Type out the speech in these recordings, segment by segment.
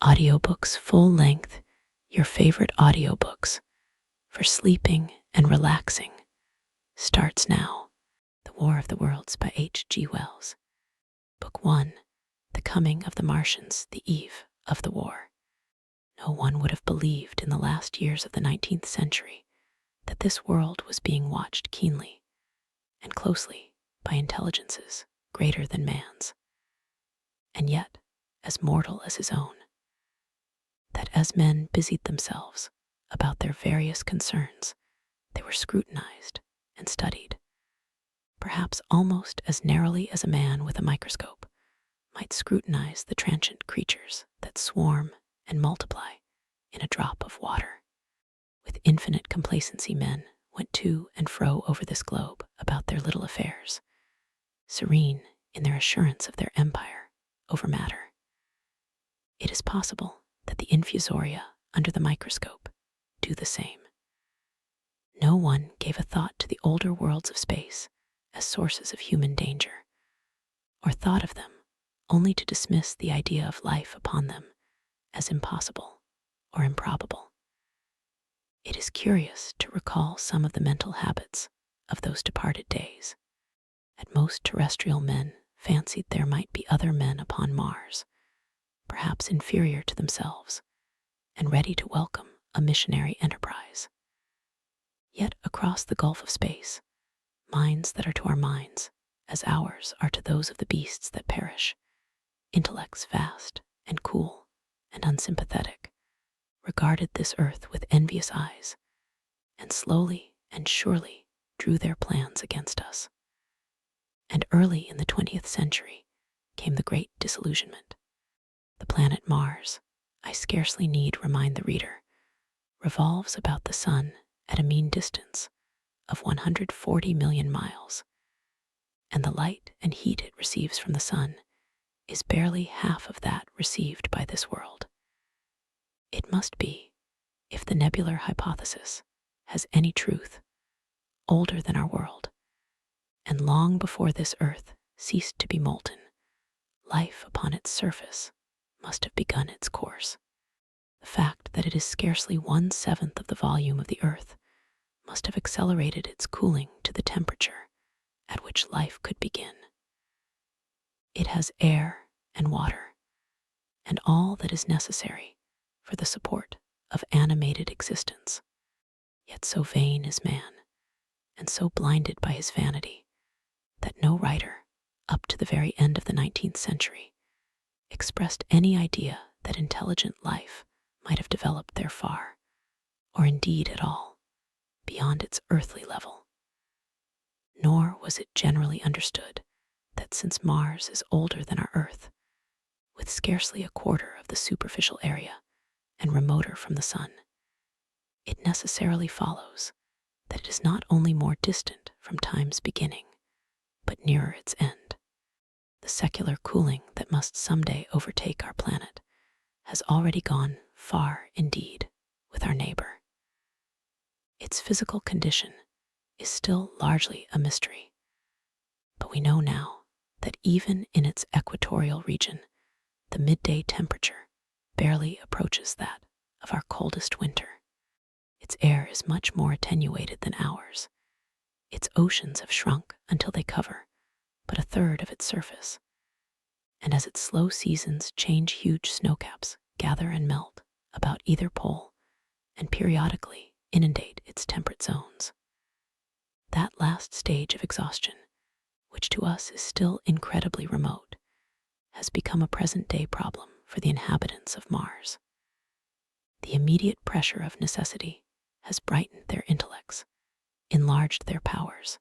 Audiobooks full length, your favorite audiobooks for sleeping and relaxing, starts now. The War of the Worlds by H.G. Wells. Book 1, The Coming of the Martians, the Eve of the War. No one would have believed in the last years of the 19th century that this world was being watched keenly and closely by intelligences greater than man's, and yet as mortal as his own. That as men busied themselves about their various concerns, they were scrutinized and studied, perhaps almost as narrowly as a man with a microscope might scrutinize the transient creatures that swarm and multiply in a drop of water. With infinite complacency, men went to and fro over this globe about their little affairs, serene in their assurance of their empire over matter. It is possible that the infusoria under the microscope do the same. No one gave a thought to the older worlds of space as sources of human danger, or thought of them only to dismiss the idea of life upon them as impossible or improbable. It is curious to recall some of the mental habits of those departed days. At most, terrestrial men fancied there might be other men upon Mars, perhaps inferior to themselves, and ready to welcome a missionary enterprise. Yet across the gulf of space, minds that are to our minds as ours are to those of the beasts that perish, intellects vast and cool and unsympathetic, regarded this earth with envious eyes, and slowly and surely drew their plans against us. And early in the 20th century came the great disillusionment. The planet Mars, I scarcely need remind the reader, revolves about the sun at a mean distance of 140 million miles, and the light and heat it receives from the sun is barely half of that received by this world. It must be, if the nebular hypothesis has any truth, older than our world, and long before this earth ceased to be molten, life upon its surface must have begun its course. The fact that it is scarcely 1/7 of the volume of the earth must have accelerated its cooling to the temperature at which life could begin. It has air and water, and all that is necessary for the support of animated existence. Yet so vain is man, and so blinded by his vanity, that no writer, up to the very end of the 19th century, expressed any idea that intelligent life might have developed there far, or indeed at all, beyond its earthly level. Nor was it generally understood that since Mars is older than our Earth, with scarcely a quarter of the superficial area and remoter from the sun, it necessarily follows that it is not only more distant from time's beginning, but nearer its end. The secular cooling that must someday overtake our planet has already gone far indeed with our neighbor. Its physical condition is still largely a mystery, but we know now that even in its equatorial region, the midday temperature barely approaches that of our coldest winter. Its air is much more attenuated than ours. Its oceans have shrunk until they cover but 1/3 of its surface, and as its slow seasons change, huge snowcaps gather and melt about either pole and periodically inundate its temperate zones. That last stage of exhaustion, which to us is still incredibly remote, has become a present-day problem for the inhabitants of Mars. The immediate pressure of necessity has brightened their intellects, enlarged their powers,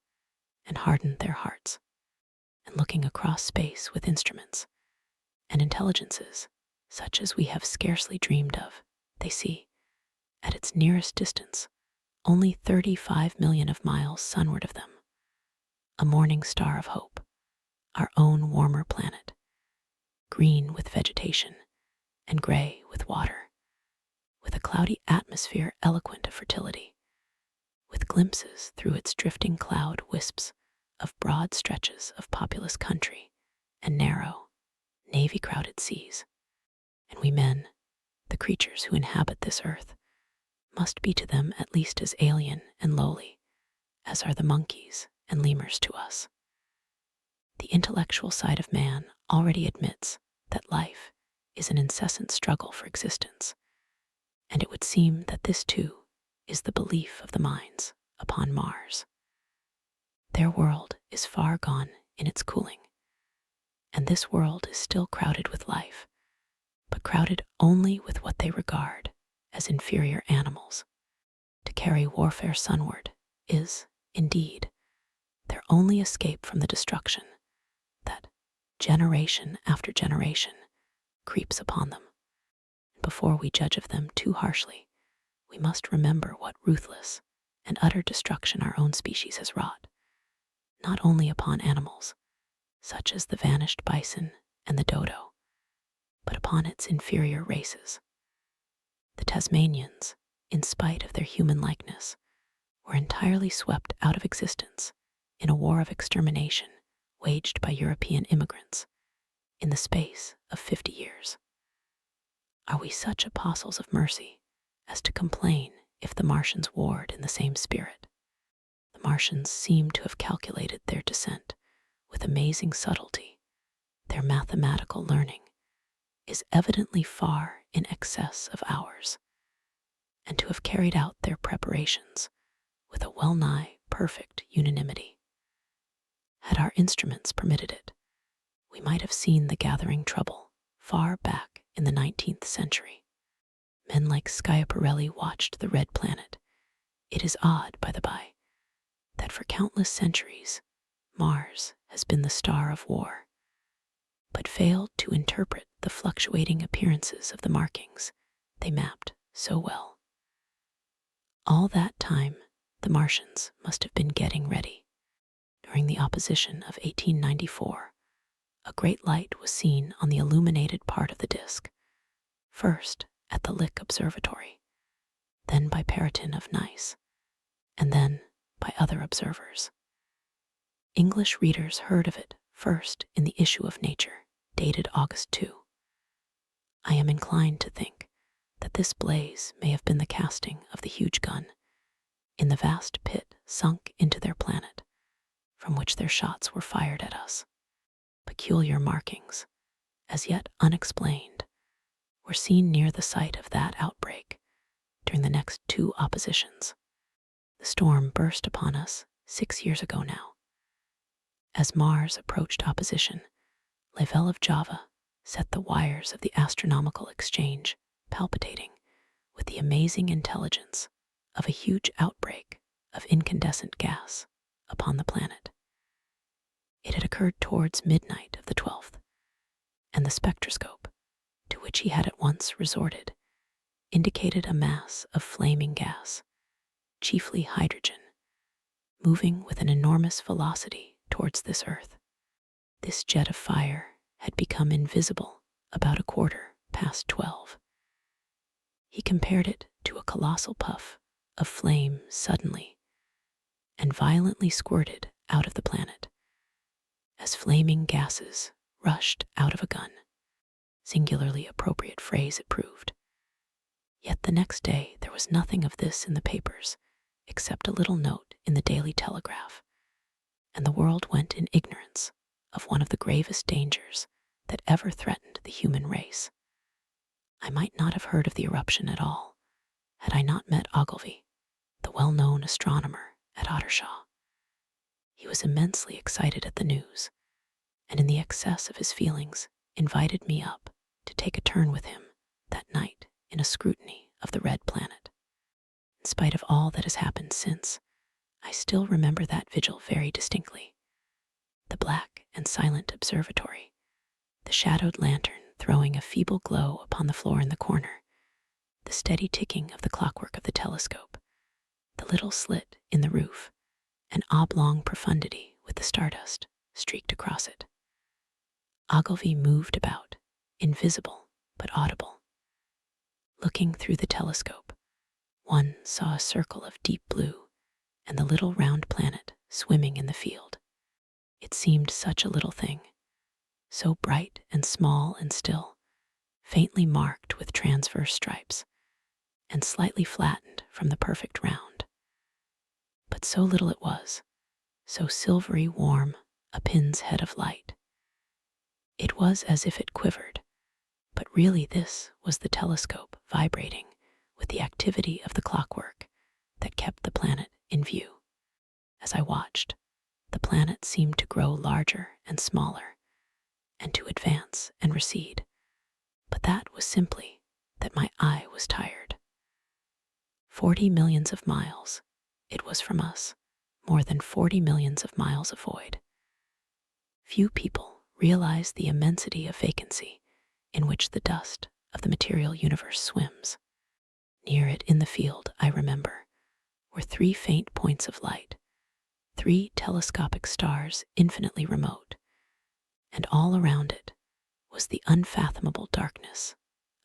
and hardened their hearts. And looking across space with instruments and intelligences such as we have scarcely dreamed of, they see, at its nearest distance, only 35 million of miles sunward of them, a morning star of hope, our own warmer planet, green with vegetation and gray with water, with a cloudy atmosphere eloquent of fertility, with glimpses through its drifting cloud wisps of broad stretches of populous country and narrow, navy-crowded seas. And we men, The creatures who inhabit this earth must be to them at least as alien and lowly as are the monkeys and lemurs to us. The intellectual side of man already admits that life is an incessant struggle for existence, and it would seem that this too is the belief of the minds upon Mars. Their world is far gone in its cooling, and this world is still crowded with life, but crowded only with what they regard as inferior animals. To carry warfare sunward is, indeed, their only escape from the destruction that, generation after generation, creeps upon them. Before we judge of them too harshly, we must remember what ruthless and utter destruction our own species has wrought, not only upon animals, such as the vanished bison and the dodo, but upon its inferior races. The Tasmanians, in spite of their human likeness, were entirely swept out of existence in a war of extermination waged by European immigrants in the space of 50 years. Are we such apostles of mercy as to complain if the Martians warred in the same spirit? The Martians seem to have calculated their descent with amazing subtlety. Their mathematical learning is evidently far in excess of ours, and to have carried out their preparations with a well-nigh perfect unanimity. Had our instruments permitted it, we might have seen the gathering trouble far back in the 19th century. Men like Schiaparelli watched the red planet. It is odd, by the by, that for countless centuries Mars has been the star of war, but failed to interpret the fluctuating appearances of the markings they mapped so well. All that time, the Martians must have been getting ready. During the opposition of 1894, a great light was seen on the illuminated part of the disk, first at the Lick Observatory, then by Perrotin of Nice, and then by other observers. English readers heard of it first in the issue of Nature, dated August 2. I am inclined to think that this blaze may have been the casting of the huge gun in the vast pit sunk into their planet, from which their shots were fired at us. Peculiar markings, as yet unexplained, were seen near the site of that outbreak during the next 2 oppositions. The storm burst upon us 6 years ago now. As Mars approached opposition, Level of Java set the wires of the astronomical exchange palpitating with the amazing intelligence of a huge outbreak of incandescent gas upon the planet. It had occurred towards midnight of the 12th, and the spectroscope, to which he had at once resorted, indicated a mass of flaming gas, chiefly hydrogen, moving with an enormous velocity towards this earth. This jet of fire had become invisible about 12:15. He compared it to a colossal puff of flame suddenly and violently squirted out of the planet, as flaming gases rushed out of a gun. Singularly appropriate phrase it proved. Yet the next day there was nothing of this in the papers, except a little note in the Daily Telegraph, and the world went in ignorance of one of the gravest dangers that ever threatened the human race. I might not have heard of the eruption at all, had I not met Ogilvy, the well-known astronomer at Ottershaw. He was immensely excited at the news, and in the excess of his feelings invited me up to take a turn with him that night in a scrutiny of the red planet. In spite of all that has happened since, I still remember that vigil very distinctly. The black and silent observatory, the shadowed lantern throwing a feeble glow upon the floor in the corner, the steady ticking of the clockwork of the telescope, the little slit in the roof, an oblong profundity with the stardust streaked across it. Ogilvy moved about, invisible but audible. Looking through the telescope, one saw a circle of deep blue and the little round planet swimming in the field. It seemed such a little thing, so bright and small and still, faintly marked with transverse stripes and slightly flattened from the perfect round. But so little it was, so silvery warm, a pin's head of light. It was as if it quivered, but really this was the telescope vibrating with the activity of the clockwork that kept the planet in view. As I watched, the planet seemed to grow larger and smaller, and to advance and recede. But that was simply that my eye was tired. 40 millions of miles, it was from us, more than 40 millions of miles of void. Few people realize the immensity of vacancy in which the dust of the material universe swims. Near it in the field, I remember, were 3 faint points of light, 3 telescopic stars infinitely remote, and all around it was the unfathomable darkness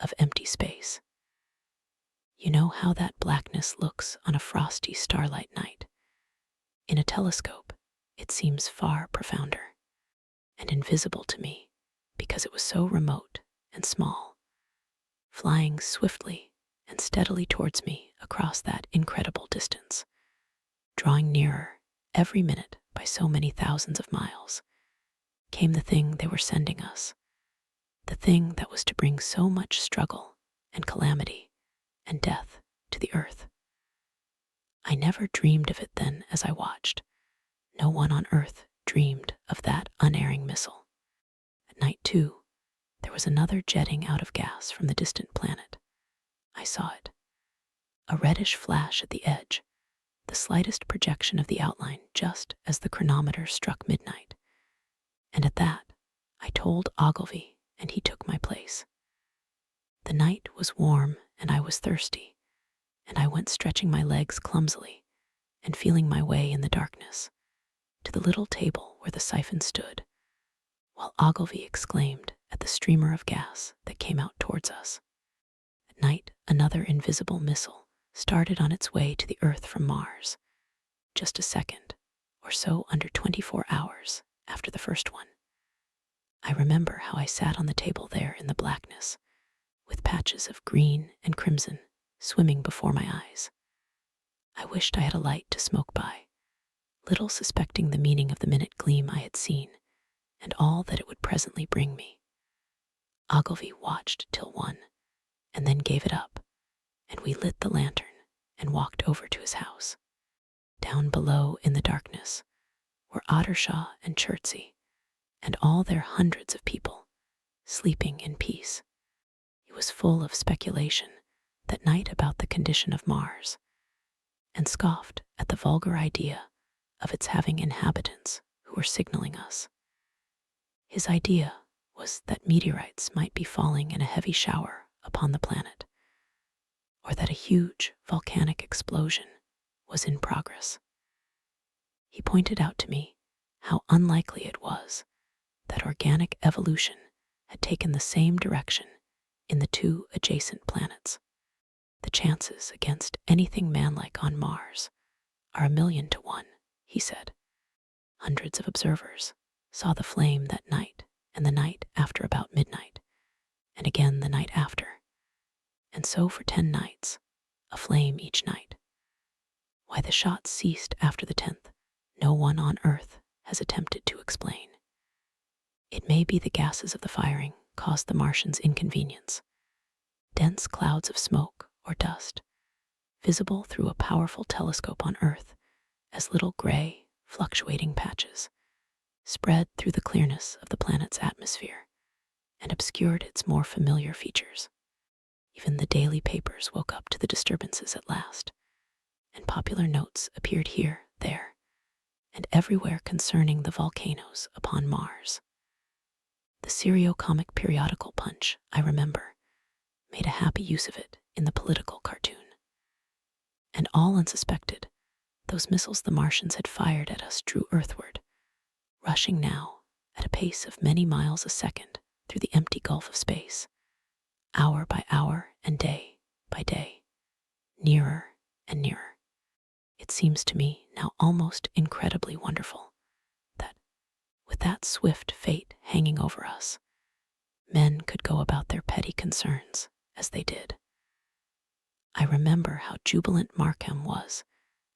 of empty space. You know how that blackness looks on a frosty starlight night? In a telescope, it seems far profounder and invisible to me because it was so remote and small, flying swiftly and steadily towards me across that incredible distance, drawing nearer every minute by so many thousands of miles, came the thing they were sending us, the thing that was to bring so much struggle and calamity and death to the earth. I never dreamed of it then as I watched. No one on earth dreamed of that unerring missile. At night, too, there was another jetting out of gas from the distant planet. I saw it. A reddish flash at the edge, the slightest projection of the outline just as the chronometer struck midnight. And at that, I told Ogilvy, and he took my place. The night was warm and I was thirsty, and I went stretching my legs clumsily and feeling my way in the darkness to the little table where the siphon stood, while Ogilvy exclaimed at the streamer of gas that came out towards us. At night, another invisible missile started on its way to the Earth from Mars, just a second or so under 24 hours after the first one. I remember how I sat on the table there in the blackness, with patches of green and crimson swimming before my eyes. I wished I had a light to smoke by, little suspecting the meaning of the minute gleam I had seen and all that it would presently bring me. Ogilvy watched till 1, and then gave it up, and we lit the lantern and walked over to his house. Down below in the darkness were Ottershaw and Chertsey, and all their hundreds of people, sleeping in peace. He was full of speculation that night about the condition of Mars, and scoffed at the vulgar idea of its having inhabitants who were signaling us. His idea was that meteorites might be falling in a heavy shower upon the planet, or that a huge volcanic explosion was in progress. He pointed out to me how unlikely it was that organic evolution had taken the same direction in the 2 adjacent planets. The chances against anything manlike on Mars are 1,000,000 to 1, he said. Hundreds of observers saw the flame that night and the night after about midnight, and again the night after, and so for 10 nights, a flame each night. Why the shots ceased after the 10th, no one on Earth has attempted to explain. It may be the gases of the firing caused the Martians inconvenience. Dense clouds of smoke or dust, visible through a powerful telescope on Earth as little gray, fluctuating patches, spread through the clearness of the planet's atmosphere and obscured its more familiar features. Even the daily papers woke up to the disturbances at last, and popular notes appeared here, there, and everywhere concerning the volcanoes upon Mars. The serio-comic periodical Punch, I remember, made a happy use of it in the political cartoon. And all unsuspected, those missiles the Martians had fired at us drew earthward, rushing now at a pace of many miles a second through the empty gulf of space, hour by hour and day by day, nearer and nearer. It seems to me now almost incredibly wonderful that, with that swift fate hanging over us, men could go about their petty concerns as they did. I remember how jubilant Markham was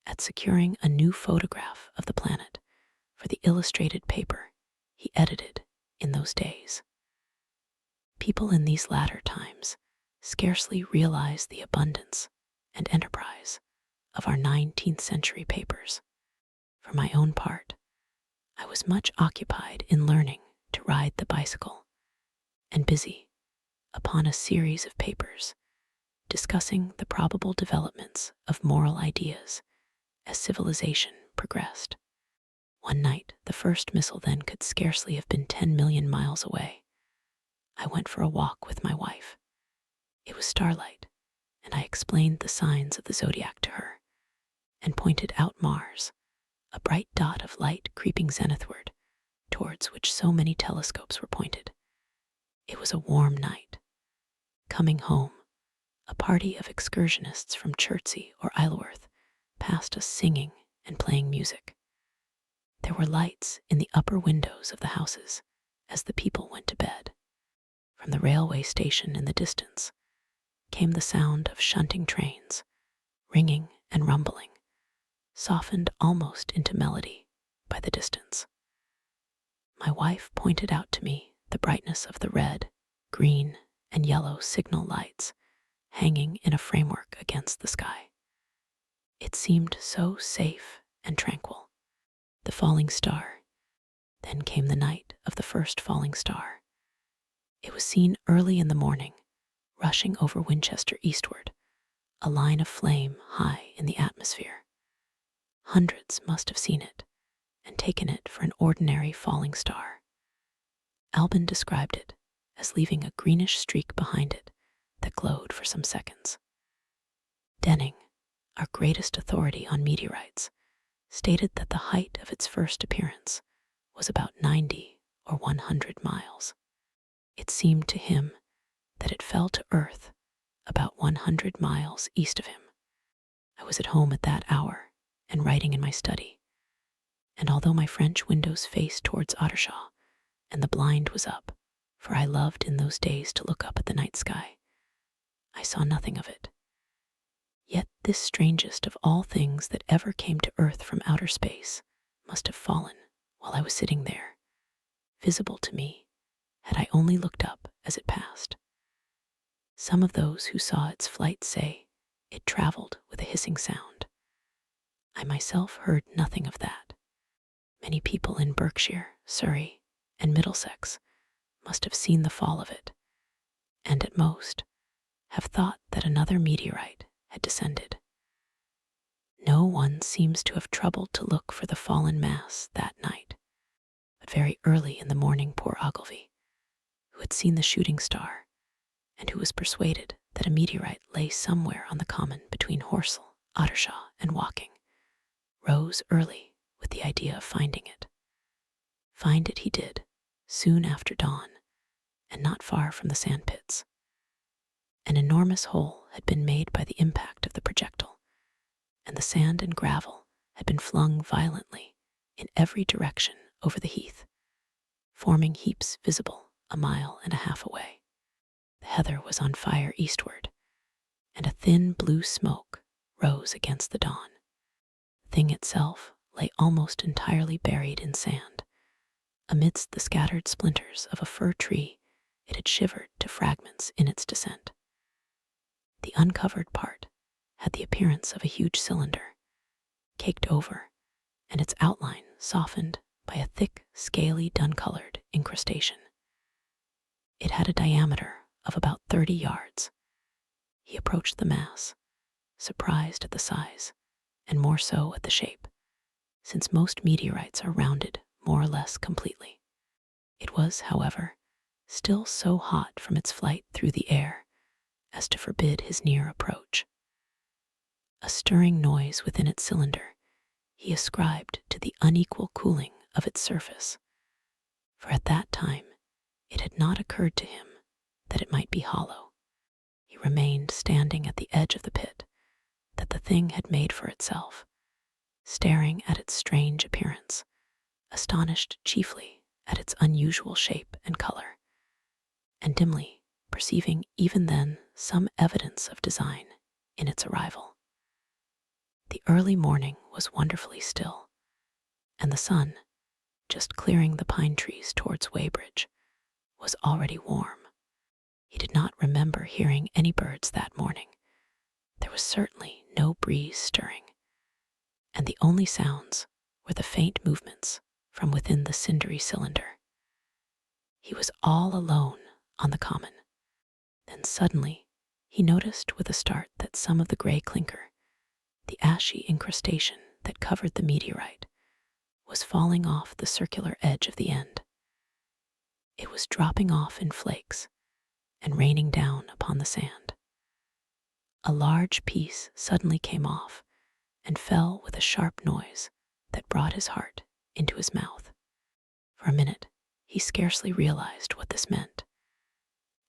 at securing a new photograph of the planet for the illustrated paper he edited in those days. People in these latter times scarcely realize the abundance and enterprise of our 19th century papers. For my own part, I was much occupied in learning to ride the bicycle and busy upon a series of papers discussing the probable developments of moral ideas as civilization progressed. One night, the first missile then could scarcely have been 10 million miles away. I went for a walk with my wife. It was starlight, and I explained the signs of the zodiac to her and pointed out Mars, a bright dot of light creeping zenithward, towards which so many telescopes were pointed. It was a warm night. Coming home, a party of excursionists from Chertsey or Isleworth passed us singing and playing music. There were lights in the upper windows of the houses as the people went to bed. From the railway station in the distance came the sound of shunting trains, ringing and rumbling, softened almost into melody by the distance. My wife pointed out to me the brightness of the red, green, and yellow signal lights hanging in a framework against the sky. It seemed so safe and tranquil. The falling star. Then came the night of the first falling star. It was seen early in the morning, rushing over Winchester eastward, a line of flame high in the atmosphere. Hundreds must have seen it and taken it for an ordinary falling star. Albin described it as leaving a greenish streak behind it that glowed for some seconds. Denning, our greatest authority on meteorites, stated that the height of its first appearance was about 90 or 100 miles. It seemed to him that it fell to Earth about 100 miles east of him. I was at home at that hour and writing in my study, and although my French windows faced towards Ottershaw and the blind was up, for I loved in those days to look up at the night sky, I saw nothing of it. Yet this strangest of all things that ever came to Earth from outer space must have fallen while I was sitting there, visible to me had I only looked up as it passed. Some of those who saw its flight say it traveled with a hissing sound. I myself heard nothing of that. Many people in Berkshire, Surrey, and Middlesex must have seen the fall of it, and at most have thought that another meteorite had descended. No one seems to have troubled to look for the fallen mass that night, but very early in the morning poor Ogilvy, who had seen the shooting star and who was persuaded that a meteorite lay somewhere on the common between Horsell, Ottershaw, and Woking, rose early with the idea of finding it. Find it he did, soon after dawn, and not far from the sand pits. An enormous hole had been made by the impact of the projectile, and the sand and gravel had been flung violently in every direction over the heath, forming heaps visible a mile and a half away. The heather was on fire eastward, and a thin blue smoke rose against the dawn. The thing itself lay almost entirely buried in sand. Amidst the scattered splinters of a fir tree, it had shivered to fragments in its descent. The uncovered part had the appearance of a huge cylinder, caked over, and its outline softened by a thick, scaly, dun-colored incrustation. It had a diameter of about 30 yards. He approached the mass, surprised at the size, and more so at the shape, since most meteorites are rounded more or less completely. It was, however, still so hot from its flight through the air as to forbid his near approach. A stirring noise within its cylinder he ascribed to the unequal cooling of its surface, for at that time it had not occurred to him that it might be hollow. He remained standing at the edge of the pit that the thing had made for itself, staring at its strange appearance, astonished chiefly at its unusual shape and color, and dimly perceiving even then some evidence of design in its arrival. The early morning was wonderfully still, and the sun, just clearing the pine trees towards Weybridge, was already warm. He did not remember hearing any birds that morning. There was certainly no breeze stirring, and the only sounds were the faint movements from within the cindery cylinder. He was all alone on the common. Then suddenly he noticed with a start that some of the gray clinker, the ashy incrustation that covered the meteorite, was falling off the circular edge of the end. It was dropping off in flakes and raining down upon the sand. A large piece suddenly came off and fell with a sharp noise that brought his heart into his mouth. For a minute, he scarcely realized what this meant,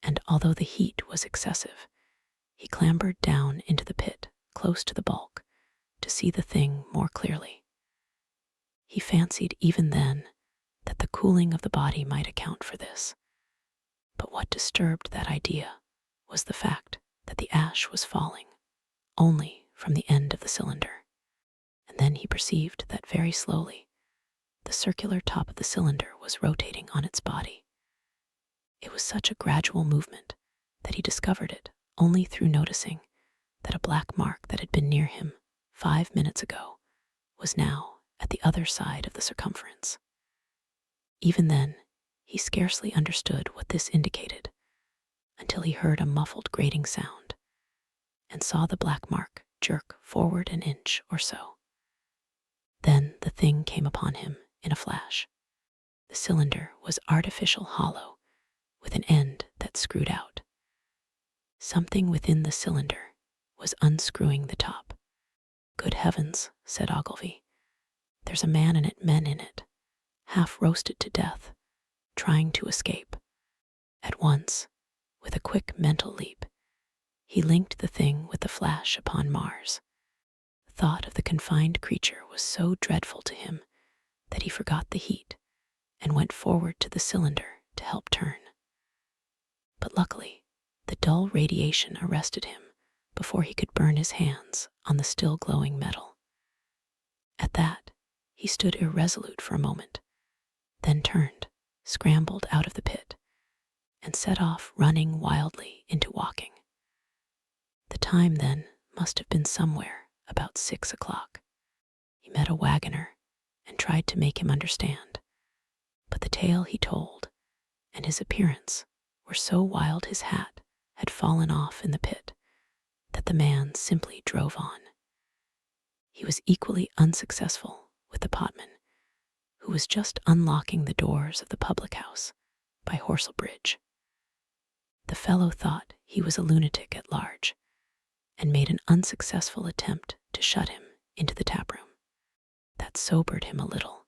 and although the heat was excessive, he clambered down into the pit close to the bulk to see the thing more clearly. He fancied even then that the cooling of the body might account for this, but what disturbed that idea was the fact that the ash was falling only from the end of the cylinder. And then he perceived that very slowly the circular top of the cylinder was rotating on its body. It was such a gradual movement that he discovered it only through noticing that a black mark that had been near him 5 minutes ago was now at the other side of the circumference. Even then, he scarcely understood what this indicated until he heard a muffled grating sound and saw the black mark jerk forward an inch or so. Then the thing came upon him in a flash. The cylinder was artificial hollow with an end that screwed out. Something within the cylinder was unscrewing the top. "Good heavens," said Ogilvy. "There's a man in it, men in it, half roasted to death, trying to escape." At once, with a quick mental leap, he linked the thing with the flash upon Mars. The thought of the confined creature was so dreadful to him that he forgot the heat and went forward to the cylinder to help turn. But luckily, the dull radiation arrested him before he could burn his hands on the still glowing metal. At that, he stood irresolute for a moment, then turned, scrambled out of the pit, and set off running wildly into walking. The time then must have been somewhere about 6 o'clock. He met a wagoner and tried to make him understand, but the tale he told and his appearance were so wild his hat had fallen off in the pit that the man simply drove on. He was equally unsuccessful with the potman, who was just unlocking the doors of the public house by Horselbridge. The fellow thought he was a lunatic at large and made an unsuccessful attempt to shut him into the taproom. That sobered him a little,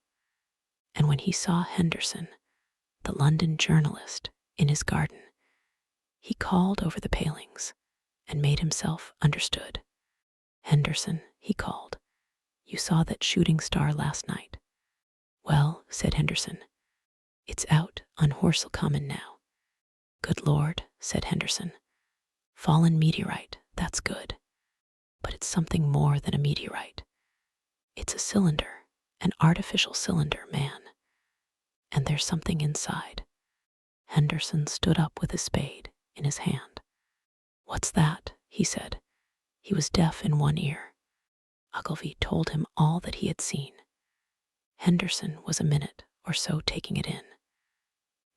and when he saw Henderson, the London journalist, in his garden, he called over the palings and made himself understood. "Henderson," he called, "you saw that shooting star last night." "Well," said Henderson, "it's out on Horsell Common now." "Good Lord," said Henderson, "fallen meteorite, that's good. But it's something more than a meteorite. It's a cylinder, an artificial cylinder, man. And there's something inside." Henderson stood up with his spade in his hand. "What's that?" he said. He was deaf in one ear. Ogilvy told him all that he had seen. Henderson was a minute or so taking it in.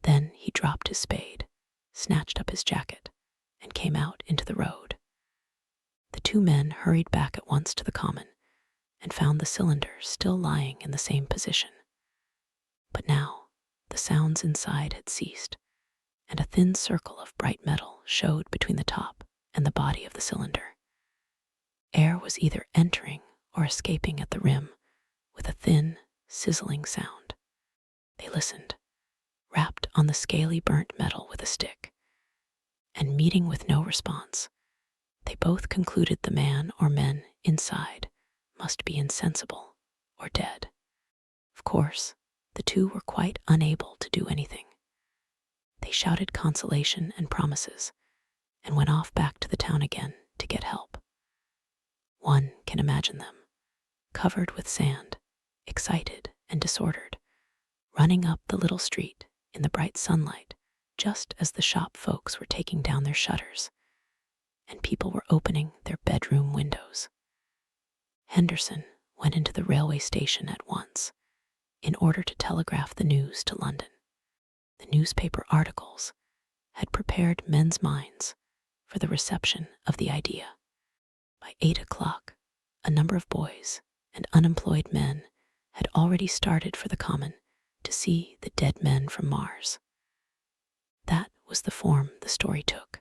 Then he dropped his spade, snatched up his jacket, and came out into the road. The two men hurried back at once to the common and found the cylinder still lying in the same position. But now the sounds inside had ceased, and a thin circle of bright metal showed between the top and the body of the cylinder. Air was either entering or escaping at the rim with a thin, sizzling sound. They listened, rapped on the scaly burnt metal with a stick, and meeting with no response, they both concluded the man or men inside must be insensible or dead. Of course, the two were quite unable to do anything. They shouted consolation and promises and went off back to the town again to get help. One can imagine them, covered with sand, excited and disordered, running up the little street in the bright sunlight just as the shop folks were taking down their shutters and people were opening their bedroom windows. Henderson went into the railway station at once in order to telegraph the news to London. The newspaper articles had prepared men's minds for the reception of the idea. By 8 o'clock, a number of boys and unemployed men had already started for the common to see the dead men from Mars. That was the form the story took.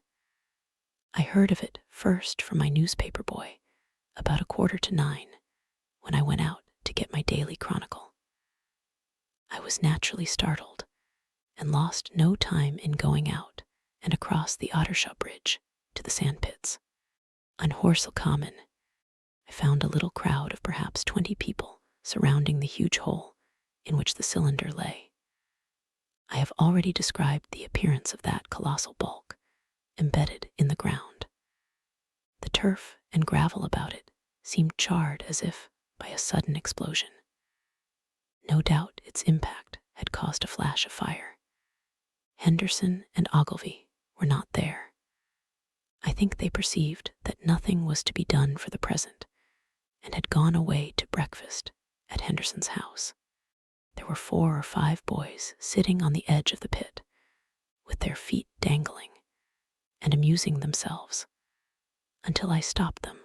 I heard of it first from my newspaper boy about 9:15 when I went out to get my daily chronicle. I was naturally startled and lost no time in going out and across the Ottershaw Bridge to the sandpits. On Horsell Common, I found a little crowd of perhaps 20 people surrounding the huge hole in which the cylinder lay. I have already described the appearance of that colossal bulk embedded in the ground. The turf and gravel about it seemed charred as if by a sudden explosion. No doubt its impact had caused a flash of fire. Henderson and Ogilvy were not there. I think they perceived that nothing was to be done for the present and had gone away to breakfast at Henderson's house. There were 4 or 5 boys sitting on the edge of the pit with their feet dangling and amusing themselves until I stopped them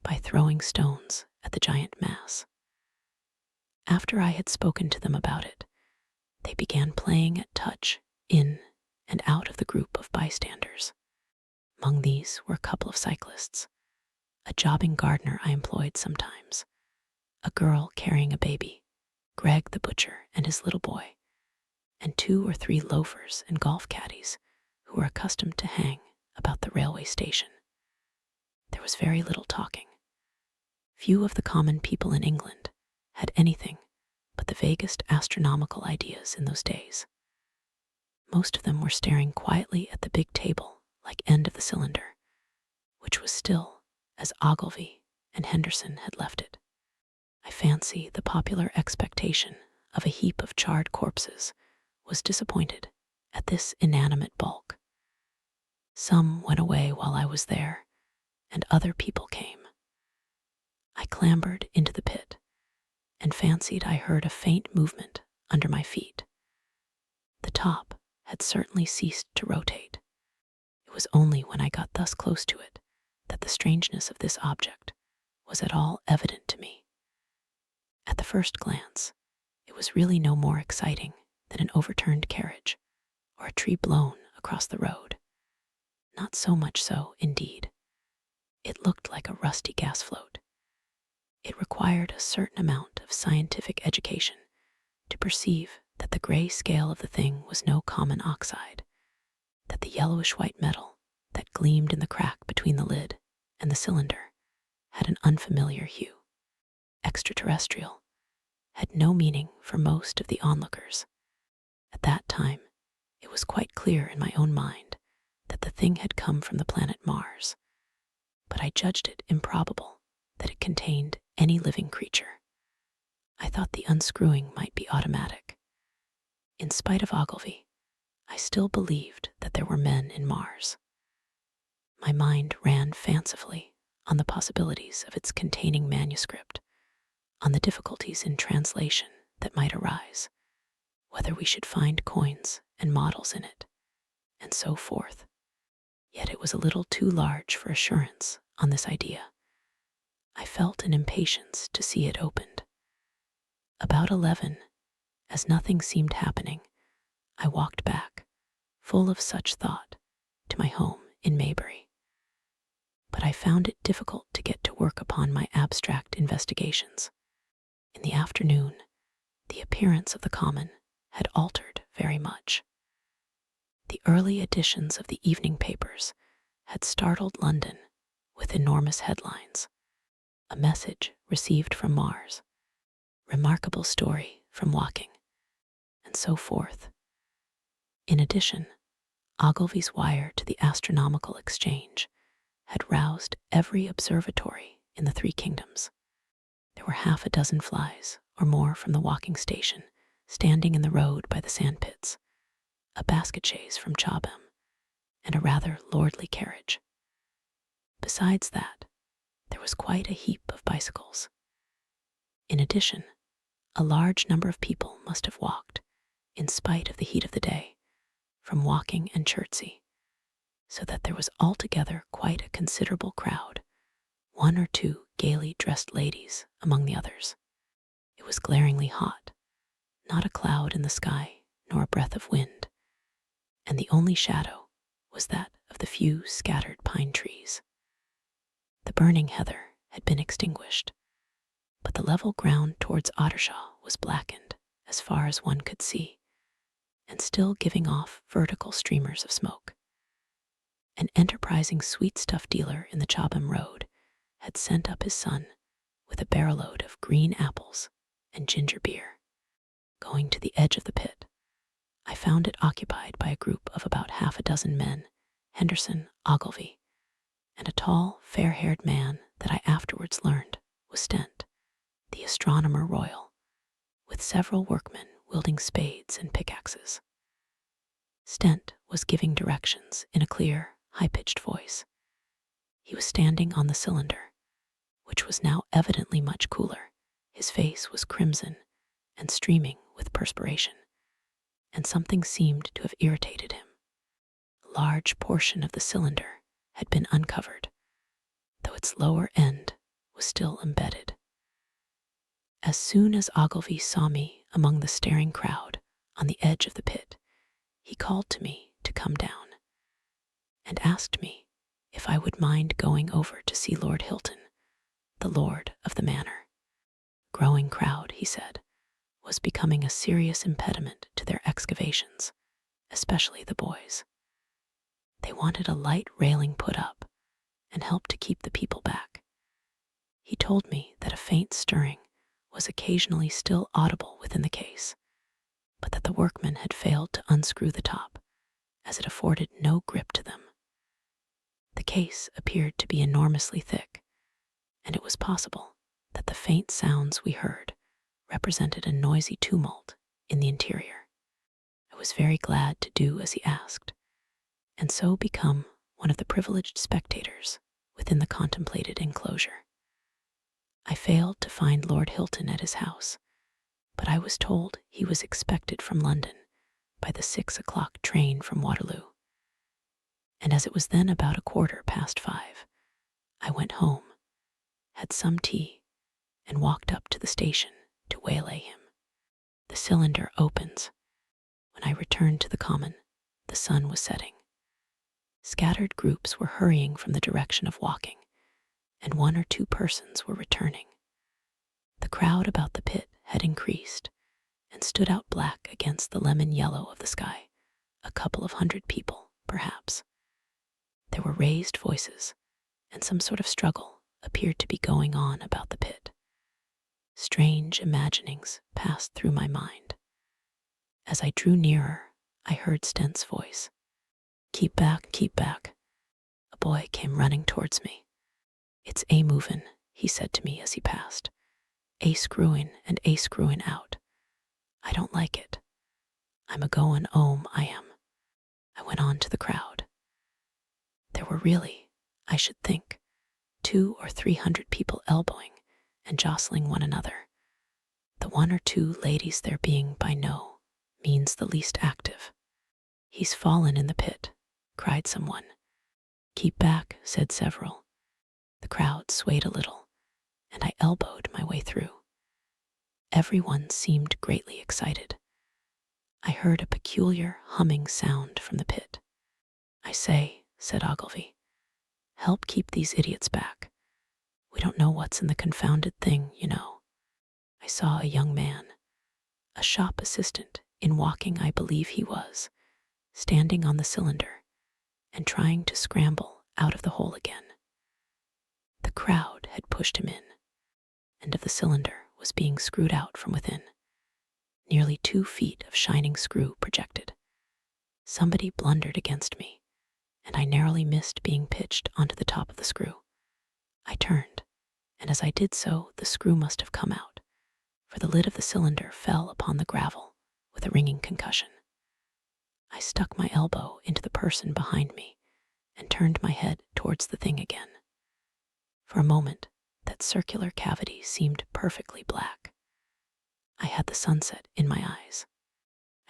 by throwing stones at the giant mass. After I had spoken to them about it, they began playing at touch in and out of the group of bystanders. Among these were a couple of cyclists, a jobbing gardener I employed sometimes, a girl carrying a baby, Greg the butcher and his little boy, and 2 or 3 loafers and golf caddies who were accustomed to hang about the railway station. There was very little talking. Few of the common people in England had anything but the vaguest astronomical ideas in those days. Most of them were staring quietly at the big table like end of the cylinder, which was still as Ogilvy and Henderson had left it. I fancy the popular expectation of a heap of charred corpses was disappointed at this inanimate bulk. Some went away while I was there, and other people came. I clambered into the pit and fancied I heard a faint movement under my feet. The top had certainly ceased to rotate. It was only when I got thus close to it that the strangeness of this object was at all evident to me. At the first glance, it was really no more exciting than an overturned carriage or a tree blown across the road. Not so much so, indeed. It looked like a rusty gas float. It required a certain amount of scientific education to perceive that the gray scale of the thing was no common oxide, that the yellowish-white metal that gleamed in the crack between the lid and the cylinder had an unfamiliar hue. Extraterrestrial had no meaning for most of the onlookers. At that time, it was quite clear in my own mind that the thing had come from the planet Mars, but I judged it improbable that it contained any living creature. I thought the unscrewing might be automatic. In spite of Ogilvy, I still believed that there were men in Mars. My mind ran fancifully on the possibilities of its containing manuscript, on the difficulties in translation that might arise, whether we should find coins and models in it, and so forth. Yet it was a little too large for assurance on this idea. I felt an impatience to see it opened. About 11, as nothing seemed happening, I walked back, full of such thought, to my home in Maybury. But I found it difficult to get to work upon my abstract investigations. In the afternoon, the appearance of the common had altered very much. The early editions of the evening papers had startled London with enormous headlines. A message received from Mars, remarkable story from Woking, and so forth. In addition, Ogilvy's wire to the astronomical exchange had roused every observatory in the three kingdoms. There were half a dozen flies or more from the walking station standing in the road by the sandpits, a basket chaise from Chobham, and a rather lordly carriage. Besides that, there was quite a heap of bicycles. In addition, a large number of people must have walked, in spite of the heat of the day, from Woking and Chertsey, so that there was altogether quite a considerable crowd, one or two gaily dressed ladies among the others. It was glaringly hot, not a cloud in the sky nor a breath of wind, and the only shadow was that of the few scattered pine trees. The burning heather had been extinguished, but the level ground towards Ottershaw was blackened as far as one could see, and still giving off vertical streamers of smoke. An enterprising sweetstuff dealer in the Chobham Road had sent up his son with a barrowload of green apples and ginger beer. Going to the edge of the pit, I found it occupied by a group of about half a dozen men, Henderson, Ogilvy, and a tall, fair-haired man that I afterwards learned was Stent, the astronomer royal, with several workmen wielding spades and pickaxes. Stent was giving directions in a clear, high-pitched voice. He was standing on the cylinder, which was now evidently much cooler. His face was crimson and streaming with perspiration, and something seemed to have irritated him. A large portion of the cylinder had been uncovered, though its lower end was still embedded. As soon as Ogilvy saw me among the staring crowd on the edge of the pit, he called to me to come down, and asked me if I would mind going over to see Lord Hilton, the lord of the manor. The growing crowd, he said, was becoming a serious impediment to their excavations, especially the boys. They wanted a light railing put up and help to keep the people back. He told me that a faint stirring was occasionally still audible within the case, but that the workmen had failed to unscrew the top, as it afforded no grip to them. The case appeared to be enormously thick, and it was possible that the faint sounds we heard represented a noisy tumult in the interior. I was very glad to do as he asked, and so become one of the privileged spectators within the contemplated enclosure. I failed to find Lord Hilton at his house, but I was told he was expected from London by the 6 o'clock train from Waterloo. And as it was then about 5:15, I went home, had some tea, and walked up to the station to waylay him. The cylinder opens. When I returned to the common, the sun was setting. Scattered groups were hurrying from the direction of Woking, and one or two persons were returning. The crowd about the pit had increased and stood out black against the lemon yellow of the sky, a couple of hundred people, perhaps. There were raised voices, and some sort of struggle appeared to be going on about the pit. Strange imaginings passed through my mind. As I drew nearer, I heard Stent's voice. "Keep back, keep back." A boy came running towards me. "It's a movin'," he said to me as he passed. "A screwin' and a screwin' out. I don't like it. I'm a goin' 'ome, I am." I went on to the crowd. There were really, I should think, 200 or 300 people elbowing and jostling one another, the one or two ladies there being by no means the least active. "He's fallen in the pit," cried someone. "Keep back," said several. The crowd swayed a little, and I elbowed my way through. Everyone seemed greatly excited. I heard a peculiar humming sound from the pit. "I say," said Ogilvy, "help keep these idiots back. We don't know what's in the confounded thing, you know." I saw a young man, a shop assistant in Woking I believe he was, standing on the cylinder and trying to scramble out of the hole again. The crowd had pushed him in, and of the cylinder was being screwed out from within. Nearly 2 feet of shining screw projected. Somebody blundered against me, and I narrowly missed being pitched onto the top of the screw. I turned, and as I did so, the screw must have come out, for the lid of the cylinder fell upon the gravel with a ringing concussion. I stuck my elbow into the person behind me and turned my head towards the thing again. For a moment, that circular cavity seemed perfectly black. I had the sunset in my eyes.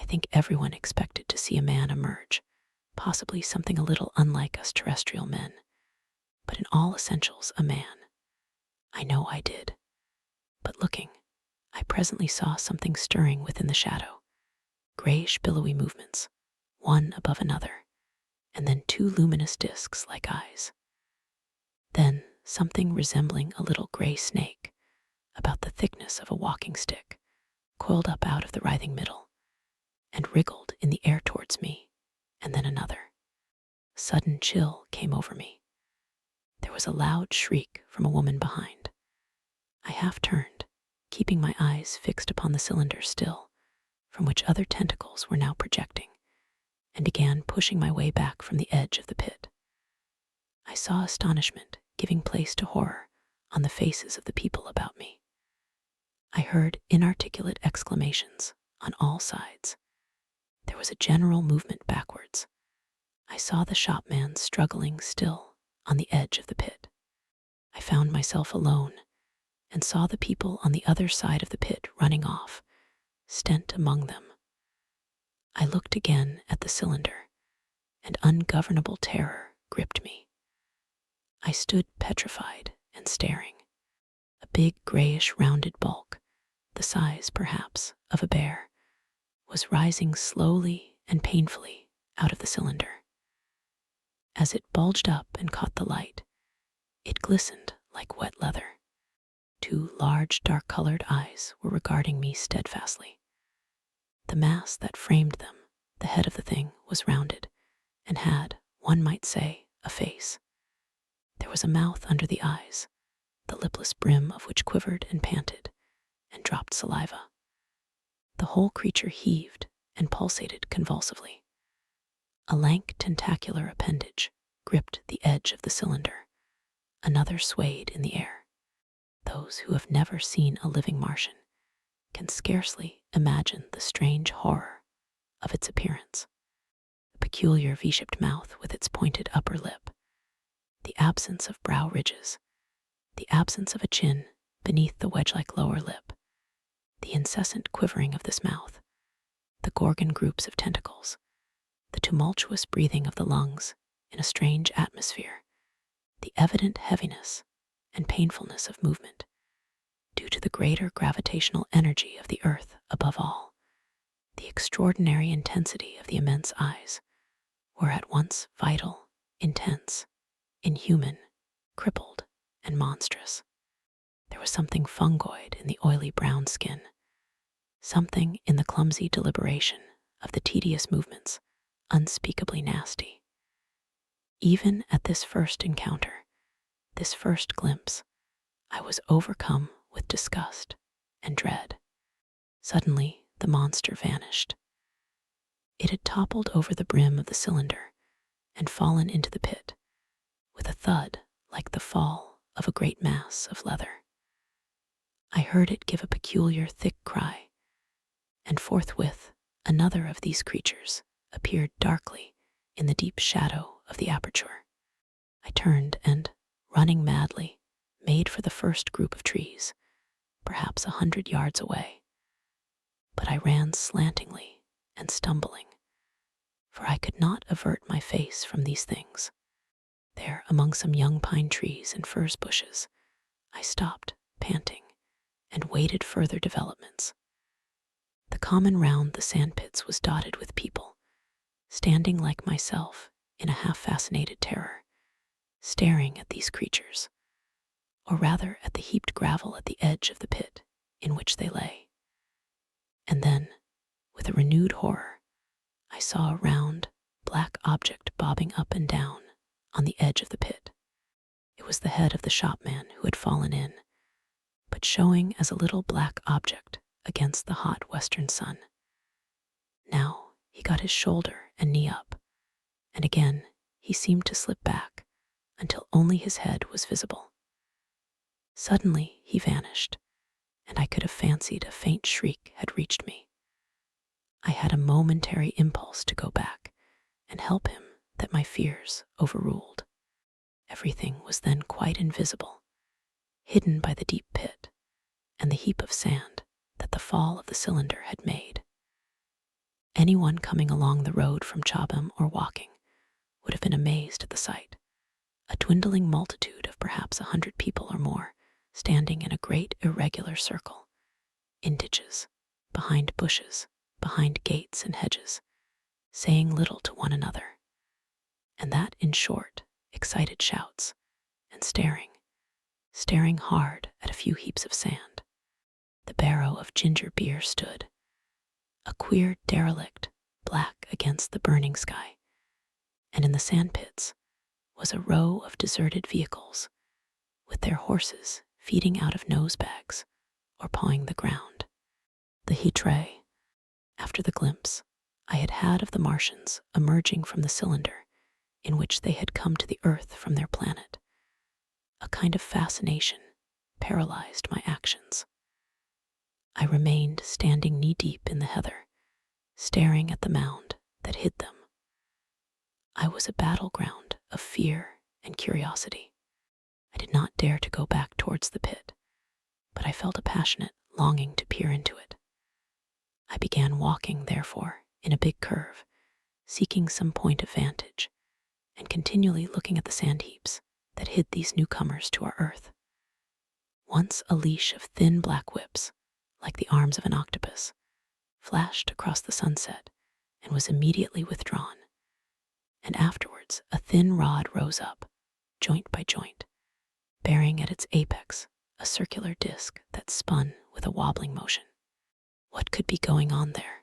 I think everyone expected to see a man emerge, possibly something a little unlike us terrestrial men, but in all essentials a man. I know I did. But looking, I presently saw something stirring within the shadow, grayish billowy movements, one above another, and then two luminous discs like eyes. Then something resembling a little gray snake, about the thickness of a walking stick, coiled up out of the writhing middle, and wriggled in the air towards me, and then another. A sudden chill came over me. There was a loud shriek from a woman behind. I half turned, keeping my eyes fixed upon the cylinder still, from which other tentacles were now projecting, and began pushing my way back from the edge of the pit. I saw astonishment giving place to horror on the faces of the people about me. I heard inarticulate exclamations on all sides. There was a general movement backwards. I saw the shopman struggling still on the edge of the pit. I found myself alone and saw the people on the other side of the pit running off, Stent among them. I looked again at the cylinder, and ungovernable terror gripped me. I stood petrified and staring. A big grayish rounded bulk, the size, perhaps, of a bear, was rising slowly and painfully out of the cylinder. As it bulged up and caught the light, it glistened like wet leather. Two large, dark-colored eyes were regarding me steadfastly. The mass that framed them, the head of the thing, was rounded, and had, one might say, a face. There was a mouth under the eyes, the lipless brim of which quivered and panted, and dropped saliva. The whole creature heaved and pulsated convulsively. A lank tentacular appendage gripped the edge of the cylinder. Another swayed in the air. Those who have never seen a living Martian can scarcely imagine the strange horror of its appearance. The peculiar V-shaped mouth with its pointed upper lip, the absence of brow ridges, the absence of a chin beneath the wedge-like lower lip, the incessant quivering of this mouth, the gorgon groups of tentacles, the tumultuous breathing of the lungs in a strange atmosphere, the evident heaviness and painfulness of movement, due to the greater gravitational energy of the earth above all, the extraordinary intensity of the immense eyes, were at once vital, intense, inhuman, crippled, and monstrous. There was something fungoid in the oily brown skin, something in the clumsy deliberation of the tedious movements, unspeakably nasty. Even at this first encounter, this first glimpse, I was overcome with disgust and dread. Suddenly, the monster vanished. It had toppled over the brim of the cylinder and fallen into the pit, with a thud like the fall of a great mass of leather. I heard it give a peculiar thick cry, and forthwith another of these creatures appeared darkly in the deep shadow of the aperture. I turned and, running madly, made for the first group of trees, perhaps 100 yards away. But I ran slantingly and stumbling, for I could not avert my face from these things. There, among some young pine trees and furze bushes, I stopped, panting, and waited further developments. The common round the sandpits was dotted with people, standing like myself in a half-fascinated terror, staring at these creatures, or rather at the heaped gravel at the edge of the pit in which they lay. And then, with a renewed horror, I saw a round, black object bobbing up and down on the edge of the pit. It was the head of the shopman who had fallen in, but showing as a little black object against the hot western sun. Now He got his shoulder and knee up, and again he seemed to slip back until only his head was visible. Suddenly he vanished, and I could have fancied a faint shriek had reached me. I had a momentary impulse to go back and help him that my fears overruled. Everything was then quite invisible, hidden by the deep pit and the heap of sand that the fall of the cylinder had made. Anyone coming along the road from Chobham or walking would have been amazed at the sight. A dwindling multitude of perhaps 100 people or more, standing in a great irregular circle, in ditches, behind bushes, behind gates and hedges, saying little to one another, and that in short, excited shouts, and staring hard at a few heaps of sand. The barrow of ginger beer stood, a queer derelict, black against the burning sky, and in the sand pits was a row of deserted vehicles, with their horses feeding out of nose bags or pawing the ground. The heat-ray, after the glimpse I had had of the Martians emerging from the cylinder in which they had come to the Earth from their planet, a kind of fascination paralyzed my actions. I remained standing knee-deep in the heather, staring at the mound that hid them. I was a battleground of fear and curiosity. I did not dare to go back towards the pit, but I felt a passionate longing to peer into it. I began walking, therefore, in a big curve, seeking some point of vantage, and continually looking at the sand heaps that hid these newcomers to our Earth. Once a leash of thin black whips, like the arms of an octopus, flashed across the sunset and was immediately withdrawn, and afterwards a thin rod rose up, joint by joint, bearing at its apex a circular disc that spun with a wobbling motion. What could be going on there?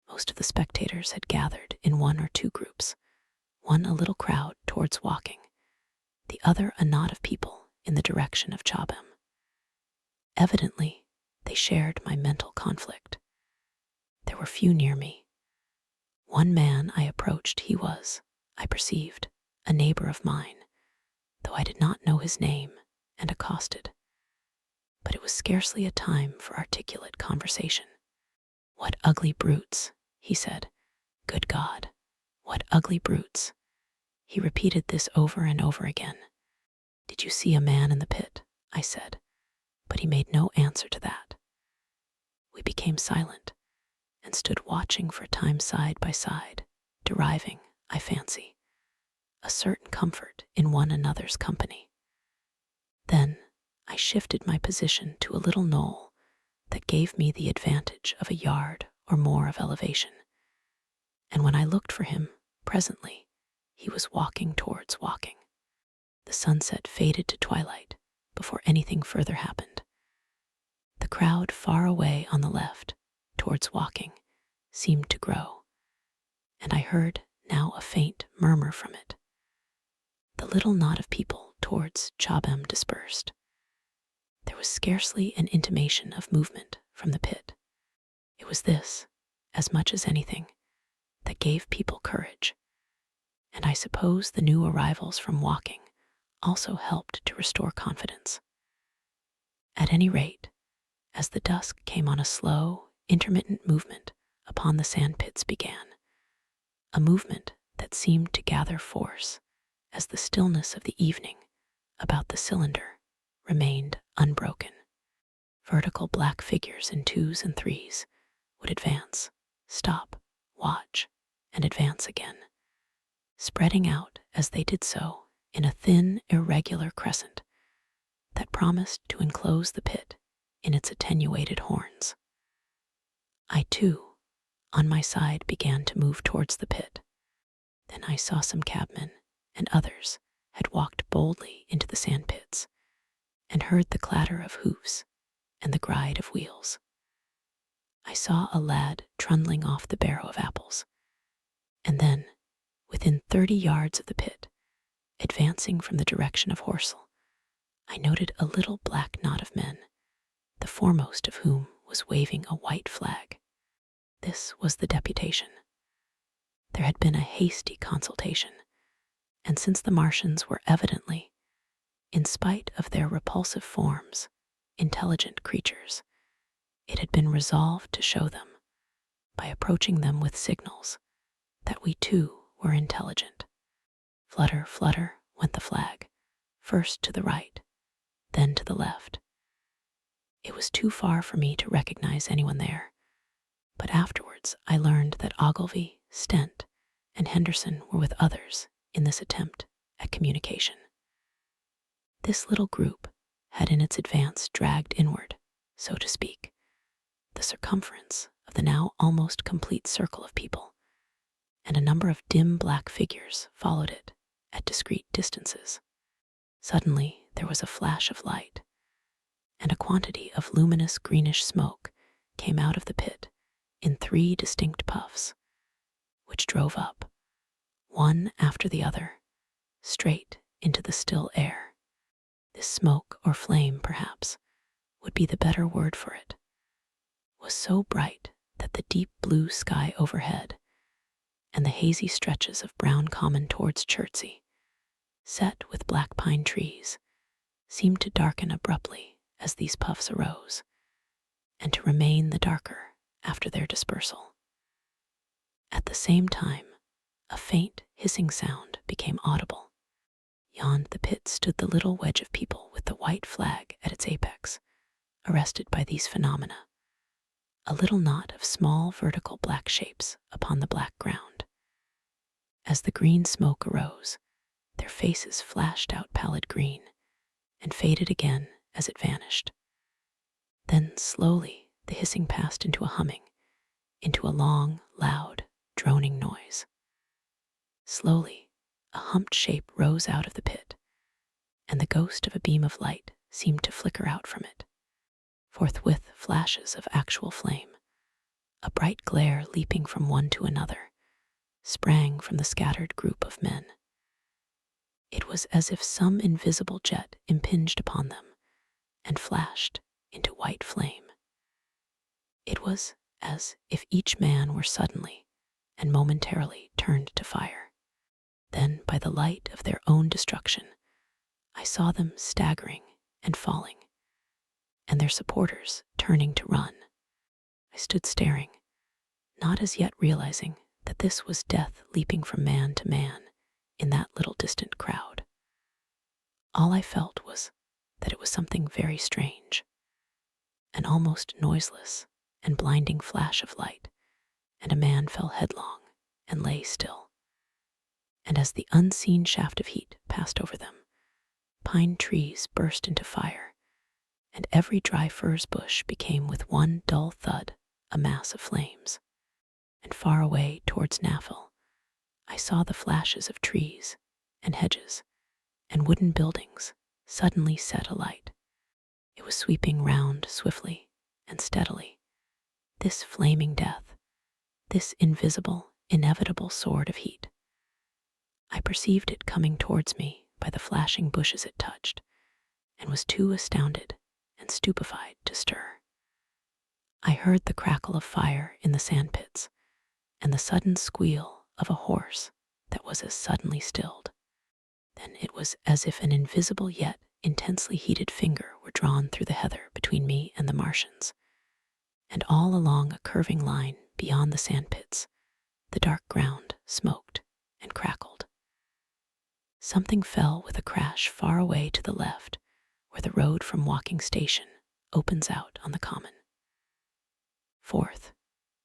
Most of the spectators had gathered in one or two groups, one a little crowd towards walking, the other a knot of people in the direction of Chobham. Evidently, they shared my mental conflict. There were few near me. One man I approached, he was, I perceived, a neighbor of mine, though I did not know his name, and accosted. But it was scarcely a time for articulate conversation. "What ugly brutes," he said. "Good God, what ugly brutes." He repeated this over and over again. "Did you see a man in the pit?" I said, but he made no answer to that. We became silent and stood watching for a time side by side, deriving, I fancy, a certain comfort in one another's company. Then I shifted my position to a little knoll that gave me the advantage of a yard or more of elevation, and when I looked for him, presently, he was walking towards walking. The sunset faded to twilight before anything further happened. The crowd far away on the left, towards walking, seemed to grow, and I heard now a faint murmur from it. The little knot of people towards Chobham dispersed. There was scarcely an intimation of movement from the pit. It was this, as much as anything, that gave people courage, and I suppose the new arrivals from walking also helped to restore confidence. At any rate, as the dusk came on, a slow, intermittent movement upon the sand pits began, a movement that seemed to gather force as the stillness of the evening about the cylinder remained unbroken. Vertical black figures in twos and threes would advance, stop, watch, and advance again, spreading out as they did so in a thin, irregular crescent that promised to enclose the pit in its attenuated horns. I, too, on my side, began to move towards the pit. Then I saw some cabmen and others had walked boldly into the sand pits, and heard the clatter of hoofs and the gride of wheels. I saw a lad trundling off the barrow of apples, and then, within 30 yards of the pit, advancing from the direction of Horsell, I noted a little black knot of men, the foremost of whom was waving a white flag. This was the deputation. there had been a hasty consultation, and since the Martians were evidently, in spite of their repulsive forms, intelligent creatures, it had been resolved to show them, by approaching them with signals, that we too were intelligent. Flutter, flutter went the flag, first to the right, then to the left. It was too far for me to recognize anyone there, but afterwards I learned that Ogilvy, Stent, and Henderson were with others in this attempt at communication. This little group had in its advance dragged inward, so to speak, the circumference of the now almost complete circle of people, and a number of dim black figures followed it at discrete distances. Suddenly there was a flash of light, and a quantity of luminous greenish smoke came out of the pit in 3 distinct puffs, which drove up, one after the other, straight into the still air. This smoke, or flame perhaps, would be the better word for it, was so bright that the deep blue sky overhead and the hazy stretches of brown common towards Chertsey, set with black pine trees, seemed to darken abruptly as these puffs arose, and to remain the darker after their dispersal. At the same time, a faint hissing sound became audible. Beyond the pit stood the little wedge of people with the white flag at its apex, arrested by these phenomena, a little knot of small vertical black shapes upon the black ground. As the green smoke arose, their faces flashed out pallid green and faded again as it vanished. Then slowly the hissing passed into a humming, into a long, loud, droning noise. Slowly, a humped shape rose out of the pit, and the ghost of a beam of light seemed to flicker out from it. Forthwith flashes of actual flame, a bright glare leaping from one to another, sprang from the scattered group of men. It was as if some invisible jet impinged upon them and flashed into white flame. It was as if each man were suddenly and momentarily turned to fire. Then, by the light of their own destruction, I saw them staggering and falling, and their supporters turning to run. I stood staring, not as yet realizing that this was death leaping from man to man in that little distant crowd. All I felt was that it was something very strange, an almost noiseless and blinding flash of light, and a man fell headlong and lay still. And as the unseen shaft of heat passed over them, pine trees burst into fire, and every dry furze bush became with one dull thud a mass of flames. And far away towards Naphil, I saw the flashes of trees and hedges and wooden buildings suddenly set alight. It was sweeping round swiftly and steadily, this flaming death, this invisible, inevitable sword of heat. I perceived it coming towards me by the flashing bushes it touched, and was too astounded and stupefied to stir. I heard the crackle of fire in the sandpits, and the sudden squeal of a horse that was as suddenly stilled. Then it was as if an invisible yet intensely heated finger were drawn through the heather between me and the Martians, and all along a curving line beyond the sandpits, the dark ground smoked and crackled. Something fell with a crash far away to the left, where the road from Walking Station opens out on the common. Forth,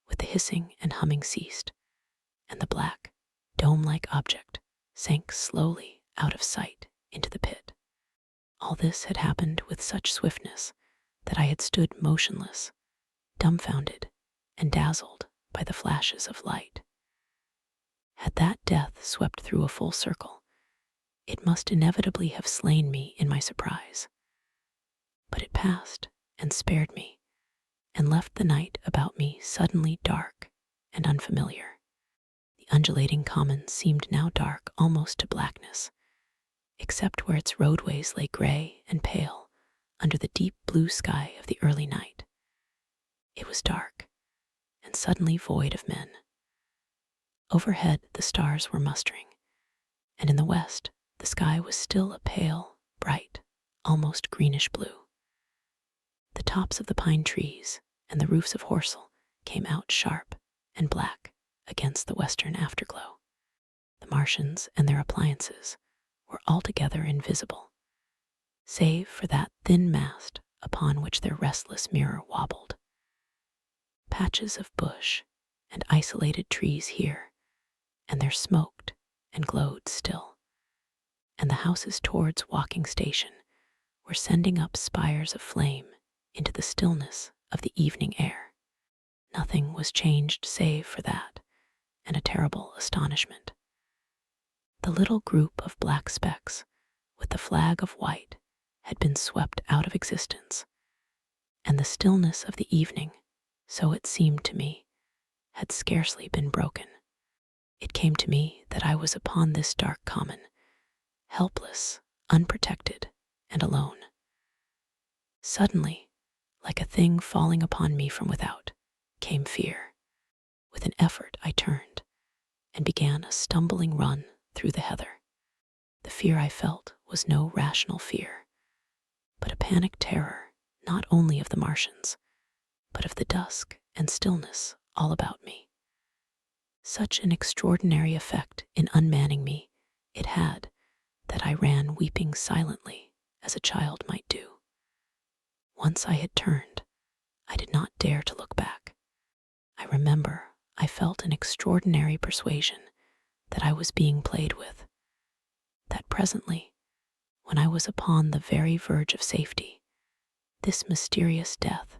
with the hissing and humming ceased, and the black, dome-like object sank slowly out of sight into the pit. All this had happened with such swiftness that I had stood motionless, dumbfounded and dazzled by the flashes of light. Had that death swept through a full circle, it must inevitably have slain me in my surprise. But it passed and spared me, and left the night about me suddenly dark and unfamiliar. The undulating common seemed now dark almost to blackness, except where its roadways lay gray and pale under the deep blue sky of the early night. It was dark and suddenly void of men. Overhead, the stars were mustering, and in the west, the sky was still a pale, bright, almost greenish blue. The tops of the pine trees and the roofs of Horsell came out sharp and black against the western afterglow. The Martians and their appliances were altogether invisible, save for that thin mast upon which their restless mirror wobbled. Patches of bush and isolated trees here, and there smoked and glowed still, and the houses towards Walking Station were sending up spires of flame into the stillness of the evening air. Nothing was changed save for that, and a terrible astonishment. The little group of black specks with the flag of white had been swept out of existence, and the stillness of the evening, so it seemed to me, had scarcely been broken. It came to me that I was upon this dark common, helpless, unprotected, and alone. Suddenly, like a thing falling upon me from without, came fear. With an effort I turned and began a stumbling run through the heather. The fear I felt was no rational fear, but a panic terror not only of the Martians, but of the dusk and stillness all about me. Such an extraordinary effect in unmanning me it had that I ran weeping silently as a child might do. Once I had turned, I did not dare to look back. I remember I felt an extraordinary persuasion that I was being played with, that presently, when I was upon the very verge of safety, this mysterious death,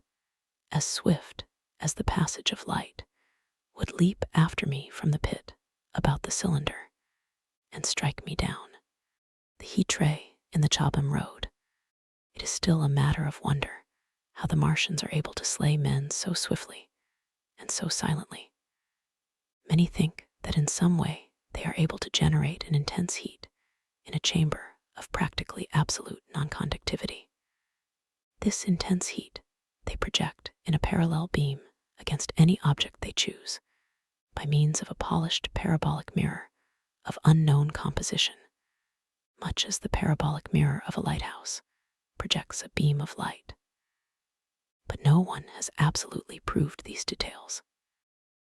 as swift as the passage of light, would leap after me from the pit about the cylinder and strike me down. The heat tray in the Chobham Road. It is still a matter of wonder how the Martians are able to slay men so swiftly and so silently. Many think that in some way they are able to generate an intense heat in a chamber of practically absolute non-conductivity. This intense heat they project in a parallel beam against any object they choose by means of a polished parabolic mirror of unknown composition, much as the parabolic mirror of a lighthouse projects a beam of light. But no one has absolutely proved these details.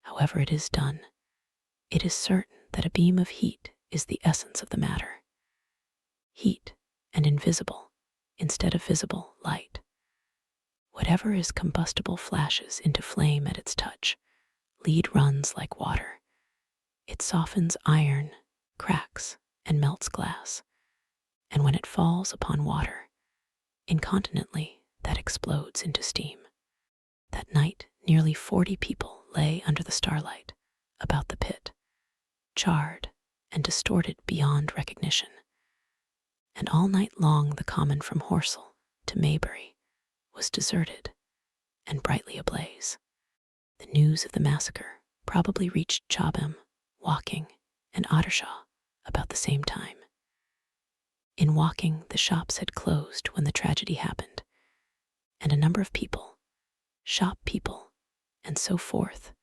However it is done, it is certain that a beam of heat is the essence of the matter. Heat and invisible, instead of visible, light. Whatever is combustible flashes into flame at its touch. Lead runs like water. It softens iron, cracks, and melts glass. And when it falls upon water, incontinently that explodes into steam. That night, nearly 40 people lay under the starlight about the pit, charred and distorted beyond recognition. And all night long the common from Horsell to Maybury was deserted and brightly ablaze. The news of the massacre probably reached Chobham, Walking, and Ottershaw about the same time. In Walking, the shops had closed when the tragedy happened, and a number of people, shop people, and so forth,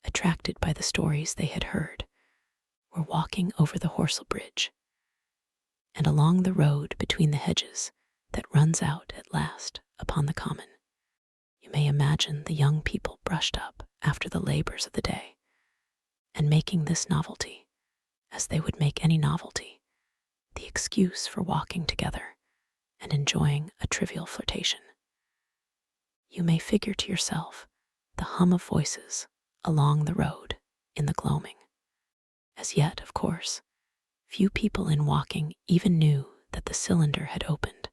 attracted by the stories they had heard, were walking over the Horsell Bridge and along the road between the hedges that runs out at last upon the common. You may imagine the young people brushed up after the labors of the day, and making this novelty, as they would make any novelty, the excuse for walking together and enjoying a trivial flirtation. You may figure to yourself the hum of voices along the road in the gloaming. As yet, of course, few people in Walking even knew that the cylinder had opened,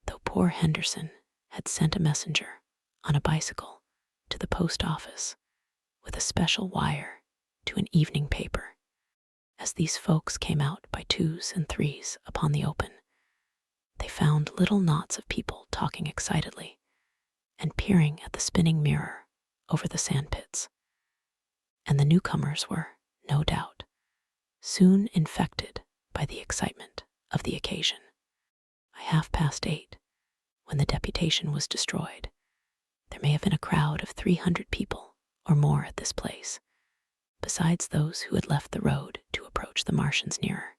though poor Henderson had sent a messenger on a bicycle to the post office with a special wire to an evening paper. As these folks came out by twos and threes upon the open, they found little knots of people talking excitedly and peering at the spinning mirror over the sandpits. And the newcomers were, no doubt, soon infected by the excitement of the occasion. By 8:30, when the deputation was destroyed, there may have been a crowd of 300 people or more at this place, besides those who had left the road to approach the Martians nearer.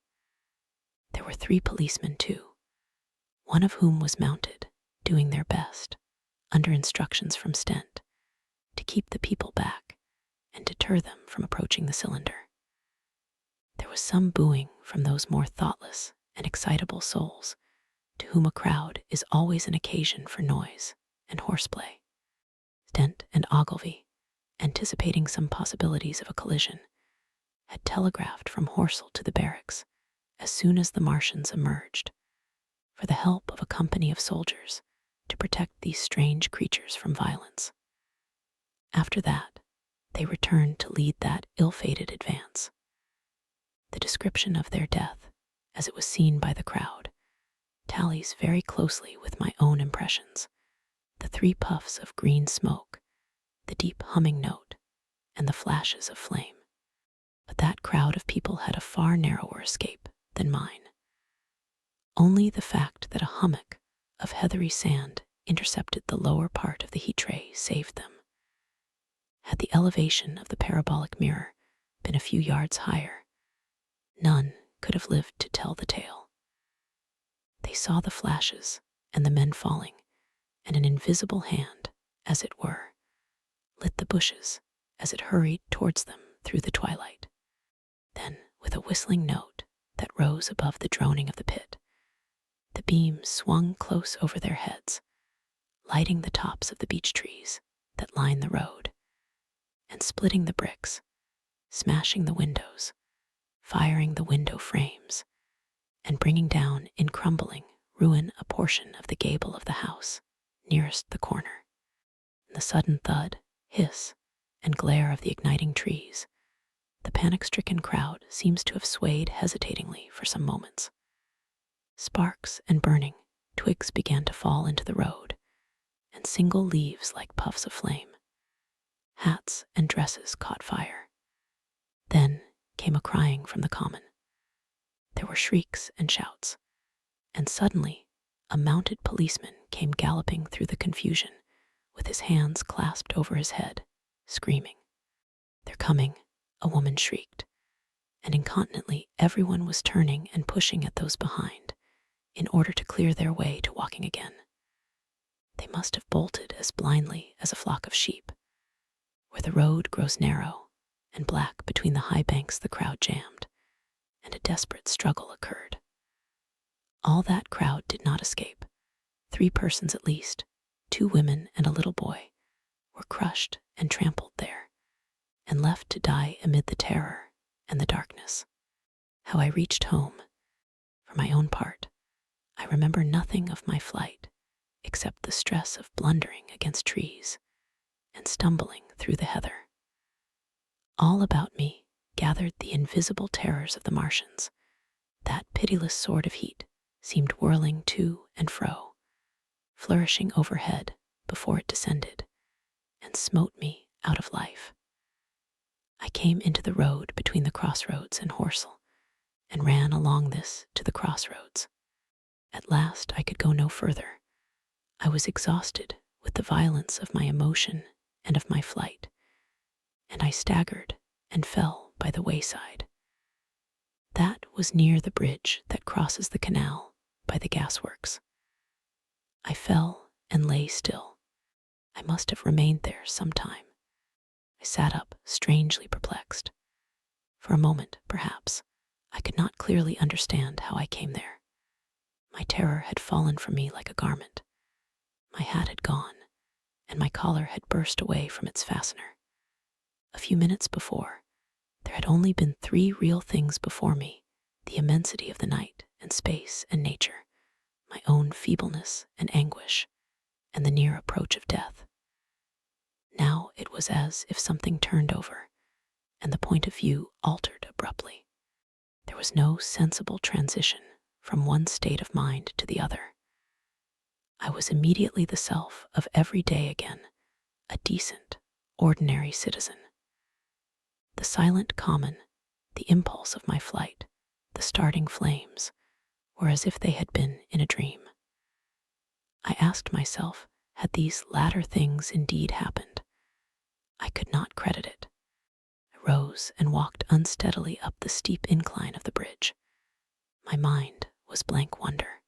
There were 3 policemen, too, one of whom was mounted, doing their best, under instructions from Stent, to keep the people back and deter them from approaching the cylinder. There was some booing from those more thoughtless and excitable souls, to whom a crowd is always an occasion for noise and horseplay. Stent and Ogilvy, anticipating some possibilities of a collision, had telegraphed from Horsell to the barracks as soon as the Martians emerged, for the help of a company of soldiers to protect these strange creatures from violence. After that, they returned to lead that ill-fated advance. The description of their death, as it was seen by the crowd, tallies very closely with my own impressions. The 3 puffs of green smoke, the deep humming note, and the flashes of flame. But that crowd of people had a far narrower escape than mine. Only the fact that a hummock of heathery sand intercepted the lower part of the heat tray saved them. Had the elevation of the parabolic mirror been a few yards higher, none could have lived to tell the tale. They saw the flashes and the men falling, and an invisible hand, as it were, lit the bushes as it hurried towards them through the twilight. Then, with a whistling note that rose above the droning of the pit, the beam swung close over their heads, lighting the tops of the beech trees that line the road, and splitting the bricks, smashing the windows, firing the window frames, and bringing down in crumbling ruin a portion of the gable of the house nearest the corner. In the sudden thud, hiss, and glare of the igniting trees, the panic-stricken crowd seems to have swayed hesitatingly for some moments. Sparks and burning twigs began to fall into the road, and single leaves like puffs of flame. Hats and dresses caught fire. Then came a crying from the common. There were shrieks and shouts, and suddenly a mounted policeman came galloping through the confusion, with his hands clasped over his head, screaming. "They're coming," a woman shrieked, and incontinently everyone was turning and pushing at those behind, in order to clear their way to walking again. They must have bolted as blindly as a flock of sheep. Where the road grows narrow and black between the high banks, the crowd jammed, and a desperate struggle occurred. All that crowd did not escape. 3 persons at least, 2 women and a little boy, were crushed and trampled there, and left to die amid the terror and the darkness. How I reached home, for my own part, I remember nothing of my flight except the stress of blundering against trees and stumbling through the heather. All about me gathered the invisible terrors of the Martians. That pitiless sword of heat seemed whirling to and fro, flourishing overhead before it descended, and smote me out of life. I came into the road between the crossroads and Horsell, and ran along this to the crossroads. At last I could go no further. I was exhausted with the violence of my emotion and of my flight, and I staggered and fell by the wayside. That was near the bridge that crosses the canal by the gasworks. I fell and lay still. I must have remained there some time. I sat up, strangely perplexed. For a moment, perhaps, I could not clearly understand how I came there. My terror had fallen from me like a garment. My hat had gone, and my collar had burst away from its fastener. A few minutes before, there had only been 3 real things before me: the immensity of the night and space and nature, my own feebleness and anguish, and the near approach of death. Now it was as if something turned over, and the point of view altered abruptly. There was no sensible transition from one state of mind to the other. I was immediately the self of every day again, a decent, ordinary citizen. The silent common, the impulse of my flight, the starting flames, were as if they had been in a dream. I asked myself, had these latter things indeed happened? I could not credit it. I rose and walked unsteadily up the steep incline of the bridge. My mind was blank wonder.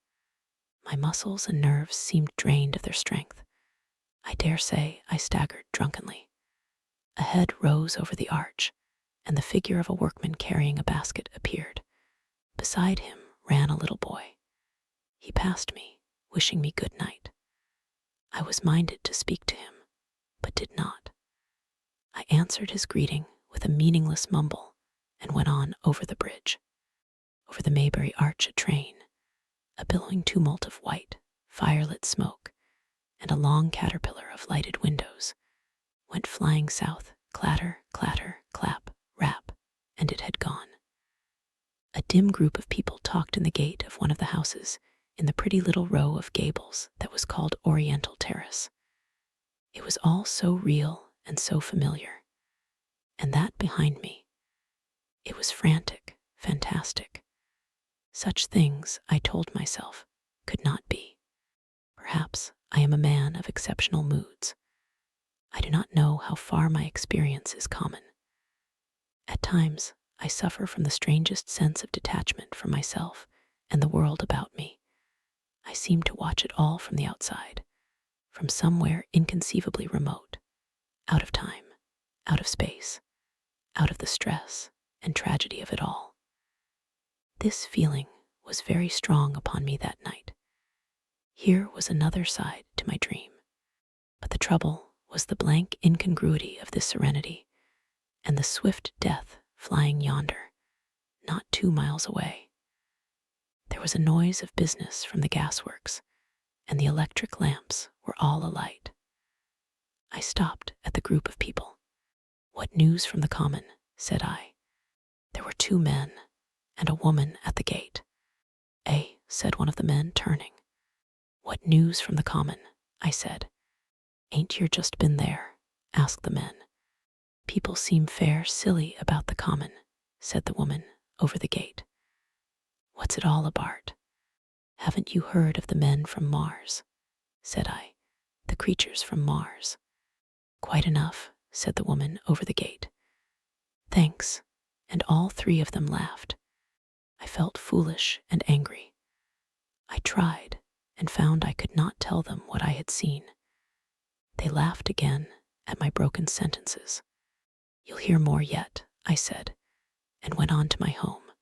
My muscles and nerves seemed drained of their strength. I dare say I staggered drunkenly. A head rose over the arch, and the figure of a workman carrying a basket appeared. Beside him ran a little boy. He passed me, wishing me good night. I was minded to speak to him, but did not. I answered his greeting with a meaningless mumble and went on over the bridge. Over the Maybury Arch a train, a billowing tumult of white, firelit smoke, and a long caterpillar of lighted windows, went flying south, clatter, clatter, clap, rap, and it had gone. A dim group of people talked in the gate of one of the houses in the pretty little row of gables that was called Oriental Terrace. It was all so real and so familiar. And that behind me, it was frantic, fantastic. Such things, I told myself, could not be. Perhaps I am a man of exceptional moods. I do not know how far my experience is common. At times, I suffer from the strangest sense of detachment from myself and the world about me. I seem to watch it all from the outside, from somewhere inconceivably remote, out of time, out of space, out of the stress and tragedy of it all. This feeling was very strong upon me that night. Here was another side to my dream. But the trouble was the blank incongruity of this serenity and the swift death flying yonder, not 2 miles away. There was a noise of business from the gasworks, and the electric lamps were all alight. I stopped at the group of people. "What news from the common?" said I. There were 2 men and a woman at the gate. "Eh," said one of the men, turning. "What news from the common?" I said. "Ain't yer just been there?" asked the men. "People seem fair silly about the common," said the woman over the gate. "What's it all about?" "Haven't you heard of the men from Mars?" said I. "The creatures from Mars." "Quite enough," said the woman over the gate. "Thanks," and all 3 of them laughed. I felt foolish and angry. I tried and found I could not tell them what I had seen. They laughed again at my broken sentences. "You'll hear more yet," I said, and went on to my home.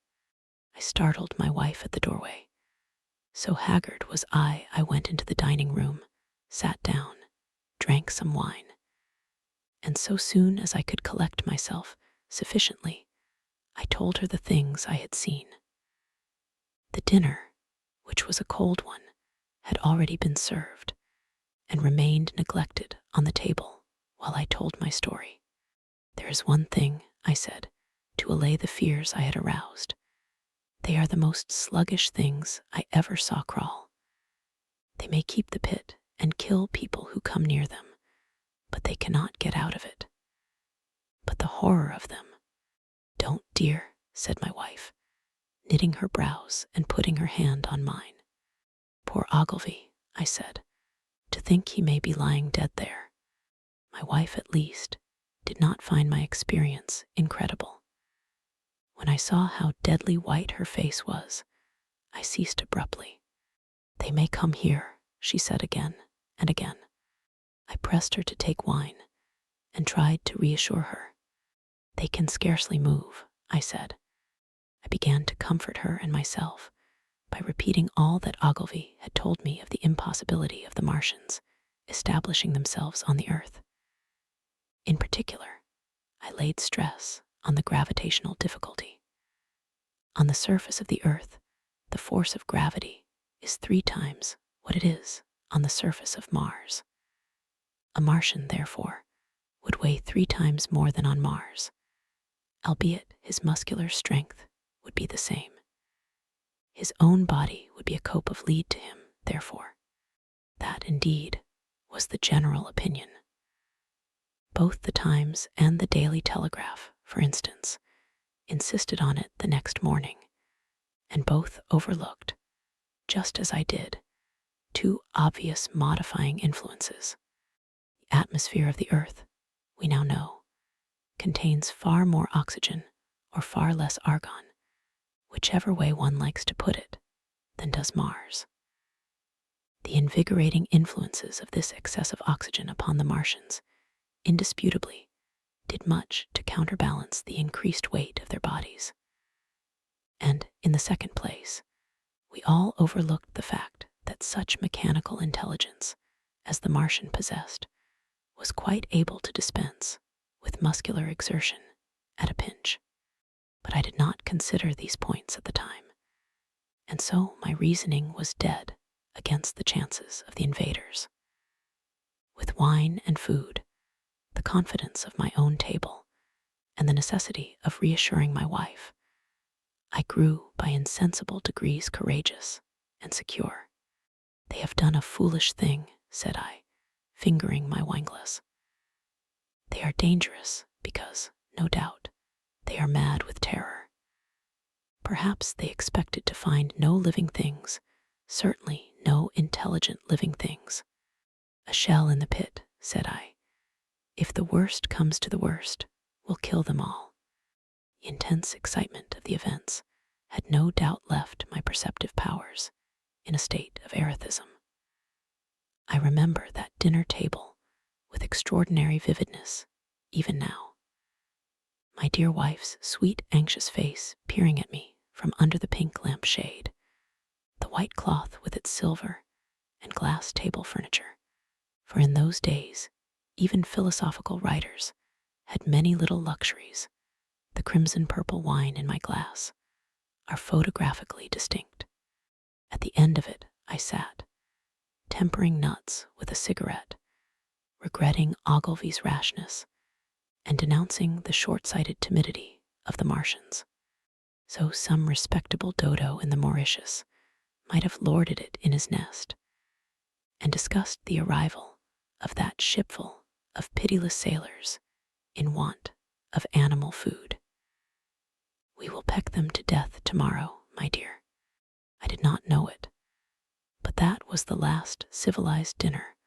I startled my wife at the doorway. So haggard was I went into the dining room, sat down, drank some wine, and so soon as I could collect myself sufficiently, I told her the things I had seen. The dinner, which was a cold one, had already been served, and remained neglected on the table while I told my story. "There is one thing," I said, to allay the fears I had aroused. "They are the most sluggish things I ever saw crawl. They may keep the pit and kill people who come near them, but they cannot get out of it. But the horror of them—" "Don't, dear," said my wife, knitting her brows and putting her hand on mine. "Poor Ogilvy," I said, "to think he may be lying dead there." My wife, at least, did not find my experience incredible. When I saw how deadly white her face was, I ceased abruptly. "They may come here," she said again and again. I pressed her to take wine and tried to reassure her. "They can scarcely move," I said. I began to comfort her and myself by repeating all that Ogilvy had told me of the impossibility of the Martians establishing themselves on the earth. In particular, I laid stress on the gravitational difficulty. On the surface of the earth, the force of gravity is 3 times what it is on the surface of Mars. A Martian, therefore, would weigh 3 times more than on Mars, albeit his muscular strength would be the same. His own body would be a cope of lead to him, therefore. That, indeed, was the general opinion. Both the Times and the Daily Telegraph, for instance, insisted on it the next morning, and both overlooked, just as I did, 2 obvious modifying influences. The atmosphere of the earth, we now know, contains far more oxygen or far less argon, whichever way one likes to put it, than does Mars. The invigorating influences of this excessive oxygen upon the Martians indisputably did much to counterbalance the increased weight of their bodies. And in the second place, we all overlooked the fact that such mechanical intelligence as the Martian possessed was quite able to dispense with muscular exertion at a pinch. But I did not consider these points at the time, and so my reasoning was dead against the chances of the invaders. With wine and food, the confidence of my own table, and the necessity of reassuring my wife, I grew by insensible degrees courageous and secure. "They have done a foolish thing," said I, fingering my wineglass. "They are dangerous because, no doubt, they are mad with terror. Perhaps they expected to find no living things, certainly no intelligent living things. A shell in the pit," said I. "If the worst comes to the worst, we'll kill them all." The intense excitement of the events had no doubt left my perceptive powers in a state of erethism. I remember that dinner table with extraordinary vividness, even now. My dear wife's sweet, anxious face peering at me from under the pink lamp shade, the white cloth with its silver and glass table furniture, for in those days, even philosophical writers had many little luxuries. The crimson purple wine in my glass are photographically distinct. At the end of it, I sat, tempering nuts with a cigarette, regretting Ogilvy's rashness and denouncing the short-sighted timidity of the Martians. So some respectable dodo in the Mauritius might have lorded it in his nest, and discussed the arrival of that shipful of pitiless sailors in want of animal food. "We will peck them to death tomorrow, my dear." I did not know it, but that was the last civilized dinner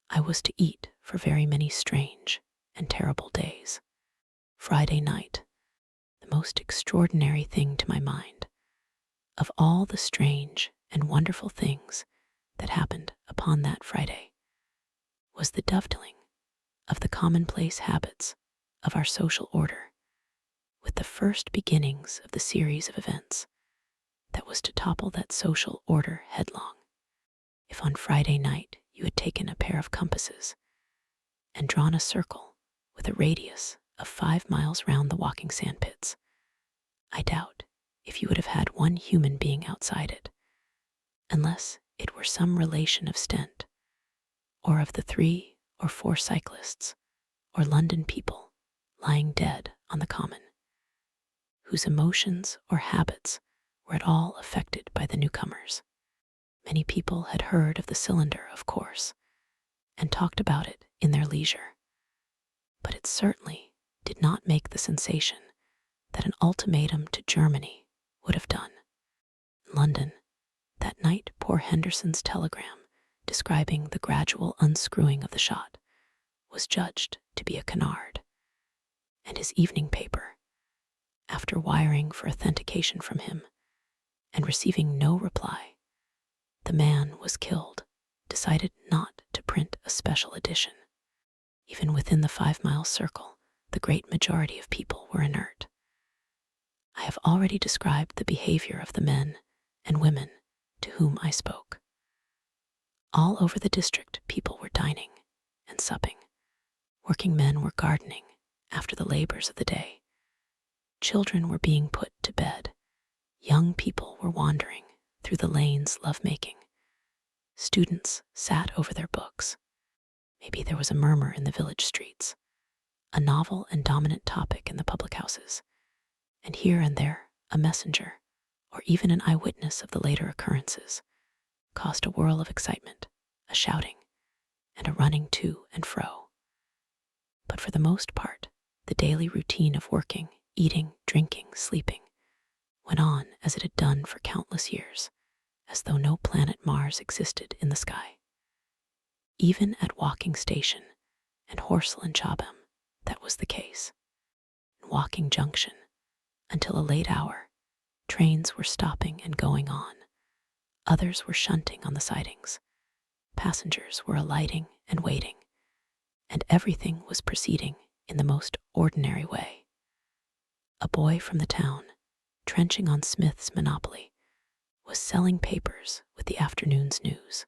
I was to eat for very many strange and terrible days. Friday night, the most extraordinary thing to my mind, of all the strange and wonderful things that happened upon that Friday, was the dovetailing of the commonplace habits of our social order with the first beginnings of the series of events that was to topple that social order headlong. If on Friday night you had taken a pair of compasses and drawn a circle with a radius of 5 miles round the walking sandpits, I doubt if you would have had one human being outside it, unless it were some relation of Stent, or of the 3 or 4 cyclists or London people lying dead on the common, whose emotions or habits were at all affected by the newcomers. Many people had heard of the cylinder, of course, and talked about it in their leisure, but it certainly did not make the sensation that an ultimatum to Germany would have done. In London, that night poor Henderson's telegram describing the gradual unscrewing of the shot was judged to be a canard, and his evening paper, after wiring for authentication from him and receiving no reply, "The man was killed," decided not to print a special edition. Even within the 5-mile circle, the great majority of people were inert. I have already described the behavior of the men and women to whom I spoke. All over the district, people were dining and supping. Working men were gardening after the labors of the day. Children were being put to bed. Young people were wandering through the lanes love-making. Students sat over their books. Maybe there was a murmur in the village streets, a novel and dominant topic in the public houses, and here and there a messenger, or even an eyewitness of the later occurrences, caused a whirl of excitement, a shouting, and a running to and fro. But for the most part, the daily routine of working, eating, drinking, sleeping went on as it had done for countless years, as though no planet Mars existed in the sky. Even at Walking Station and Horsell and Chobham, that was the case. walking junction until a late hour. Trains were stopping and going on. Others were shunting on the sidings. Passengers were alighting and waiting, and everything was proceeding in the most ordinary way. A boy from the town, trenching on Smith's monopoly, was selling papers with the afternoon's news.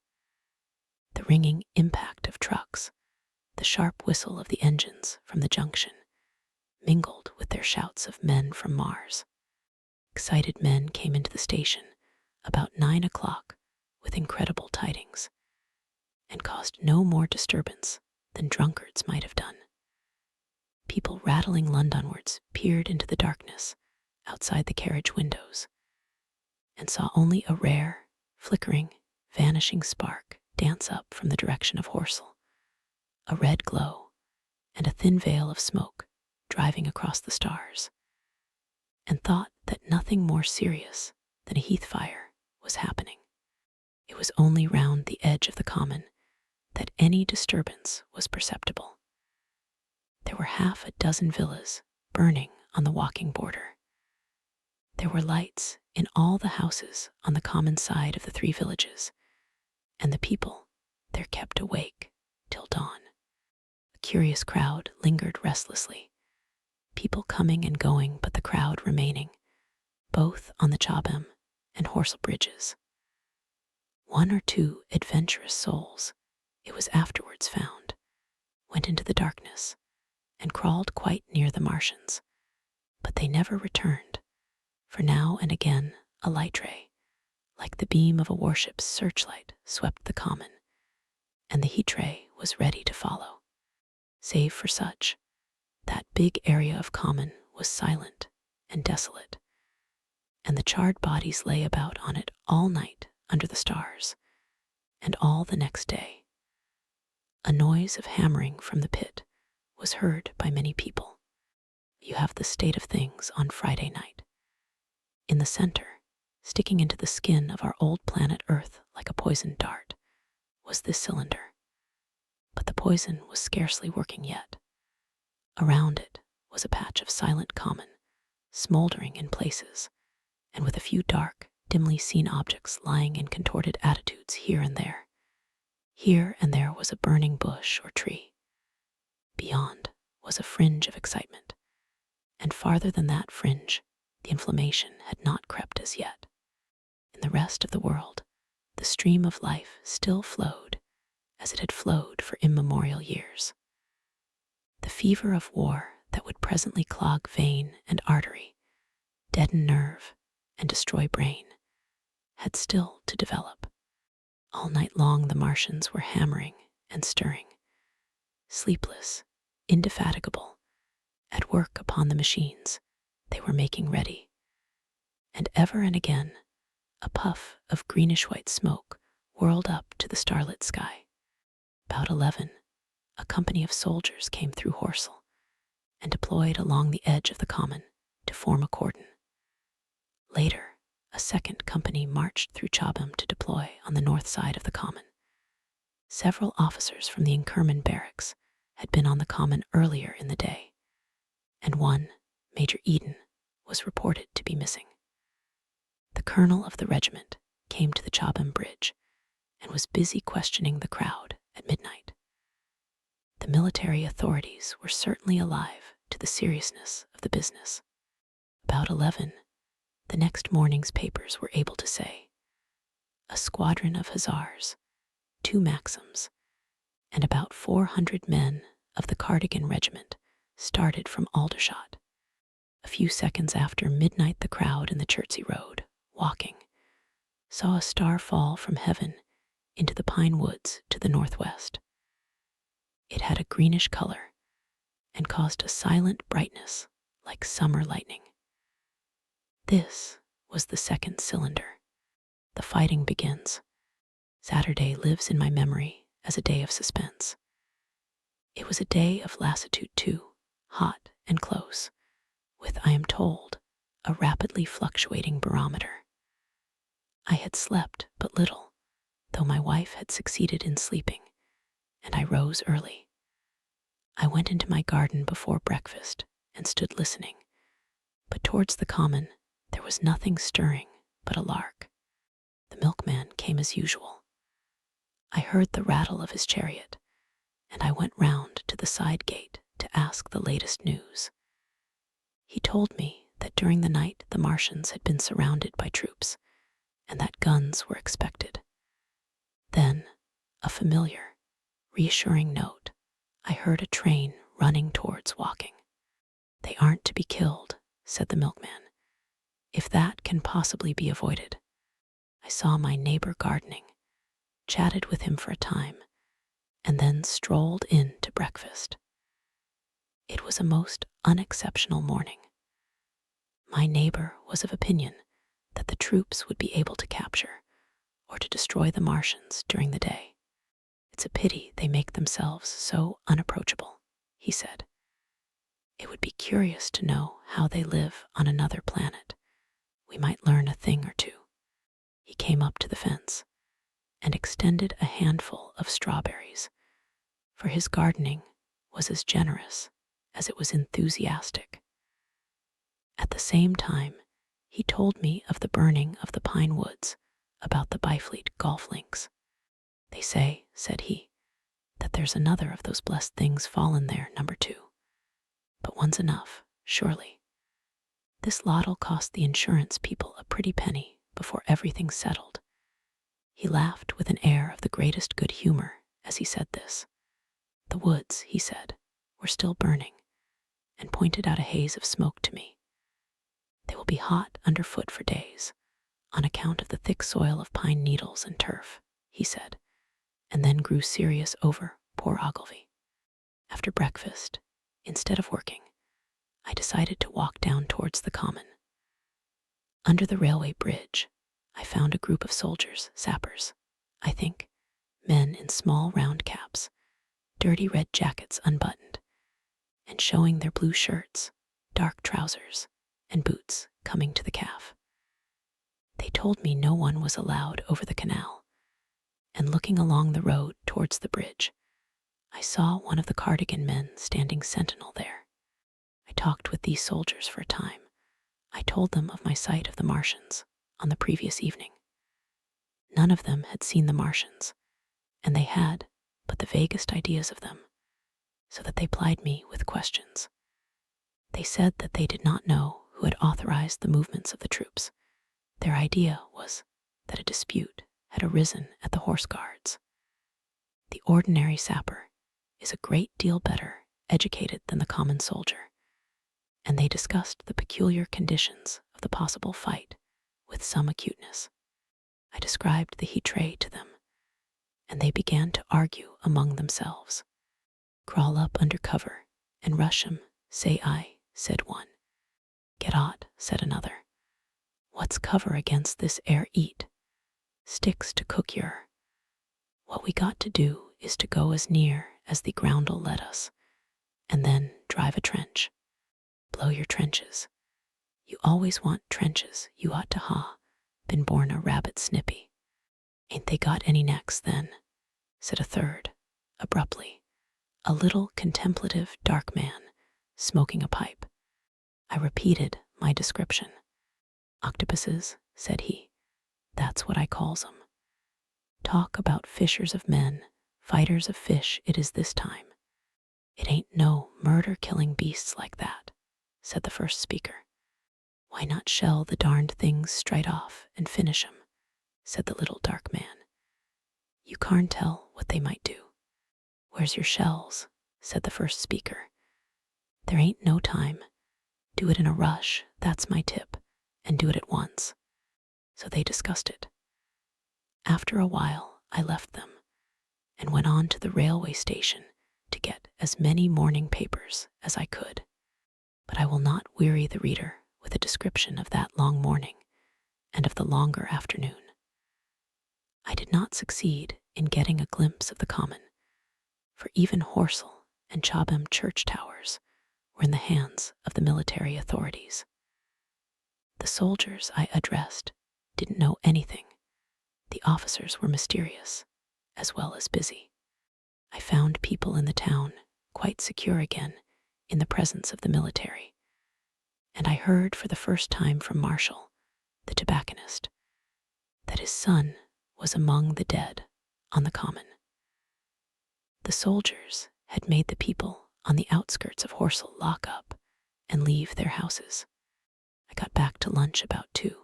The ringing impact of trucks, the sharp whistle of the engines from the junction, mingled with their shouts of men from Mars. Excited men came into the station about 9 o'clock with incredible tidings, and caused no more disturbance than drunkards might have done. People rattling Londonwards peered into the darkness outside the carriage windows and saw only a rare, flickering, vanishing spark dance up from the direction of Horsell, a red glow and a thin veil of smoke driving across the stars, and thought that nothing more serious than a heath fire was happening. It was only round the edge of the common that any disturbance was perceptible. There were half a dozen villas burning on the walking border. There were lights in all the houses on the common side of the three villages, and the people there kept awake till dawn. A curious crowd lingered restlessly, people coming and going, but the crowd remaining, both on the Chobham and Horsell bridges. One or two adventurous souls, it was afterwards found, went into the darkness and crawled quite near the Martians, but they never returned, for now and again a light ray, like the beam of a warship's searchlight, swept the common, and the heat ray was ready to follow. Save for such, that big area of common was silent and desolate, and the charred bodies lay about on it all night under the stars, and all the next day. A noise of hammering from the pit was heard by many people. You have the state of things on Friday night. In the center, sticking into the skin of our old planet Earth like a poisoned dart, was this cylinder. But the poison was scarcely working yet. Around it was a patch of silent common, smoldering in places, and with a few dark, dimly seen objects lying in contorted attitudes here and there. Here and there was a burning bush or tree. Beyond was a fringe of excitement, and farther than that fringe, the inflammation had not crept as yet. In the rest of the world, the stream of life still flowed as it had flowed for immemorial years. The fever of war that would presently clog vein and artery, deaden nerve, and destroy brain, had still to develop. All night long the Martians were hammering and stirring, sleepless, indefatigable, at work upon the machines they were making ready. And ever and again, a puff of greenish-white smoke whirled up to the starlit sky. About 11, a company of soldiers came through Horsell and deployed along the edge of the common to form a cordon. Later, a second company marched through Chobham to deploy on the north side of the common. Several officers from the Inkerman barracks had been on the common earlier in the day, and one, Major Eden, was reported to be missing. The colonel of the regiment came to the Chobham bridge and was busy questioning the crowd at midnight. The military authorities were certainly alive to the seriousness of the business. About 11, the next morning's papers were able to say, a squadron of hussars, 2 Maxims, and about 400 men of the Cardigan regiment started from Aldershot. A few seconds after midnight, the crowd in the Chertsey Road, walking, saw a star fall from heaven into the pine woods to the northwest. It had a greenish color and caused a silent brightness like summer lightning. This was the second cylinder. The fighting begins. Saturday lives in my memory as a day of suspense. It was a day of lassitude too, hot and close, with, I am told, a rapidly fluctuating barometer. I had slept but little, though my wife had succeeded in sleeping, and I rose early. I went into my garden before breakfast and stood listening. But towards the common, there was nothing stirring but a lark. The milkman came as usual. I heard the rattle of his chariot, and I went round to the side gate to ask the latest news. He told me that during the night the Martians had been surrounded by troops, and that guns were expected. Then, a familiar, reassuring note, I heard a train running towards Walking. "They aren't to be killed," said the milkman, "if that can possibly be avoided." I saw my neighbor gardening, chatted with him for a time, and then strolled in to breakfast. It was a most unexceptional morning. My neighbor was of opinion that the troops would be able to capture or to destroy the Martians during the day. "It's a pity they make themselves so unapproachable," he said. "It would be curious to know how they live on another planet. We might learn a thing or two." He came up to the fence and extended a handful of strawberries, for his gardening was as generous as it was enthusiastic. At the same time, he told me of the burning of the pine woods about the Byfleet golf links. "They say," said he, "that there's another of those blessed things fallen there, number 2. But one's enough, surely. This lot'll cost the insurance people a pretty penny before everything's settled." He laughed with an air of the greatest good humor as he said this. The woods, he said, were still burning, and pointed out a haze of smoke to me. "They will be hot underfoot for days, on account of the thick soil of pine needles and turf," he said, and then grew serious over poor Ogilvy. After breakfast, instead of working, I decided to walk down towards the common. Under the railway bridge, I found a group of soldiers, sappers, I think, men in small round caps, dirty red jackets unbuttoned, and showing their blue shirts, dark trousers, and boots coming to the calf. They told me no one was allowed over the canal, and looking along the road towards the bridge, I saw one of the cardigan men standing sentinel there. I talked with these soldiers for a time. I told them of my sight of the Martians on the previous evening. None of them had seen the Martians, and they had but the vaguest ideas of them, so that they plied me with questions. They said that they did not know who had authorized the movements of the troops. Their idea was that a dispute had arisen at the Horse Guards. The ordinary sapper is a great deal better educated than the common soldier, and they discussed the peculiar conditions of the possible fight with some acuteness. I described the heat tray to them, and they began to argue among themselves. "Crawl up under cover and rush 'em, say I," said one. "Get out," said another. "What's cover against this air 'eat? Sticks to cook yer. What we got to do is to go as near as the ground'll let us, and then drive a trench. Blow your trenches. You always want trenches, you ought to ha, been born a rabbit snippy." "Ain't they got any necks then?" said a third, abruptly, a little contemplative dark man, smoking a pipe. I repeated my description. "Octopuses," said he, "that's what I calls 'em. Talk about fishers of men, fighters of fish it is this time." "It ain't no murder-killing beasts like that," said the first speaker. "Why not shell the darned things straight off and finish 'em?" said the little dark man. "You can't tell what they might do." "Where's your shells?" said the first speaker. "There ain't no time. Do it in a rush, that's my tip, and do it at once." So they discussed it. After a while, I left them and went on to the railway station to get as many morning papers as I could. But I will not weary the reader with a description of that long morning and of the longer afternoon. I did not succeed in getting a glimpse of the common, for even Horsell and Chobham church towers were in the hands of the military authorities. The soldiers I addressed didn't know anything. The officers were mysterious, as well as busy. I found people in the town quite secure again in the presence of the military, and I heard for the first time from Marshall, the tobacconist, that his son was among the dead on the common. The soldiers had made the people on the outskirts of Horsell lock up and leave their houses. I got back to lunch about 2,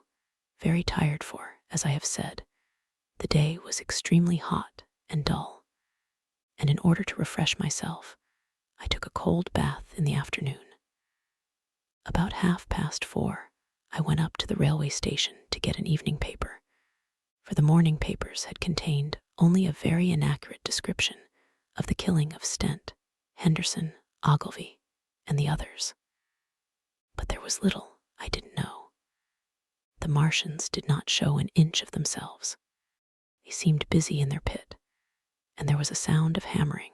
very tired for, as I have said, the day was extremely hot and dull, and in order to refresh myself, I took a cold bath in the afternoon. About 4:30, I went up to the railway station to get an evening paper, for the morning papers had contained only a very inaccurate description of the killing of Stent, Henderson, Ogilvy, and the others. But there was little I didn't know. The Martians did not show an inch of themselves. They seemed busy in their pit, and there was a sound of hammering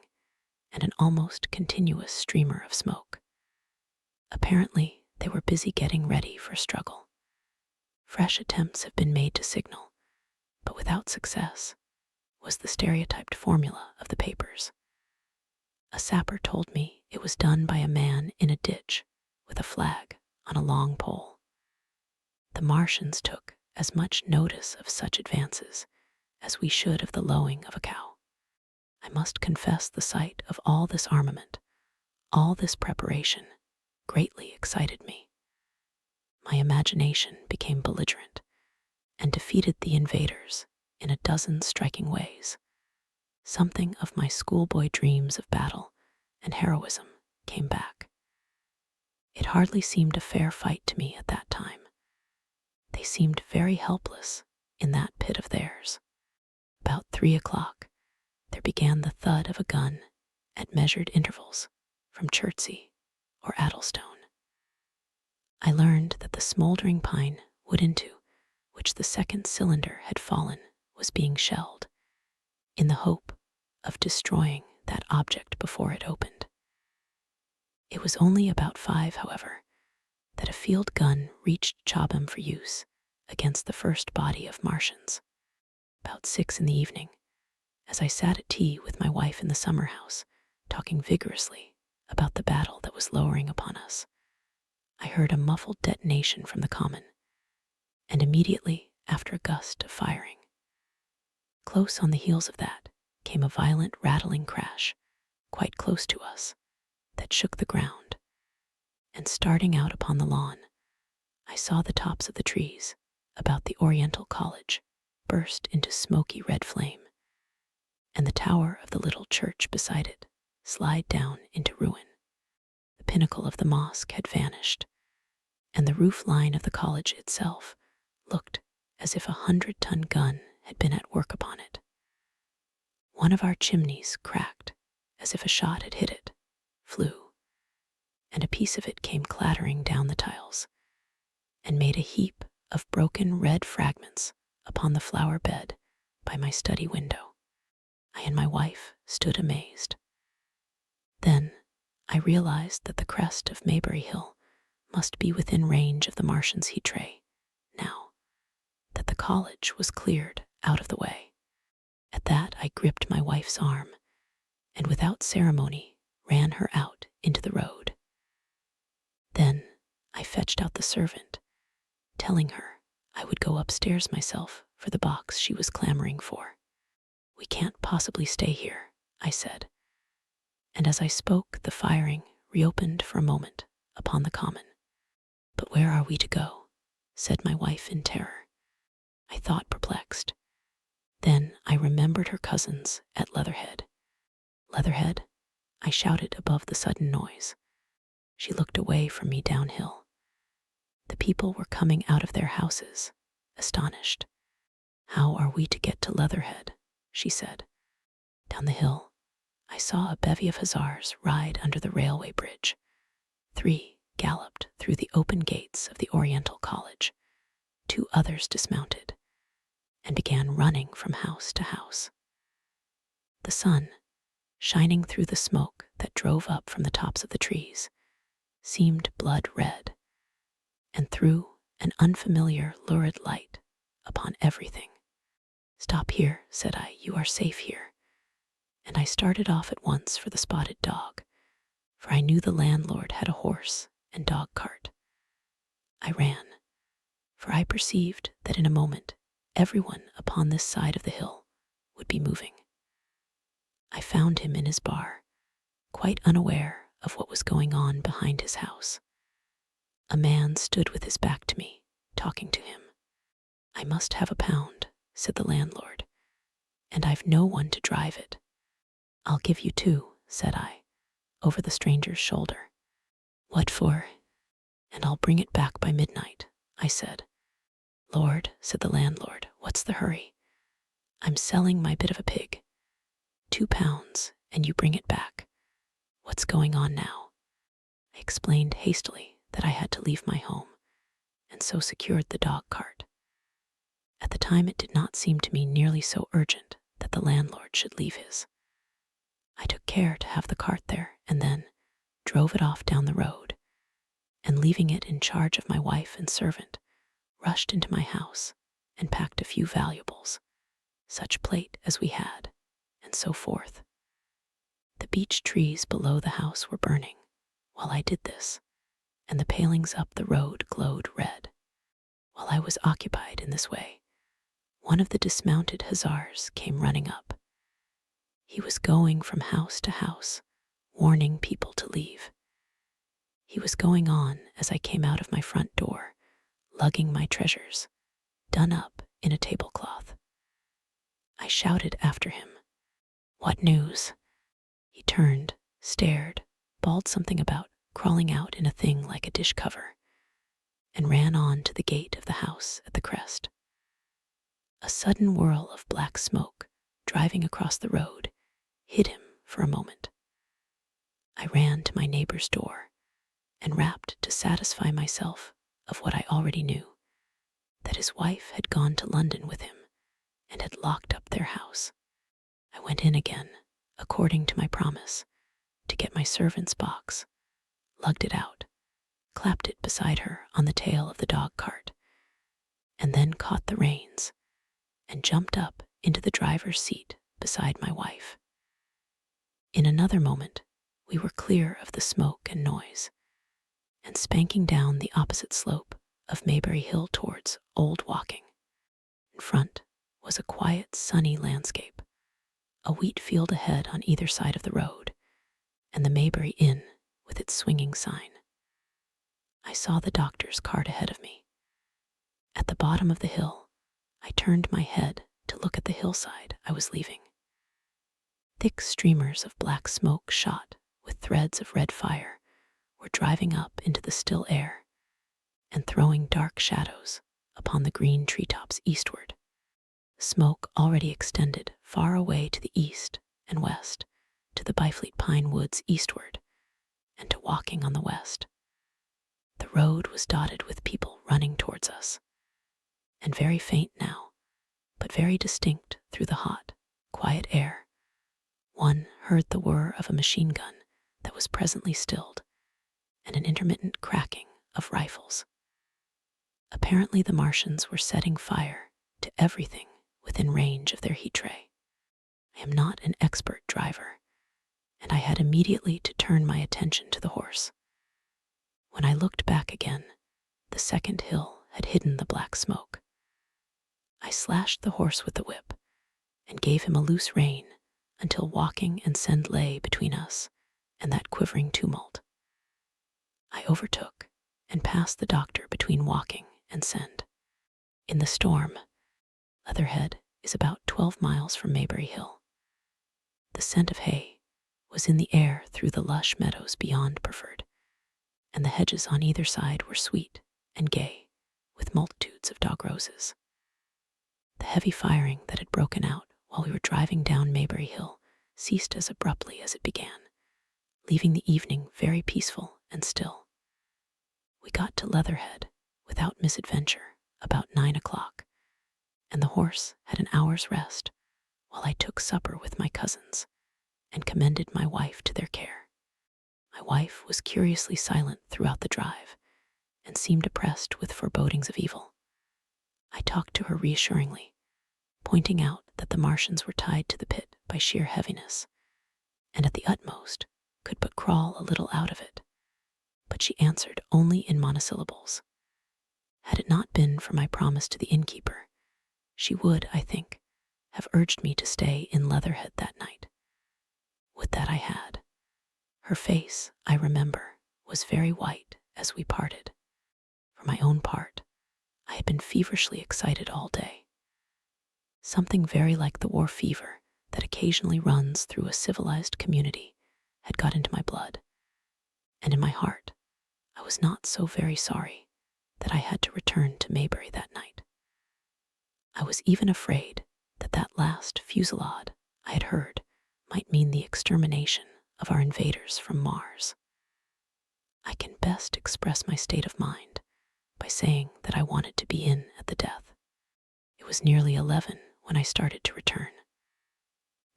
and an almost continuous streamer of smoke. Apparently, they were busy getting ready for struggle. Fresh attempts have been made to signal, but without success, was the stereotyped formula of the papers. A sapper told me it was done by a man in a ditch with a flag on a long pole. The Martians took as much notice of such advances as we should of the lowing of a cow. I must confess the sight of all this armament, all this preparation, greatly excited me. My imagination became belligerent and defeated the invaders in a dozen striking ways. Something of my schoolboy dreams of battle and heroism came back. It hardly seemed a fair fight to me at that time. They seemed very helpless in that pit of theirs. About 3:00, there began the thud of a gun at measured intervals from Chertsey or Addlestone. I learned that the smoldering pine wood into which the second cylinder had fallen was being shelled, in the hope of destroying that object before it opened. It was only about 5, however, that a field gun reached Chobham for use against the first body of Martians. About 6 in the evening, as I sat at tea with my wife in the summer house, talking vigorously about the battle that was lowering upon us, I heard a muffled detonation from the common, and immediately after a gust of firing. Close on the heels of that came a violent rattling crash, quite close to us, that shook the ground, and starting out upon the lawn, I saw the tops of the trees about the Oriental College burst into smoky red flame, and the tower of the little church beside it slide down into ruin. The pinnacle of the mosque had vanished, and the roof line of the college itself looked as if a 100-ton gun had been at work upon it. One of our chimneys cracked as if a shot had hit it, flew, and a piece of it came clattering down the tiles and made a heap of broken red fragments upon the flower bed by my study window. I and my wife stood amazed. Then I realized that the crest of Maybury Hill must be within range of the Martians' heat ray, now that the college was cleared out of the way. At that I gripped my wife's arm, and without ceremony ran her out into the road. Then I fetched out the servant, telling her I would go upstairs myself for the box she was clamoring for. "We can't possibly stay here," I said, and as I spoke the firing reopened for a moment upon the common. "But where are we to go?" said my wife in terror. I thought perplexed. Then I remembered her cousins at Leatherhead. "Leatherhead?" I shouted above the sudden noise. She looked away from me downhill. The people were coming out of their houses, astonished. "How are we to get to Leatherhead?" she said. Down the hill, I saw a bevy of hussars ride under the railway bridge. 3 galloped through the open gates of the Oriental College. 2 others dismounted and began running from house to house. The sun, shining through the smoke that drove up from the tops of the trees, seemed blood red, and threw an unfamiliar lurid light upon everything. "Stop here," said I, "you are safe here," and I started off at once for the Spotted Dog, for I knew the landlord had a horse and dog cart. I ran, for I perceived that in a moment everyone upon this side of the hill would be moving. I found him in his bar, quite unaware of what was going on behind his house. A man stood with his back to me, talking to him. "I must have £1," said the landlord, "and I've no one to drive it." "I'll give you 2, said I, over the stranger's shoulder. "What for?" "And I'll bring it back by midnight," I said. "Lord," said the landlord, "what's the hurry? I'm selling my bit of a pig. £2, and you bring it back. What's going on now?" I explained hastily that I had to leave my home, and so secured the dog cart. At the time it did not seem to me nearly so urgent that the landlord should leave his. I took care to have the cart there, and then drove it off down the road, and leaving it in charge of my wife and servant, rushed into my house and packed a few valuables, such plate as we had, and so forth. The beech trees below the house were burning while I did this, and the palings up the road glowed red. While I was occupied in this way, one of the dismounted hussars came running up. He was going from house to house, warning people to leave. He was going on as I came out of my front door, lugging my treasures, done up in a tablecloth. I shouted after him, "What news?" He turned, stared, bawled something about crawling out in a thing like a dish cover, and ran on to the gate of the house at the crest. A sudden whirl of black smoke, driving across the road, hid him for a moment. I ran to my neighbor's door and rapped to satisfy myself of what I already knew, that his wife had gone to London with him and had locked up their house. I went in again, according to my promise, to get my servant's box, lugged it out, clapped it beside her on the tail of the dog cart, and then caught the reins and jumped up into the driver's seat beside my wife. In another moment, we were clear of the smoke and noise, and spanking down the opposite slope of Maybury Hill towards Old Walking. In front was a quiet, sunny landscape, a wheat field ahead on either side of the road, and the Maybury Inn with its swinging sign. I saw the doctor's cart ahead of me. At the bottom of the hill, I turned my head to look at the hillside I was leaving. Thick streamers of black smoke shot with threads of red fire were driving up into the still air and throwing dark shadows upon the green treetops eastward. Smoke already extended far away to the east and west, to the Byfleet pine woods eastward, and to Walking on the west. The road was dotted with people running towards us, and very faint now, but very distinct through the hot, quiet air. One heard the whir of a machine gun that was presently stilled, and an intermittent cracking of rifles. Apparently the Martians were setting fire to everything within range of their heat ray. I am not an expert driver, and I had immediately to turn my attention to the horse. When I looked back again, the second hill had hidden the black smoke. I slashed the horse with the whip and gave him a loose rein until Walking and Send lay between us and that quivering tumult. I overtook and passed the doctor between Walking and Send. In the storm, Leatherhead is about 12 miles from Maybury Hill. The scent of hay was in the air through the lush meadows beyond Perford, and the hedges on either side were sweet and gay with multitudes of dog roses. The heavy firing that had broken out while we were driving down Maybury Hill ceased as abruptly as it began, leaving the evening very peaceful and still. We got to Leatherhead without misadventure about 9 o'clock, and the horse had an hour's rest while I took supper with my cousins and commended my wife to their care. My wife was curiously silent throughout the drive and seemed oppressed with forebodings of evil. I talked to her reassuringly, pointing out that the Martians were tied to the pit by sheer heaviness, and at the utmost could but crawl a little out of it, but she answered only in monosyllables. Had it not been for my promise to the innkeeper, she would, I think, have urged me to stay in Leatherhead that night. Would that I had. Her face, I remember, was very white as we parted. For my own part, I had been feverishly excited all day. Something very like the war fever that occasionally runs through a civilized community had got into my blood, and in my heart, I was not so very sorry that I had to return to Maybury that night. I was even afraid that that last fusillade I had heard might mean the extermination of our invaders from Mars. I can best express my state of mind by saying that I wanted to be in at the death. It was nearly 11 when I started to return.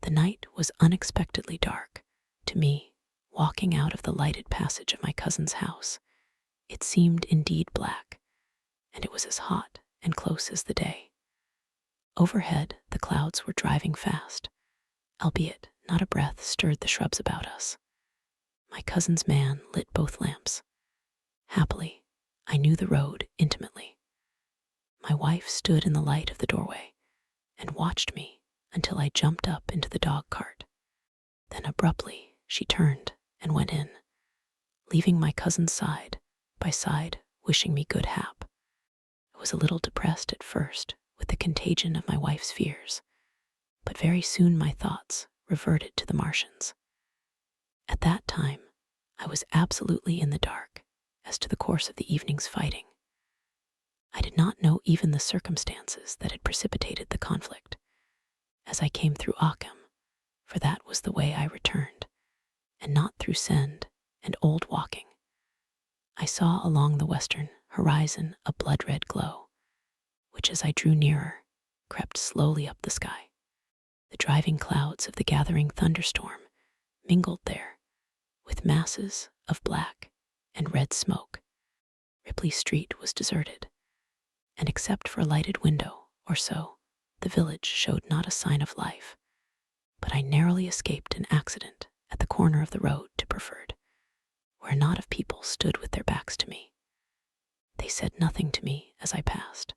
The night was unexpectedly dark. To me, walking out of the lighted passage of my cousin's house, it seemed indeed black, and it was as hot and close as the day. Overhead, the clouds were driving fast, albeit not a breath stirred the shrubs about us. My cousin's man lit both lamps. Happily, I knew the road intimately. My wife stood in the light of the doorway and watched me until I jumped up into the dog cart. Then abruptly she turned and went in, leaving my cousin's side by side, wishing me good hap. I was a little depressed at first with the contagion of my wife's fears, but very soon my thoughts reverted to the Martians. At that time, I was absolutely in the dark as to the course of the evening's fighting. I did not know even the circumstances that had precipitated the conflict, as I came through Occam, for that was the way I returned, and not through Send and Old Walking. I saw along the western horizon a blood-red glow, which as I drew nearer, crept slowly up the sky. The driving clouds of the gathering thunderstorm mingled there with masses of black and red smoke. Ripley Street was deserted, and except for a lighted window or so, the village showed not a sign of life. But I narrowly escaped an accident at the corner of the road to Preferred, where a knot of people stood with their backs to me. They said nothing to me as I passed.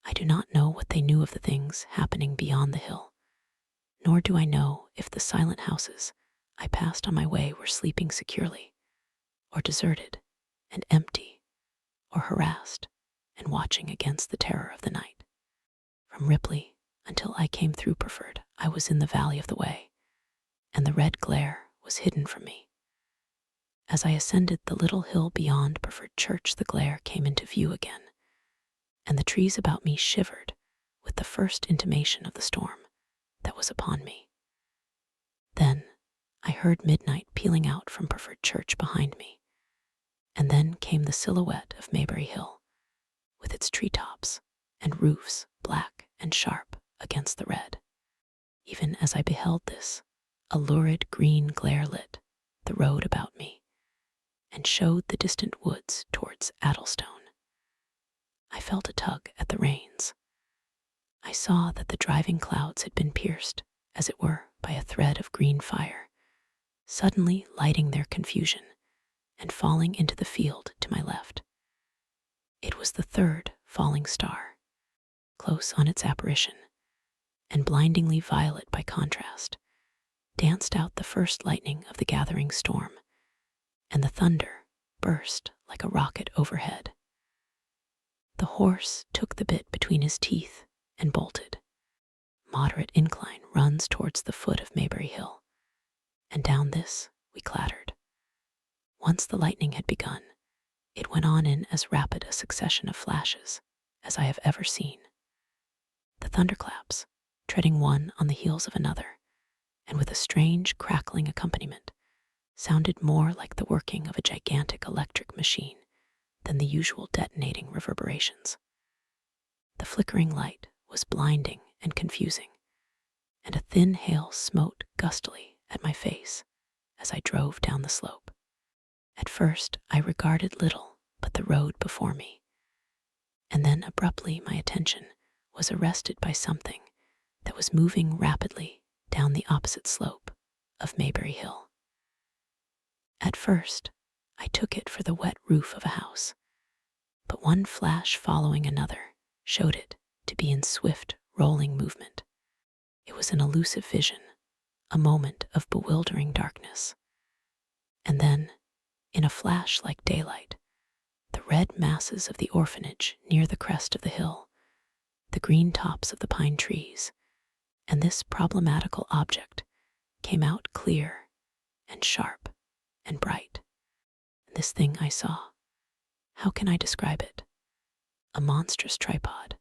I do not know what they knew of the things happening beyond the hill, nor do I know if the silent houses I passed on my way were sleeping securely, or deserted and empty, or harassed and watching against the terror of the night. From Ripley until I came through Preferred, I was in the valley of the way, and the red glare was hidden from me. As I ascended the little hill beyond Preferred Church, the glare came into view again, and the trees about me shivered with the first intimation of the storm that was upon me. Then I heard midnight pealing out from Preferred Church behind me, and then came the silhouette of Maybury Hill, with its treetops and roofs black and sharp against the red. Even as I beheld this, a lurid green glare lit the road about me and showed the distant woods towards Addlestone. I felt a tug at the reins. I saw that the driving clouds had been pierced, as it were, by a thread of green fire, suddenly lighting their confusion and falling into the field to my left. It was the third falling star, close on its apparition, and blindingly violet by contrast, danced out the first lightning of the gathering storm, and the thunder burst like a rocket overhead. The horse took the bit between his teeth and bolted. Moderate incline runs towards the foot of Maybury Hill, and down this we clattered. Once the lightning had begun, it went on in as rapid a succession of flashes as I have ever seen. The thunderclaps, treading one on the heels of another, and with a strange crackling accompaniment, sounded more like the working of a gigantic electric machine than the usual detonating reverberations. The flickering light was blinding and confusing, and a thin hail smote gustily at my face as I drove down the slope. At first I regarded little but the road before me, and then abruptly my attention was arrested by something that was moving rapidly down the opposite slope of Maybury Hill. At first, I took it for the wet roof of a house, but one flash following another showed it to be in swift, rolling movement. It was an elusive vision, a moment of bewildering darkness. And then, in a flash like daylight, the red masses of the orphanage near the crest of the hill, the green tops of the pine trees, and this problematical object came out clear and sharp and bright. This thing I saw, how can I describe it? A monstrous tripod,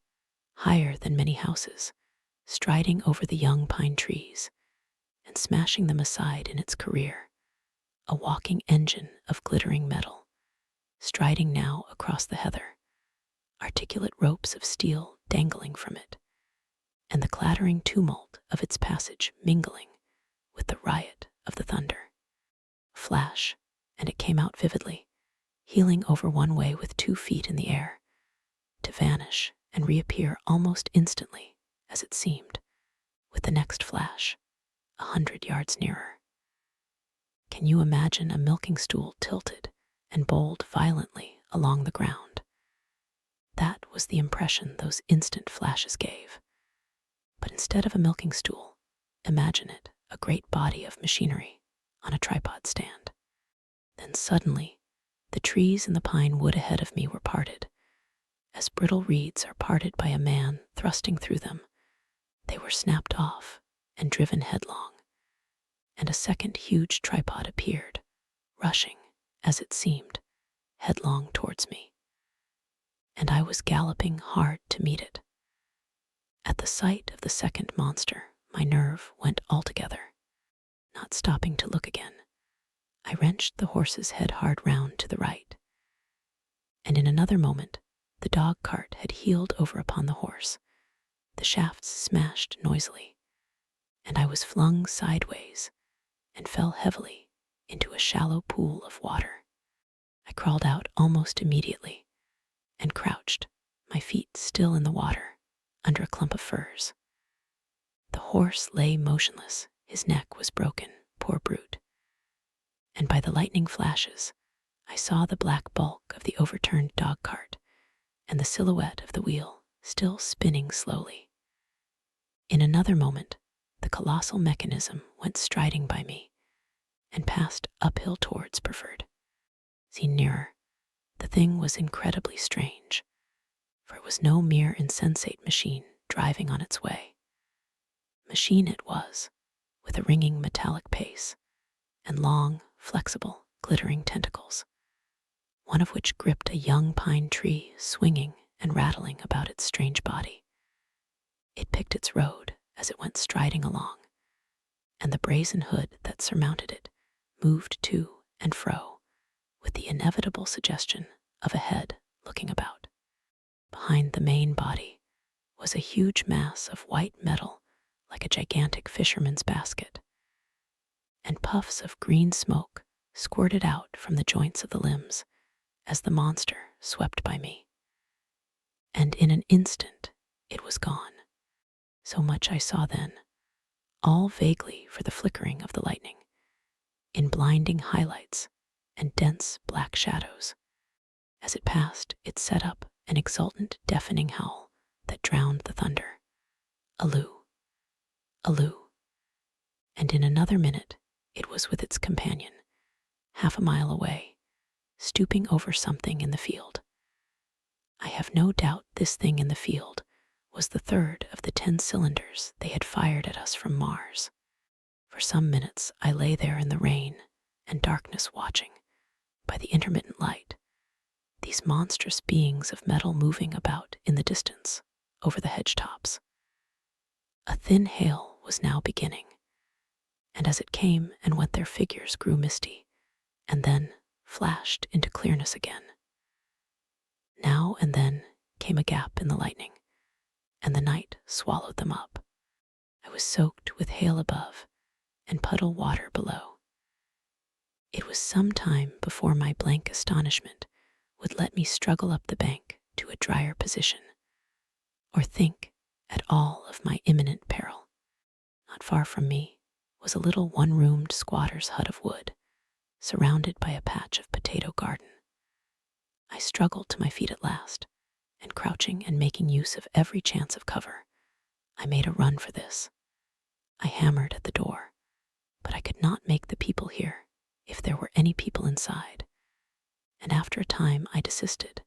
higher than many houses, striding over the young pine trees and smashing them aside in its career. A walking engine of glittering metal, striding now across the heather, articulate ropes of steel dangling from it, and the clattering tumult of its passage mingling with the riot of the thunder. A flash, and it came out vividly, heeling over one way with 2 feet in the air, to vanish and reappear almost instantly, as it seemed, with the next flash, 100 yards nearer. Can you imagine a milking stool tilted and bowled violently along the ground? That was the impression those instant flashes gave. But instead of a milking stool, imagine it a great body of machinery on a tripod stand. Then suddenly, the trees in the pine wood ahead of me were parted. As brittle reeds are parted by a man thrusting through them, they were snapped off and driven headlong, and a second huge tripod appeared, rushing, as it seemed, headlong towards me. And I was galloping hard to meet it. At the sight of the second monster, my nerve went altogether. Not stopping to look again, I wrenched the horse's head hard round to the right, and in another moment the dog cart had heeled over upon the horse. The shafts smashed noisily, and I was flung sideways and fell heavily into a shallow pool of water. I crawled out almost immediately and crouched, my feet still in the water, under a clump of firs. The horse lay motionless, his neck was broken, poor brute. And by the lightning flashes, I saw the black bulk of the overturned dog cart and the silhouette of the wheel still spinning slowly. In another moment, the colossal mechanism went striding by me and passed uphill towards Preferred. Seen nearer, the thing was incredibly strange, for it was no mere insensate machine driving on its way. Machine it was, with a ringing metallic pace and long, flexible, glittering tentacles, one of which gripped a young pine tree swinging and rattling about its strange body. It picked its road as it went striding along, and the brazen hood that surmounted it moved to and fro with the inevitable suggestion of a head looking about. Behind the main body was a huge mass of white metal like a gigantic fisherman's basket, and puffs of green smoke squirted out from the joints of the limbs as the monster swept by me. And in an instant it was gone. So much I saw then, all vaguely for the flickering of the lightning, in blinding highlights and dense black shadows. As it passed, it set up an exultant, deafening howl that drowned the thunder. Aloo, aloo. And in another minute, it was with its companion, half a mile away, stooping over something in the field. I have no doubt this thing in the field was the third of the 10 cylinders they had fired at us from Mars. For some minutes I lay there in the rain and darkness watching, by the intermittent light, these monstrous beings of metal moving about in the distance over the hedge tops. A thin hail was now beginning, and as it came and went their figures grew misty, and then flashed into clearness again. Now and then came a gap in the lightning, and the night swallowed them up. I was soaked with hail above and puddle water below. It was some time before my blank astonishment would let me struggle up the bank to a drier position, or think at all of my imminent peril. Not far from me was a little one-roomed squatter's hut of wood, surrounded by a patch of potato garden. I struggled to my feet at last, and crouching and making use of every chance of cover, I made a run for this. I hammered at the door, but I could not make the people hear, if there were any people inside. And after a time I desisted,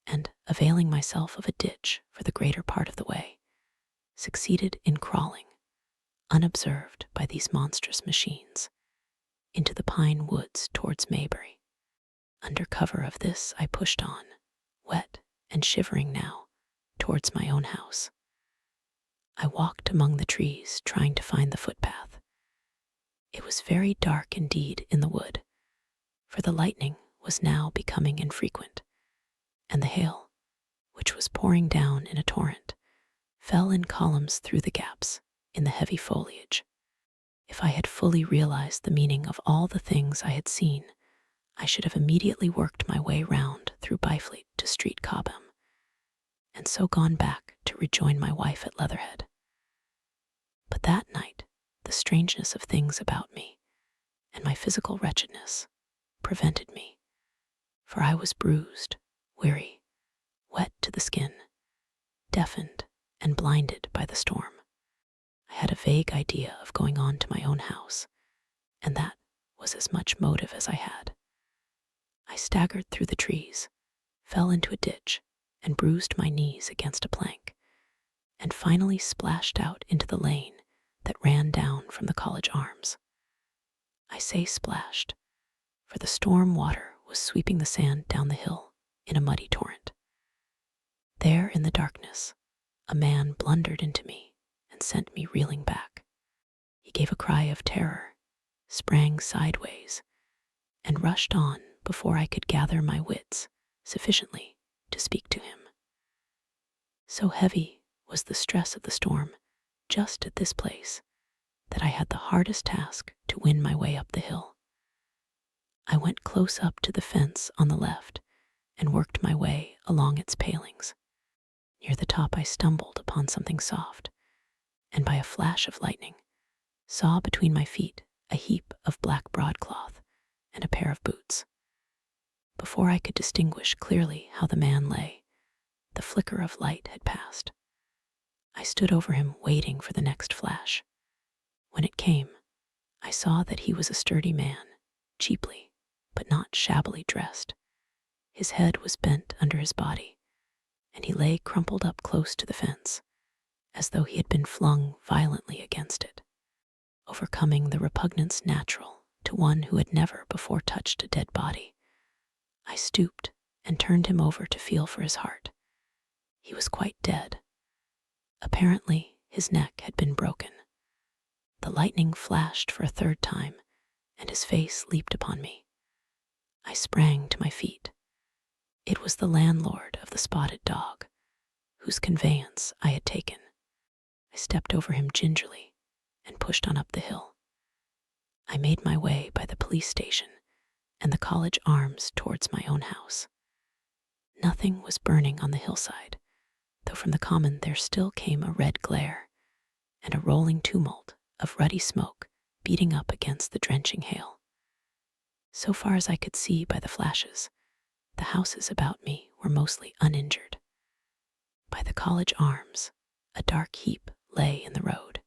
and, availing myself of a ditch for the greater part of the way, succeeded in crawling, unobserved by these monstrous machines, into the pine woods towards Maybury. Under cover of this I pushed on, wet and shivering now, towards my own house. I walked among the trees, trying to find the footpath. It was very dark indeed in the wood, for the lightning was now becoming infrequent, and the hail, which was pouring down in a torrent, fell in columns through the gaps in the heavy foliage. If I had fully realized the meaning of all the things I had seen, I should have immediately worked my way round through Byfleet to Street Cobham, and so gone back to rejoin my wife at Leatherhead. But that night, the strangeness of things about me, and my physical wretchedness, prevented me, for I was bruised, weary, wet to the skin, deafened and blinded by the storm. I had a vague idea of going on to my own house, and that was as much motive as I had. I staggered through the trees, fell into a ditch, and bruised my knees against a plank, and finally splashed out into the lane that ran down from the College Arms. I say splashed, for the storm water was sweeping the sand down the hill in a muddy torrent. There in the darkness, a man blundered into me and sent me reeling back. He gave a cry of terror, sprang sideways, and rushed on before I could gather my wits sufficiently to speak to him. So heavy was the stress of the storm just at this place that I had the hardest task to win my way up the hill. I went close up to the fence on the left and worked my way along its palings. Near the top I stumbled upon something soft, and by a flash of lightning, saw between my feet a heap of black broadcloth and a pair of boots. Before I could distinguish clearly how the man lay, the flicker of light had passed. I stood over him waiting for the next flash. When it came, I saw that he was a sturdy man, cheaply, but not shabbily dressed. His head was bent under his body, and he lay crumpled up close to the fence, as though he had been flung violently against it. Overcoming the repugnance natural to one who had never before touched a dead body, I stooped and turned him over to feel for his heart. He was quite dead. Apparently, his neck had been broken. The lightning flashed for a third time, and his face leaped upon me. I sprang to my feet. It was the landlord of the Spotted Dog, whose conveyance I had taken. I stepped over him gingerly and pushed on up the hill. I made my way by the police station and the College Arms towards my own house. Nothing was burning on the hillside, though from the common there still came a red glare and a rolling tumult of ruddy smoke beating up against the drenching hail. So far as I could see by the flashes, the houses about me were mostly uninjured. By the College Arms, a dark heap lay in the road.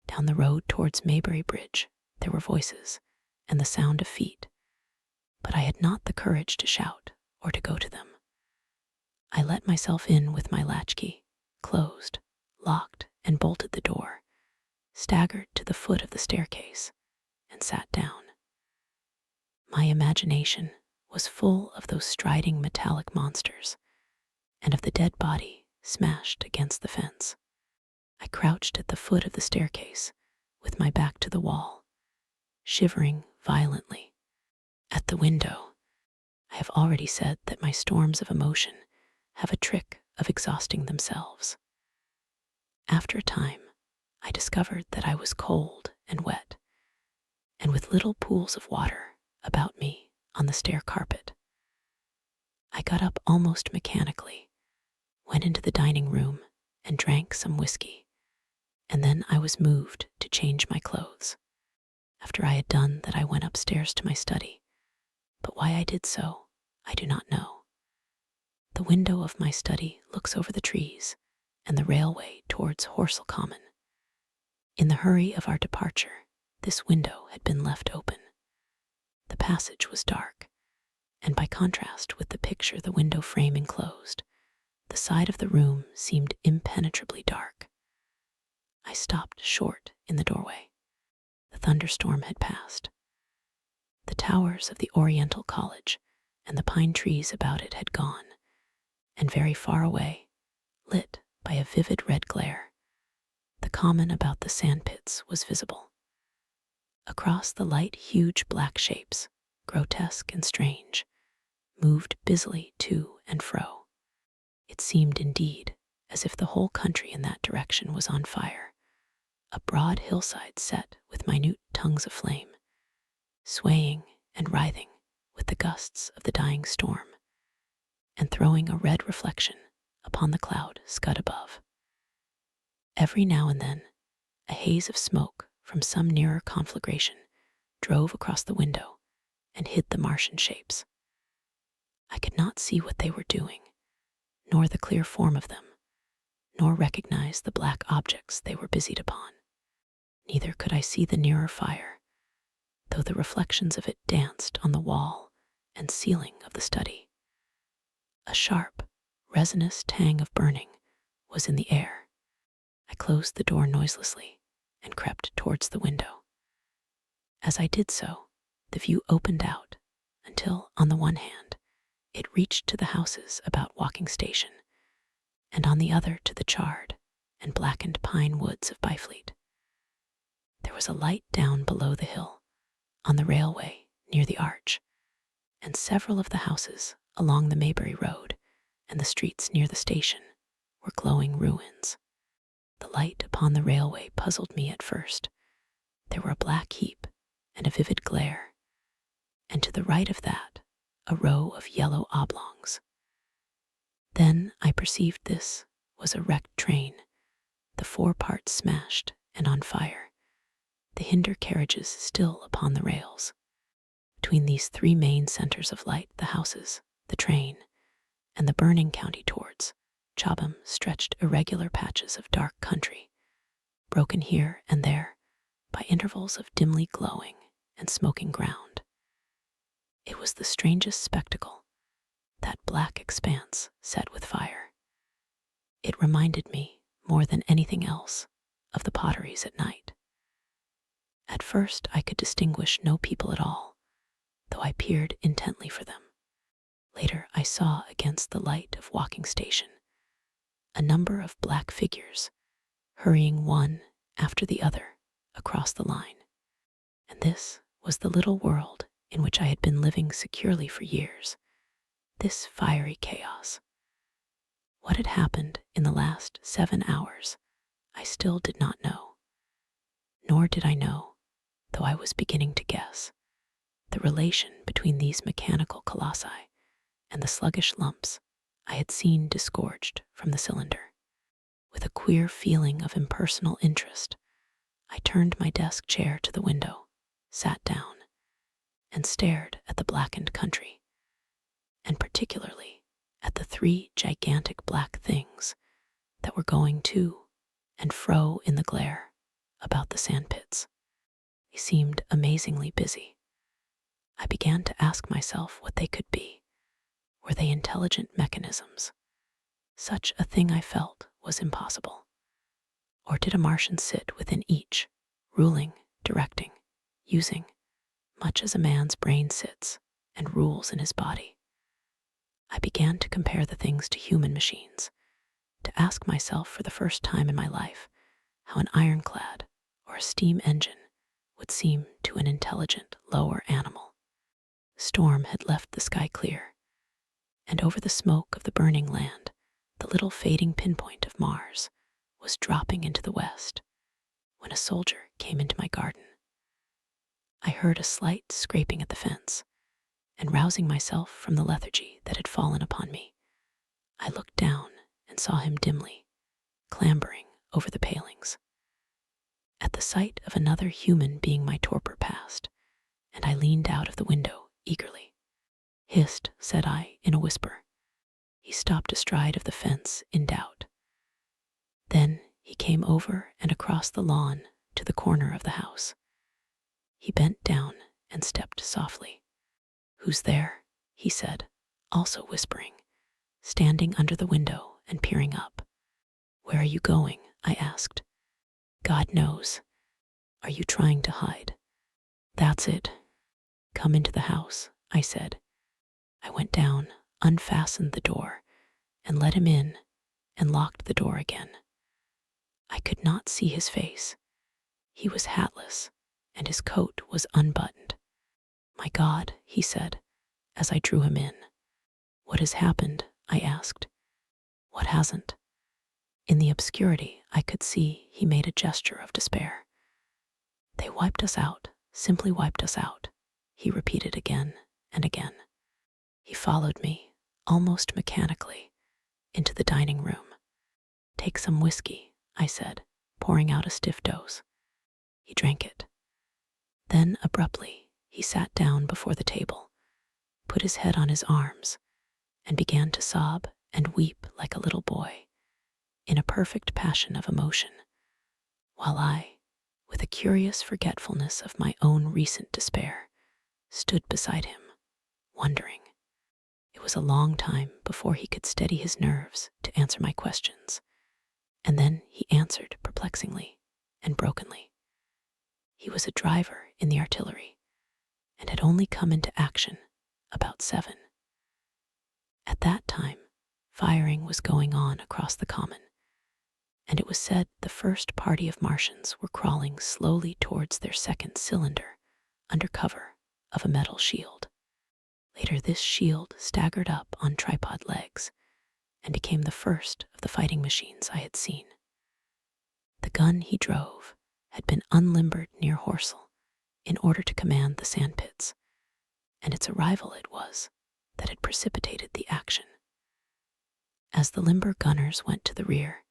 Down the road towards Maybury Bridge, there were voices and the sound of feet, but I had not the courage to shout or to go to them. I let myself in with my latchkey, closed, locked, and bolted the door, staggered to the foot of the staircase, and sat down. My imagination was full of those striding metallic monsters, and of the dead body smashed against the fence. I crouched at the foot of the staircase, with my back to the wall, shivering violently. At the window, I have already said that my storms of emotion have a trick of exhausting themselves. After a time, I discovered that I was cold and wet, and with little pools of water about me on the stair carpet. I got up almost mechanically, went into the dining room and drank some whiskey, and then I was moved to change my clothes. After I had done that, I went upstairs to my study, but why I did so, I do not know. The window of my study looks over the trees and the railway towards Horsell Common. In the hurry of our departure, this window had been left open. The passage was dark, and by contrast with the picture the window frame enclosed, the side of the room seemed impenetrably dark. I stopped short in the doorway. The thunderstorm had passed. The towers of the Oriental College and the pine trees about it had gone, and very far away, lit by a vivid red glare, the common about the sandpits was visible. Across the light, huge black shapes, grotesque and strange, moved busily to and fro. It seemed indeed as if the whole country in that direction was on fire, a broad hillside set with minute tongues of flame, swaying and writhing with the gusts of the dying storm, and throwing a red reflection upon the cloud scud above. Every now and then, a haze of smoke from some nearer conflagration drove across the window and hid the Martian shapes. I could not see what they were doing, nor the clear form of them, nor recognize the black objects they were busied upon. Neither could I see the nearer fire, though the reflections of it danced on the wall and ceiling of the study. A sharp, resinous tang of burning was in the air. I closed the door noiselessly and crept towards the window. As I did so, the view opened out until, on the one hand, it reached to the houses about Walking Station, and on the other to the charred and blackened pine woods of Byfleet. There was a light down below the hill, on the railway near the arch, and several of the houses along the Maybury Road and the streets near the station were glowing ruins. The light upon the railway puzzled me at first. There were a black heap and a vivid glare, and to the right of that, a row of yellow oblongs. Then I perceived this was a wrecked train, the fore parts smashed and on fire, the hinder carriages still upon the rails. Between these three main centers of light, the houses, the train, and the burning county towards Chobham, stretched irregular patches of dark country, broken here and there by intervals of dimly glowing and smoking ground. It was the strangest spectacle, that black expanse set with fire. It reminded me, more than anything else, of the potteries at night. At first I could distinguish no people at all, though I peered intently for them. Later I saw against the light of Walking Station a number of black figures hurrying one after the other across the line. And this was the little world in which I had been living securely for years, this fiery chaos. What had happened in the last 7 hours, I still did not know. Nor did I know, though I was beginning to guess, the relation between these mechanical colossi and the sluggish lumps I had seen disgorged from the cylinder. With a queer feeling of impersonal interest, I turned my desk chair to the window, sat down, and stared at the blackened country, and particularly at the 3 gigantic black things that were going to and fro in the glare about the sandpits. They seemed amazingly busy. I began to ask myself what they could be. Were they intelligent mechanisms? Such a thing, I felt, was impossible. Or did a Martian sit within each, ruling, directing, using, much as a man's brain sits and rules in his body? I began to compare the things to human machines, to ask myself for the first time in my life how an ironclad or a steam engine would seem to an intelligent lower animal. The storm had left the sky clear, and over the smoke of the burning land, the little fading pinpoint of Mars was dropping into the west when a soldier came into my garden. I heard a slight scraping at the fence, and rousing myself from the lethargy that had fallen upon me, I looked down and saw him dimly, clambering over the palings. at the sight of another human being my torpor passed, and I leaned out of the window eagerly. "Hist," said I in a whisper. He stopped astride of the fence in doubt. Then he came over and across the lawn to the corner of the house. He bent down and stepped softly. "Who's there?" he said, also whispering, standing under the window and peering up. "Where are you going?" I asked. "God knows. Are you trying to hide?" "That's it. Come into the house," I said. I went down, unfastened the door, and let him in, and locked the door again. I could not see his face. He was hatless, and his coat was unbuttoned. "My God," he said, as I drew him in. "What has happened?" I asked. "What hasn't?" In the obscurity, I could see he made a gesture of despair. "They wiped us out, simply wiped us out," he repeated again and again. He followed me, almost mechanically, into the dining room. "Take some whiskey," I said, pouring out a stiff dose. He drank it. Then, abruptly, he sat down before the table, put his head on his arms, and began to sob and weep like a little boy, in a perfect passion of emotion, while I, with a curious forgetfulness of my own recent despair, stood beside him, wondering. It was a long time before he could steady his nerves to answer my questions, and then he answered perplexingly and brokenly. He was a driver in the artillery, and had only come into action about 7. At that time, firing was going on across the common, and it was said the first party of Martians were crawling slowly towards their second cylinder under cover of a metal shield. Later, this shield staggered up on tripod legs and became the first of the fighting machines I had seen. The gun he drove had been unlimbered near Horsell in order to command the sandpits, and its arrival it was that had precipitated the action. As the limber gunners went to the rear,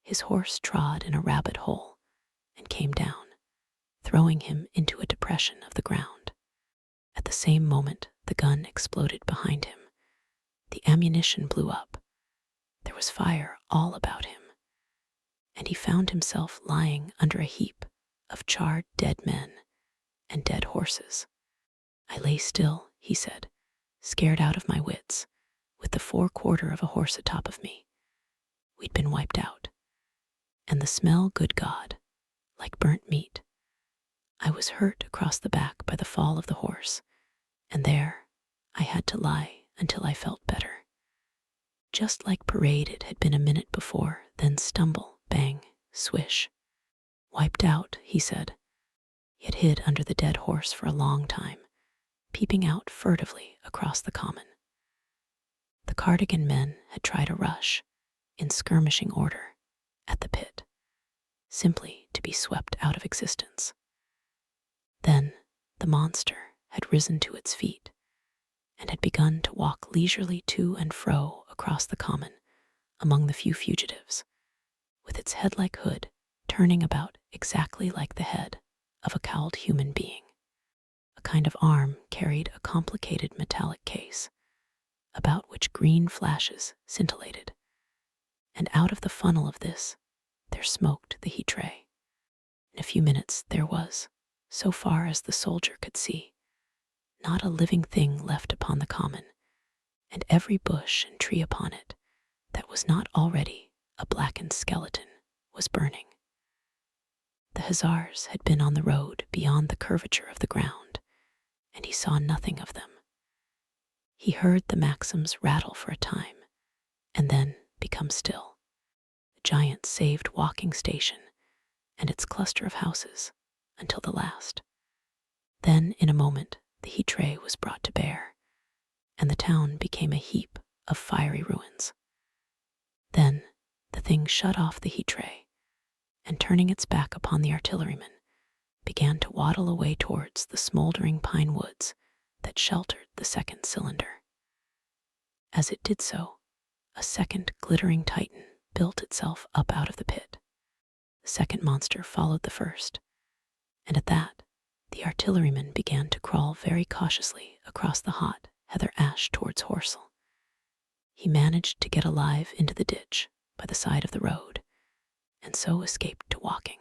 his horse trod in a rabbit hole and came down, throwing him into a depression of the ground. At the same moment, the gun exploded behind him. The ammunition blew up. There was fire all about him, and he found himself lying under a heap of charred dead men and dead horses. "I lay still," he said, "scared out of my wits, with the forequarter of a horse atop of me. We'd been wiped out, and the smell, good God, like burnt meat. I was hurt across the back by the fall of the horse, and there I had to lie until I felt better. Just like parade it had been a minute before, then stumble, bang, swish. Wiped out," he said. He had hid under the dead horse for a long time, peeping out furtively across the common. The Cardigan men had tried a rush, in skirmishing order, at the pit, simply to be swept out of existence. Then the monster had risen to its feet and had begun to walk leisurely to and fro across the common among the few fugitives, with its head like hood turning about exactly like the head of a cowled human being. A kind of arm carried a complicated metallic case, about which green flashes scintillated, and out of the funnel of this there smoked the heat tray. In a few minutes there was, so far as the soldier could see, not a living thing left upon the common, and every bush and tree upon it that was not already a blackened skeleton was burning. The hussars had been on the road beyond the curvature of the ground, and he saw nothing of them. He heard the Maxims rattle for a time, and then become still. The giant saved walking station and its cluster of houses until the last. Then, in a moment, the heat tray was brought to bear, and the town became a heap of fiery ruins. Then the thing shut off the heat tray, and turning its back upon the artilleryman, began to waddle away towards the smoldering pine woods that sheltered the second cylinder. As it did so, a second glittering titan built itself up out of the pit. The second monster followed the first, and at that, the artilleryman began to crawl very cautiously across the hot heather ash towards Horsell. He managed to get alive into the ditch by the side of the road, and so escaped to walking.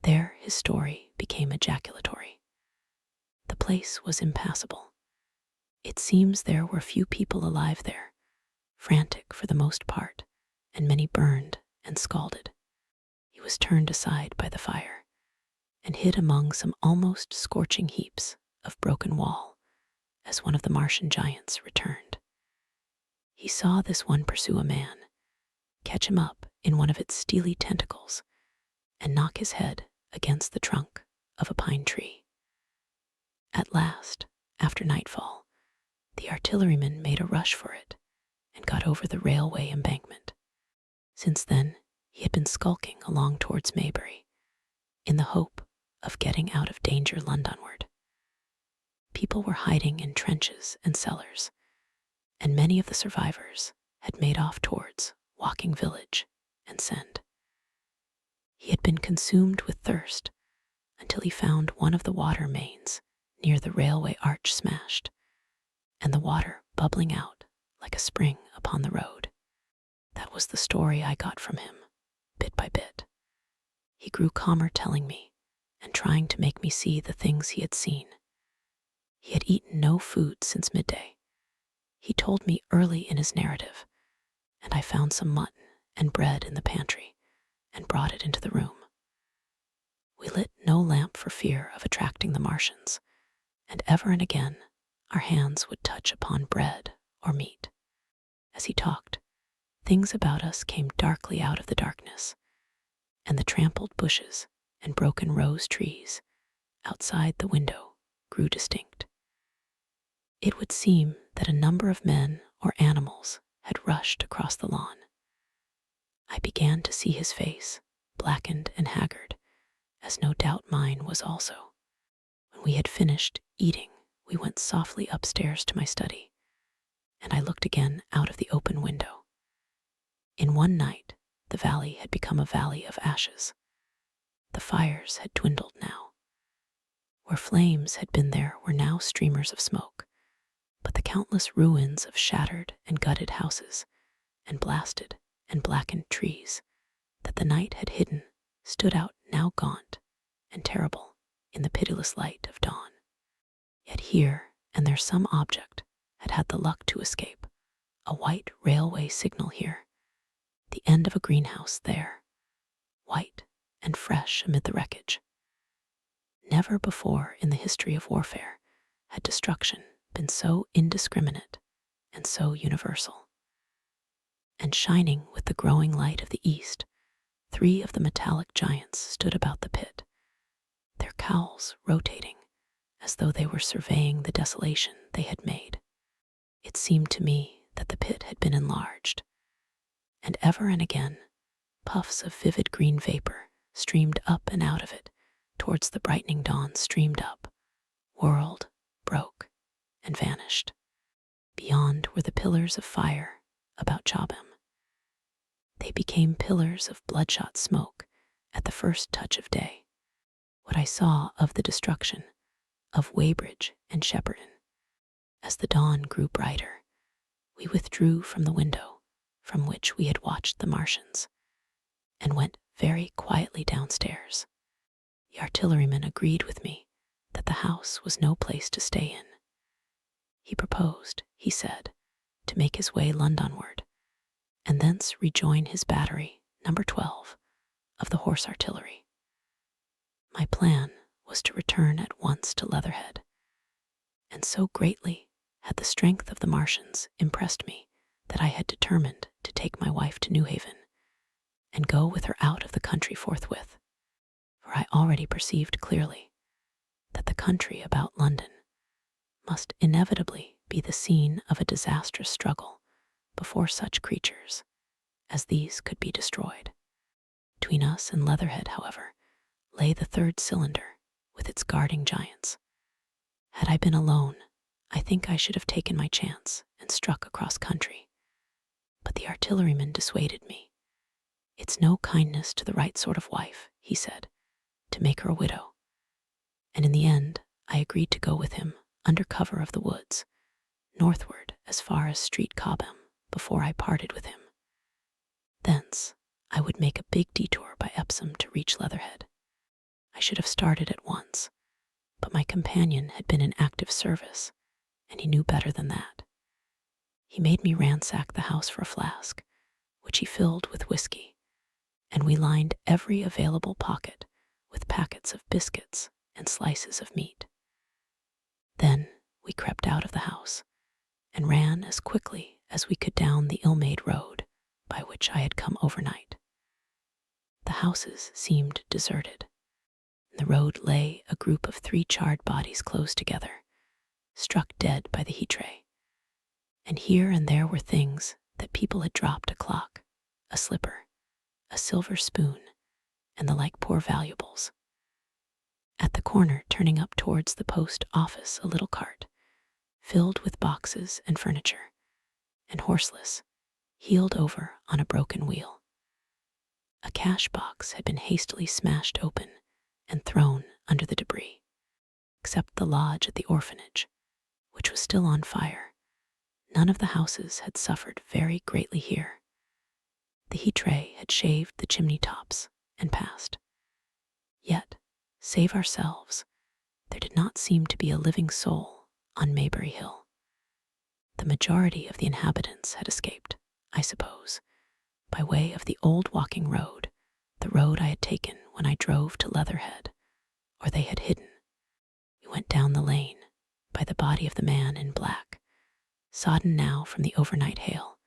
There his story became ejaculatory. The place was impassable. It seems there were few people alive there, frantic for the most part, and many burned and scalded. He was turned aside by the fire, and hid among some almost scorching heaps of broken wall, as one of the Martian giants returned. He saw this one pursue a man, catch him up in one of its steely tentacles, and knock his head against the trunk of a pine tree. At last, after nightfall, the artilleryman made a rush for it and got over the railway embankment. Since then, he had been skulking along towards Maybury, in the hope of getting out of danger Londonward. People were hiding in trenches and cellars, and many of the survivors had made off towards Woking Village and Send. He had been consumed with thirst until he found one of the water mains near the railway arch smashed, and the water bubbling out like a spring upon the road. That was the story I got from him, bit by bit. He grew calmer telling me, and trying to make me see the things he had seen. He had eaten no food since midday. He told me early in his narrative, and I found some mutton and bread in the pantry and brought it into the room. We lit no lamp for fear of attracting the Martians, and ever and again our hands would touch upon bread or meat. As he talked, things about us came darkly out of the darkness, and the trampled bushes and broken rose trees outside the window grew distinct. It would seem that a number of men or animals had rushed across the lawn. I began to see his face, blackened and haggard, as no doubt mine was also. When we had finished eating, we went softly upstairs to my study, and I looked again out of the open window. In one night, the valley had become a valley of ashes. The fires had dwindled now. Where flames had been there were now streamers of smoke, but the countless ruins of shattered and gutted houses and blasted and blackened trees that the night had hidden stood out now gaunt and terrible in the pitiless light of dawn. Yet here and there some object had had the luck to escape. A white railway signal here, the end of a greenhouse there, white and fresh amid the wreckage. Never before in the history of warfare had destruction been so indiscriminate and so universal. And shining with the growing light of the east, 3 of the metallic giants stood about the pit, their cowls rotating as though they were surveying the desolation they had made. It seemed to me that the pit had been enlarged, and ever and again puffs of vivid green vapor streamed up and out of it towards the brightening dawn, streamed up, whirled, broke, and vanished. Beyond were the pillars of fire about Chobham. They became pillars of bloodshot smoke at the first touch of day. What I saw of the destruction of Weybridge and Shepperton. As the dawn grew brighter, we withdrew from the window from which we had watched the Martians, and went very quietly downstairs. The artilleryman agreed with me that the house was no place to stay in. He proposed, he said, to make his way Londonward, and thence rejoin his battery, number 12, of the horse artillery. My plan was to return at once to Leatherhead, and so greatly had the strength of the Martians impressed me that I had determined to take my wife to Newhaven and go with her out of the country forthwith, for I already perceived clearly that the country about London must inevitably be the scene of a disastrous struggle before such creatures as these could be destroyed. Between us and Leatherhead, however, lay the 3rd cylinder with its guarding giants. Had I been alone, I think I should have taken my chance and struck across country. But the artilleryman dissuaded me. "It's no kindness to the right sort of wife," he said, "to make her a widow." And in the end, I agreed to go with him under cover of the woods, northward as far as Street Cobham, before I parted with him. Thence, I would make a big detour by Epsom to reach Leatherhead. I should have started at once, but my companion had been in active service, and he knew better than that. He made me ransack the house for a flask, which he filled with whiskey, and we lined every available pocket with packets of biscuits and slices of meat. Then we crept out of the house and ran as quickly as we could down the ill-made road by which I had come overnight. The houses seemed deserted. In the road lay a group of 3 charred bodies close together, struck dead by the heat ray. And here and there were things that people had dropped: a clock, a slipper, a silver spoon, and the like poor valuables. At the corner, turning up towards the post office, a little cart, filled with boxes and furniture, and horseless, heeled over on a broken wheel. A cash box had been hastily smashed open and thrown under the debris. Except the lodge at the orphanage, which was still on fire, none of the houses had suffered very greatly here. The heat ray had shaved the chimney tops and passed. Yet, save ourselves, there did not seem to be a living soul on Maybury Hill. The majority of the inhabitants had escaped, I suppose, by way of the old walking road, the road I had taken when I drove to Leatherhead, or they had hidden. We went down the lane by the body of the man in black, sodden now from the overnight hail,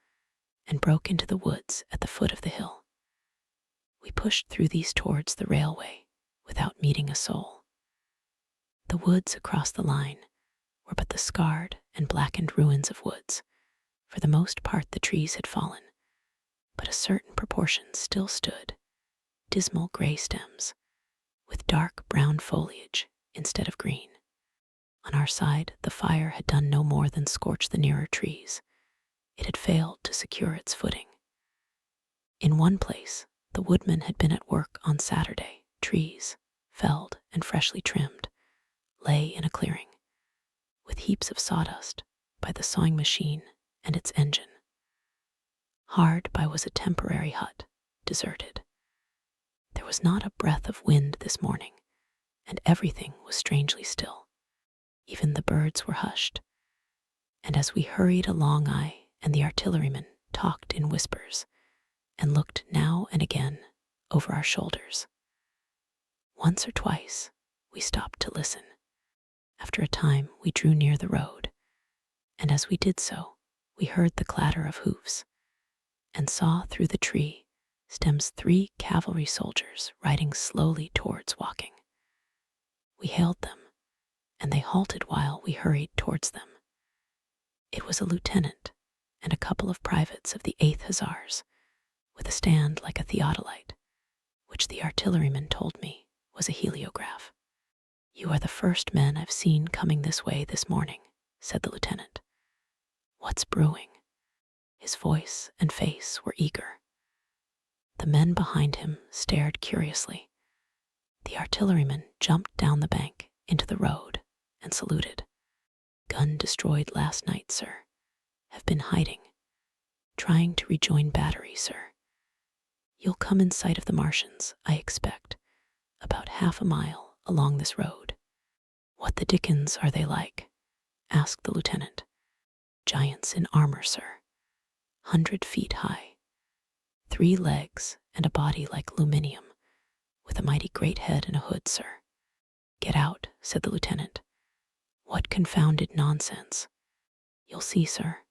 and broke into the woods at the foot of the hill. We pushed through these towards the railway without meeting a soul. The woods across the line were but the scarred and blackened ruins of woods. For the most part the trees had fallen, but a certain proportion still stood, dismal gray stems, with dark brown foliage instead of green. On our side, the fire had done no more than scorch the nearer trees. It had failed to secure its footing. In one place, the woodman had been at work on Saturday. Trees, felled and freshly trimmed, lay in a clearing, with heaps of sawdust by the sawing machine and its engine. Hard by was a temporary hut, deserted. There was not a breath of wind this morning, and everything was strangely still. Even the birds were hushed, and as we hurried along, I and the artilleryman talked in whispers and looked now and again over our shoulders. Once or twice we stopped to listen. After a time we drew near the road, and as we did so, we heard the clatter of hoofs and saw through the tree stems 3 cavalry soldiers riding slowly towards walking. We hailed them, and they halted while we hurried towards them. It was a lieutenant and a couple of privates of the 8th Hussars, with a stand like a theodolite, which the artilleryman told me was a heliograph. "You are the first men I've seen coming this way this morning," said the lieutenant. "What's brewing?" His voice and face were eager. The men behind him stared curiously. The artilleryman jumped down the bank into the road and saluted. "Gun destroyed last night, sir. Have been hiding. Trying to rejoin battery, sir. You'll come in sight of the Martians, I expect, about half a mile along this road." "What the dickens are they like?" asked the lieutenant. "Giants in armor, sir. 100 feet high. 3 legs and a body like aluminium, with a mighty great head and a hood, sir." "Get out," said the lieutenant. "What confounded nonsense." "You'll see, sir.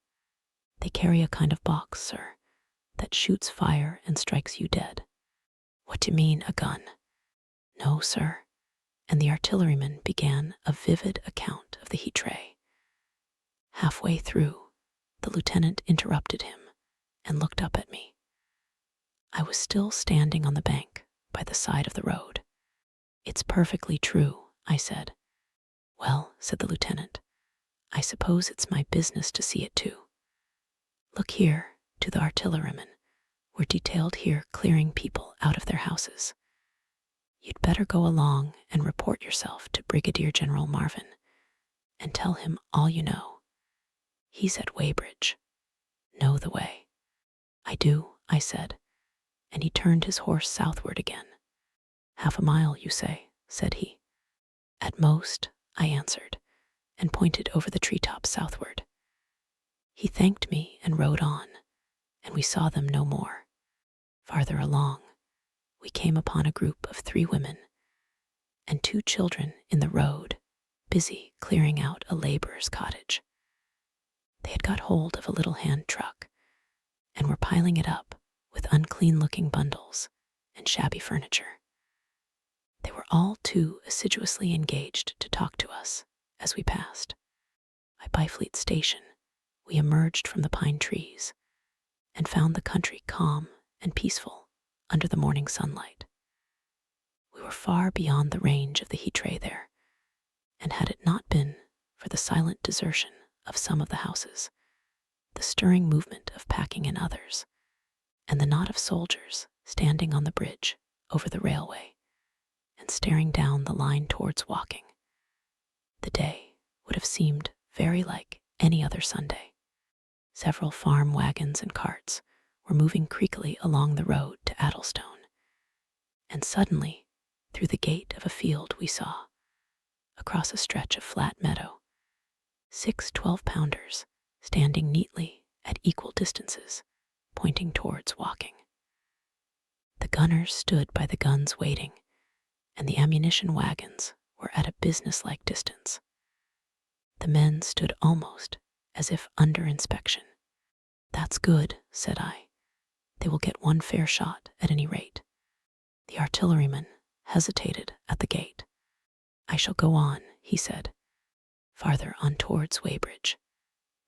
They carry a kind of box, sir, that shoots fire and strikes you dead." "What do you mean, a gun?" "No, sir." And the artilleryman began a vivid account of the heat ray. Halfway through, the lieutenant interrupted him and looked up at me. I was still standing on the bank by the side of the road. "It's perfectly true," I said. "Well," said the lieutenant, "I suppose it's my business to see it too. Look here," to the artilleryman, were detailed here clearing people out of their houses. You'd better go along and report yourself to Brigadier General Marvin and tell him all you know. He's at Weybridge. Know the way. I do, I said, and he turned his horse southward again. Half a mile, you say, said he. At most, I answered, and pointed over the treetops southward. He thanked me and rode on, and we saw them no more. Farther along, we came upon a group of 3 women and 2 children in the road, busy clearing out a laborer's cottage. They had got hold of a little hand truck and were piling it up with unclean-looking bundles and shabby furniture. They were all too assiduously engaged to talk to us as we passed. By Byfleet Station, we emerged from the pine trees and found the country calm and peaceful under the morning sunlight. We were far beyond the range of the heat ray there, and had it not been for the silent desertion of some of the houses, the stirring movement of packing in others, and the knot of soldiers standing on the bridge over the railway and staring down the line towards Walking, the day would have seemed very like any other Sunday. Several farm wagons and carts were moving creakily along the road to Addlestone, and suddenly, through the gate of a field we saw, across a stretch of flat meadow, 6 12-pounders standing neatly at equal distances, pointing towards Walking. The gunners stood by the guns waiting, and the ammunition wagons were at a businesslike distance. The men stood almost as if under inspection. That's good, said I. They will get one fair shot at any rate. The artilleryman hesitated at the gate. I shall go on, he said, farther on towards Weybridge.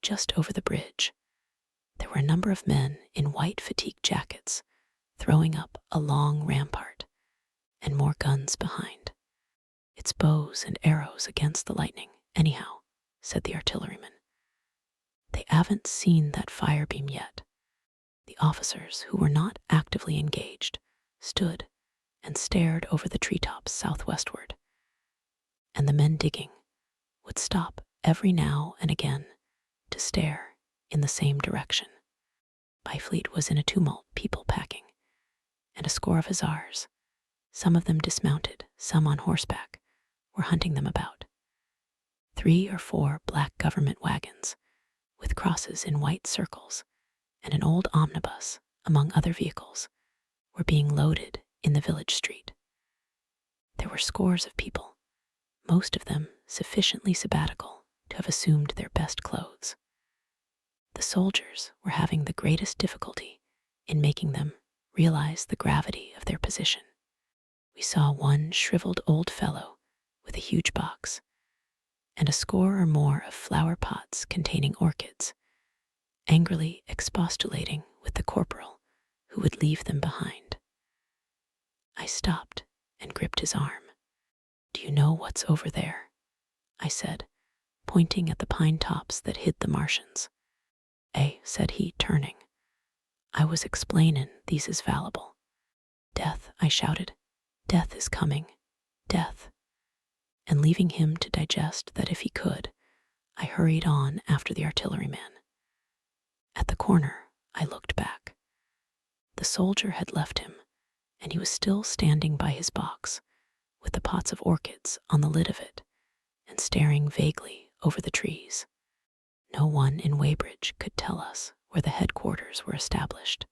Just over the bridge, there were a number of men in white fatigue jackets throwing up a long rampart, and more guns behind. It's bows and arrows against the lightning, anyhow, said the artilleryman. They haven't seen that fire beam yet. The officers, who were not actively engaged, stood and stared over the treetops southwestward, and the men digging would stop every now and again to stare in the same direction. Byfleet was in a tumult, people packing, and a score of hussars, some of them dismounted, some on horseback, were hunting them about. 3 or 4 black government wagons, with crosses in white circles, and an old omnibus, among other vehicles, were being loaded in the village street. There were scores of people, most of them sufficiently sabbatical to have assumed their best clothes. The soldiers were having the greatest difficulty in making them realize the gravity of their position. We saw one shriveled old fellow with a huge box, and a score or more of flower pots containing orchids, angrily expostulating with the corporal who would leave them behind. I stopped and gripped his arm. Do you know what's over there? I said, pointing at the pine tops that hid the Martians. Said he, turning. I was explainin' these is fallible. Death, I shouted. Death is coming. Death. And leaving him to digest that if he could, I hurried on after the artilleryman. At the corner, I looked back. The soldier had left him, and he was still standing by his box, with the pots of orchids on the lid of it, and staring vaguely over the trees. No one in Weybridge could tell us where the headquarters were established.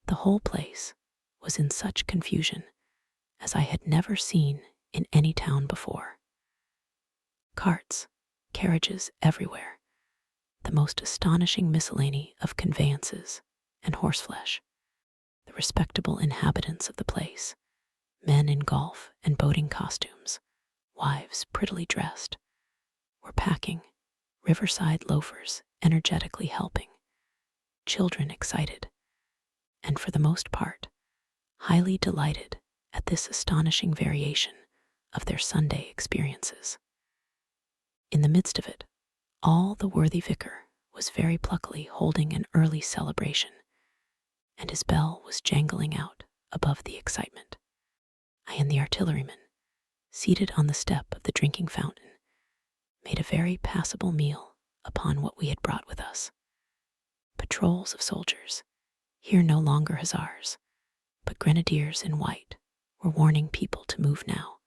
The whole place was in such confusion as I had never seen in any town before. Carts, carriages everywhere, the most astonishing miscellany of conveyances and horseflesh. The respectable inhabitants of the place, men in golf and boating costumes, wives prettily dressed, were packing, riverside loafers energetically helping, children excited, and for the most part, highly delighted at this astonishing variation of their Sunday experiences. In the midst of it, all the worthy vicar was very pluckily holding an early celebration, and his bell was jangling out above the excitement. I and the artilleryman, seated on the step of the drinking fountain, made a very passable meal upon what we had brought with us. Patrols of soldiers, here no longer hussars, but grenadiers in white, were warning people to move now,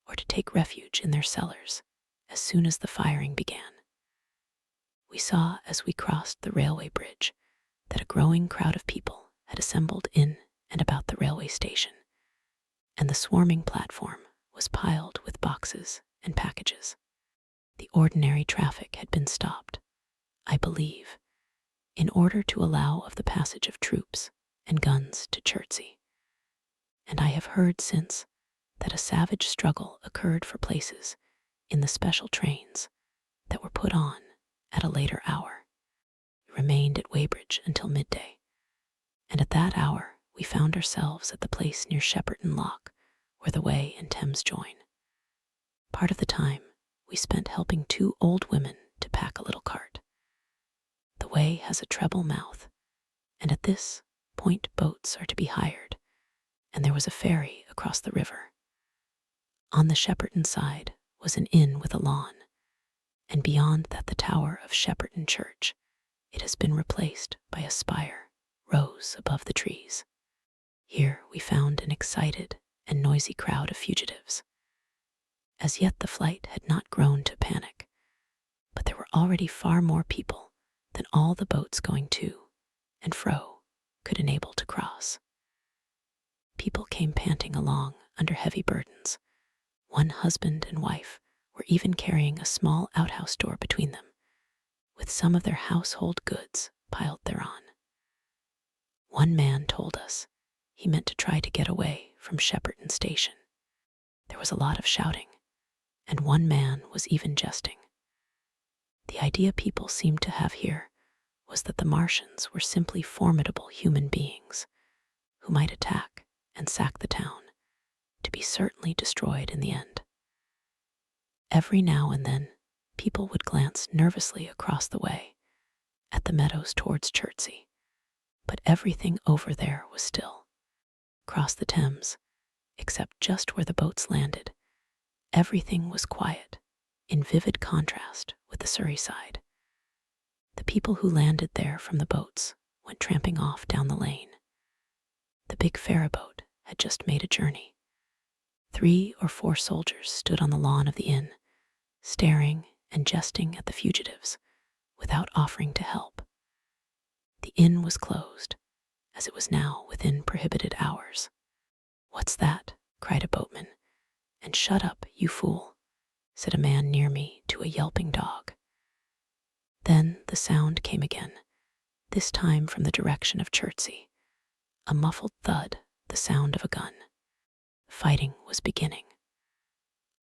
or to take refuge in their cellars as soon as the firing began. We saw as we crossed the railway bridge that a growing crowd of people had assembled in and about the railway station, and the swarming platform was piled with boxes and packages. The ordinary traffic had been stopped, I believe, in order to allow of the passage of troops and guns to Chertsey, and I have heard since that a savage struggle occurred for places in the special trains that were put on at a later hour. We remained at Weybridge until midday, and at that hour we found ourselves at the place near Shepperton Lock where the Wey and Thames join. Part of the time we spent helping 2 old women to pack a little cart. The Wey has a treble mouth, and at this point boats are to be hired, and there was a ferry across the river. On the Shepperton side was an inn with a lawn, and beyond that the tower of Shepperton Church. It has been replaced by a spire rose above the trees. Here we found an excited and noisy crowd of fugitives. As yet the flight had not grown to panic, but there were already far more people than all the boats going to and fro could enable to cross. People came panting along under heavy burdens. One husband and wife were even carrying a small outhouse door between them, with some of their household goods piled thereon. One man told us he meant to try to get away from Shepperton Station. There was a lot of shouting, and one man was even jesting. The idea people seemed to have here was that the Martians were simply formidable human beings who might attack and sack the town, to be certainly destroyed in the end. Every now and then, people would glance nervously across the way at the meadows towards Chertsey, but everything over there was still. Across the Thames, except just where the boats landed, everything was quiet, in vivid contrast with the Surrey side. The people who landed there from the boats went tramping off down the lane. The big ferryboat had just made a journey. 3 or 4 soldiers stood on the lawn of the inn, staring and jesting at the fugitives without offering to help. The inn was closed, as it was now within prohibited hours. "What's that?" cried a boatman. "And shut up, you fool," said a man near me to a yelping dog. Then the sound came again, this time from the direction of Chertsey. A muffled thud, the sound of a gun. Fighting was beginning.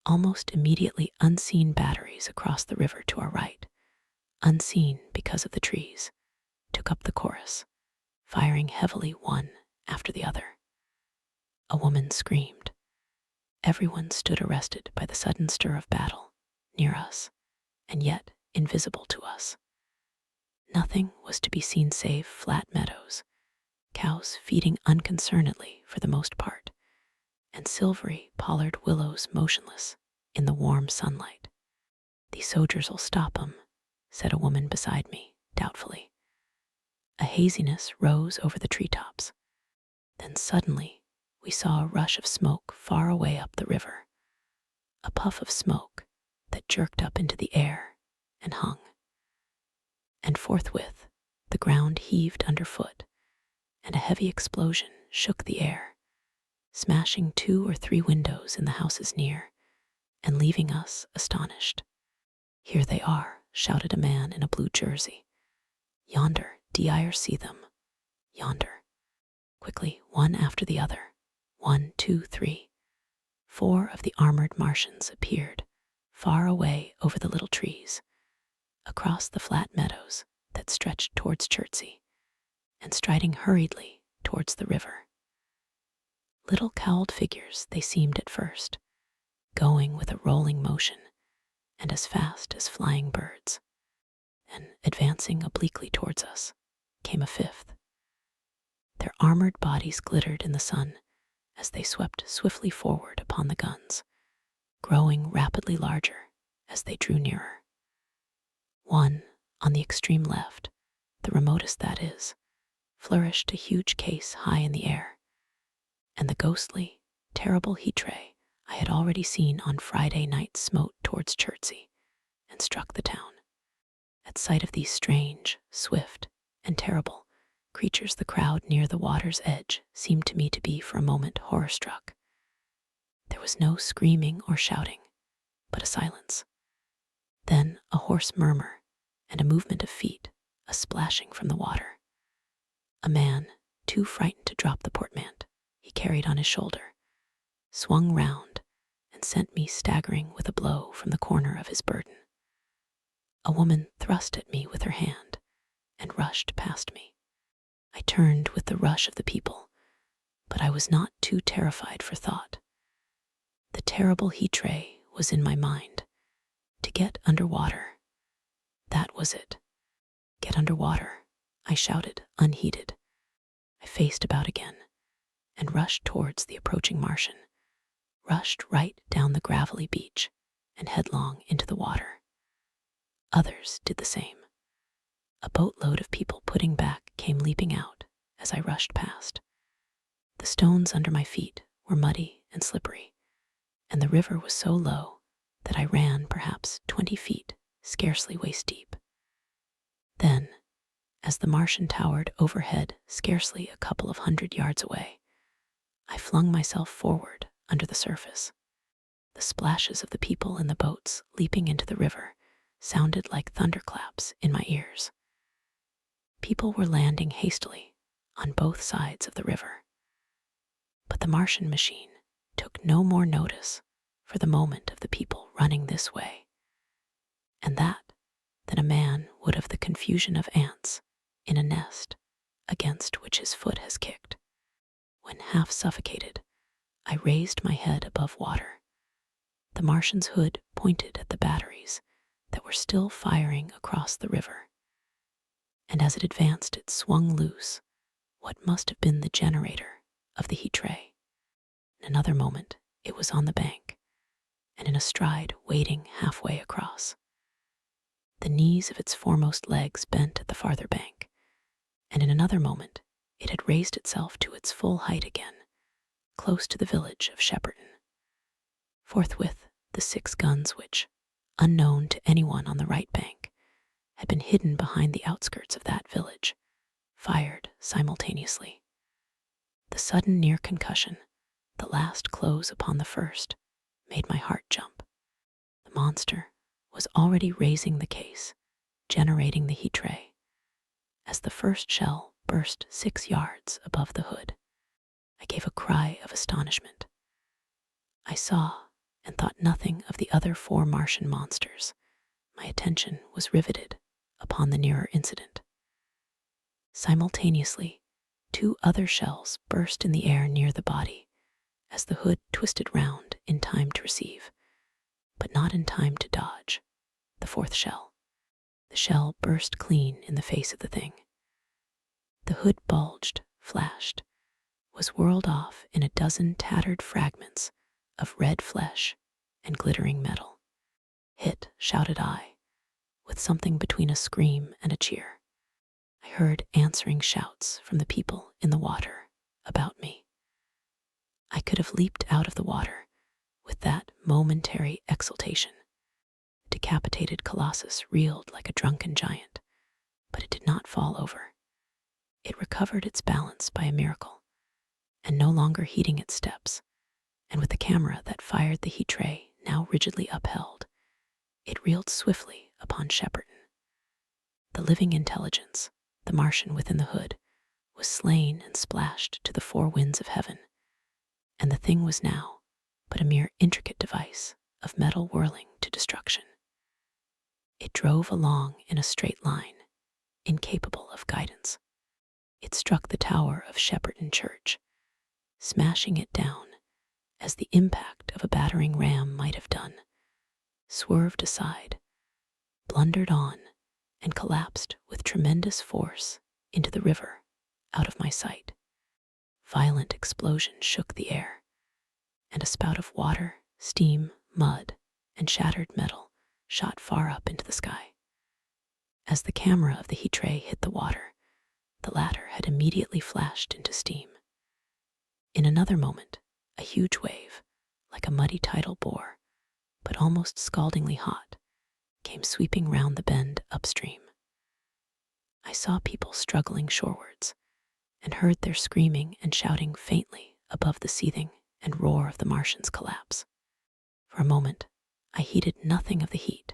Almost immediately unseen batteries across the river to our right, unseen because of the trees, took up the chorus, firing heavily one after the other. A woman screamed. Everyone stood arrested by the sudden stir of battle, near us, and yet invisible to us. Nothing was to be seen save flat meadows, cows feeding unconcernedly for the most part, and silvery pollard willows motionless in the warm sunlight. "These soldiers'll stop 'em," said a woman beside me, doubtfully. A haziness rose over the treetops. Then suddenly we saw a rush of smoke far away up the river, a puff of smoke that jerked up into the air and hung. And forthwith the ground heaved underfoot, and a heavy explosion shook the air, smashing 2 or 3 windows in the houses near, and leaving us astonished. "Here they are," shouted a man in a blue jersey. "Yonder, d'ye see them? Yonder." Quickly, one after the other, 1, 2, 3, 4 of the armored Martians appeared, far away over the little trees, across the flat meadows that stretched towards Chertsey, and striding hurriedly towards the river. Little cowled figures they seemed at first, going with a rolling motion and as fast as flying birds. Then, advancing obliquely towards us, came a 5th. Their armored bodies glittered in the sun as they swept swiftly forward upon the guns, growing rapidly larger as they drew nearer. One, on the extreme left, the remotest that is, flourished a huge case high in the air, and the ghostly, terrible heat ray I had already seen on Friday night smote towards Chertsey and struck the town. At sight of these strange, swift, and terrible creatures, the crowd near the water's edge seemed to me to be for a moment horror-struck. There was no screaming or shouting, but a silence. Then a hoarse murmur and a movement of feet, a splashing from the water. A man, too frightened to drop the portmanteau he carried on his shoulder, swung round and sent me staggering with a blow from the corner of his burden. A woman thrust at me with her hand and rushed past me. I turned with the rush of the people, but I was not too terrified for thought. The terrible heat ray was in my mind. To get under water. That was it. Get under water, I shouted, unheeded. I faced about again and rushed towards the approaching Martian, rushed right down the gravelly beach and headlong into the water. Others did the same. A boatload of people putting back came leaping out as I rushed past. The stones under my feet were muddy and slippery, and the river was so low that I ran perhaps 20 feet, scarcely waist deep. Then, as the Martian towered overhead scarcely a couple of 100 yards away, I flung myself forward under the surface. The splashes of the people in the boats leaping into the river sounded like thunderclaps in my ears. People were landing hastily on both sides of the river. But the Martian machine took no more notice for the moment of the people running this way, and that than a man would of the confusion of ants in a nest against which his foot has kicked. When half suffocated, I raised my head above water. The Martian's hood pointed at the batteries that were still firing across the river, and as it advanced it swung loose what must have been the generator of the heat ray. In another moment it was on the bank, and in a stride wading halfway across. The knees of its foremost legs bent at the farther bank, and in another moment it had raised itself to its full height again, close to the village of Shepperton. Forthwith the 6 guns which, unknown to anyone on the right bank, had been hidden behind the outskirts of that village, fired simultaneously. The sudden near concussion, the last close upon the first, made my heart jump. The monster was already raising the case, generating the heat ray, as the first shell burst 6 yards above the hood. I gave a cry of astonishment. I saw and thought nothing of the other 4 Martian monsters. My attention was riveted upon the nearer incident. Simultaneously, 2 other shells burst in the air near the body as the hood twisted round in time to receive, but not in time to dodge, the 4th shell. The shell burst clean in the face of the thing. The hood bulged, flashed, was whirled off in a dozen tattered fragments of red flesh and glittering metal. Hit, shouted I, with something between a scream and a cheer. I heard answering shouts from the people in the water about me. I could have leaped out of the water with that momentary exultation. The decapitated colossus reeled like a drunken giant, but it did not fall over. It recovered its balance by a miracle, and no longer heeding its steps, and with the camera that fired the heat ray now rigidly upheld, it reeled swiftly upon Shepperton. The living intelligence, the Martian within the hood, was slain and splashed to the 4 winds of heaven, and the thing was now but a mere intricate device of metal whirling to destruction. It drove along in a straight line, incapable of guidance. It struck the tower of Shepperton Church, smashing it down as the impact of a battering ram might have done, swerved aside, blundered on, and collapsed with tremendous force into the river, out of my sight. Violent explosions shook the air, and a spout of water, steam, mud, and shattered metal shot far up into the sky. As the camera of the heat ray hit the water, the latter had immediately flashed into steam. In another moment, a huge wave, like a muddy tidal bore, but almost scaldingly hot, came sweeping round the bend upstream. I saw people struggling shorewards and heard their screaming and shouting faintly above the seething and roar of the Martian's collapse. For a moment, I heeded nothing of the heat,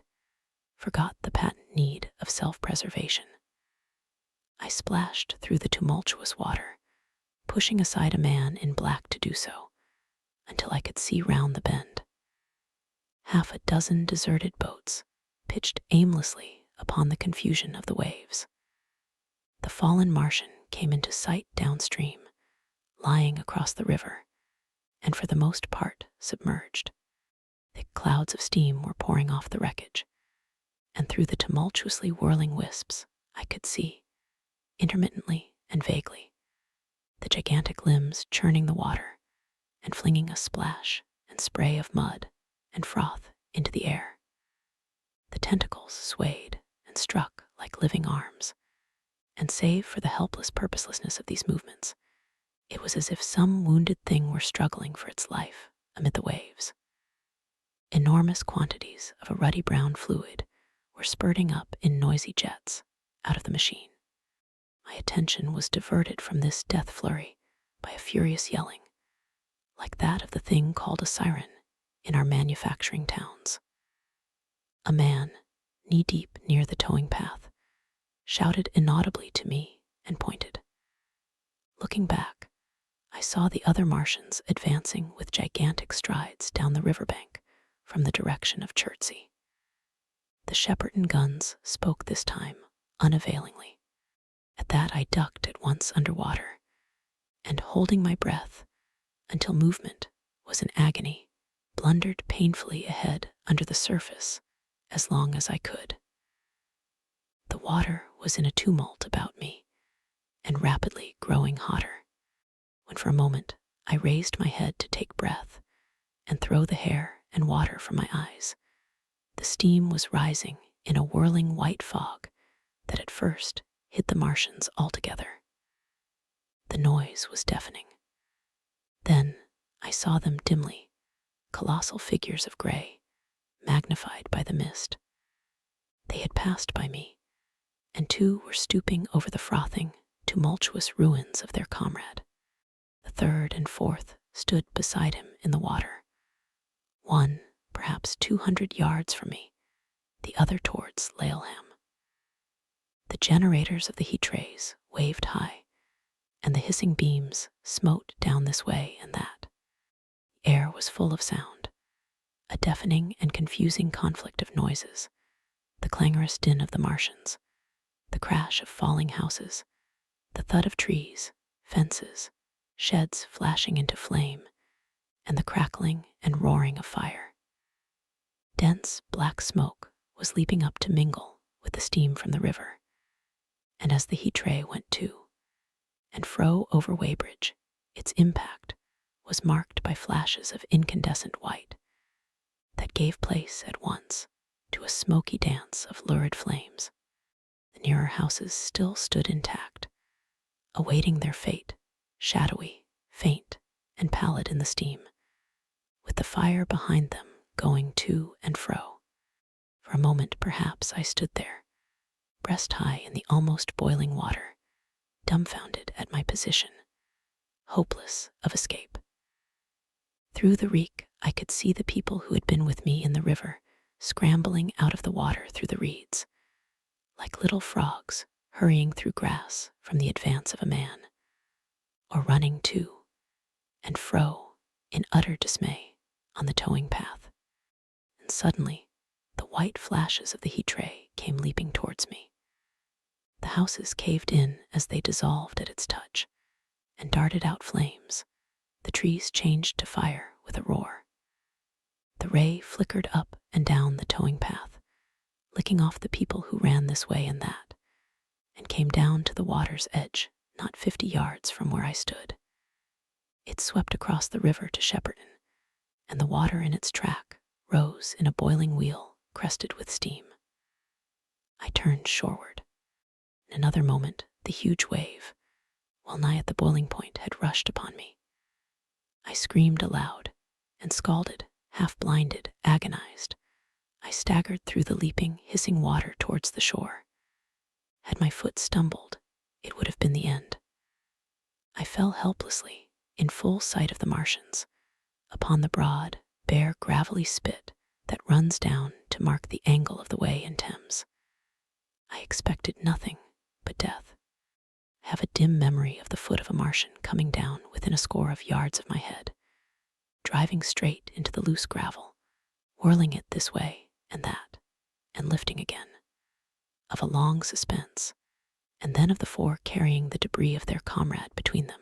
forgot the patent need of self-preservation. I splashed through the tumultuous water, pushing aside a man in black to do so, until I could see round the bend. Half a dozen deserted boats pitched aimlessly upon the confusion of the waves. The fallen Martian came into sight downstream, lying across the river, and for the most part submerged. Thick clouds of steam were pouring off the wreckage, and through the tumultuously whirling wisps I could see, intermittently and vaguely, the gigantic limbs churning the water and flinging a splash and spray of mud and froth into the air. The tentacles swayed and struck like living arms, and save for the helpless purposelessness of these movements, it was as if some wounded thing were struggling for its life amid the waves. Enormous quantities of a ruddy brown fluid were spurting up in noisy jets out of the machine. My attention was diverted from this death flurry by a furious yelling, like that of the thing called a siren in our manufacturing towns. A man, knee-deep near the towing path, shouted inaudibly to me and pointed. Looking back, I saw the other Martians advancing with gigantic strides down the riverbank from the direction of Chertsey. The Shepperton guns spoke this time unavailingly. At that I ducked at once underwater, and holding my breath until movement was an agony, blundered painfully ahead under the surface as long as I could. The water was in a tumult about me, and rapidly growing hotter, when for a moment I raised my head to take breath and throw the hair and water from my eyes. The steam was rising in a whirling white fog that at first hid the Martians altogether. The noise was deafening. Then I saw them dimly, colossal figures of gray, magnified by the mist. They had passed by me, and two were stooping over the frothing, tumultuous ruins of their comrade. The third and fourth stood beside him in the water, one perhaps 200 yards from me, the other towards Laleham. The generators of the heat rays waved high, and the hissing beams smote down this way and that. The air was full of sound, a deafening and confusing conflict of noises, the clangorous din of the Martians, the crash of falling houses, the thud of trees, fences, sheds flashing into flame, and the crackling and roaring of fire. Dense black smoke was leaping up to mingle with the steam from the river, and as the heat ray went to and fro over Weybridge, its impact was marked by flashes of incandescent white that gave place at once to a smoky dance of lurid flames. The nearer houses still stood intact, awaiting their fate, shadowy, faint, and pallid in the steam, with the fire behind them going to and fro. For a moment, perhaps, I stood there, breast high in the almost boiling water, dumbfounded at my position, hopeless of escape. Through the reek, I could see the people who had been with me in the river scrambling out of the water through the reeds, like little frogs hurrying through grass from the advance of a man, or running to and fro in utter dismay on the towing path. And suddenly, the white flashes of the heat ray came leaping towards me. The houses caved in as they dissolved at its touch, and darted out flames. The trees changed to fire with a roar. The ray flickered up and down the towing path, licking off the people who ran this way and that, and came down to the water's edge, not 50 yards from where I stood. It swept across the river to Shepperton, and the water in its track rose in a boiling wheel crested with steam. I turned shoreward. In another moment, the huge wave, well nigh at the boiling point, had rushed upon me. I screamed aloud and scalded, half-blinded, agonized. I staggered through the leaping, hissing water towards the shore. Had my foot stumbled, it would have been the end. I fell helplessly, in full sight of the Martians, upon the broad, bare, gravelly spit that runs down to mark the angle of the way in Thames. I expected nothing but death. I have a dim memory of the foot of a Martian coming down within a score of yards of my head, driving straight into the loose gravel, whirling it this way and that, and lifting again. Of a long suspense, and then of the four carrying the debris of their comrade between them,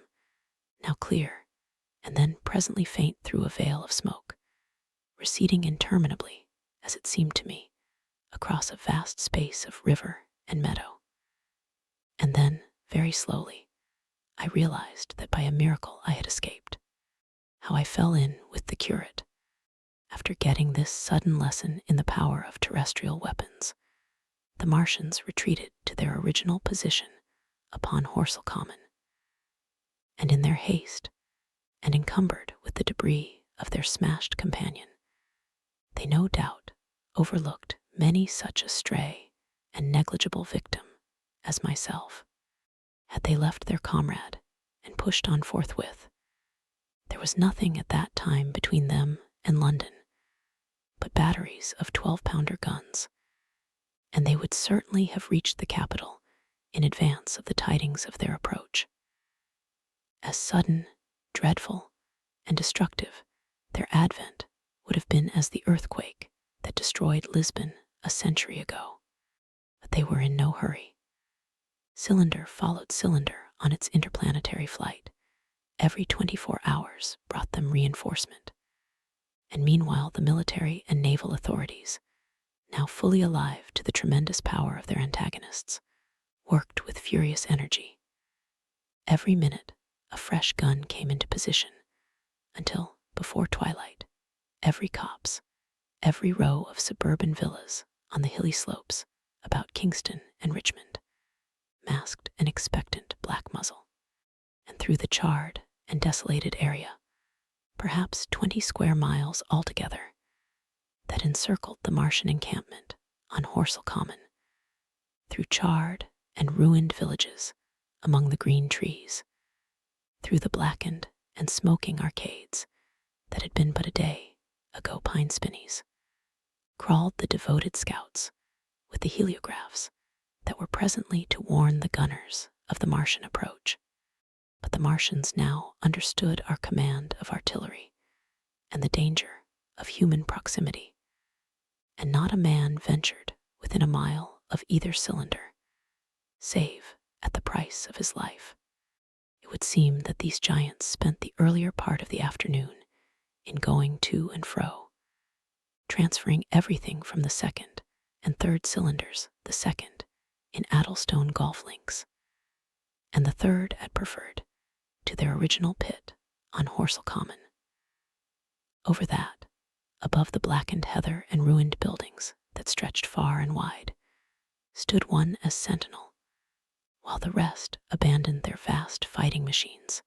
now clear, and then presently faint through a veil of smoke, receding interminably, as it seemed to me, across a vast space of river and meadow. And then, very slowly, I realized that by a miracle I had escaped. How I fell in with the curate. After getting this sudden lesson in the power of terrestrial weapons, the Martians retreated to their original position upon Horsell Common, and in their haste, and encumbered with the debris of their smashed companion, they no doubt overlooked many such a stray and negligible victim as myself. Had they left their comrade and pushed on forthwith, there was nothing at that time between them and London but batteries of 12-pounder guns, and they would certainly have reached the capital in advance of the tidings of their approach. As sudden, dreadful, and destructive, their advent would have been as the earthquake that destroyed Lisbon a century ago. But they were in no hurry. Cylinder followed cylinder on its interplanetary flight. Every 24 hours brought them reinforcement. And meanwhile the military and naval authorities, now fully alive to the tremendous power of their antagonists, worked with furious energy. Every minute a fresh gun came into position, until, before twilight, every copse, every row of suburban villas on the hilly slopes about Kingston and Richmond, masked an expectant black muzzle. And through the charred and desolated area, perhaps 20 square miles altogether, that encircled the Martian encampment on Horsell Common, through charred and ruined villages among the green trees, through the blackened and smoking arcades that had been but a day ago pine spinneys, crawled the devoted scouts with the heliographs that were presently to warn the gunners of the Martian approach. But the Martians now understood our command of artillery and the danger of human proximity, and not a man ventured within a mile of either cylinder, save at the price of his life. It would seem that these giants spent the earlier part of the afternoon in going to and fro, transferring everything from the second and third cylinders, the second in Addlestone golf links, and the third at Preferred, to their original pit on Horsell Common. Over that, above the blackened heather and ruined buildings that stretched far and wide, stood one as sentinel, while the rest abandoned their vast fighting machines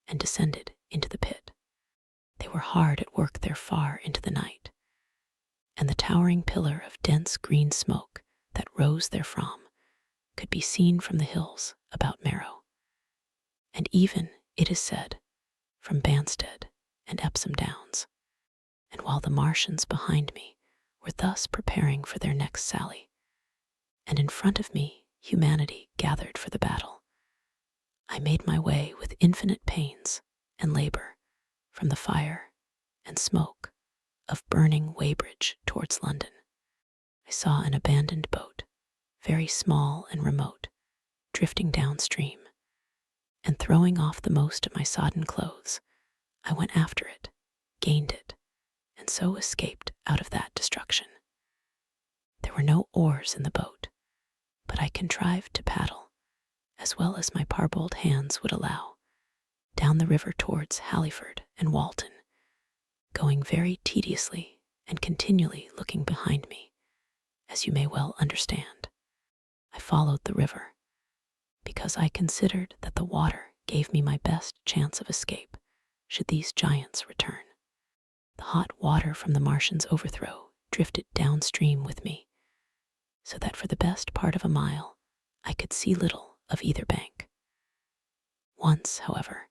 and descended into the pit. They were hard at work there far into the night, and the towering pillar of dense green smoke that rose therefrom could be seen from the hills about Marrow, and even, it is said, from Banstead and Epsom Downs. And while the Martians behind me were thus preparing for their next sally, and in front of me humanity gathered for the battle, I made my way with infinite pains and labor from the fire and smoke of burning Weybridge towards London. I saw an abandoned boat, very small and remote, drifting downstream, and throwing off the most of my sodden clothes, I went after it, gained it, and so escaped out of that destruction. There were no oars in the boat, but I contrived to paddle, as well as my parboiled hands would allow, down the river towards Halliford and Walton, going very tediously and continually looking behind me, as you may well understand. I followed the river because I considered that the water gave me my best chance of escape should these giants return. The hot water from the Martians' overthrow drifted downstream with me, so that for the best part of a mile I could see little of either bank. Once, however,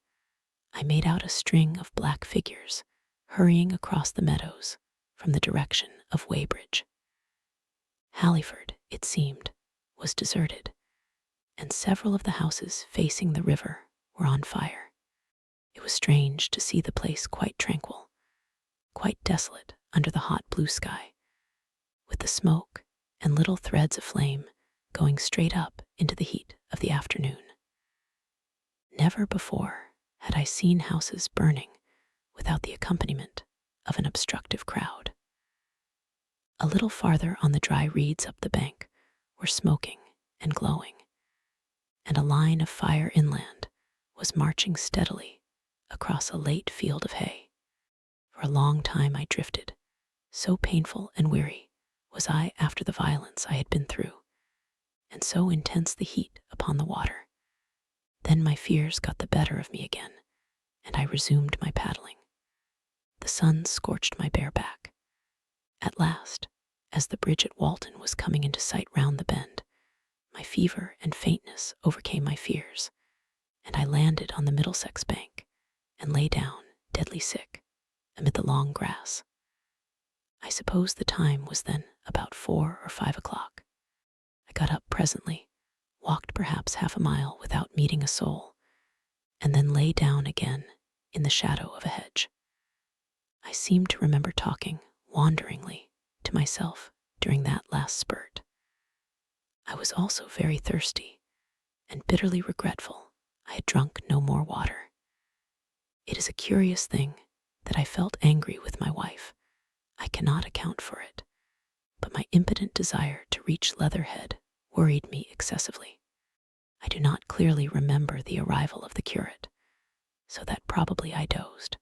I made out a string of black figures hurrying across the meadows from the direction of Weybridge. Halliford, it seemed, was deserted, and several of the houses facing the river were on fire. It was strange to see the place quite tranquil, quite desolate under the hot blue sky, with the smoke and little threads of flame going straight up into the heat of the afternoon. Never before had I seen houses burning without the accompaniment of an obstructive crowd. A little farther on the dry reeds up the bank were smoking and glowing, and a line of fire inland was marching steadily across a late field of hay. For a long time I drifted, so painful and weary was I after the violence I had been through, and so intense the heat upon the water. Then my fears got the better of me again, and I resumed my paddling. The sun scorched my bare back. At last, as the bridge at Walton was coming into sight round the bend, my fever and faintness overcame my fears, and I landed on the Middlesex bank and lay down, deadly sick, amid the long grass. I suppose the time was then about 4 or 5 o'clock. I got up presently, walked perhaps half a mile without meeting a soul, and then lay down again in the shadow of a hedge. I seemed to remember talking wanderingly to myself during that last spurt. I was also very thirsty and bitterly regretful I had drunk no more water. It is a curious thing that I felt angry with my wife. I cannot account for it, but my impotent desire to reach Leatherhead worried me excessively. I do not clearly remember the arrival of the curate, so that probably I dozed.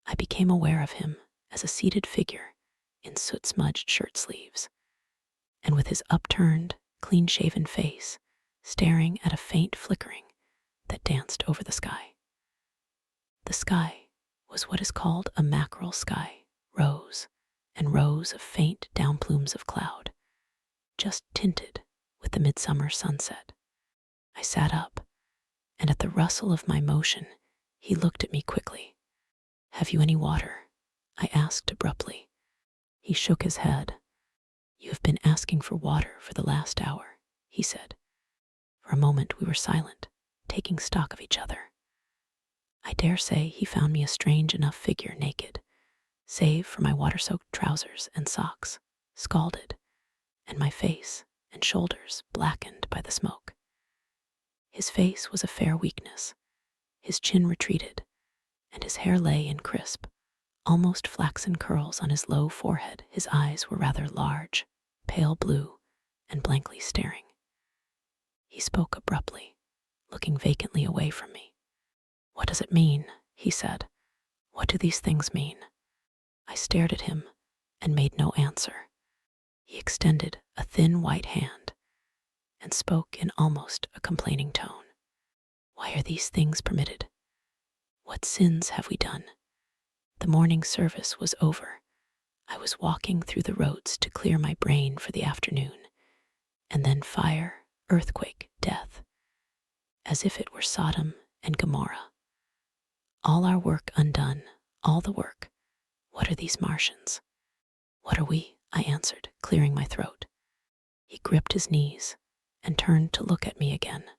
I became aware of him as a seated figure in soot-smudged shirt sleeves, and with his upturned, clean-shaven face staring at a faint flickering that danced over the sky. The sky was what is called a mackerel sky, rows and rows of faint downplumes of cloud, just tinted with the midsummer sunset. I sat up, and at the rustle of my motion, he looked at me quickly. "Have you any water?" I asked abruptly. He shook his head. "You have been asking for water for the last hour," he said. For a moment we were silent, taking stock of each other. I dare say he found me a strange enough figure naked, save for my water-soaked trousers and socks, scalded, and my face and shoulders blackened by the smoke. His face was a fair weakness, his chin retreated, and his hair lay in crisp, almost flaxen curls on his low forehead. His eyes were rather large, pale blue, and blankly staring. He spoke abruptly, looking vacantly away from me. "What does it mean?" he said. "What do these things mean?" I stared at him and made no answer. He extended a thin white hand and spoke in almost a complaining tone. "Why are these things permitted? What sins have we done?" The morning service was over. I was walking through the roads to clear my brain for the afternoon, and then fire, earthquake, death, as if it were Sodom and Gomorrah. All our work undone, all the work. What are these Martians? "What are we?" I answered, clearing my throat. He gripped his knees and turned to look at me again.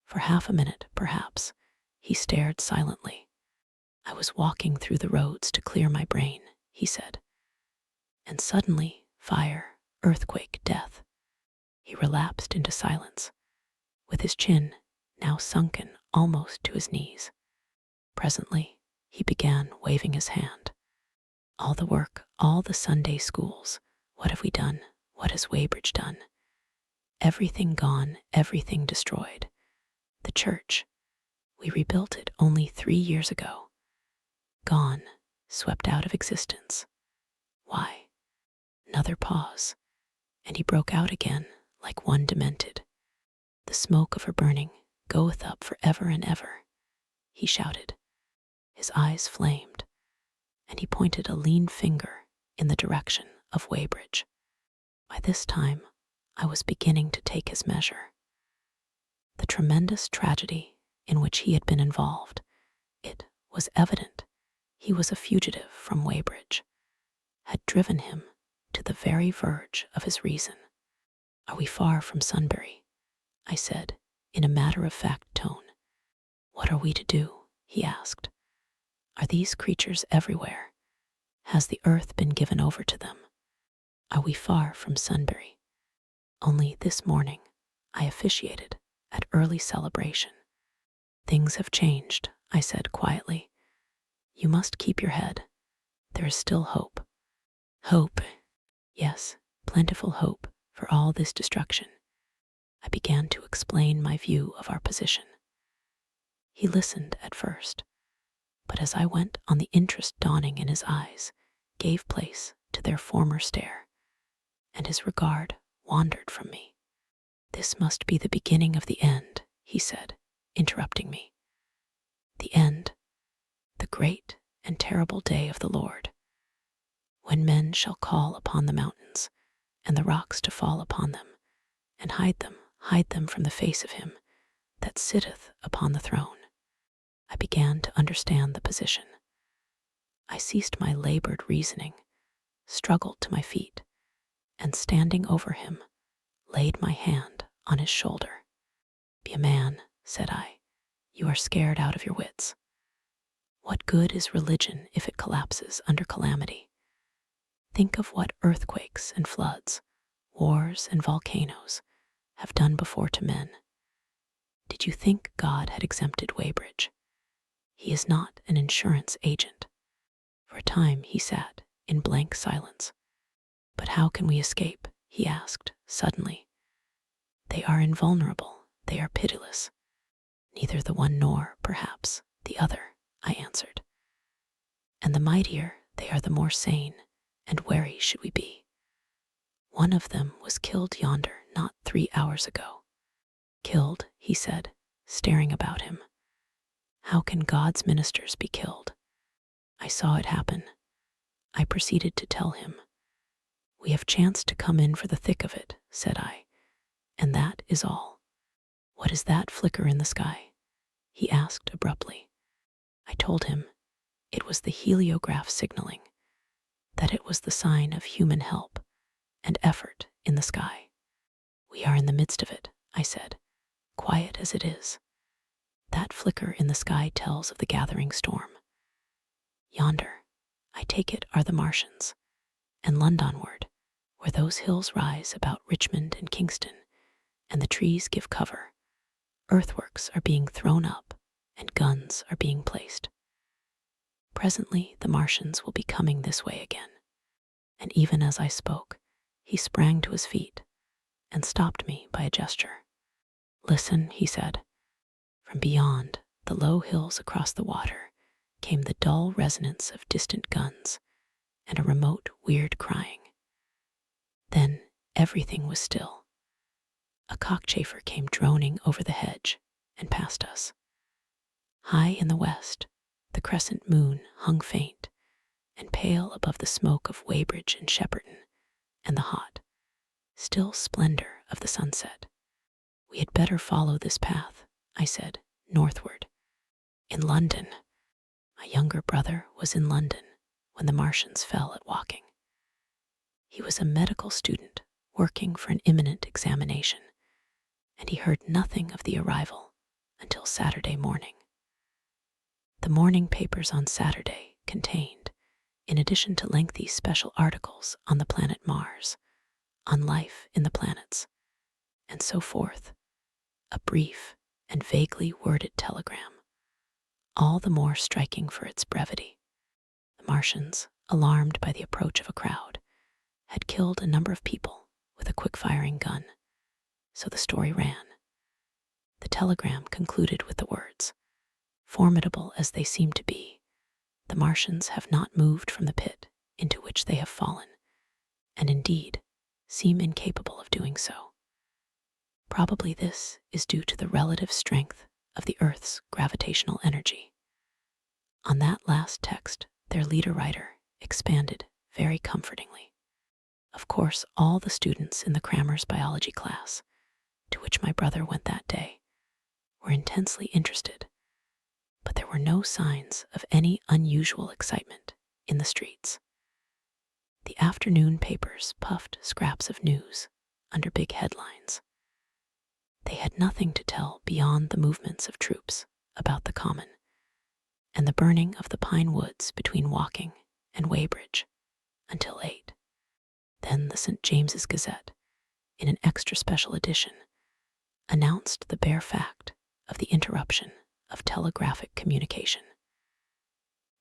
For half a minute, perhaps, he stared silently. "I was walking through the roads to clear my brain," he said. And suddenly, fire, earthquake, death. He relapsed into silence, with his chin now sunken almost to his knees. Presently, he began waving his hand. "All the work, all the Sunday schools. What have we done? What has Weybridge done? Everything gone, everything destroyed. The church. We rebuilt it only 3 years ago. Gone, swept out of existence. Why? Another pause, and he broke out again like one demented. The smoke of her burning goeth up for ever and ever, he shouted. His eyes flamed, and he pointed a lean finger in the direction of Weybridge. By this time, I was beginning to take his measure. The tremendous tragedy in which he had been involved, it was evident he was a fugitive from Weybridge, had driven him to the very verge of his reason. Are we far from Sunbury? I said, in a matter-of-fact tone. What are we to do? He asked. Are these creatures everywhere? Has the earth been given over to them? Are we far from Sunbury? Only this morning I officiated at early celebration. Things have changed, I said quietly. You must keep your head. There is still hope. Hope. Yes, plentiful hope for all this destruction. I began to explain my view of our position. He listened at first, but as I went on, the interest dawning in his eyes gave place to their former stare, and his regard wandered from me. This must be the beginning of the end, he said, interrupting me. The end, the great and terrible day of the Lord, when men shall call upon the mountains, and the rocks to fall upon them, and hide them from the face of him that sitteth upon the throne. I began to understand the position. I ceased my labored reasoning, struggled to my feet, and standing over him, laid my hand on his shoulder. Be a man, said I. You are scared out of your wits. What good is religion if it collapses under calamity? Think of what earthquakes and floods, wars and volcanoes have done before to men. Did you think God had exempted Weybridge? He is not an insurance agent. For a time he sat in blank silence. But how can we escape? He asked suddenly. They are invulnerable. They are pitiless. Neither the one nor, perhaps, the other, I answered. And the mightier they are, the more sane and wary should we be. One of them was killed yonder not 3 hours ago. Killed, he said, staring about him. How can God's ministers be killed? I saw it happen. I proceeded to tell him. We have chanced to come in for the thick of it, said I, and that is all. What is that flicker in the sky? He asked abruptly. I told him it was the heliograph signaling, that it was the sign of human help and effort in the sky. We are in the midst of it, I said, quiet as it is. That flicker in the sky tells of the gathering storm. Yonder, I take it, are the Martians, and Londonward, where those hills rise about Richmond and Kingston, and the trees give cover, earthworks are being thrown up, and guns are being placed. Presently the Martians will be coming this way again. And even as I spoke, he sprang to his feet and stopped me by a gesture. Listen, he said. From beyond the low hills across the water came the dull resonance of distant guns and a remote, weird crying. Then everything was still. A cockchafer came droning over the hedge and past us. High in the west, the crescent moon hung faint and pale above the smoke of Weybridge and Shepperton and the hot, still splendor of the sunset. We had better follow this path, I said, northward. In London. My younger brother was in London when the Martians fell at Woking. He was a medical student working for an imminent examination, and he heard nothing of the arrival until Saturday morning. The morning papers on Saturday contained, in addition to lengthy special articles on the planet Mars, on life in the planets, and so forth, a brief and vaguely worded telegram, all the more striking for its brevity. The Martians, alarmed by the approach of a crowd, had killed a number of people with a quick-firing gun, so the story ran. The telegram concluded with the words, Formidable as they seem to be, the Martians have not moved from the pit into which they have fallen, and indeed seem incapable of doing so. Probably this is due to the relative strength of the Earth's gravitational energy. On that last text, their leader writer expanded very comfortingly. Of course, all the students in the Crammers biology class, to which my brother went that day, were intensely interested, but there were no signs of any unusual excitement in the streets. The afternoon papers puffed scraps of news under big headlines. They had nothing to tell beyond the movements of troops about the common and the burning of the pine woods between Woking and Weybridge until 8. Then the St. James's Gazette, in an extra special edition, announced the bare fact of the interruption of telegraphic communication.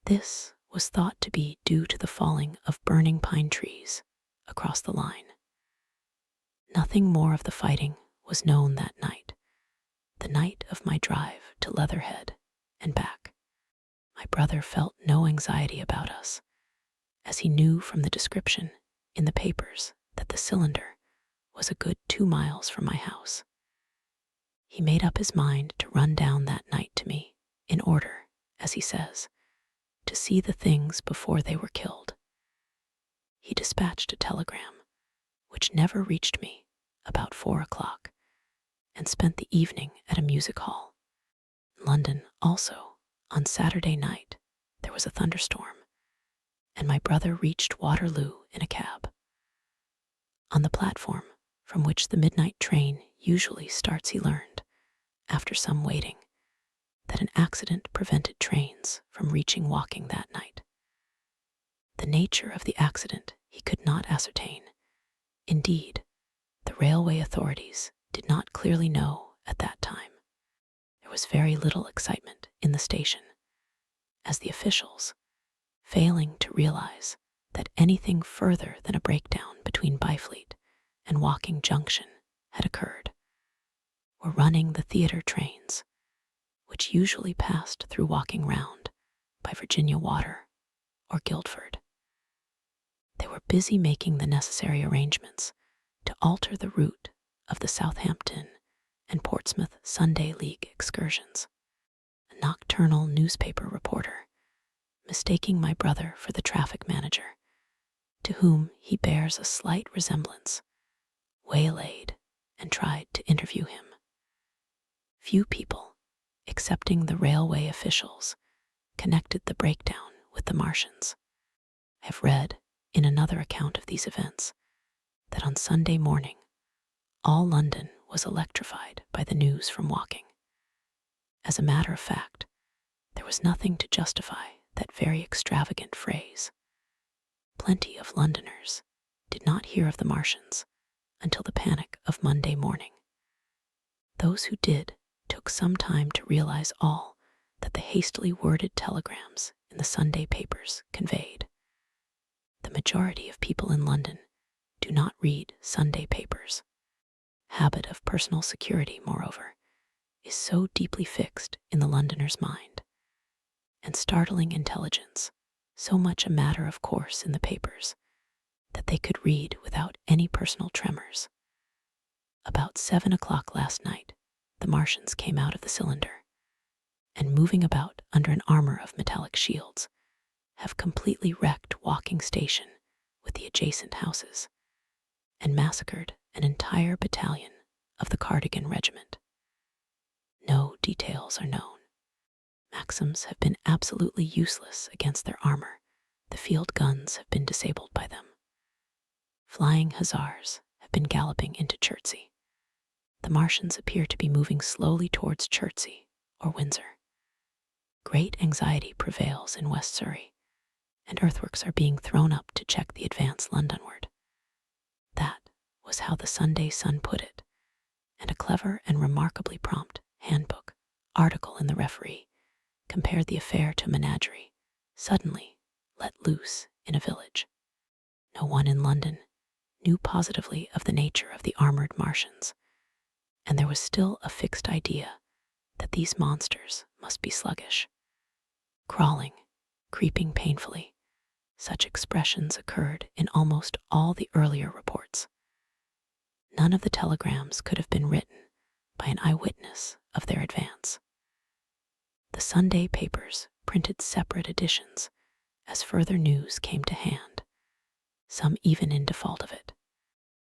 This was thought to be due to the falling of burning pine trees across the line. Nothing more of the fighting was known that night, the night of my drive to Leatherhead and back. My brother felt no anxiety about us, as he knew from the description in the papers that the cylinder was a good 2 miles from my house. He made up his mind to run down that night to me, in order, as he says, to see the things before they were killed. He dispatched a telegram, which never reached me, about 4 o'clock, and spent the evening at a music hall. In London, also, on Saturday night, there was a thunderstorm, and my brother reached Waterloo in a cab. On the platform from which the midnight train usually starts, he learned, after some waiting, that an accident prevented trains from reaching Woking that night. The nature of the accident he could not ascertain. Indeed, the railway authorities did not clearly know at that time. There was very little excitement in the station, as the officials, failing to realize that anything further than a breakdown between Byfleet and Woking Junction had occurred, were running the theatre trains, which usually passed through Woking Round by Virginia Water or Guildford. They were busy making the necessary arrangements to alter the route of the Southampton and Portsmouth Sunday League excursions. A nocturnal newspaper reporter, mistaking my brother for the traffic manager, to whom he bears a slight resemblance, waylaid and tried to interview him. Few people, excepting the railway officials, connected the breakdown with the Martians. I have read, in another account of these events, that on Sunday morning, all London was electrified by the news from Woking. As a matter of fact, there was nothing to justify that very extravagant phrase. Plenty of Londoners did not hear of the Martians until the panic of Monday morning. Those who did took some time to realize all that the hastily worded telegrams in the Sunday papers conveyed. The majority of people in London do not read Sunday papers. Habit of personal security, moreover, is so deeply fixed in the Londoner's mind, and startling intelligence so much a matter of course in the papers, that they could read without any personal tremors. About 7 o'clock last night, the Martians came out of the cylinder, and moving about under an armor of metallic shields, have completely wrecked Woking Station with the adjacent houses, and massacred an entire battalion of the Cardigan Regiment. No details are known. Maxims have been absolutely useless against their armor. The field guns have been disabled by them. Flying hussars have been galloping into Chertsey. The Martians appear to be moving slowly towards Chertsey or Windsor. Great anxiety prevails in West Surrey, and earthworks are being thrown up to check the advance Londonward. That was how the Sunday Sun put it, and a clever and remarkably prompt handbook article in the Referee compared the affair to a menagerie suddenly let loose in a village. No one in London knew positively of the nature of the armored Martians, and there was still a fixed idea that these monsters must be sluggish, crawling, creeping painfully. Such expressions occurred in almost all the earlier reports. None of the telegrams could have been written by an eyewitness of their advance. The Sunday papers printed separate editions as further news came to hand, some even in default of it.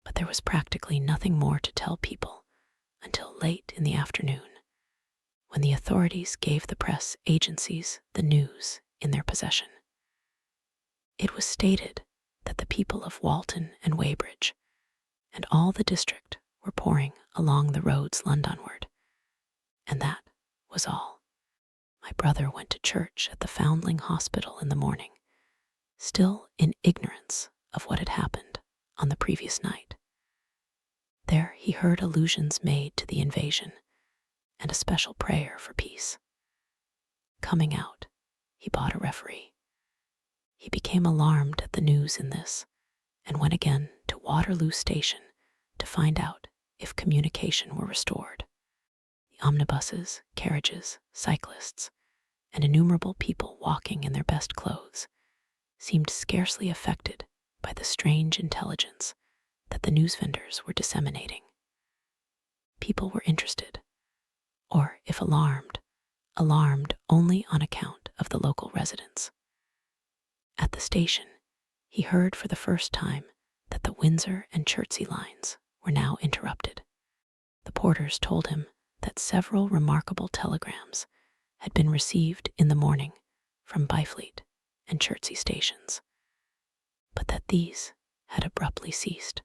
But there was practically nothing more to tell people until late in the afternoon, when the authorities gave the press agencies the news in their possession. It was stated that the people of Walton and Weybridge and all the district were pouring along the roads Londonward, and that was all. My brother went to church at the Foundling Hospital in the morning, still in ignorance of what had happened on the previous night. There he heard allusions made to the invasion and a special prayer for peace. Coming out, he bought a referee. He became alarmed at the news in this and went again to Waterloo Station to find out if communication were restored. The omnibuses, carriages, cyclists, and innumerable people walking in their best clothes seemed scarcely affected by the strange intelligence that the news vendors were disseminating. People were interested, or if alarmed only on account of the local residents. At the station, he heard for the first time that the Windsor and Chertsey lines were now interrupted. The porters told him that several remarkable telegrams had been received in the morning from Byfleet and Chertsey stations, but that these had abruptly ceased.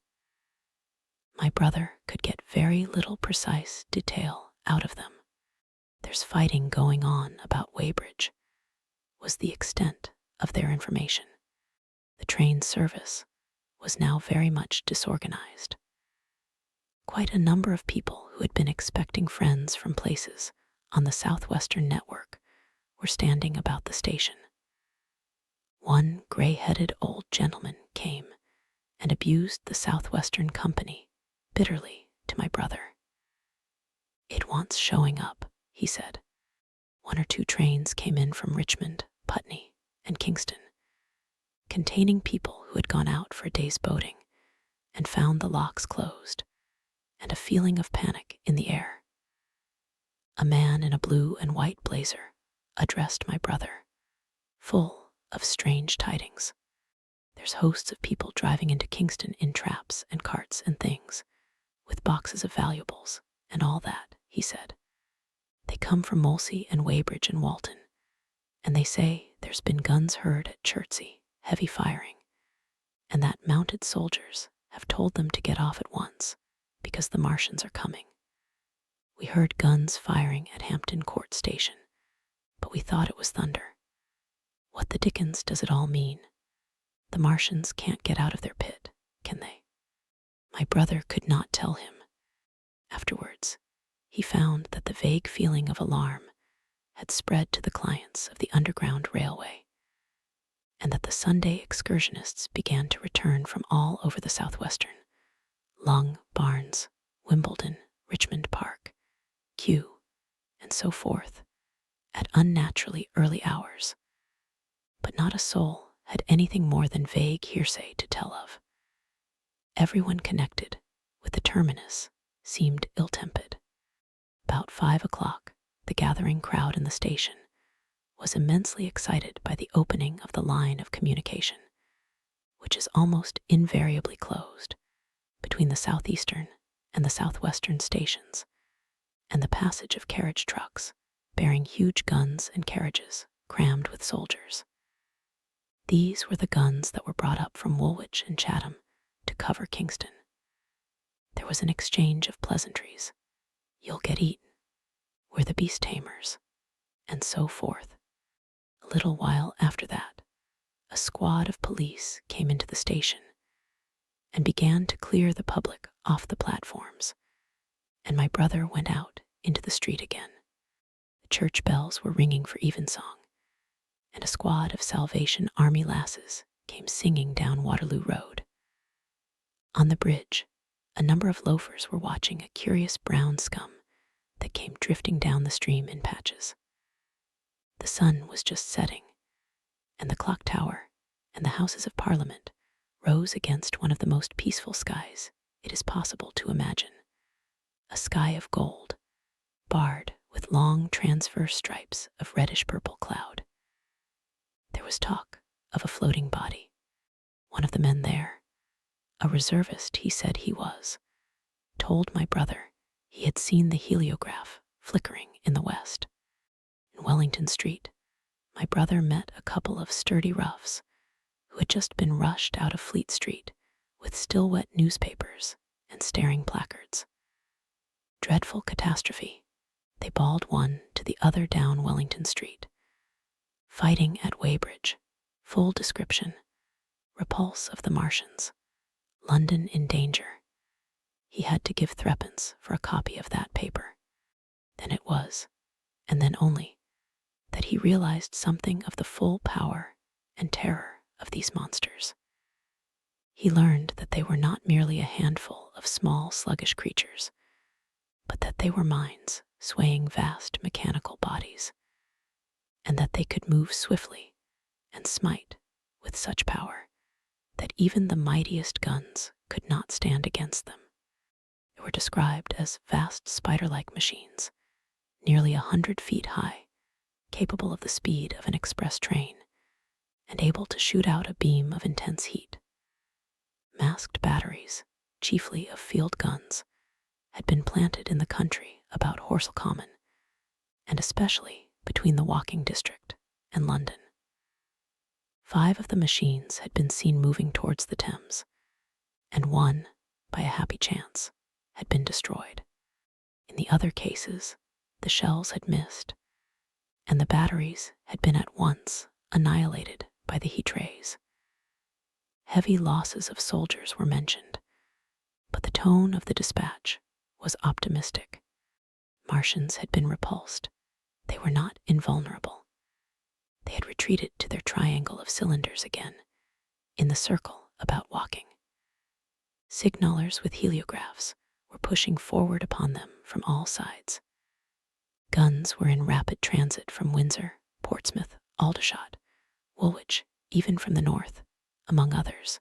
My brother could get very little precise detail out of them. "There's fighting going on about Weybridge," was the extent of their information. The train service was now very much disorganized. Quite a number of people who had been expecting friends from places on the Southwestern network were standing about the station. One gray-headed old gentleman came and abused the Southwestern Company bitterly to my brother. "It wants showing up," he said. One or two trains came in from Richmond, Putney, and Kingston, containing people who had gone out for a day's boating and found the locks closed, and a feeling of panic in the air. A man in a blue and white blazer addressed my brother, full of strange tidings. "There's hosts of people driving into Kingston in traps and carts and things, with boxes of valuables and all that," he said. "They come from Molesey and Weybridge and Walton, and they say there's been guns heard at Chertsey, heavy firing, and that mounted soldiers have told them to get off at once because the Martians are coming. We heard guns firing at Hampton Court Station, but we thought it was thunder. What the dickens does it all mean? The Martians can't get out of their pit, can they?" My brother could not tell him. Afterwards, he found that the vague feeling of alarm had spread to the clients of the Underground Railway, and that the Sunday excursionists began to return from all over the Southwestern, Lung, Barnes, Wimbledon, Richmond Park, Kew, and so forth, at unnaturally early hours. But not a soul had anything more than vague hearsay to tell of. Everyone connected with the terminus seemed ill-tempered. About 5 o'clock, the gathering crowd in the station was immensely excited by the opening of the line of communication, which is almost invariably closed between the southeastern and the southwestern stations, and the passage of carriage trucks bearing huge guns and carriages crammed with soldiers. These were the guns that were brought up from Woolwich and Chatham to cover Kingston. There was an exchange of pleasantries. "You'll get eaten. We're the beast tamers," and so forth. A little while after that, a squad of police came into the station and began to clear the public off the platforms, and my brother went out into the street again. The church bells were ringing for evensong, and a squad of Salvation Army lasses came singing down Waterloo Road. On the bridge, a number of loafers were watching a curious brown scum that came drifting down the stream in patches. The sun was just setting, and the clock tower and the Houses of Parliament rose against one of the most peaceful skies it is possible to imagine. A sky of gold, barred with long transverse stripes of reddish-purple cloud. There was talk of a floating body. One of the men there, a reservist he said he was, told my brother he had seen the heliograph flickering in the west. In Wellington Street, my brother met a couple of sturdy roughs who had just been rushed out of Fleet Street with still-wet newspapers and staring placards. Dreadful catastrophe, they bawled one to the other down Wellington Street. Fighting at Weybridge, full description, repulse of the Martians, London in danger. He had to give threepence for a copy of that paper. Then it was, and then only, that he realized something of the full power and terror of these monsters. He learned that they were not merely a handful of small, sluggish creatures, but that they were minds swaying vast mechanical bodies, and that they could move swiftly and smite with such power that even the mightiest guns could not stand against them. They were described as vast spider-like machines, nearly 100 feet high, capable of the speed of an express train, and able to shoot out a beam of intense heat. Masked batteries, chiefly of field guns, had been planted in the country about Horsell Common, and especially between the Woking district and London. 5 of the machines had been seen moving towards the Thames, and one, by a happy chance, had been destroyed. In the other cases, the shells had missed, and the batteries had been at once annihilated by the heat rays. Heavy losses of soldiers were mentioned, but the tone of the dispatch was optimistic. Martians had been repulsed. They were not invulnerable. They had retreated to their triangle of cylinders again, in the circle about Woking. Signalers with heliographs were pushing forward upon them from all sides. Guns were in rapid transit from Windsor, Portsmouth, Aldershot, Woolwich, even from the north, among others.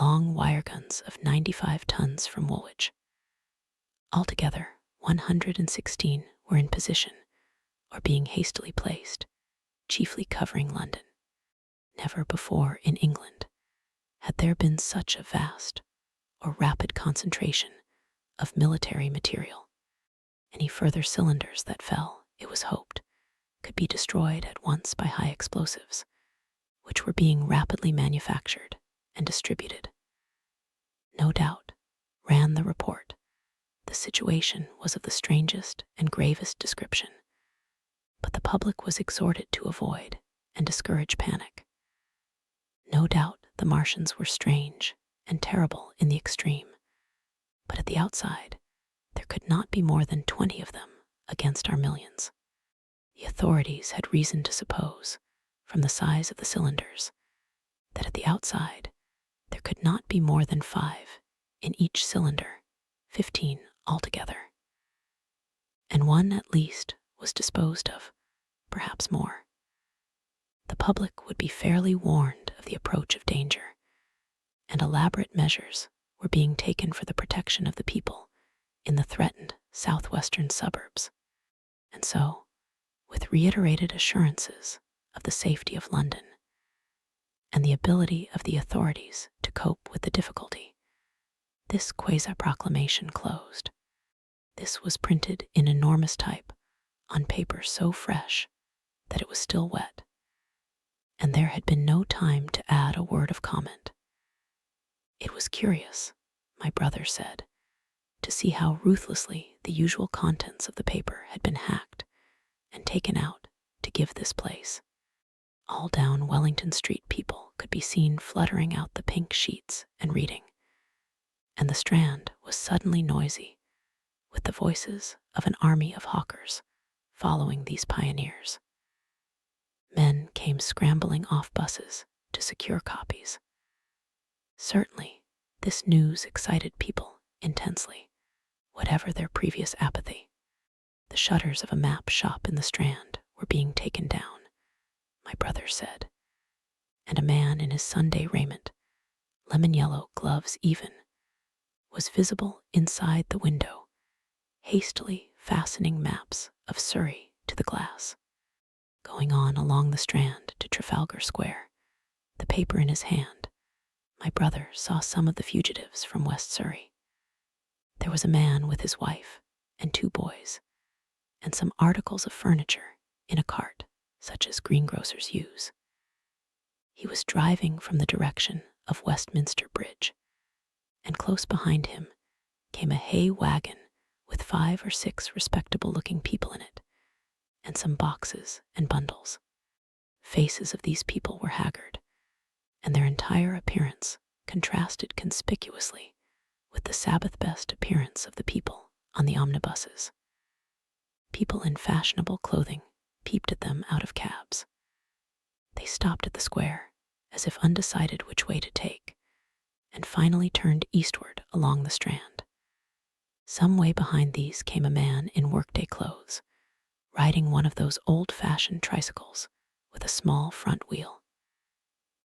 Long wire guns of 95 tons from Woolwich. Altogether, 116 were in position or being hastily placed, chiefly covering London. Never before in England had there been such a vast or rapid concentration of military material. Any further cylinders that fell, it was hoped, could be destroyed at once by high explosives, which were being rapidly manufactured and distributed. No doubt, ran the report, the situation was of the strangest and gravest description, but the public was exhorted to avoid and discourage panic. No doubt the Martians were strange and terrible in the extreme, but at the outside, there could not be more than 20 of them against our millions. The authorities had reason to suppose, from the size of the cylinders, that at the outside, there could not be more than 5 in each cylinder, 15 altogether. And one at least was disposed of, perhaps more. The public would be fairly warned of the approach of danger, and elaborate measures were being taken for the protection of the people in the threatened southwestern suburbs. And so, with reiterated assurances of the safety of London and the ability of the authorities to cope with the difficulty, this quasi-proclamation closed. This was printed in enormous type on paper so fresh that it was still wet, and there had been no time to add a word of comment. It was curious, my brother said, to see how ruthlessly the usual contents of the paper had been hacked and taken out to give this place. All down Wellington Street people could be seen fluttering out the pink sheets and reading, and the Strand was suddenly noisy with the voices of an army of hawkers following these pioneers. Men came scrambling off buses to secure copies. Certainly, this news excited people intensely, whatever their previous apathy. The shutters of a map shop in the Strand were being taken down, my brother said, and a man in his Sunday raiment, lemon yellow gloves even, was visible inside the window, hastily fastening maps of Surrey to the glass. Going on along the Strand to Trafalgar Square, the paper in his hand, my brother saw some of the fugitives from West Surrey. There was a man with his wife and 2 boys, and some articles of furniture in a cart, such as greengrocers use. He was driving from the direction of Westminster Bridge, and close behind him came a hay wagon with 5 or 6 respectable-looking people in it, and some boxes and bundles. Faces of these people were haggard, and their entire appearance contrasted conspicuously with the Sabbath-best appearance of the people on the omnibuses. People in fashionable clothing peeped at them out of cabs. They stopped at the square, as if undecided which way to take, and finally turned eastward along the Strand. Some way behind these came a man in workday clothes, riding one of those old-fashioned tricycles with a small front wheel.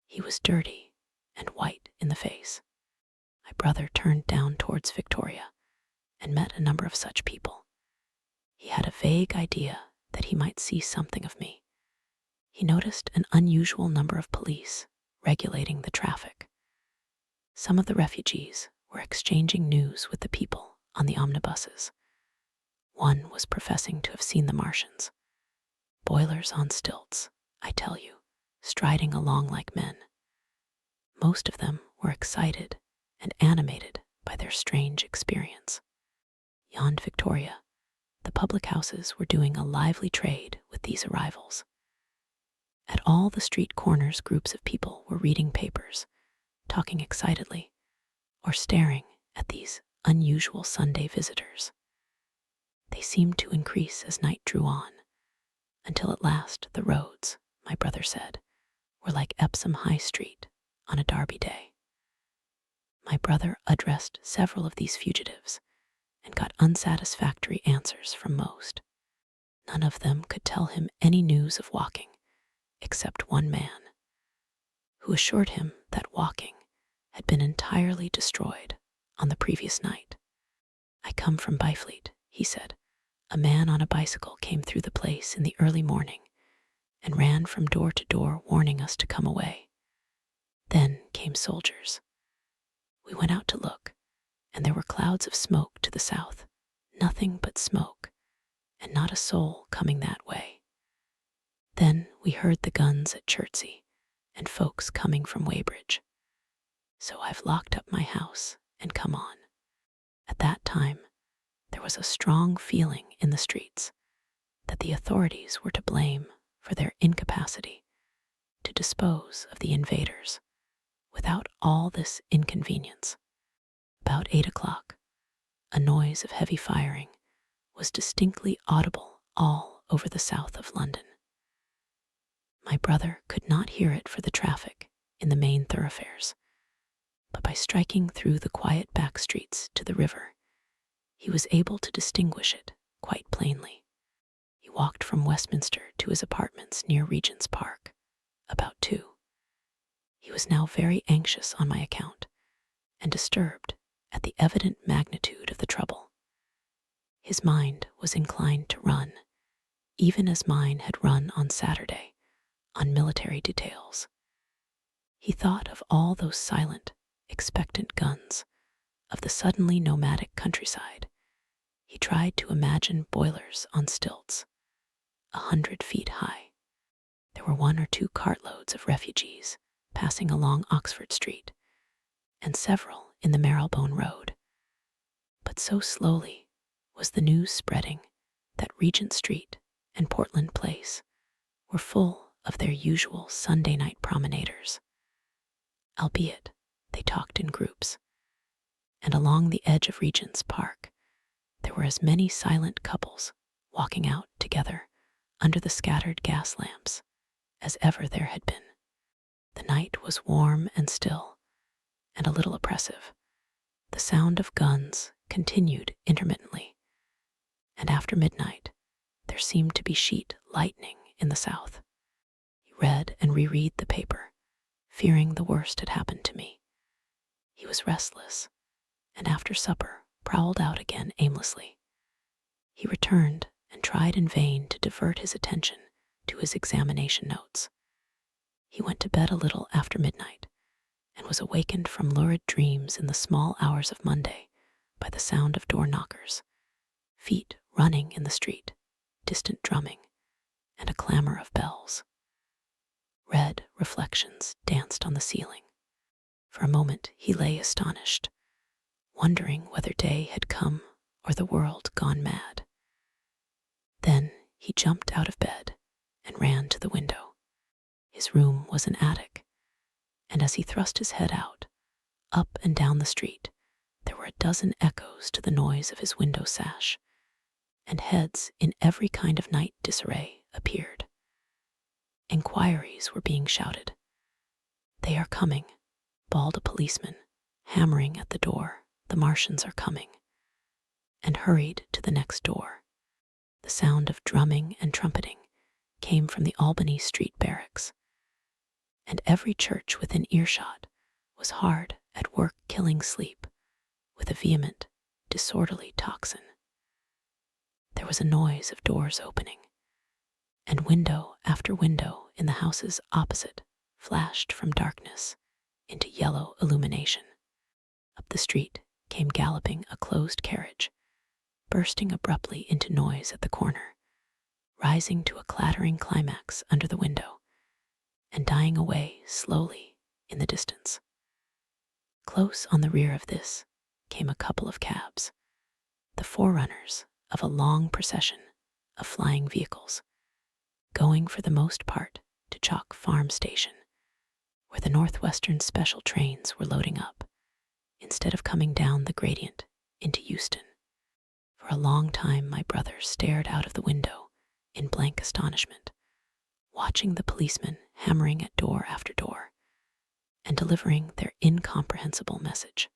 He was dirty and white in the face. My brother turned down towards Victoria and met a number of such people. He had a vague idea that he might see something of me. He noticed an unusual number of police regulating the traffic. Some of the refugees were exchanging news with the people on the omnibuses. One was professing to have seen the Martians. Boilers on stilts, I tell you, striding along like men. Most of them were excited and animated by their strange experience. Beyond Victoria, the public houses were doing a lively trade with these arrivals. At all the street corners, groups of people were reading papers, talking excitedly, or staring at these unusual Sunday visitors. They seemed to increase as night drew on, until at last the roads, my brother said, were like Epsom High Street on a Derby day. My brother addressed several of these fugitives and got unsatisfactory answers from most. None of them could tell him any news of Woking, except one man, who assured him that Woking had been entirely destroyed on the previous night. I come from Byfleet, he said. A man on a bicycle came through the place in the early morning and ran from door to door warning us to come away. Then came soldiers. We went out to look, and there were clouds of smoke to the south, nothing but smoke, and not a soul coming that way. Then we heard the guns at Chertsey and folks coming from Weybridge. So I've locked up my house and come on. At that time, there was a strong feeling in the streets that the authorities were to blame for their incapacity to dispose of the invaders without all this inconvenience. About 8 o'clock, a noise of heavy firing was distinctly audible all over the south of London. My brother could not hear it for the traffic in the main thoroughfares, but by striking through the quiet back streets to the river, he was able to distinguish it quite plainly. He walked from Westminster to his apartments near Regent's Park, about 2. He was now very anxious on my account, and disturbed at the evident magnitude of the trouble. His mind was inclined to run, even as mine had run on Saturday, on military details. He thought of all those silent, expectant guns, of the suddenly nomadic countryside. He tried to imagine boilers on stilts, 100 feet high. There were 1 or 2 cartloads of refugees passing along Oxford Street, and several in the Marylebone Road. But so slowly was the news spreading that Regent Street and Portland Place were full of their usual Sunday night promenaders. Albeit, they talked in groups, and along the edge of Regent's Park, there were as many silent couples walking out together under the scattered gas lamps as ever there had been. The night was warm and still, and a little oppressive. The sound of guns continued intermittently, and after midnight, there seemed to be sheet lightning in the south. He read and reread the paper, fearing the worst had happened to me. He was restless, and after supper prowled out again aimlessly. He returned and tried in vain to divert his attention to his examination notes. He went to bed a little after midnight and was awakened from lurid dreams in the small hours of Monday by the sound of door knockers, feet running in the street, distant drumming, and a clamor of bells. Red reflections danced on the ceiling. For a moment he lay astonished, wondering whether day had come or the world gone mad. Then he jumped out of bed and ran to the window. His room was an attic, and as he thrust his head out, up and down the street, there were a dozen echoes to the noise of his window sash, and heads in every kind of night disarray appeared. Inquiries were being shouted. "They are coming," bawled a policeman, hammering at the door. "The Martians are coming," and hurried to the next door. The sound of drumming and trumpeting came from the Albany Street barracks, and every church within earshot was hard at work killing sleep with a vehement, disorderly tocsin. There was a noise of doors opening, and window after window in the houses opposite flashed from darkness into yellow illumination. Up the street came galloping a closed carriage, bursting abruptly into noise at the corner, rising to a clattering climax under the window, and dying away slowly in the distance. Close on the rear of this came a couple of cabs, the forerunners of a long procession of flying vehicles, going for the most part to Chalk Farm Station, where the Northwestern special trains were loading up, instead of coming down the gradient into Euston. For a long time my brother stared out of the window in blank astonishment, watching the policemen hammering at door after door and delivering their incomprehensible message.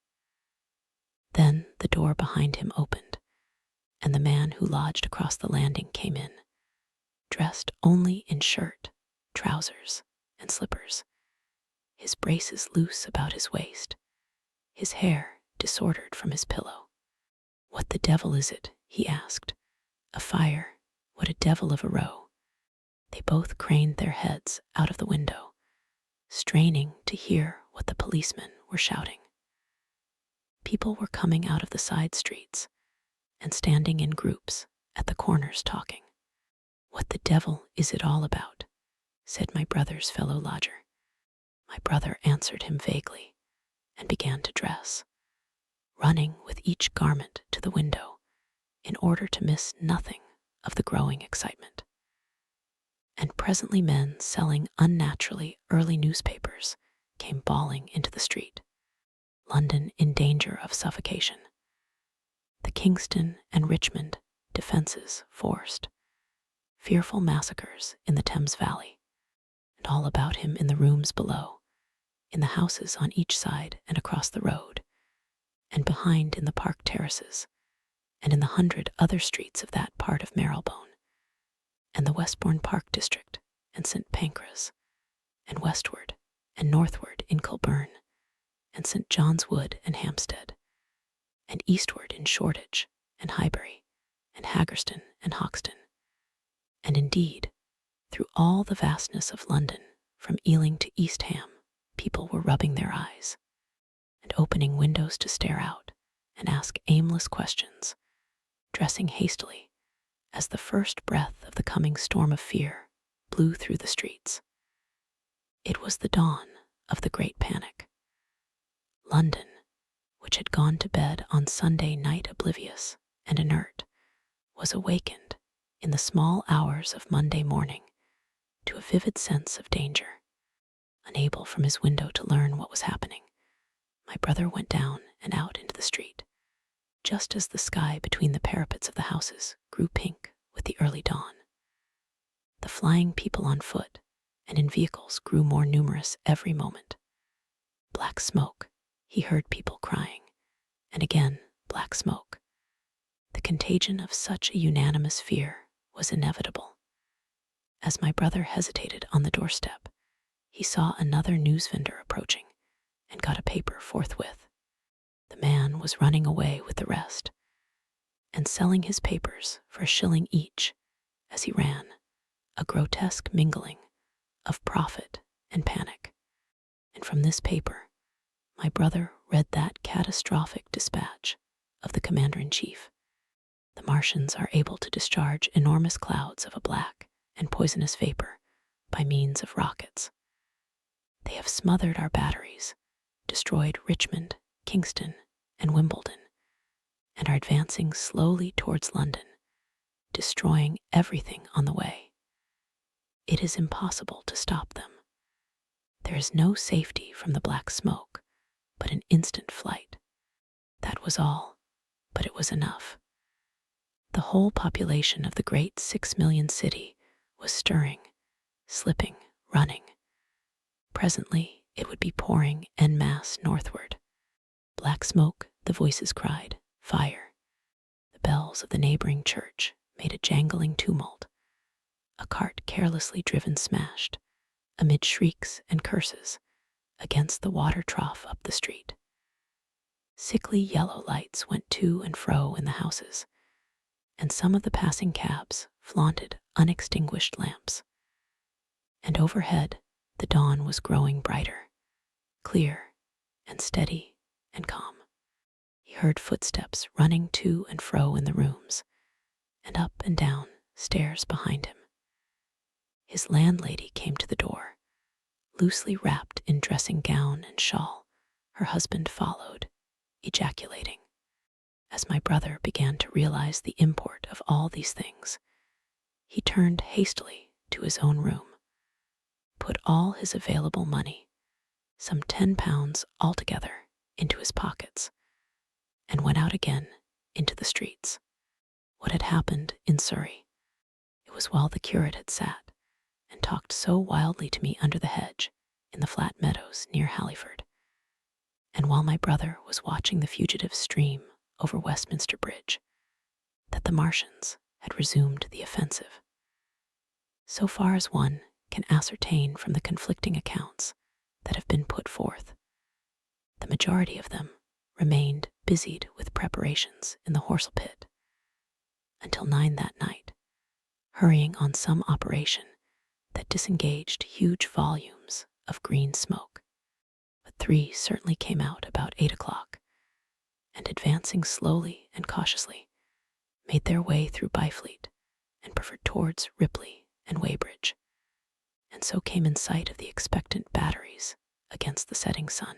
Then the door behind him opened, and the man who lodged across the landing came in, dressed only in shirt, trousers, and slippers, his braces loose about his waist, his hair disordered from his pillow. "What the devil is it?" he asked. "A fire. What a devil of a row." They both craned their heads out of the window, straining to hear what the policemen were shouting. People were coming out of the side streets and standing in groups at the corners talking. "What the devil is it all about?" said my brother's fellow lodger. My brother answered him vaguely and began to dress, running with each garment to the window in order to miss nothing of the growing excitement. And presently men selling unnaturally early newspapers came bawling into the street. London in danger of suffocation. The Kingston and Richmond defenses forced. Fearful massacres in the Thames Valley, and all about him in the rooms below, in the houses on each side and across the road, and behind in the park terraces, and in the 100 other streets of that part of Marylebone, and the Westbourne Park district, and St. Pancras, and westward and northward in Kilburn, and St. John's Wood and Hampstead, and eastward in Shoreditch and Highbury, and Haggerston and Hoxton. And indeed, through all the vastness of London, from Ealing to East Ham, people were rubbing their eyes, and opening windows to stare out and ask aimless questions, dressing hastily as the first breath of the coming storm of fear blew through the streets. It was the dawn of the Great Panic. London, which had gone to bed on Sunday night oblivious and inert, was awakened in the small hours of Monday morning to a vivid sense of danger. Unable from his window to learn what was happening, my brother went down and out into the street, just as the sky between the parapets of the houses grew pink with the early dawn. The flying people on foot and in vehicles grew more numerous every moment. Black smoke, he heard people crying, and again black smoke. The contagion of such a unanimous fear was inevitable. As my brother hesitated on the doorstep, he saw another news vendor approaching and got a paper forthwith. The man was running away with the rest and selling his papers for $1 each as he ran, a grotesque mingling of profit and panic. And from this paper, my brother read that catastrophic dispatch of the commander-in-chief. The Martians are able to discharge enormous clouds of a black and poisonous vapor by means of rockets. They have smothered our batteries, destroyed Richmond, Kingston, and Wimbledon, and are advancing slowly towards London, destroying everything on the way. It is impossible to stop them. There is no safety from the black smoke, but an instant flight. That was all, but it was enough. The whole population of the great 6 million city was stirring, slipping, running. Presently, it would be pouring en masse northward. Black smoke, the voices cried, fire. The bells of the neighboring church made a jangling tumult. A cart carelessly driven smashed, amid shrieks and curses, against the water trough up the street. Sickly yellow lights went to and fro in the houses, and some of the passing cabs flaunted unextinguished lamps. And overhead, the dawn was growing brighter, clear and steady and calm. He heard footsteps running to and fro in the rooms, and up and down stairs behind him. His landlady came to the door, loosely wrapped in dressing gown and shawl. Her husband followed, ejaculating. As my brother began to realize the import of all these things, he turned hastily to his own room, put all his available money, some £10 altogether, into his pockets, and went out again into the streets. What had happened in Surrey? It was while the curate had sat and talked so wildly to me under the hedge in the flat meadows near Halliford, and while my brother was watching the fugitives stream over Westminster Bridge, that the Martians had resumed the offensive. So far as one can ascertain from the conflicting accounts that have been put forth, the majority of them remained busied with preparations in the Horsell pit until 9 that night, hurrying on some operation that disengaged huge volumes of green smoke. But 3 certainly came out about 8 o'clock, and advancing slowly and cautiously, made their way through Byfleet and preferred towards Ripley and Weybridge, and so came in sight of the expectant batteries against the setting sun.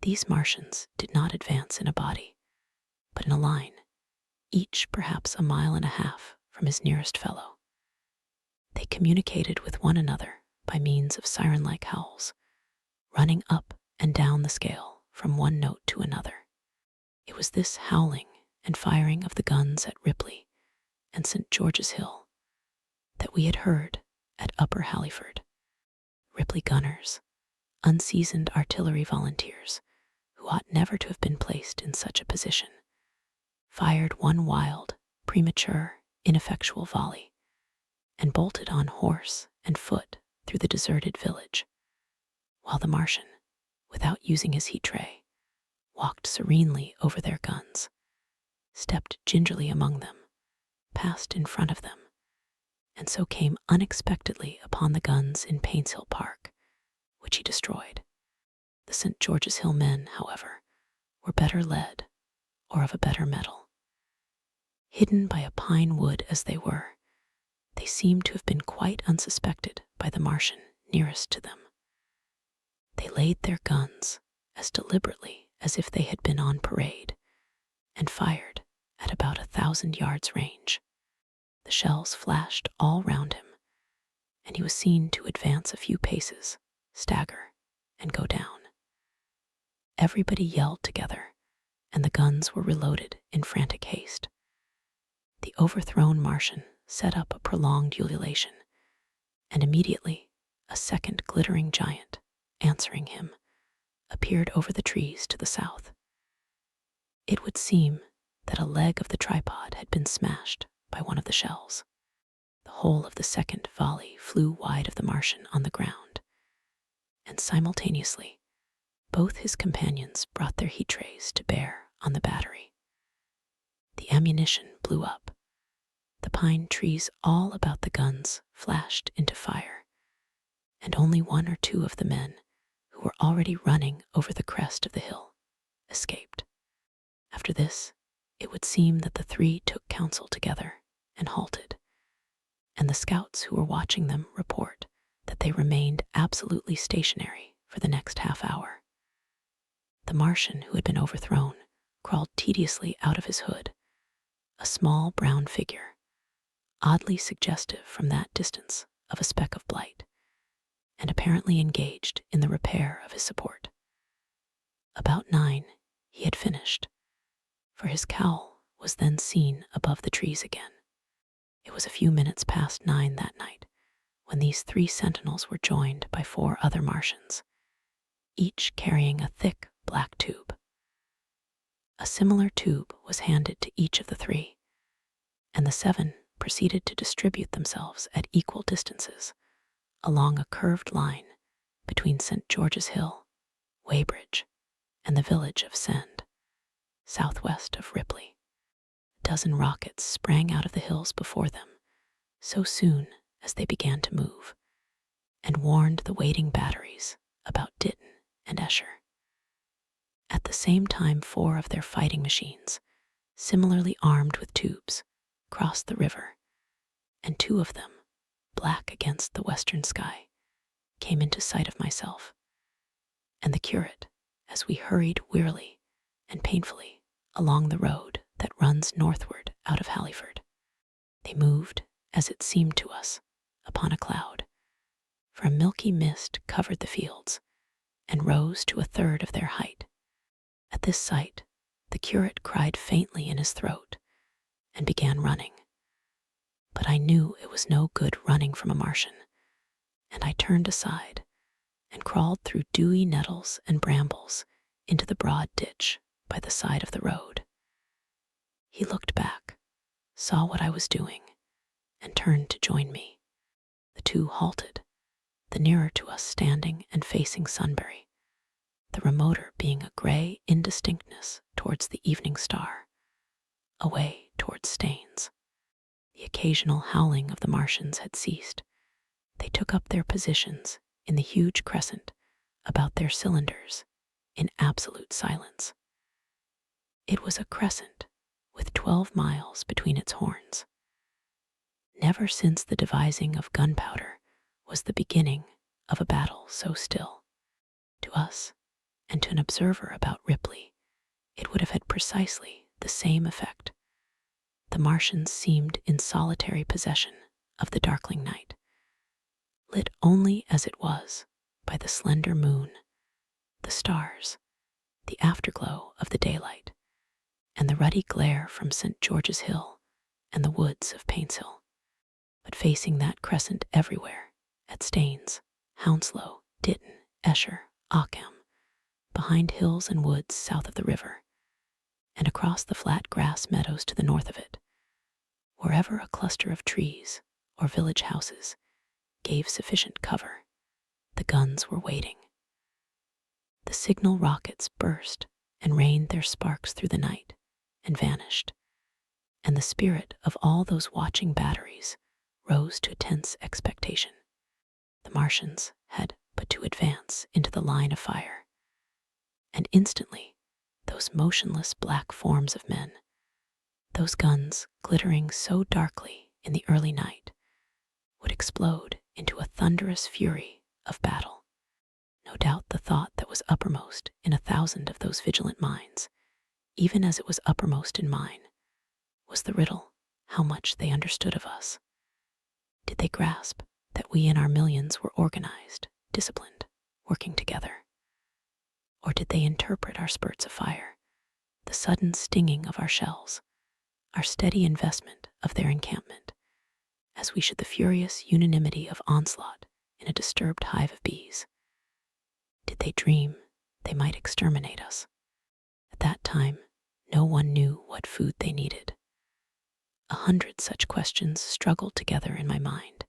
These Martians did not advance in a body, but in a line, each perhaps 1.5 miles from his nearest fellow. They communicated with one another by means of siren-like howls, running up and down the scale from one note to another. It was this howling and firing of the guns at Ripley and St. George's Hill that we had heard at Upper Halliford. Ripley gunners, unseasoned artillery volunteers, who ought never to have been placed in such a position, fired one wild, premature, ineffectual volley, and bolted on horse and foot through the deserted village, while the Martian, without using his heat tray, walked serenely over their guns, stepped gingerly among them, passed in front of them, and so came unexpectedly upon the guns in Paintshill Park, which he destroyed. The St. George's Hill men, however, were better led, or of a better mettle. Hidden by a pine wood as they were, they seemed to have been quite unsuspected by the Martian nearest to them. They laid their guns as deliberately as if they had been on parade, and fired at about 1,000 yards range. The shells flashed all round him, and he was seen to advance a few paces, stagger, and go down. Everybody yelled together, and the guns were reloaded in frantic haste. The overthrown Martian set up a prolonged ululation, and immediately a second glittering giant, answering him, appeared over the trees to the south. It would seem that a leg of the tripod had been smashed by one of the shells. The whole of the second volley flew wide of the Martian on the ground, and simultaneously, both his companions brought their heat rays to bear on the battery. The ammunition blew up. The pine trees all about the guns flashed into fire, and only one or two of the men, who were already running over the crest of the hill, escaped. After this, it would seem that the three took counsel together and halted, and the scouts who were watching them report that they remained absolutely stationary for the next half hour. The Martian who had been overthrown crawled tediously out of his hood, a small brown figure, oddly suggestive from that distance of a speck of blight, and apparently engaged in the repair of his support. About 9, he had finished, for his cowl was then seen above the trees again. It was a few minutes past 9 that night when these 3 sentinels were joined by 4 other Martians, each carrying a thick black tube. A similar tube was handed to each of the 3, and the 7 proceeded to distribute themselves at equal distances along a curved line between St. George's Hill, Weybridge, and the village of Send, southwest of Ripley. A dozen rockets sprang out of the hills before them so soon as they began to move, and warned the waiting batteries about Ditton and Esher. At the same time, 4 of their fighting machines, similarly armed with tubes, crossed the river, and 2 of them, black against the western sky, came into sight of myself and the curate as we hurried wearily and painfully along the road that runs northward out of Halliford. They moved, as it seemed to us, upon a cloud, for a milky mist covered the fields and rose to a third of their height. At this sight, the curate cried faintly in his throat and began running. But I knew it was no good running from a Martian, and I turned aside and crawled through dewy nettles and brambles into the broad ditch by the side of the road. He looked back, saw what I was doing, and turned to join me. The 2 halted, the nearer to us standing and facing Sunbury, the remoter being a gray indistinctness towards the evening star, away towards Staines. The occasional howling of the Martians had ceased. They took up their positions in the huge crescent about their cylinders in absolute silence. It was a crescent with 12 miles between its horns. Never since the devising of gunpowder was the beginning of a battle so still. To us, and to an observer about Ripley, it would have had precisely the same effect. The Martians seemed in solitary possession of the darkling night, lit only as it was by the slender moon, the stars, the afterglow of the daylight, and the ruddy glare from St. George's Hill and the woods of Paintshill, but facing that crescent everywhere, at Staines, Hounslow, Ditton, Esher, Ockham, behind hills and woods south of the river, and across the flat grass meadows to the north of it, wherever a cluster of trees or village houses gave sufficient cover, the guns were waiting. The signal rockets burst and rained their sparks through the night and vanished, and the spirit of all those watching batteries rose to a tense expectation. The Martians had but to advance into the line of fire, and instantly those motionless black forms of men, those guns glittering so darkly in the early night, would explode into a thunderous fury of battle. No doubt the thought that was uppermost in 1,000 of those vigilant minds, even as it was uppermost in mine, was the riddle how much they understood of us. Did they grasp that we in our millions were organized, disciplined, working together? Or did they interpret our spurts of fire, the sudden stinging of our shells, our steady investment of their encampment, as we should the furious unanimity of onslaught in a disturbed hive of bees? Did they dream they might exterminate us? At that time, no one knew what food they needed. 100 such questions struggled together in my mind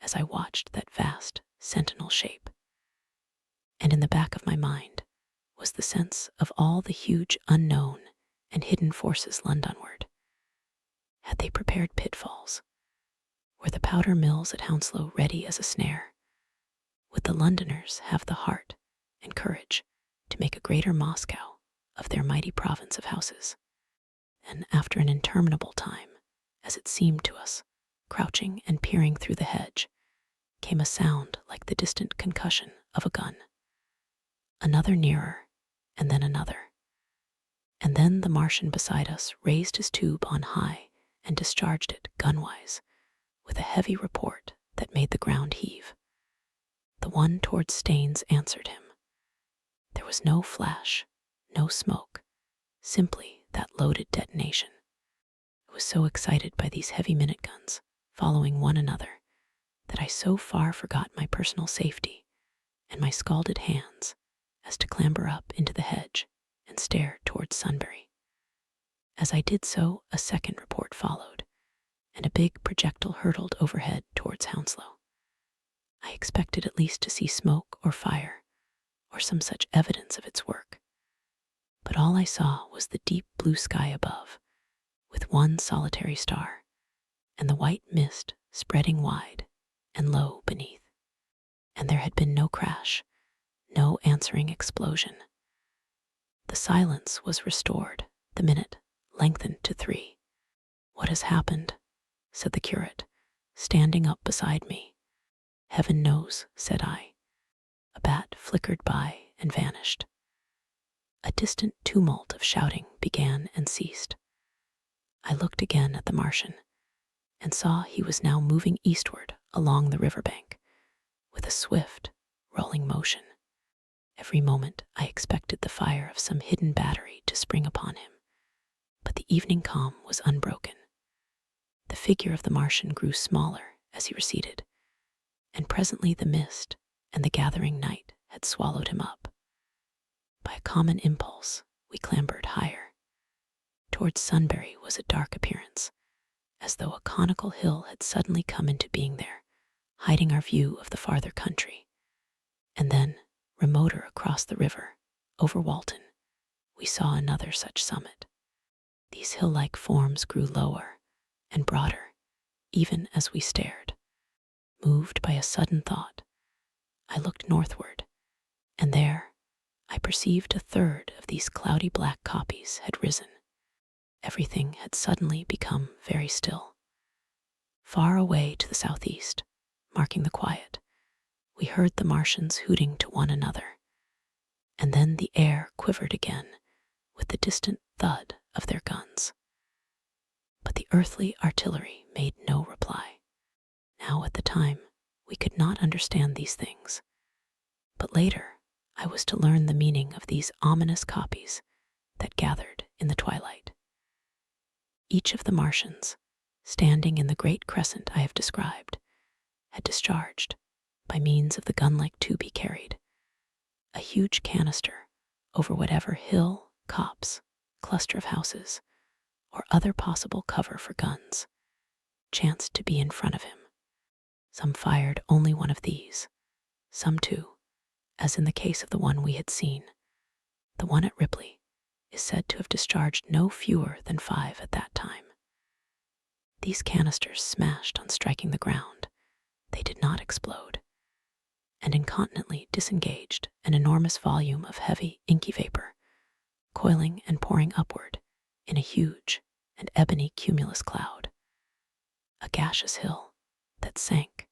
as I watched that vast sentinel shape. And in the back of my mind was the sense of all the huge unknown and hidden forces Londonward. Had they prepared pitfalls? Were the powder mills at Hounslow ready as a snare? Would the Londoners have the heart and courage to make a greater Moscow of their mighty province of houses? And after an interminable time, as it seemed to us, crouching and peering through the hedge, came a sound like the distant concussion of a gun. Another nearer, and then another. And then the Martian beside us raised his tube on high and discharged it gunwise, with a heavy report that made the ground heave. The one towards Staines answered him. There was no flash, no smoke, simply that loaded detonation. I was so excited by these heavy minute guns, following one another, that I so far forgot my personal safety and my scalded hands as to clamber up into the hedge and stare towards Sunbury. As I did so, a second report followed, and a big projectile hurtled overhead towards Hounslow. I expected at least to see smoke or fire, or some such evidence of its work. But all I saw was the deep blue sky above, with one solitary star, and the white mist spreading wide and low beneath. And there had been no crash, no answering explosion. The silence was restored, the minute lengthened to 3. "What has happened?" said the curate, standing up beside me. "Heaven knows," said I. A bat flickered by and vanished. A distant tumult of shouting began and ceased. I looked again at the Martian and saw he was now moving eastward along the riverbank with a swift, rolling motion. Every moment I expected the fire of some hidden battery to spring upon him, but the evening calm was unbroken. The figure of the Martian grew smaller as he receded, and presently the mist and the gathering night had swallowed him up. By a common impulse, we clambered higher. Towards Sunbury was a dark appearance, as though a conical hill had suddenly come into being there, hiding our view of the farther country. And then, remoter across the river, over Walton, we saw another such summit. These hill-like forms grew lower and broader, even as we stared. Moved by a sudden thought, I looked northward, and there I perceived a third of these cloudy black copies had risen. Everything had suddenly become very still. Far away to the southeast, marking the quiet, we heard the Martians hooting to one another, and then the air quivered again with the distant thud of their guns. But the earthly artillery made no reply. Now at the time, we could not understand these things, but later I was to learn the meaning of these ominous copies that gathered in the twilight. Each of the Martians, standing in the great crescent I have described, had discharged, by means of the gun-like tube he carried, a huge canister over whatever hill, copse, cluster of houses, or other possible cover for guns chanced to be in front of him. Some fired only one of these, some two, as in the case of the one we had seen. The one at Ripley is said to have discharged no fewer than 5 at that time. These canisters smashed on striking the ground. They did not explode, and incontinently disengaged an enormous volume of heavy, inky vapor, coiling and pouring upward in a huge and ebony cumulus cloud. A gaseous hill that sank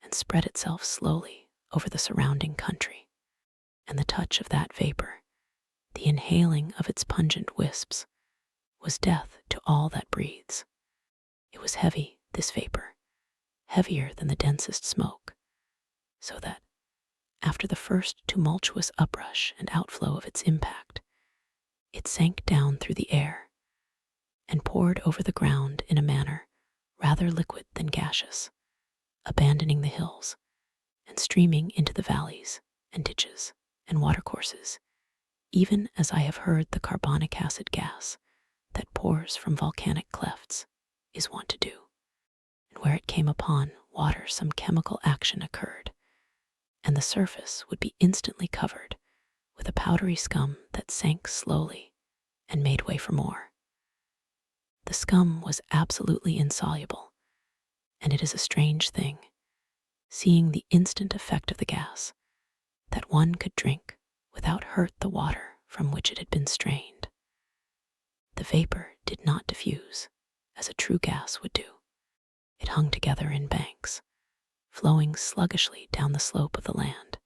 and spread itself slowly over the surrounding country, and the touch of that vapor, the inhaling of its pungent wisps, was death to all that breathes. It was heavy, this vapor, heavier than the densest smoke, so that, after the first tumultuous uprush and outflow of its impact, it sank down through the air and poured over the ground in a manner rather liquid than gaseous, abandoning the hills and streaming into the valleys and ditches and watercourses, even as I have heard the carbonic acid gas that pours from volcanic clefts is wont to do. And where it came upon water, some chemical action occurred, and the surface would be instantly covered with a powdery scum that sank slowly and made way for more. The scum was absolutely insoluble, and it is a strange thing, seeing the instant effect of the gas, that one could drink without hurt the water from which it had been strained. The vapor did not diffuse, as a true gas would do. It hung together in banks, flowing sluggishly down the slope of the land,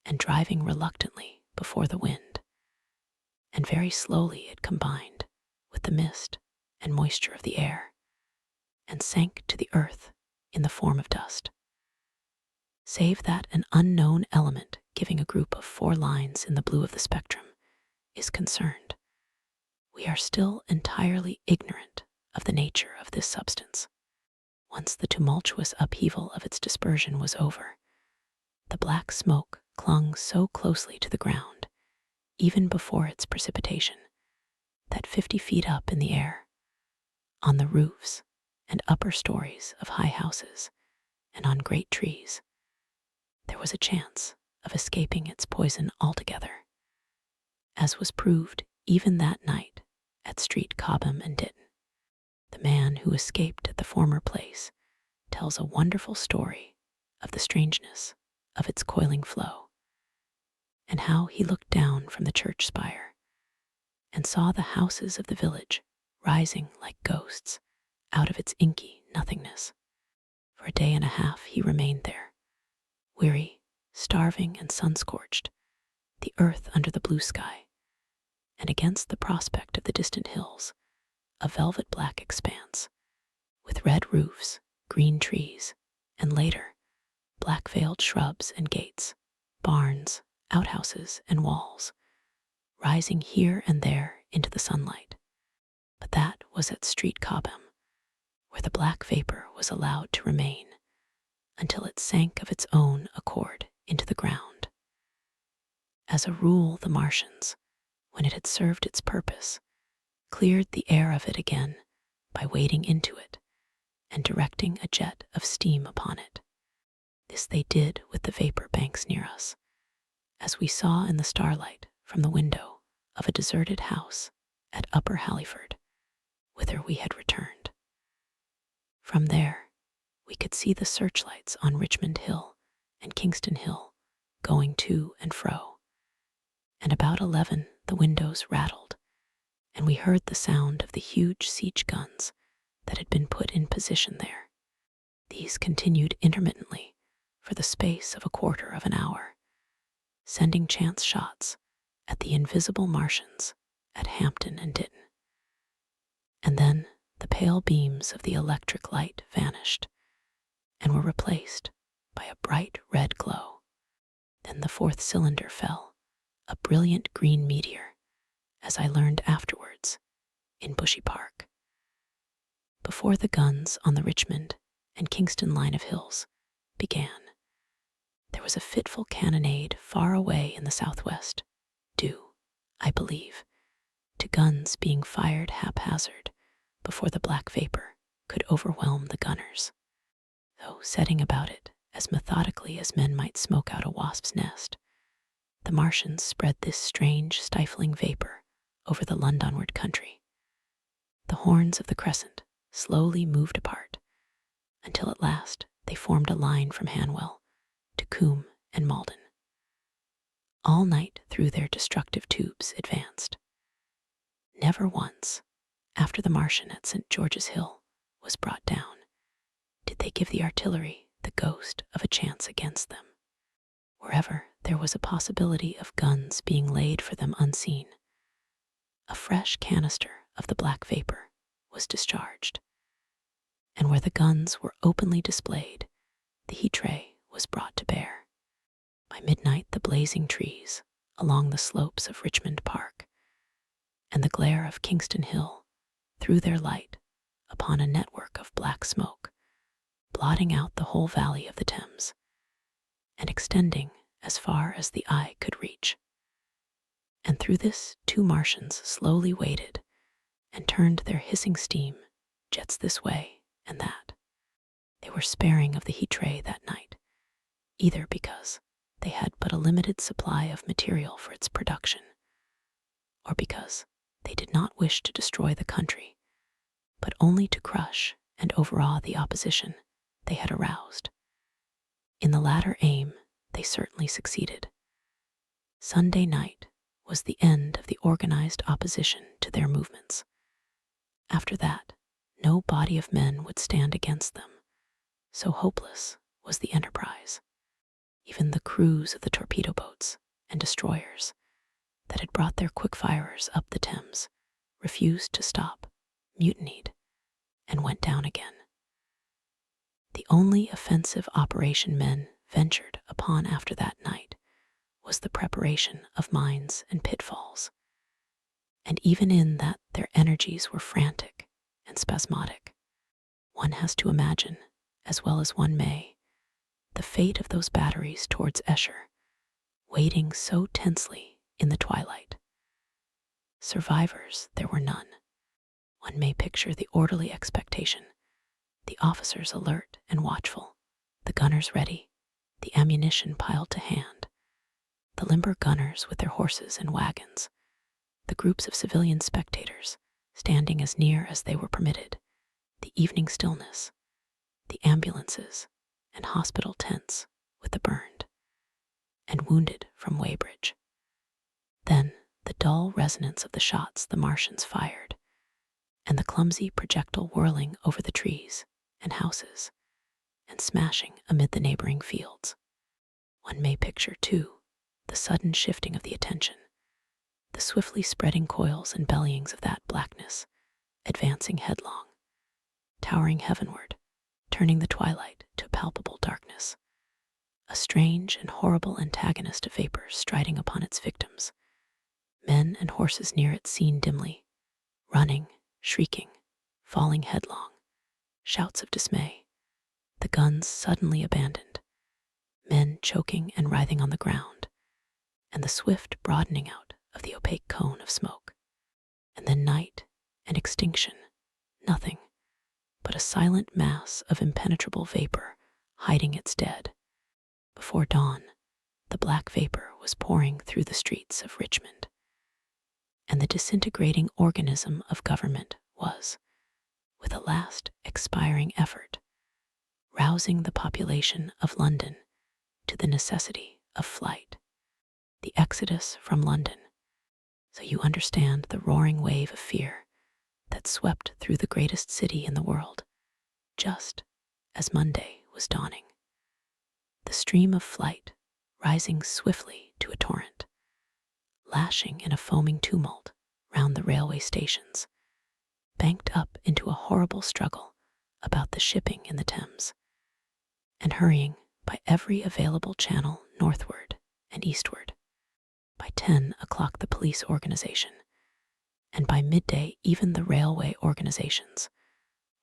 and driving reluctantly before the wind. And very slowly it combined with the mist and moisture of the air, and sank to the earth in the form of dust. Save that an unknown element giving a group of 4 lines in the blue of the spectrum is concerned, we are still entirely ignorant of the nature of this substance. Once the tumultuous upheaval of its dispersion was over, the black smoke clung so closely to the ground, even before its precipitation, that 50 feet up in the air, on the roofs and upper stories of high houses and on great trees, there was a chance of escaping its poison altogether, as was proved even that night at Street Cobham and Ditton. The man who escaped at the former place tells a wonderful story of the strangeness of its coiling flow, and how he looked down from the church spire and saw the houses of the village rising like ghosts out of its inky nothingness. For a day and a half he remained there, weary, starving, and sun-scorched, the earth under the blue sky, and against the prospect of the distant hills, a velvet black expanse, with red roofs, green trees, and later, black-veiled shrubs and gates, barns, outhouses, and walls, rising here and there into the sunlight. But that was at Street Cobham, where the black vapor was allowed to remain until it sank of its own accord into the ground. As a rule, the Martians, when it had served its purpose, cleared the air of it again by wading into it and directing a jet of steam upon it. This they did with the vapor banks near us, as we saw in the starlight from the window of a deserted house at Upper Halliford, whither we had returned. From there, we could see the searchlights on Richmond Hill and Kingston Hill going to and fro, and about 11 the windows rattled, and we heard the sound of the huge siege guns that had been put in position there. These continued intermittently for the space of a quarter of an hour, sending chance shots at the invisible Martians at Hampton and Ditton. And then the pale beams of the electric light vanished and were replaced by a bright red glow. Then the 4th cylinder fell, a brilliant green meteor, as I learned afterwards, in Bushy Park. Before the guns on the Richmond and Kingston line of hills began, there was a fitful cannonade far away in the southwest, due, I believe, to guns being fired haphazard before the black vapor could overwhelm the gunners. Though setting about it as methodically as men might smoke out a wasp's nest, the Martians spread this strange, stifling vapor over the Londonward country. The horns of the crescent slowly moved apart, until at last they formed a line from Hanwell to Coombe and Malden. All night through their destructive tubes advanced. Never once, after the Martian at St. George's Hill was brought down, did they give the artillery the ghost of a chance against them. Wherever there was a possibility of guns being laid for them unseen, a fresh canister of the black vapor was discharged, and where the guns were openly displayed, the heat ray was brought to bear. By midnight, the blazing trees along the slopes of Richmond Park and the glare of Kingston Hill threw their light upon a network of black smoke, blotting out the whole valley of the Thames and extending as far as the eye could reach. And through this 2 Martians slowly waded and turned their hissing steam jets this way and that. They were sparing of the heat ray that night, either because they had but a limited supply of material for its production, or because they did not wish to destroy the country, but only to crush and overawe the opposition they had aroused. In the latter aim, they certainly succeeded. Sunday night was the end of the organized opposition to their movements. After that, no body of men would stand against them. So hopeless was the enterprise. Even the crews of the torpedo boats and destroyers that had brought their quick-firers up the Thames refused to stop, mutinied, and went down again. The only offensive operation men ventured upon after that night was the preparation of mines and pitfalls, and even in that their energies were frantic and spasmodic. One has to imagine, as well as one may, the fate of those batteries towards Esher, waiting so tensely in the twilight. Survivors there were none. One may picture the orderly expectation, the officers alert and watchful, the gunners ready, the ammunition piled to hand, the limber gunners with their horses and wagons, the groups of civilian spectators standing as near as they were permitted, the evening stillness, the ambulances and hospital tents with the burned and wounded from Weybridge. Then the dull resonance of the shots the Martians fired, and the clumsy projectile whirling over the trees and houses and smashing amid the neighboring fields. One may picture, too, the sudden shifting of the attention, the swiftly spreading coils and bellyings of that blackness, advancing headlong, towering heavenward, turning the twilight to palpable darkness, a strange and horrible antagonist of vapor striding upon its victims, men and horses near it seen dimly, running, shrieking, falling headlong, shouts of dismay, the guns suddenly abandoned, men choking and writhing on the ground, and the swift broadening out of the opaque cone of smoke. And then night and extinction, nothing but a silent mass of impenetrable vapor hiding its dead. Before dawn, the black vapor was pouring through the streets of Richmond, and the disintegrating organism of government was, with a last expiring effort, rousing the population of London to the necessity of flight, the exodus from London. So you understand the roaring wave of fear that swept through the greatest city in the world, just as Monday was dawning. The stream of flight rising swiftly to a torrent, lashing in a foaming tumult round the railway stations, banked up into a horrible struggle about the shipping in the Thames, and hurrying by every available channel northward and eastward. By 10 o'clock the police organization, and by midday even the railway organizations,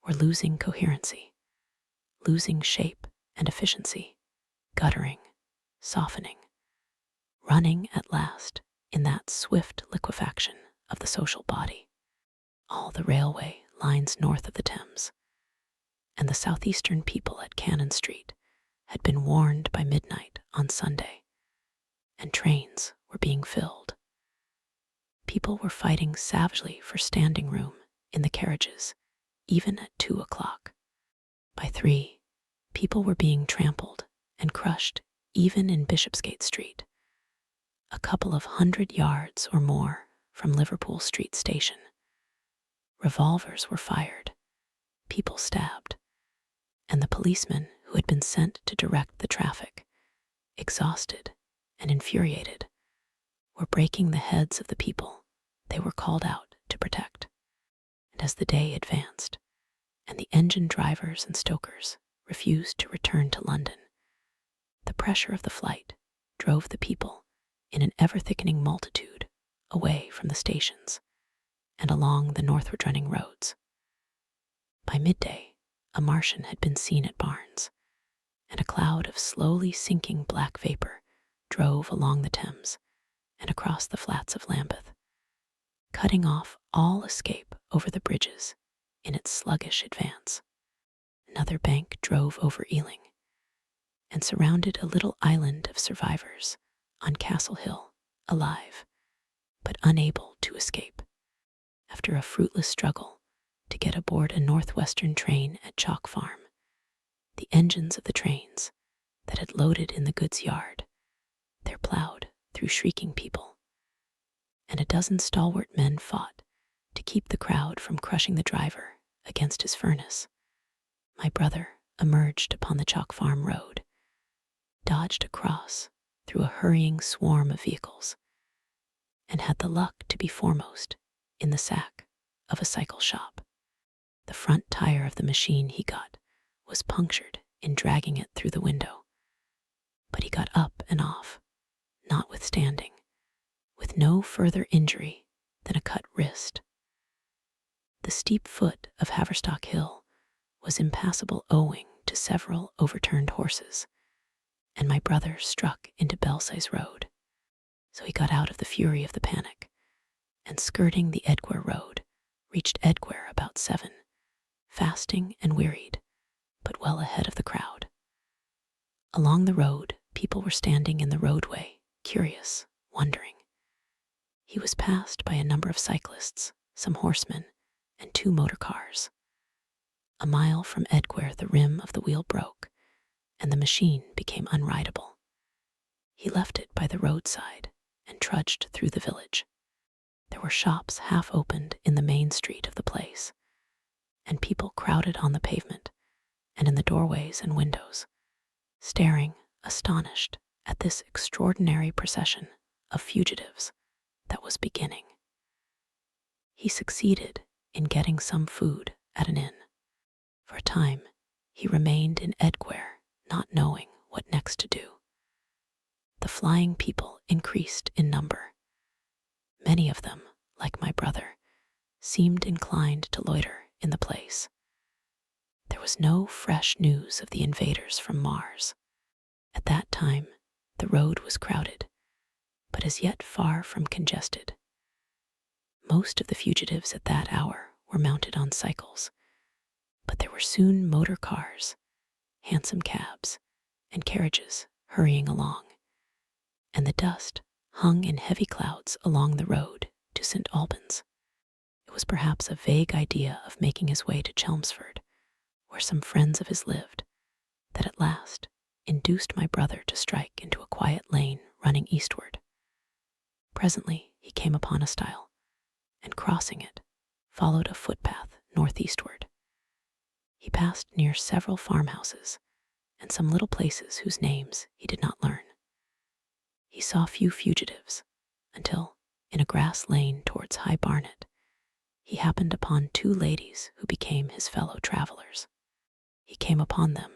were losing coherency, losing shape and efficiency, guttering, softening, running at last in that swift liquefaction of the social body. All the railway lines north of the Thames and the southeastern people at Cannon Street had been warned by midnight on Sunday, and trains were being filled. People were fighting savagely for standing room in the carriages, even at 2 o'clock. By 3, people were being trampled and crushed even in Bishopsgate Street, a couple of 100 yards or more from Liverpool Street Station. Revolvers were fired, people stabbed, and the policemen who had been sent to direct the traffic, exhausted and infuriated, were breaking the heads of the people they were called out to protect. And as the day advanced, and the engine drivers and stokers refused to return to London, the pressure of the flight drove the people in an ever-thickening multitude away from the stations and along the northward running roads. By midday, a Martian had been seen at Barnes, and a cloud of slowly sinking black vapor drove along the Thames and across the flats of Lambeth, cutting off all escape over the bridges in its sluggish advance. Another bank drove over Ealing and surrounded a little island of survivors on Castle Hill, alive, but unable to escape. After a fruitless struggle to get aboard a northwestern train at Chalk Farm, the engines of the trains that had loaded in the goods yard, there plowed through shrieking people, and a dozen stalwart men fought to keep the crowd from crushing the driver against his furnace. My brother emerged upon the Chalk Farm road, dodged across through a hurrying swarm of vehicles, and had the luck to be foremost in the sack of a cycle shop. The front tire of the machine he got was punctured in dragging it through the window, but he got up and off, notwithstanding, with no further injury than a cut wrist. The steep foot of Haverstock Hill was impassable owing to several overturned horses, and my brother struck into Belsize Road. So he got out of the fury of the panic, and skirting the Edgware Road, reached Edgware about 7, fasting and wearied, but well ahead of the crowd. Along the road, people were standing in the roadway, curious, wondering. He was passed by a number of cyclists, some horsemen, and 2 motor cars. A mile from Edgware, the rim of the wheel broke, and the machine became unrideable. He left it by the roadside and trudged through the village. There were shops half opened in the main street of the place, and people crowded on the pavement and in the doorways and windows, staring, astonished, at this extraordinary procession of fugitives that was beginning. He succeeded in getting some food at an inn. For a time, he remained in Edgware, not knowing what next to do. The flying people increased in number. Many of them, like my brother, seemed inclined to loiter in the place. There was no fresh news of the invaders from Mars. At that time, the road was crowded, but as yet far from congested. Most of the fugitives at that hour were mounted on cycles, but there were soon motor cars, hansom cabs, and carriages hurrying along, and the dust hung in heavy clouds along the road to St. Albans. It was perhaps a vague idea of making his way to Chelmsford, where some friends of his lived, that at last induced my brother to strike into a quiet lane running eastward. Presently he came upon a stile, and crossing it, followed a footpath northeastward. He passed near several farmhouses and some little places whose names he did not learn. He saw few fugitives until, in a grass lane towards High Barnet, he happened upon 2 ladies who became his fellow travelers. He came upon them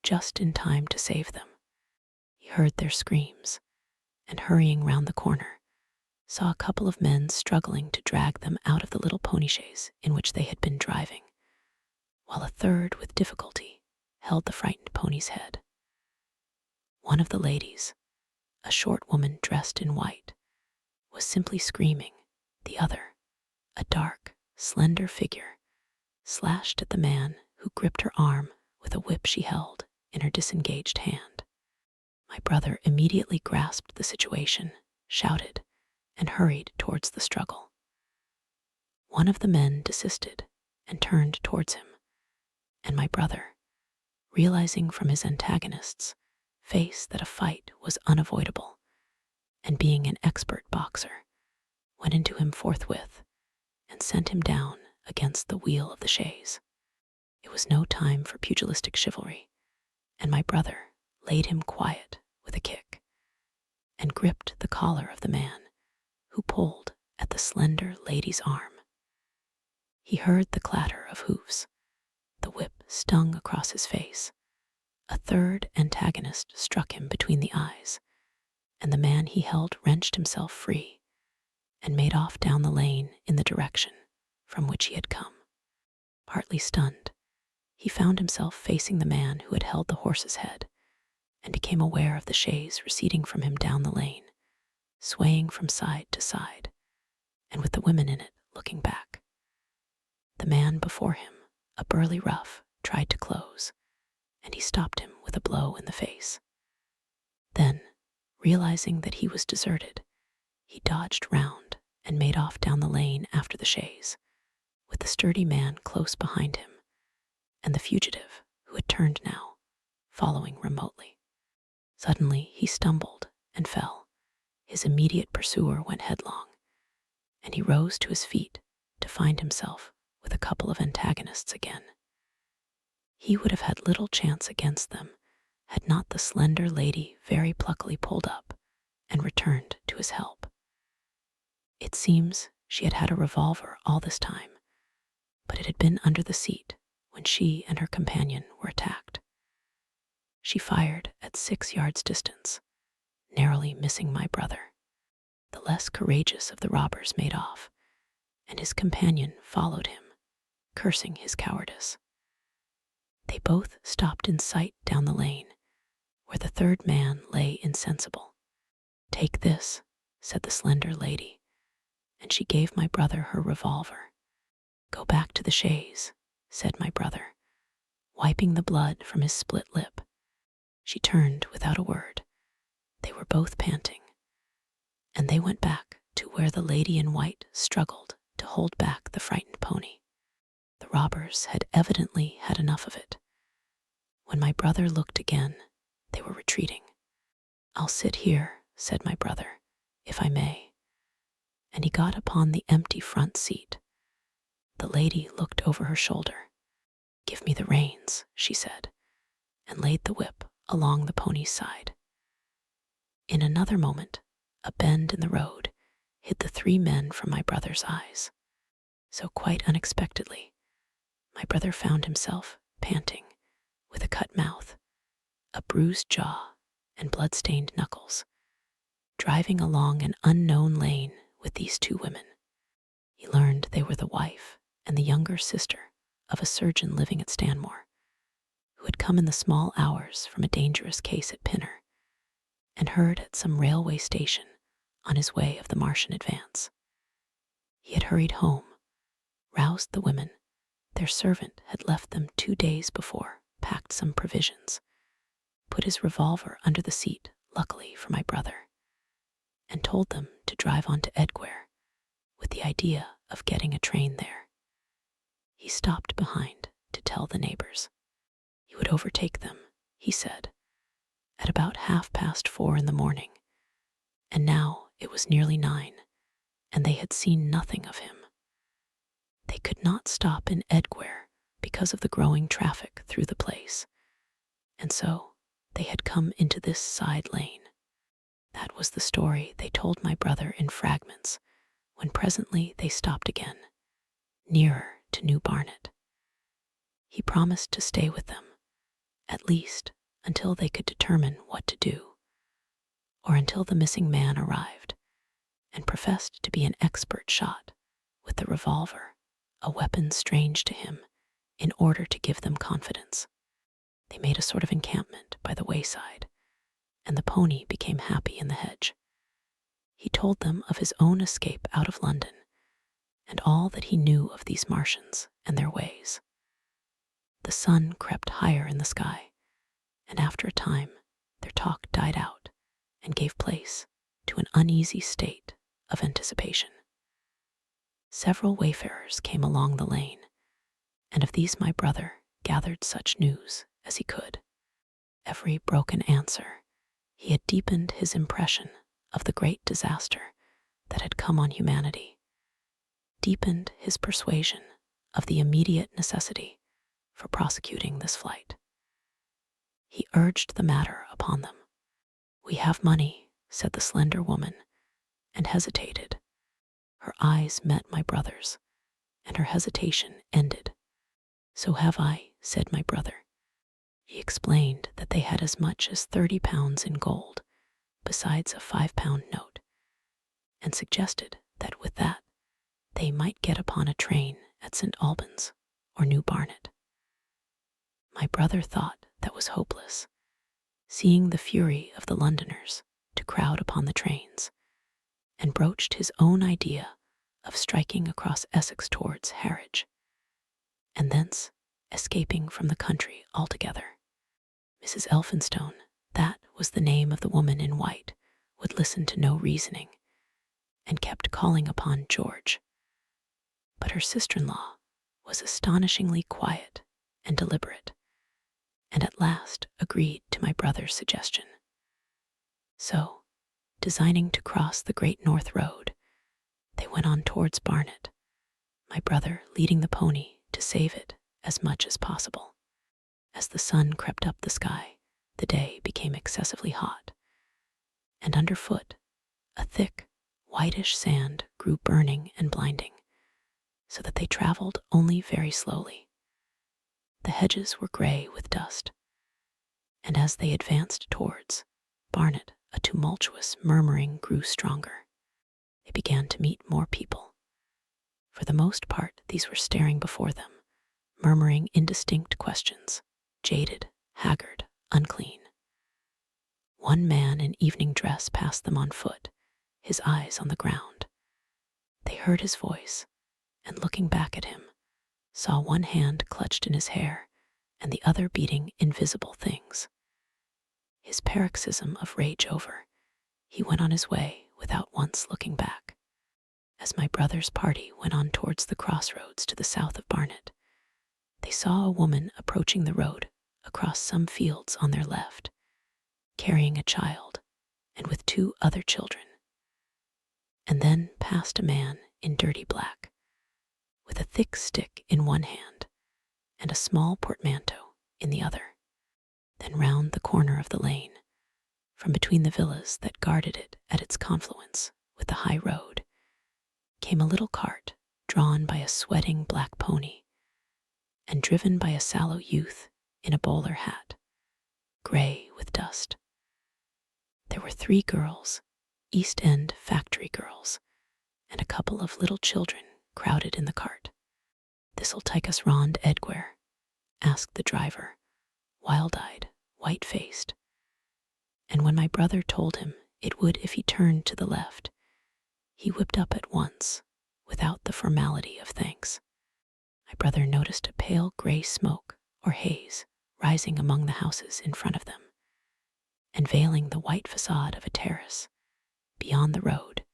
just in time to save them. He heard their screams, and hurrying round the corner, saw a couple of men struggling to drag them out of the little pony chaise in which they had been driving, while a third with difficulty held the frightened pony's head. One of the ladies, a short woman dressed in white, was simply screaming. The other, a dark, slender figure, slashed at the man who gripped her arm with a whip she held in her disengaged hand. My brother immediately grasped the situation, shouted, and hurried towards the struggle. One of the men desisted and turned towards him, and my brother, realizing from his antagonist's face that a fight was unavoidable, and being an expert boxer, went into him forthwith and sent him down against the wheel of the chaise. It was no time for pugilistic chivalry, and my brother laid him quiet with a kick, and gripped the collar of the man who pulled at the slender lady's arm. He heard the clatter of hoofs. The whip stung across his face. A third antagonist struck him between the eyes, and the man he held wrenched himself free and made off down the lane in the direction from which he had come. Partly stunned, he found himself facing the man who had held the horse's head, and became aware of the chaise receding from him down the lane, swaying from side to side, and with the women in it looking back. The man before him, a burly rough, tried to close, and he stopped him with a blow in the face. Then, realizing that he was deserted, he dodged round and made off down the lane after the chaise, with the sturdy man close behind him, and the fugitive, who had turned now, following remotely. Suddenly he stumbled and fell. His immediate pursuer went headlong, and he rose to his feet to find himself with a couple of antagonists again. He would have had little chance against them had not the slender lady very pluckily pulled up and returned to his help. It seems she had had a revolver all this time, but it had been under the seat when she and her companion were attacked. She fired at 6 yards distance, narrowly missing my brother. The less courageous of the robbers made off, and his companion followed him, cursing his cowardice. They both stopped in sight down the lane, where the third man lay insensible. "Take this," said the slender lady, and she gave my brother her revolver. "Go back to the chaise," said my brother, wiping the blood from his split lip. She turned without a word. They were both panting, and they went back to where the lady in white struggled to hold back the frightened pony. The robbers had evidently had enough of it. When my brother looked again, they were retreating. "I'll sit here," said my brother, "if I may," and he got upon the empty front seat. The lady looked over her shoulder. "Give me the reins," she said, and laid the whip along the pony's side. In another moment, a bend in the road hid the 3 men from my brother's eyes. So quite unexpectedly, my brother found himself panting, with a cut mouth, a bruised jaw, and blood-stained knuckles, driving along an unknown lane with these 2 women. He learned they were the wife and the younger sister of a surgeon living at Stanmore, who had come in the small hours from a dangerous case at Pinner, and heard at some railway station on his way of the Martian advance. He had hurried home, roused the women. Their servant had left them 2 days before, packed some provisions, put his revolver under the seat, luckily for my brother, and told them to drive on to Edgware with the idea of getting a train there. He stopped behind to tell the neighbors. He would overtake them, he said, at about 4:30 in the morning, and now it was nearly 9, and they had seen nothing of him. They could not stop in Edgware because of the growing traffic through the place, and so they had come into this side lane. That was the story they told my brother in fragments, when presently they stopped again, nearer to New Barnet. He promised to stay with them, at least until they could determine what to do, or until the missing man arrived, and professed to be an expert shot with the revolver, a weapon strange to him, in order to give them confidence. They made a sort of encampment by the wayside, and the pony became happy in the hedge. He told them of his own escape out of London, and all that he knew of these Martians and their ways. The sun crept higher in the sky, and after a time their talk died out and gave place to an uneasy state of anticipation. Several wayfarers came along the lane, and of these my brother gathered such news as he could. Every broken answer, he had deepened his impression of the great disaster that had come on humanity, deepened his persuasion of the immediate necessity for prosecuting this flight. He urged the matter upon them. "We have money," said the slender woman, and hesitated. Her eyes met my brother's, and her hesitation ended. "So have I," said my brother. He explained that they had as much as 30 pounds in gold, besides a 5-pound note, and suggested that with that they might get upon a train at St. Albans or New Barnet. My brother thought that was hopeless, seeing the fury of the Londoners to crowd upon the trains, and broached his own idea of striking across Essex towards Harwich. and thence escaping from the country altogether. Mrs. Elphinstone, that was the name of the woman in white, would listen to no reasoning, and kept calling upon George. But her sister-in-law was astonishingly quiet and deliberate, and at last agreed to my brother's suggestion. So, designing to cross the Great North Road, they went on towards Barnet, my brother leading the pony to save it as much as possible. As the sun crept up the sky, the day became excessively hot, and underfoot a thick, whitish sand grew burning and blinding, so that they traveled only very slowly. The hedges were gray with dust, and as they advanced towards Barnet, a tumultuous murmuring grew stronger. They began to meet more people. For the most part, these were staring before them, murmuring indistinct questions, jaded, haggard, unclean. One man in evening dress passed them on foot, his eyes on the ground. They heard his voice, and looking back at him, saw one hand clutched in his hair and the other beating invisible things. His paroxysm of rage over, he went on his way without once looking back. As my brother's party went on towards the crossroads to the south of Barnet, they saw a woman approaching the road across some fields on their left, carrying a child and with 2 other children, and then passed a man in dirty black, with a thick stick in one hand and a small portmanteau in the other. Then round the corner of the lane, from between the villas that guarded it at its confluence with the high road, came a little cart drawn by a sweating black pony and driven by a sallow youth in a bowler hat, gray with dust. There were 3 girls, East End factory girls, and a couple of little children crowded in the cart. "This'll take us rond Edgware?" asked the driver, wild-eyed, white-faced. And when my brother told him it would if he turned to the left, he whipped up at once, without the formality of thanks. My brother noticed a pale gray smoke or haze rising among the houses in front of them, and veiling the white facade of a terrace beyond the road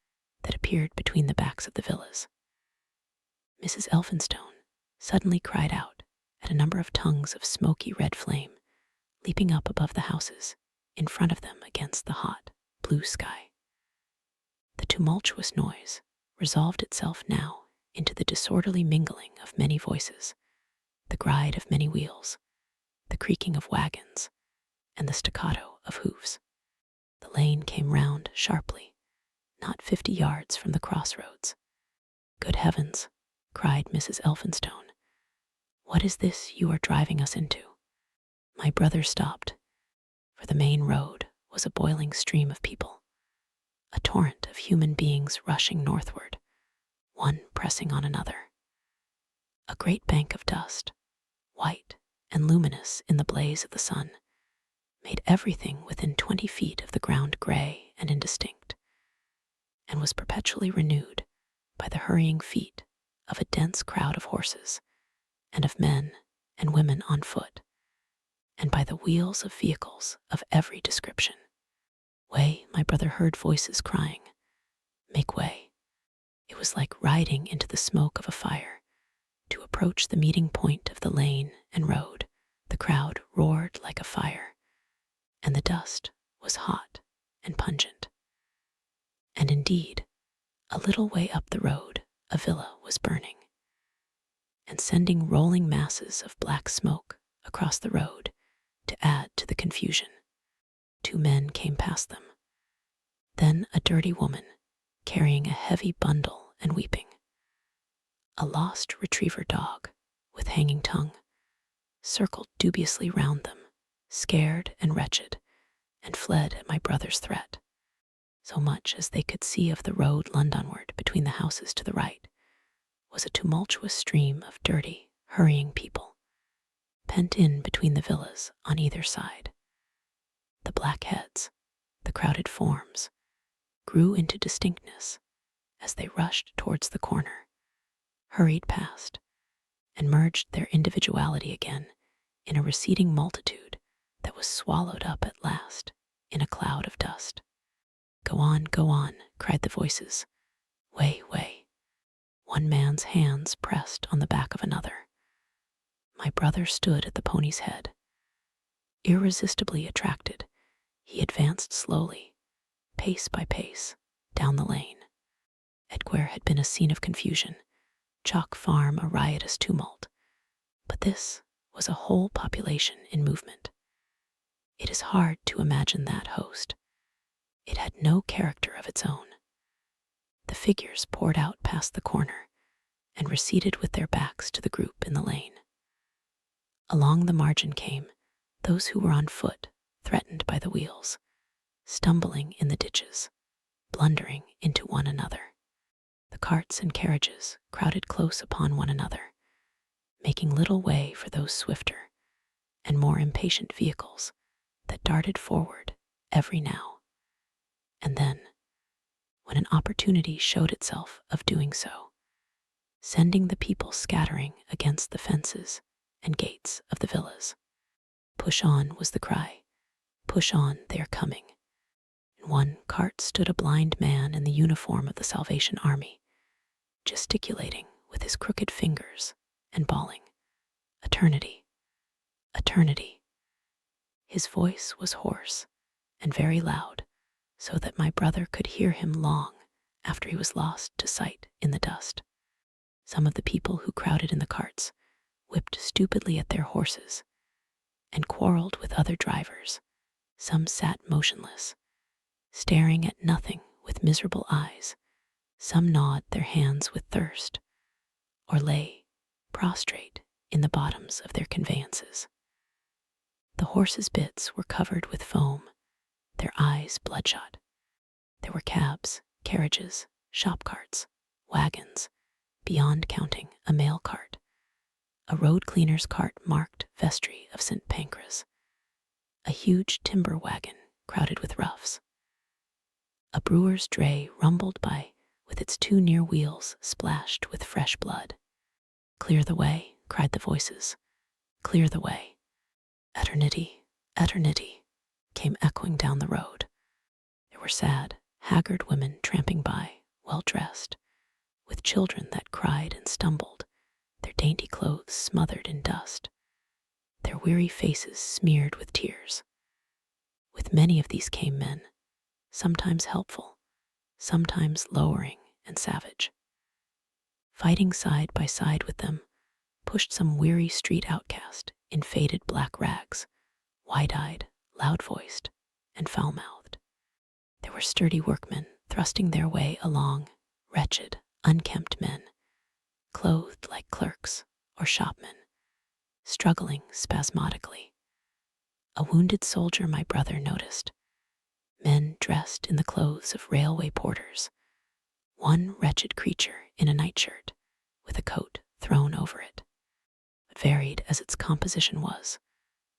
that appeared between the backs of the villas. Mrs. Elphinstone suddenly cried out at a number of tongues of smoky red flame leaping up above the houses in front of them against the hot, blue sky. The tumultuous noise resolved itself now into the disorderly mingling of many voices, the gride of many wheels, the creaking of wagons, and the staccato of hoofs. The lane came round sharply, not 50 yards from the crossroads. "Good heavens," cried Mrs. Elphinstone. "What is this you are driving us into?" My brother stopped, for the main road was a boiling stream of people, a torrent of human beings rushing northward, one pressing on another. A great bank of dust, white and luminous in the blaze of the sun, made everything within 20 feet of the ground gray and indistinct, and was perpetually renewed by the hurrying feet of a dense crowd of horses and of men and women on foot, and by the wheels of vehicles of every description. "Way," my brother heard voices crying. "Make way." It was like riding into the smoke of a fire. To approach the meeting point of the lane and road, the crowd roared like a fire, and the dust was hot and pungent. And indeed, a little way up the road, a villa was burning, and sending rolling masses of black smoke across the road to add to the confusion. 2 men came past them, then a dirty woman carrying a heavy bundle and weeping. A lost retriever dog, with hanging tongue, circled dubiously round them, scared and wretched, and fled at my brother's threat. So much as they could see of the road Londonward between the houses to the right was a tumultuous stream of dirty, hurrying people, pent in between the villas on either side. The black heads, the crowded forms, grew into distinctness as they rushed towards the corner, hurried past, and merged their individuality again in a receding multitude that was swallowed up at last in a cloud of dust. Go on, cried the voices. Way, way. One man's hands pressed on the back of another. My brother stood at the pony's head. Irresistibly attracted, he advanced slowly, pace by pace, down the lane. Edgware had been a scene of confusion, Chalk Farm a riotous tumult, but this was a whole population in movement. It is hard to imagine that host. It had no character of its own. The figures poured out past the corner and receded with their backs to the group in the lane. Along the margin came those who were on foot, threatened by the wheels, stumbling in the ditches, blundering into one another. The carts and carriages crowded close upon one another, making little way for those swifter and more impatient vehicles that darted forward every now and then, when an opportunity showed itself of doing so, sending the people scattering against the fences and gates of the villas. Push on was the cry. Push on, they are coming. In one cart stood a blind man in the uniform of the Salvation Army, gesticulating with his crooked fingers and bawling, "Eternity, eternity." His voice was hoarse and very loud, so that my brother could hear him long after he was lost to sight in the dust. Some of the people who crowded in the carts whipped stupidly at their horses and quarreled with other drivers. Some sat motionless, staring at nothing with miserable eyes. Some gnawed their hands with thirst, or lay prostrate in the bottoms of their conveyances. The horses' bits were covered with foam, their eyes bloodshot. There were cabs, carriages, shop carts, wagons, beyond counting a mail cart, a road cleaner's cart marked Vestry of St. Pancras, a huge timber wagon crowded with roughs. A brewer's dray rumbled by with its two near wheels splashed with fresh blood. "Clear the way," cried the voices. "Clear the way." "Eternity, eternity," came echoing down the road. There were sad, haggard women tramping by, well dressed, with children that cried and stumbled, their dainty clothes smothered in dust, their weary faces smeared with tears. With many of these came men, sometimes helpful, sometimes lowering and savage. Fighting side by side with them pushed some weary street outcast in faded black rags, wide-eyed, loud-voiced, and foul-mouthed. There were sturdy workmen thrusting their way along, wretched, unkempt men, clothed like clerks or shopmen, struggling spasmodically. A wounded soldier my brother noticed, men dressed in the clothes of railway porters, one wretched creature in a nightshirt with a coat thrown over it. But varied as its composition was,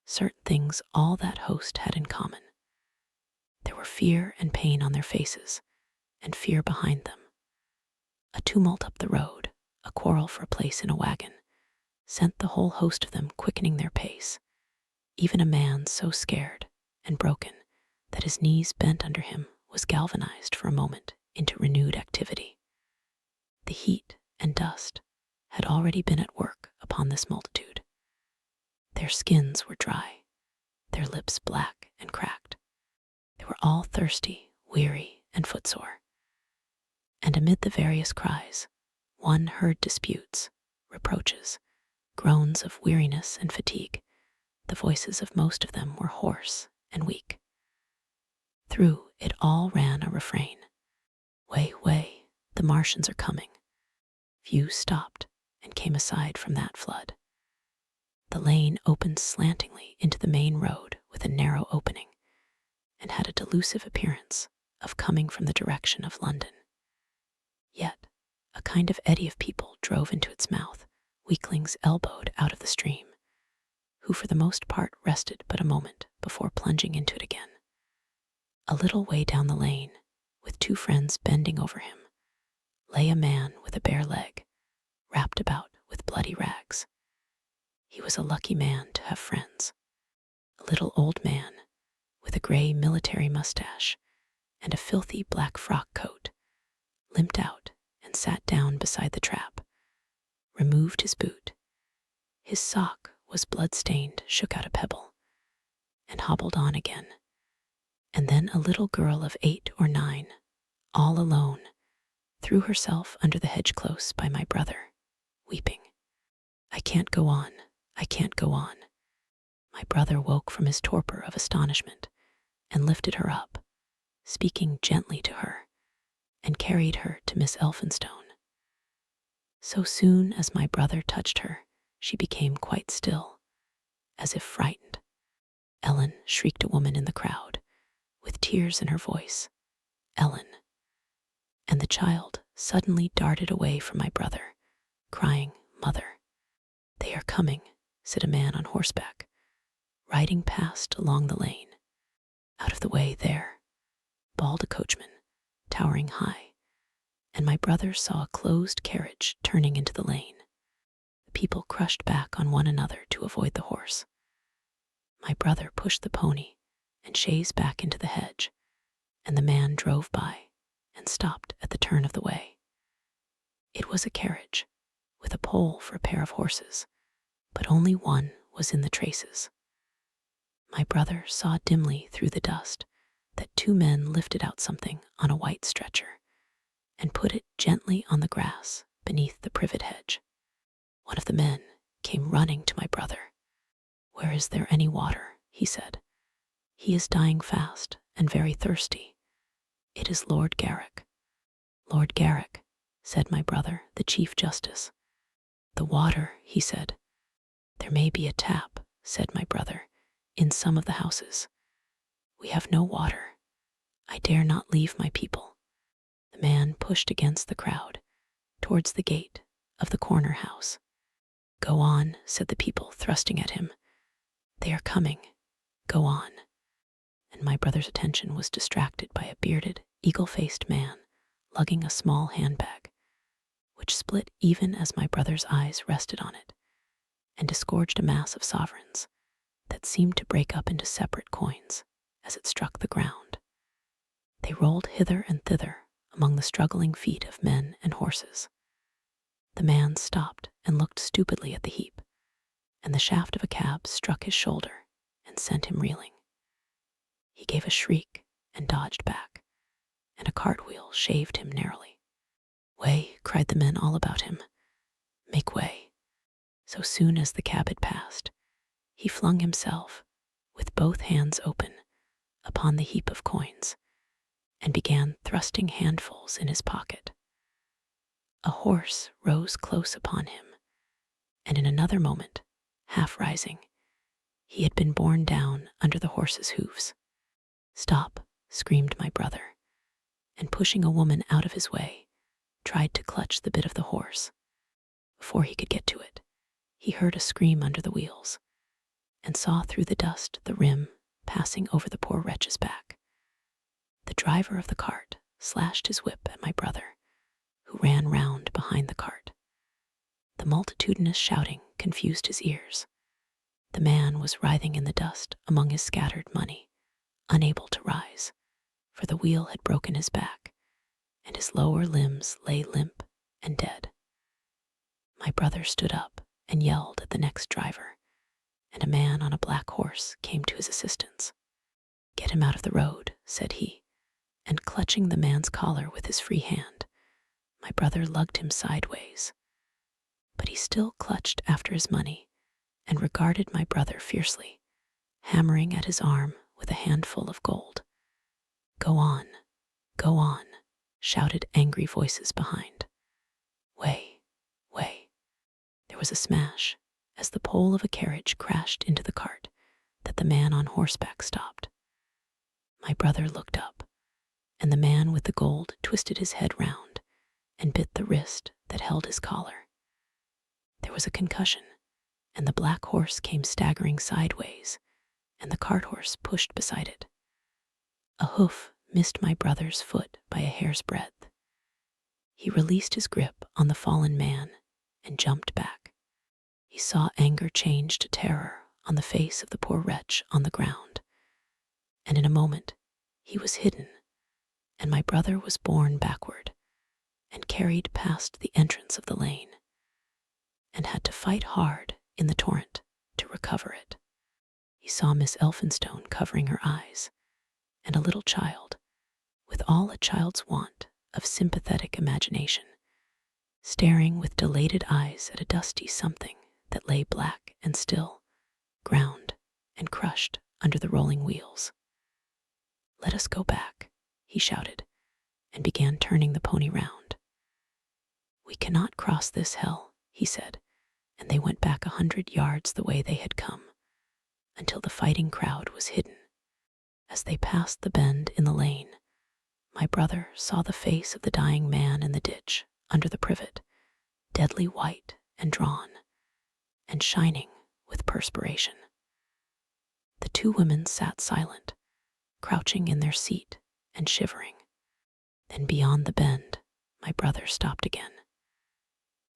certain things all that host had in common. There were fear and pain on their faces, and fear behind them. A tumult up the road, a quarrel for a place in a wagon, sent the whole host of them quickening their pace. Even a man so scared and broken that his knees bent under him was galvanized for a moment into renewed activity. The heat and dust had already been at work upon this multitude. Their skins were dry, their lips black and cracked. They were all thirsty, weary, and footsore. And amid the various cries, one heard disputes, reproaches, groans of weariness and fatigue. The voices of most of them were hoarse and weak. Through it all ran a refrain. "Way, way, the Martians are coming." Few stopped and came aside from that flood. The lane opened slantingly into the main road with a narrow opening, and had a delusive appearance of coming from the direction of London. Yet a kind of eddy of people drove into its mouth, weaklings elbowed out of the stream, who for the most part rested but a moment before plunging into it again. A little way down the lane, with two friends bending over him, lay a man with a bare leg, wrapped about with bloody rags. He was a lucky man to have friends. A little old man with a gray military mustache and a filthy black frock coat limped out and sat down beside the trap, removed his boot. His sock was blood-stained, shook out a pebble, and hobbled on again. And then a little girl of 8 or 9, all alone, threw herself under the hedge close by my brother, weeping. "I can't go on, I can't go on." My brother woke from his torpor of astonishment and lifted her up, speaking gently to her, and carried her to Miss Elphinstone. So soon as my brother touched her, she became quite still, as if frightened. "Ellen," shrieked a woman in the crowd, with tears in her voice. "Ellen." And the child suddenly darted away from my brother, crying, "Mother." "They are coming," said a man on horseback, riding past along the lane. "Out of the way there," bawled a coachman, towering high, and my brother saw a closed carriage turning into the lane. The people crushed back on one another to avoid the horse. My brother pushed the pony and chaise back into the hedge, and the man drove by and stopped at the turn of the way. It was a carriage, with a pole for a pair of horses, but only one was in the traces. My brother saw dimly through the dust that 2 men lifted out something on a white stretcher and put it gently on the grass beneath the privet hedge. One of the men came running to my brother. "Where is there any water?" he said. "He is dying fast and very thirsty." "It is Lord Garrick." "Lord Garrick," said my brother, the Chief Justice. "The water," he said. "There may be a tap," said my brother, "in some of the houses. We have no water. I dare not leave my people." The man pushed against the crowd, towards the gate of the corner house. "Go on," said the people, thrusting at him. "They are coming. Go on." And my brother's attention was distracted by a bearded, eagle-faced man lugging a small handbag, which split even as my brother's eyes rested on it, and disgorged a mass of sovereigns that seemed to break up into separate coins as it struck the ground. They rolled hither and thither among the struggling feet of men and horses. The man stopped and looked stupidly at the heap, and the shaft of a cab struck his shoulder and sent him reeling. He gave a shriek and dodged back, and a cartwheel shaved him narrowly. "Way," cried the men all about him. "Make way." So soon as the cab had passed, he flung himself, with both hands open, upon the heap of coins, and began thrusting handfuls in his pocket. A horse rose close upon him, and in another moment, half rising, he had been borne down under the horse's hoofs. "Stop," screamed my brother, and pushing a woman out of his way, tried to clutch the bit of the horse. Before he could get to it, he heard a scream under the wheels, and saw through the dust the rim passing over the poor wretch's back. The driver of the cart slashed his whip at my brother, who ran round behind the cart. The multitudinous shouting confused his ears. The man was writhing in the dust among his scattered money, unable to rise, for the wheel had broken his back, and his lower limbs lay limp and dead. My brother stood up and yelled at the next driver, and a man on a black horse came to his assistance. "Get him out of the road," said he, and clutching the man's collar with his free hand, my brother lugged him sideways. But he still clutched after his money and regarded my brother fiercely, hammering at his arm with a handful of gold. "Go on, go on," shouted angry voices behind. "Way, way." There was a smash as the pole of a carriage crashed into the cart that the man on horseback stopped. My brother looked up, and the man with the gold twisted his head round and bit the wrist that held his collar. There was a concussion, and the black horse came staggering sideways, and the cart horse pushed beside it. A hoof missed my brother's foot by a hair's breadth. He released his grip on the fallen man and jumped back. He saw anger change to terror on the face of the poor wretch on the ground, and in a moment he was hidden, and my brother was borne backward and carried past the entrance of the lane, and had to fight hard in the torrent to recover it. He saw Miss Elphinstone covering her eyes, and a little child, with all a child's want of sympathetic imagination, staring with dilated eyes at a dusty something that lay black and still, ground and crushed under the rolling wheels. "Let us go back," he shouted, and began turning the pony round. "We cannot cross this hill," he said, and they went back 100 yards the way they had come, until the fighting crowd was hidden. As they passed the bend in the lane, my brother saw the face of the dying man in the ditch under the privet, deadly white and drawn, and shining with perspiration. The two women sat silent, crouching in their seat and shivering. Then beyond the bend, my brother stopped again.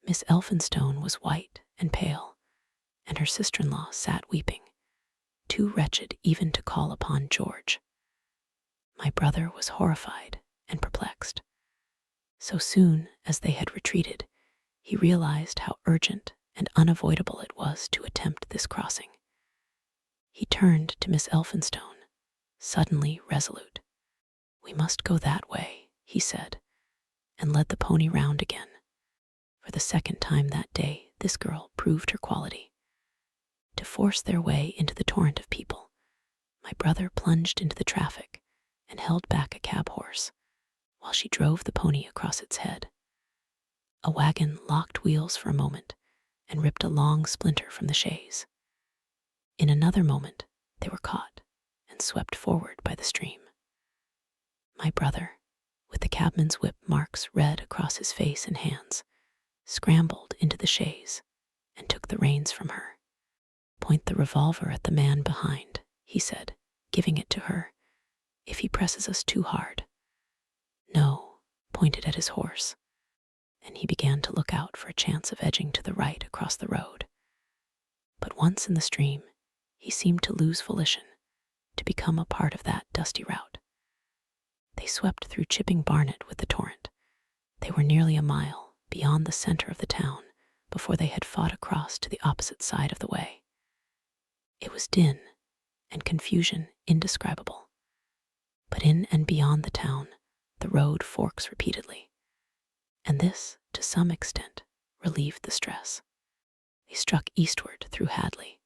Miss Elphinstone was white and pale, and her sister-in-law sat weeping, too wretched even to call upon George. My brother was horrified and perplexed. So soon as they had retreated, he realized how urgent and unavoidable it was to attempt this crossing. He turned to Miss Elphinstone, suddenly resolute. "We must go that way," he said, and led the pony round again. For the second time that day, this girl proved her quality. To force their way into the torrent of people, my brother plunged into the traffic and held back a cab horse, while she drove the pony across its head. A wagon locked wheels for a moment and ripped a long splinter from the chaise. In another moment, they were caught and swept forward by the stream. My brother, with the cabman's whip marks red across his face and hands, scrambled into the chaise and took the reins from her. "Point the revolver at the man behind," he said, giving it to her, "if he presses us too hard." "No," pointed at his horse, and he began to look out for a chance of edging to the right across the road. But once in the stream, he seemed to lose volition, to become a part of that dusty route. They swept through Chipping Barnet with the torrent. They were nearly a mile beyond the center of the town before they had fought across to the opposite side of the way. It was din and confusion indescribable. But in and beyond the town, the road forks repeatedly, and this, to some extent, relieved the stress. They struck eastward through Hadley,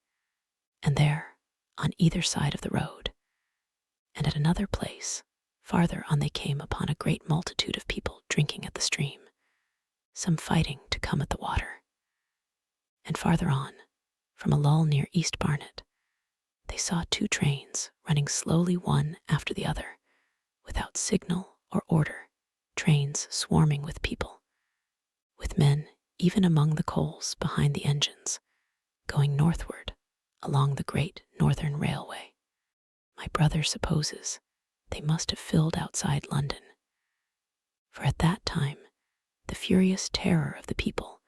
and there, on either side of the road, and at another place, farther on, they came upon a great multitude of people drinking at the stream, some fighting to come at the water. And farther on, from a lull near East Barnet, they saw 2 trains running slowly one after the other, without signal or order, trains swarming with people, with men even among the coals behind the engines, going northward along the Great Northern Railway. My brother supposes they must have filled outside London, for at that time the furious terror of the people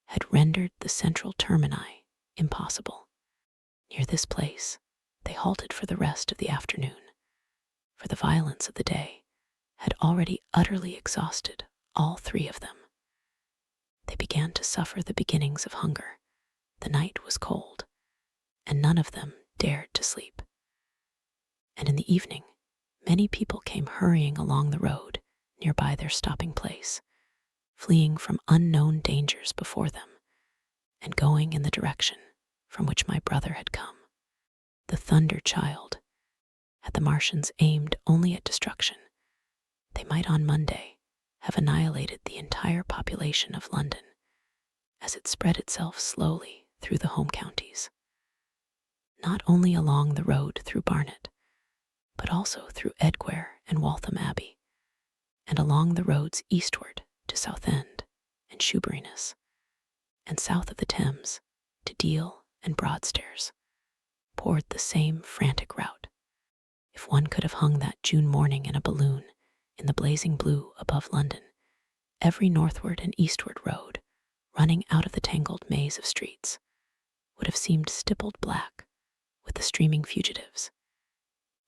had rendered the central termini impossible. Near this place they halted for the rest of the afternoon, for the violence of the day had already utterly exhausted all 3 of them. They began to suffer the beginnings of hunger. The night was cold, and none of them dared to sleep. And in the evening, many people came hurrying along the road nearby their stopping place, fleeing from unknown dangers before them, and going in the direction from which my brother had come. The Thunder Child, had the Martians aimed only at destruction, they might on Monday have annihilated the entire population of London as it spread itself slowly through the home counties. Not only along the road through Barnet, but also through Edgware and Waltham Abbey, and along the roads eastward to Southend and Shoeburyness, and south of the Thames to Deal and Broadstairs, poured the same frantic rout. If one could have hung that June morning in a balloon in the blazing blue above London, every northward and eastward road, running out of the tangled maze of streets, would have seemed stippled black with the streaming fugitives,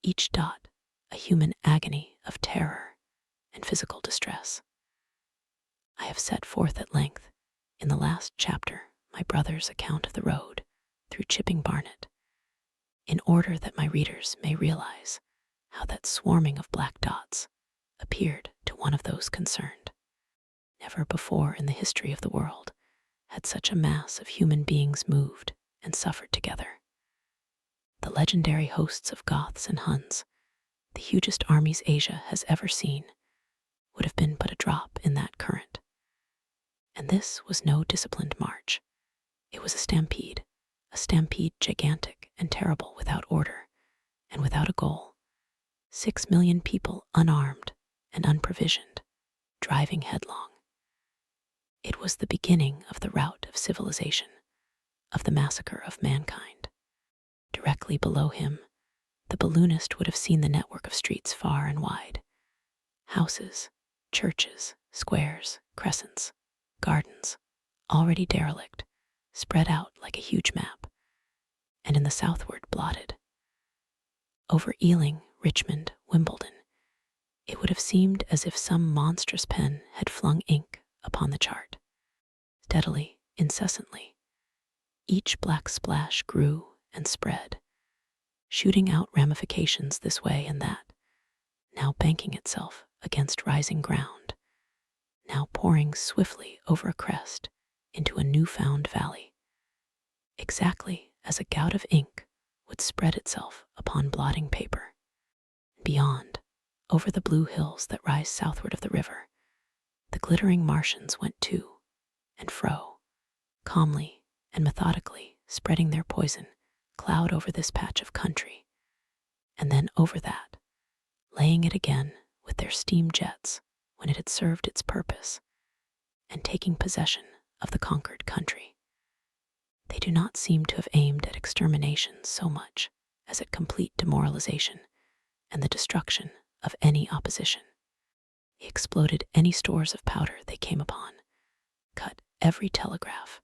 each dot a human agony of terror and physical distress. I have set forth at length in the last chapter my brother's account of the road through Chipping Barnet, in order that my readers may realize how that swarming of black dots appeared to one of those concerned. Never before in the history of the world had such a mass of human beings moved and suffered together. The legendary hosts of Goths and Huns, the hugest armies Asia has ever seen, would have been but a drop in that current. And this was no disciplined march. It was a stampede gigantic and terrible, without order and without a goal. 6 million people unarmed and unprovisioned, driving headlong. It was the beginning of the rout of civilization, of the massacre of mankind. Directly below him, the balloonist would have seen the network of streets far and wide. Houses, churches, squares, crescents, gardens, already derelict, spread out like a huge map, and in the southward blotted. Over Ealing, Richmond, Wimbledon, it would have seemed as if some monstrous pen had flung ink upon the chart. Steadily, incessantly, each black splash grew and spread, shooting out ramifications this way and that, now banking itself against rising ground, now pouring swiftly over a crest into a newfound valley, exactly as a gout of ink would spread itself upon blotting paper. Beyond, over the blue hills that rise southward of the river, the glittering Martians went to and fro, calmly and methodically spreading their poison cloud over this patch of country, and then over that, laying it again with their steam jets when it had served its purpose, and taking possession of the conquered country. They do not seem to have aimed at extermination so much as at complete demoralization and the destruction of any opposition. They exploded any stores of powder they came upon, cut every telegraph,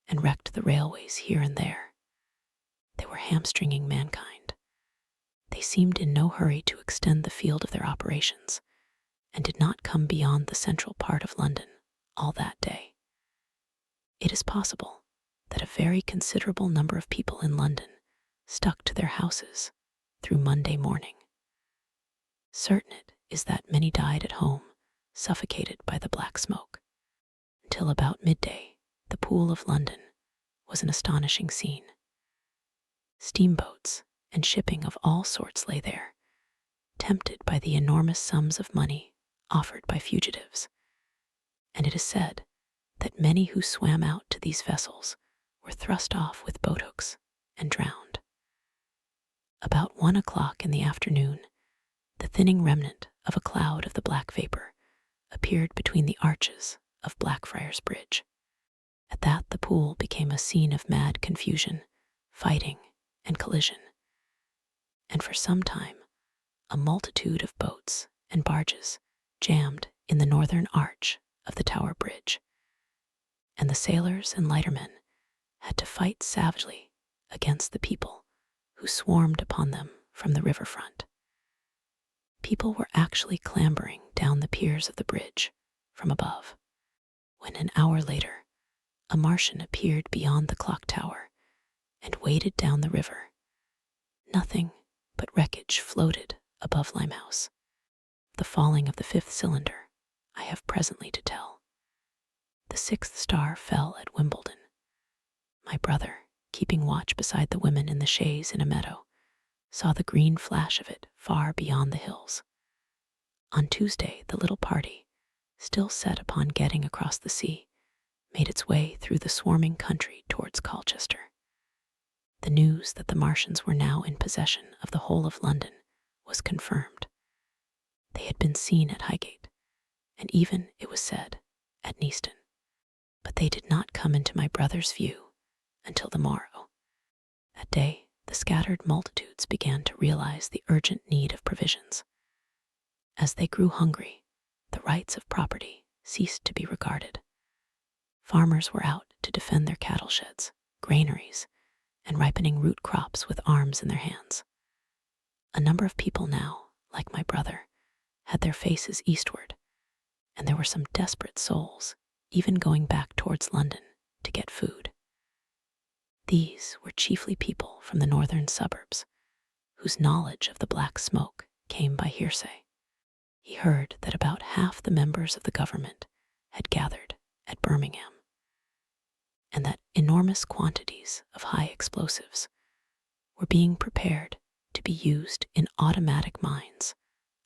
and wrecked the railways here and there. They were hamstringing mankind. They seemed in no hurry to extend the field of their operations, and did not come beyond the central part of London all that day. It is possible that a very considerable number of people in London stuck to their houses through Monday morning. Certain it is that many died at home, suffocated by the black smoke. Until about midday, the Pool of London was an astonishing scene. Steamboats and shipping of all sorts lay there, tempted by the enormous sums of money offered by fugitives, and it is said that many who swam out to these vessels were thrust off with boathooks and drowned. About 1 o'clock in the afternoon, the thinning remnant of a cloud of the black vapor appeared between the arches of Blackfriars Bridge. At that, the pool became a scene of mad confusion, fighting, and collision, and for some time a multitude of boats and barges jammed in the northern arch of the Tower Bridge, and the sailors and lightermen had to fight savagely against the people who swarmed upon them from the riverfront. People were actually clambering down the piers of the bridge from above, when an hour later a Martian appeared beyond the clock tower and waded down the river. Nothing but wreckage floated above Limehouse. The falling of the 5th cylinder I have presently to tell. The 6th star fell at Wimbledon. My brother, keeping watch beside the women in the chaise in a meadow, saw the green flash of it far beyond the hills. On Tuesday, the little party, still set upon getting across the sea, made its way through the swarming country towards Colchester. The news that the Martians were now in possession of the whole of London was confirmed. They had been seen at Highgate, and even, it was said, at Neaston. But they did not come into my brother's view until the morrow. That day, the scattered multitudes began to realize the urgent need of provisions. As they grew hungry, the rights of property ceased to be regarded. Farmers were out to defend their cattle sheds, granaries, and ripening root crops with arms in their hands. A number of people now, like my brother, had their faces eastward, and there were some desperate souls even going back towards London to get food. These were chiefly people from the northern suburbs, whose knowledge of the black smoke came by hearsay. He heard that about half the members of the government had gathered at Birmingham, and that enormous quantities of high explosives were being prepared to be used in automatic mines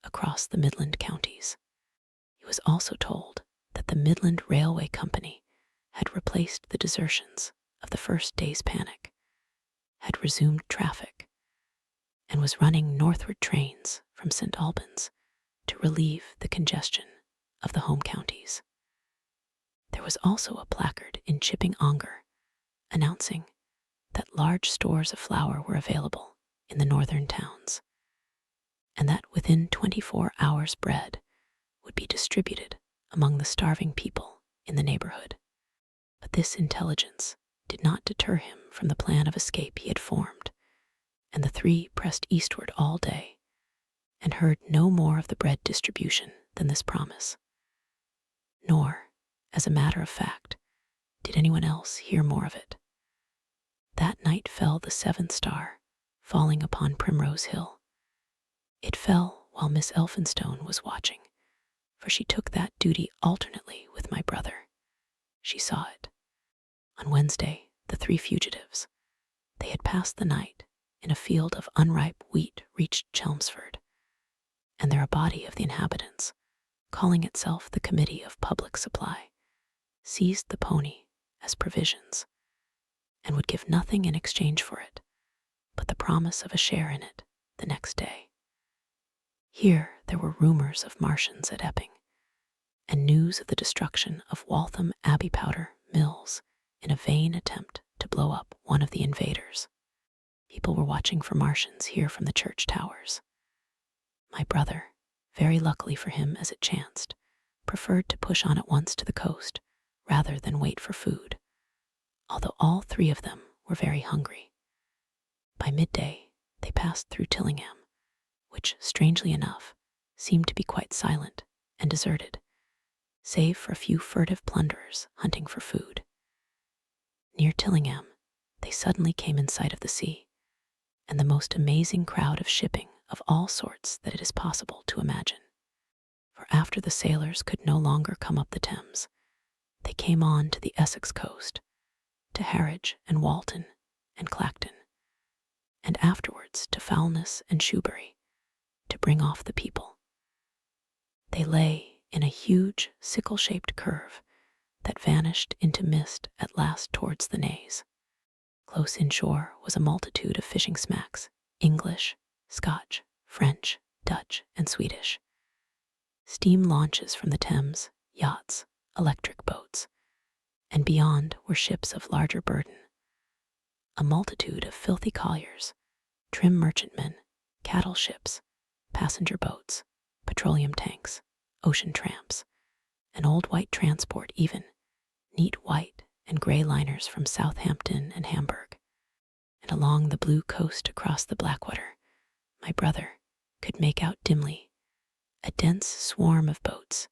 across the Midland counties. He was also told that the Midland Railway Company had replaced the desertions of the first day's panic, had resumed traffic, and was running northward trains from St. Albans to relieve the congestion of the home counties. There was also a placard in Chipping Ongar announcing that large stores of flour were available in the northern towns, and that within 24 hours bread would be distributed among the starving people in the neighborhood. But this intelligence did not deter him from the plan of escape he had formed, and the three pressed eastward all day and heard no more of the bread distribution than this promise. Nor, as a matter of fact, did anyone else hear more of it. That night fell the seventh star, falling upon Primrose Hill. It fell while Miss Elphinstone was watching, for she took that duty alternately with my brother. She saw it. On Wednesday, the three fugitives, they had passed the night in a field of unripe wheat, reached Chelmsford, and there a body of the inhabitants, calling itself the Committee of Public Supply, seized the pony as provisions, and would give nothing in exchange for it but the promise of a share in it the next day. Here there were rumors of Martians at Epping, and news of the destruction of Waltham Abbey powder mills in a vain attempt to blow up one of the invaders. People were watching for Martians here from the church towers. My brother, very luckily for him as it chanced, preferred to push on at once to the coast rather than wait for food, although all three of them were very hungry. By midday, they passed through Tillingham, which, strangely enough, seemed to be quite silent and deserted, save for a few furtive plunderers hunting for food. Near Tillingham, they suddenly came in sight of the sea, and the most amazing crowd of shipping of all sorts that it is possible to imagine. For after the sailors could no longer come up the Thames, they came on to the Essex coast, to Harwich and Walton and Clacton, and afterwards to Foulness and Shoebury, to bring off the people. They lay in a huge sickle-shaped curve that vanished into mist at last towards the Naze. Close inshore was a multitude of fishing smacks, English, Scotch, French, Dutch, and Swedish. Steam launches from the Thames, yachts, electric boats, and beyond were ships of larger burden. A multitude of filthy colliers, trim merchantmen, cattle ships, passenger boats, petroleum tanks, ocean tramps, an old white transport even, neat white and grey liners from Southampton and Hamburg. And along the blue coast across the Blackwater, my brother could make out dimly a dense swarm of boats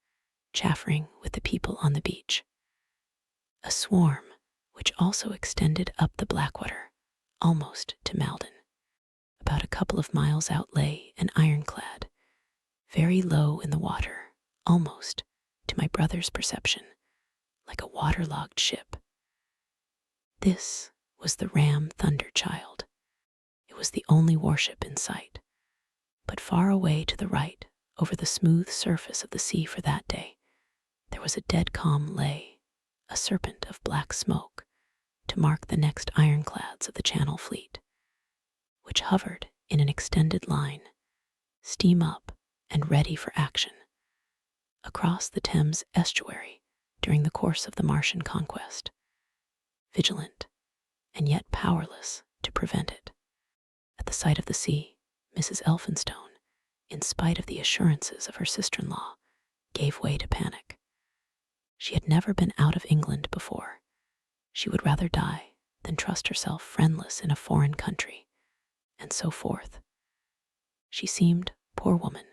chaffering with the people on the beach. A swarm which also extended up the Blackwater, almost to Malden. About a couple of miles out lay an ironclad, very low in the water, almost, to my brother's perception, like a waterlogged ship. This was the ram Thunderchild. It was the only warship in sight, but far away to the right, over the smooth surface of the sea for that day, there was a dead calm lay, a serpent of black smoke, to mark the next ironclads of the Channel fleet, which hovered in an extended line, steam up and ready for action, across the Thames estuary during the course of the Martian conquest, vigilant and yet powerless to prevent it. At the sight of the sea, Mrs. Elphinstone, in spite of the assurances of her sister-in-law, gave way to panic. She had never been out of England before. She would rather die than trust herself friendless in a foreign country, and so forth. She seemed, poor woman,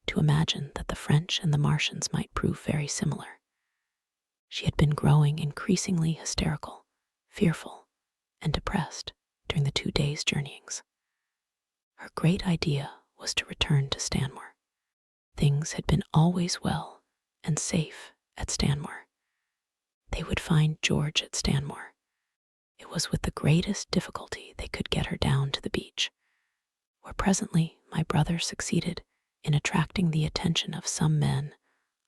to imagine that the French and the Martians might prove very similar. She had been growing increasingly hysterical, fearful, and depressed during the 2 days' journeyings. Her great idea was to return to Stanmore. Things had been always well and safe at Stanmore. They would find George at Stanmore. It was with the greatest difficulty they could get her down to the beach, where presently my brother succeeded in attracting the attention of some men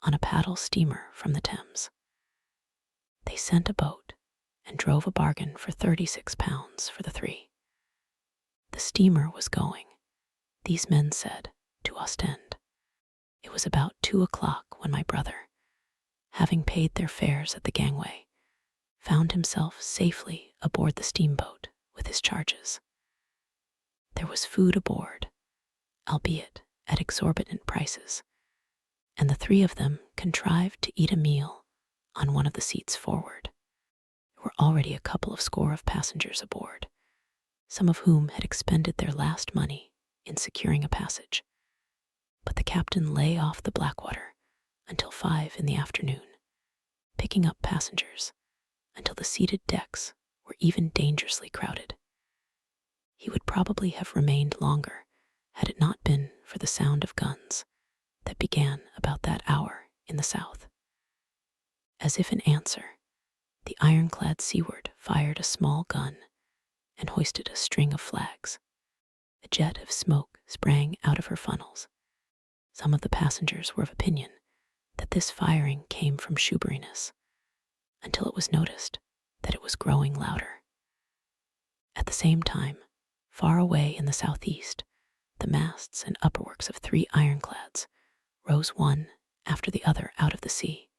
on a paddle steamer from the Thames. They sent a boat and drove a bargain for £36 for the 3. The steamer was going, these men said, to Ostend. It was about 2 o'clock when my brother, having paid their fares at the gangway, found himself safely aboard the steamboat with his charges. There was food aboard, albeit at exorbitant prices, and the 3 of them contrived to eat a meal on one of the seats forward. There were already a couple of score of passengers aboard, some of whom had expended their last money in securing a passage, but the captain lay off the Blackwater until 5 in the afternoon, picking up passengers until the seated decks were even dangerously crowded. He would probably have remained longer had it not been for the sound of guns that began about that hour in the south. As if in answer, the ironclad seaward fired a small gun and hoisted a string of flags. A jet of smoke sprang out of her funnels. Some of the passengers were of opinion that this firing came from Shoeburyness, until it was noticed that it was growing louder. At the same time, far away in the southeast, the masts and upperworks of 3 ironclads rose one after the other out of the sea,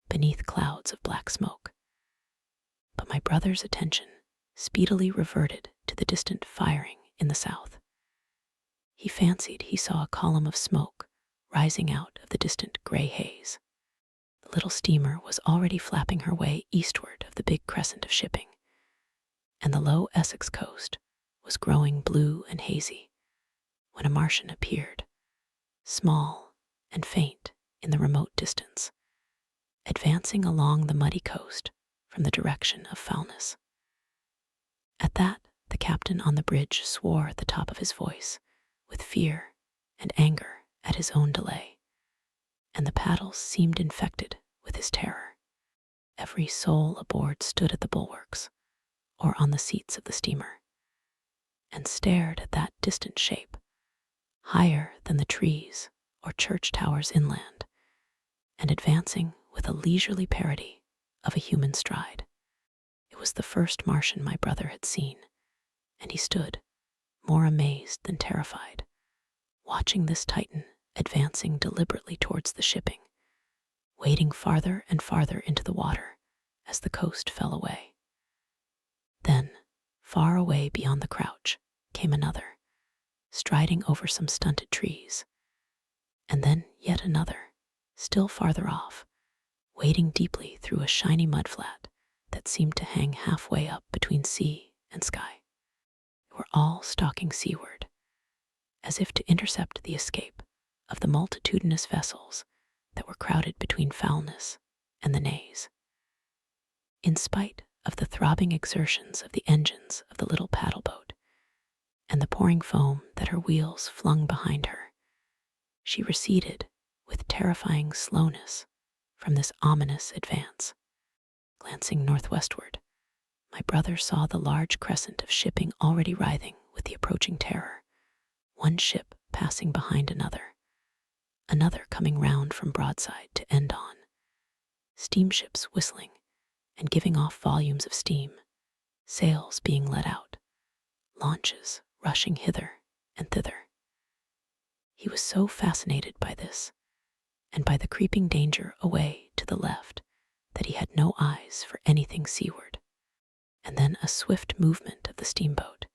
beneath clouds of black smoke. But my brother's attention speedily reverted to the distant firing in the south. He fancied he saw a column of smoke rising out of the distant gray haze. The little steamer was already flapping her way eastward of the big crescent of shipping, and the low Essex coast was growing blue and hazy when a Martian appeared, small and faint in the remote distance, advancing along the muddy coast from the direction of Foulness. At that, the captain on the bridge swore at the top of his voice, with fear and anger at his own delay, and the paddles seemed infected with his terror. Every soul aboard stood at the bulwarks, or on the seats of the steamer, and stared at that distant shape, higher than the trees or church towers inland, and advancing with a leisurely parody of a human stride. It was the first Martian my brother had seen, and he stood, more amazed than terrified, watching this Titan advancing deliberately towards the shipping, wading farther and farther into the water as the coast fell away. Then, far away beyond the crouch, came another, striding over some stunted trees, and then yet another, still farther off, wading deeply through a shiny mudflat that seemed to hang halfway up between sea and sky. They were all stalking seaward, as if to intercept the escape of the multitudinous vessels that were crowded between Foulness and the Naze. In spite of the throbbing exertions of the engines of the little paddle boat and the pouring foam that her wheels flung behind her, she receded with terrifying slowness from this ominous advance. Glancing northwestward, my brother saw the large crescent of shipping already writhing with the approaching terror, one ship passing behind another coming round from broadside to end on, steamships whistling and giving off volumes of steam, sails being let out, launches rushing hither and thither. He was so fascinated by this, and by the creeping danger away to the left, that he had no eyes for anything seaward. And then a swift movement of the steamboat.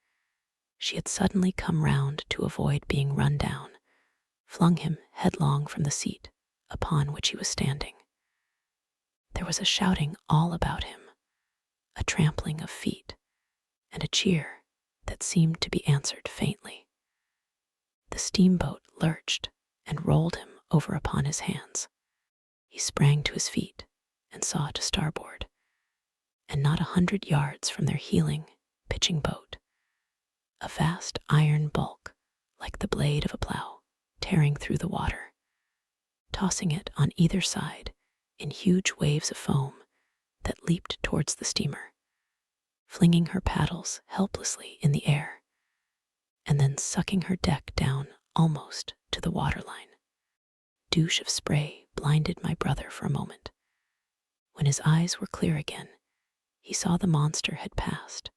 She had suddenly come round to avoid being run down, flung him headlong from the seat upon which he was standing. There was a shouting all about him, a trampling of feet, and a cheer that seemed to be answered faintly. The steamboat lurched and rolled him over upon his hands. He sprang to his feet and saw to starboard, and not 100 yards from their heeling, pitching boat, a vast iron bulk like the blade of a plow tearing through the water, tossing it on either side in huge waves of foam that leaped towards the steamer, flinging her paddles helplessly in the air, and then sucking her deck down almost to the waterline. Douche of spray blinded my brother for a moment. When his eyes were clear again, he saw the monster had passed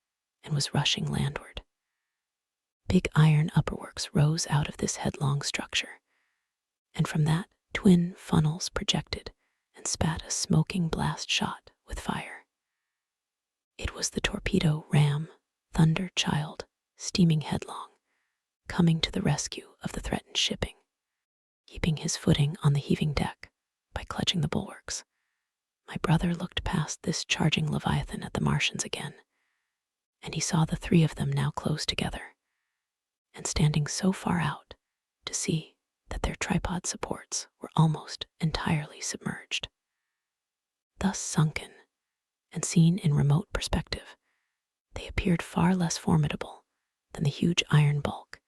and was rushing landward. Big iron upperworks rose out of this headlong structure, and from that twin funnels projected and spat a smoking blast shot with fire. It was the torpedo ram Thunder Child steaming headlong, coming to the rescue of the threatened shipping, keeping his footing on the heaving deck by clutching the bulwarks. My brother looked past this charging leviathan at the Martians again, and he saw the three of them now close together, and standing so far out to see that their tripod supports were almost entirely submerged. Thus sunken, and seen in remote perspective, they appeared far less formidable than the huge iron bulk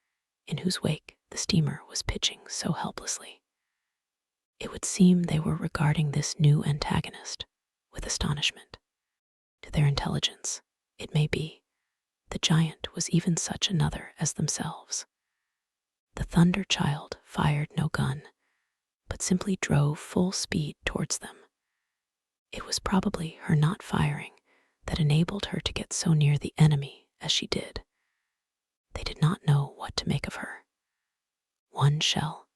in whose wake the steamer was pitching so helplessly. It would seem they were regarding this new antagonist with astonishment. To their intelligence, it may be, the giant was even such another as themselves. The Thunder Child fired no gun, but simply drove full speed towards them. It was probably her not firing that enabled her to get so near the enemy as she did. They did not know what to make of her. One shell,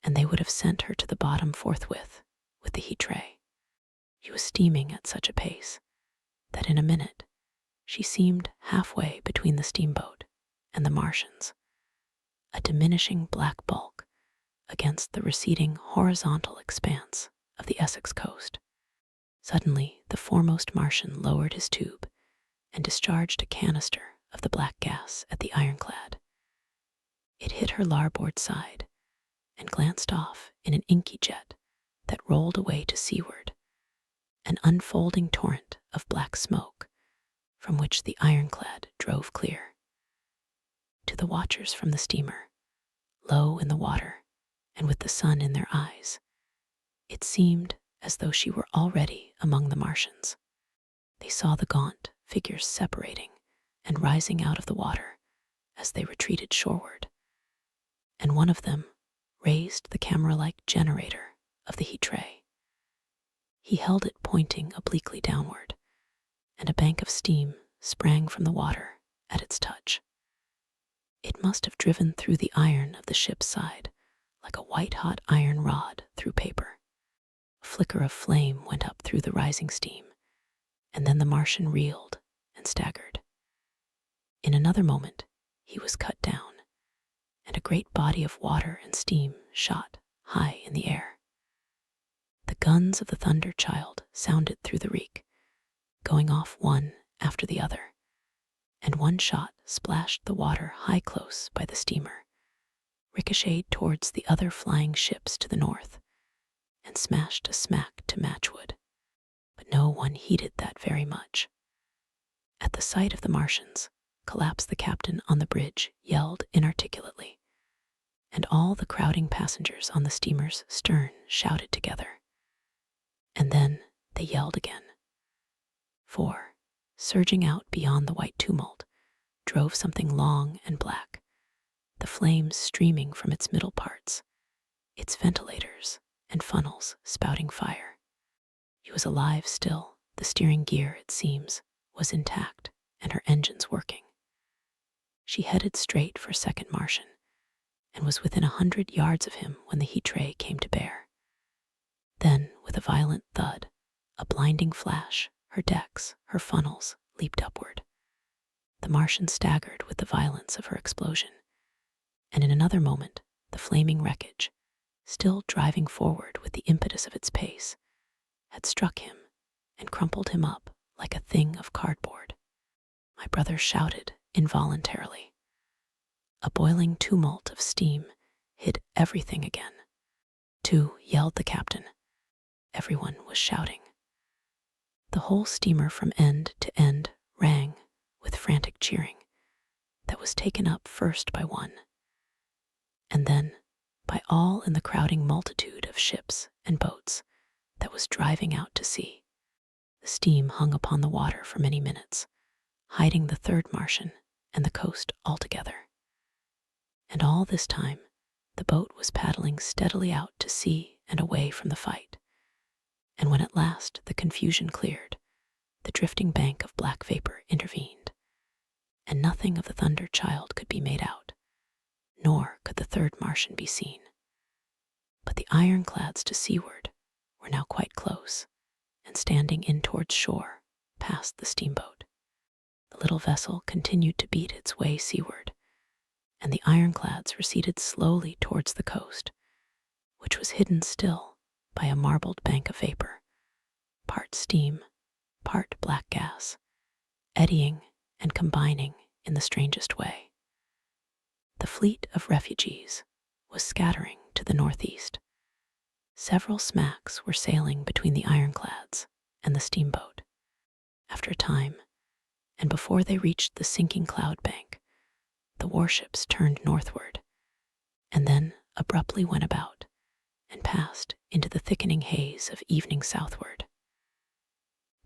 and they would have sent her to the bottom forthwith with the heat tray. She was steaming at such a pace that in a minute she seemed halfway between the steamboat and the Martians, a diminishing black bulk against the receding horizontal expanse of the Essex coast. Suddenly, the foremost Martian lowered his tube and discharged a canister of the black gas at the ironclad. It hit her larboard side and glanced off in an inky jet that rolled away to seaward, an unfolding torrent of black smoke from which the ironclad drove clear. To the watchers from the steamer, low in the water and with the sun in their eyes, it seemed as though she were already among the Martians. They saw the gaunt figures separating and rising out of the water as they retreated shoreward, and one of them raised the camera-like generator of the heat tray. He held it pointing obliquely downward, and a bank of steam sprang from the water at its touch. It must have driven through the iron of the ship's side like a white-hot iron rod through paper. A flicker of flame went up through the rising steam, and then the Martian reeled and staggered. In another moment, he was cut down, and a great body of water and steam shot high in the air. The guns of the Thunder Child sounded through the reek, going off one after the other, and one shot splashed the water high close by the steamer, ricocheted towards the other flying ships to the north, and smashed a smack to matchwood. But no one heeded that very much. At the sight of the Martians, collapsed the captain on the bridge yelled inarticulately, and all the crowding passengers on the steamer's stern shouted together. And then they yelled again. For, surging out beyond the white tumult, drove something long and black, the flames streaming from its middle parts, its ventilators and funnels spouting fire. She was alive still. The steering gear, it seems, was intact and her engines working. She headed straight for Second Martian and was within 100 yards of him when the heat tray came to bear. Then, with a violent thud, a blinding flash, her decks, her funnels, leaped upward. The Martian staggered with the violence of her explosion, and in another moment, the flaming wreckage, still driving forward with the impetus of its pace, had struck him and crumpled him up like a thing of cardboard. My brother shouted involuntarily. A boiling tumult of steam hid everything again. "Two," yelled the captain. Everyone was shouting. The whole steamer from end to end rang with frantic cheering that was taken up first by one, and then by all in the crowding multitude of ships and boats that was driving out to sea. The steam hung upon the water for many minutes, hiding the third Martian and the coast altogether. And all this time, the boat was paddling steadily out to sea and away from the fight. And when at last the confusion cleared, the drifting bank of black vapor intervened, and nothing of the Thunder Child could be made out, nor could the third Martian be seen. But the ironclads to seaward were now quite close, and standing in towards shore, past the steamboat. The little vessel continued to beat its way seaward, and the ironclads receded slowly towards the coast, which was hidden still by a marbled bank of vapor, part steam, part black gas, eddying and combining in the strangest way. The fleet of refugees was scattering to the northeast. Several smacks were sailing between the ironclads and the steamboat. After a time, and before they reached the sinking cloud bank, the warships turned northward, and then abruptly went about and passed into the thickening haze of evening southward.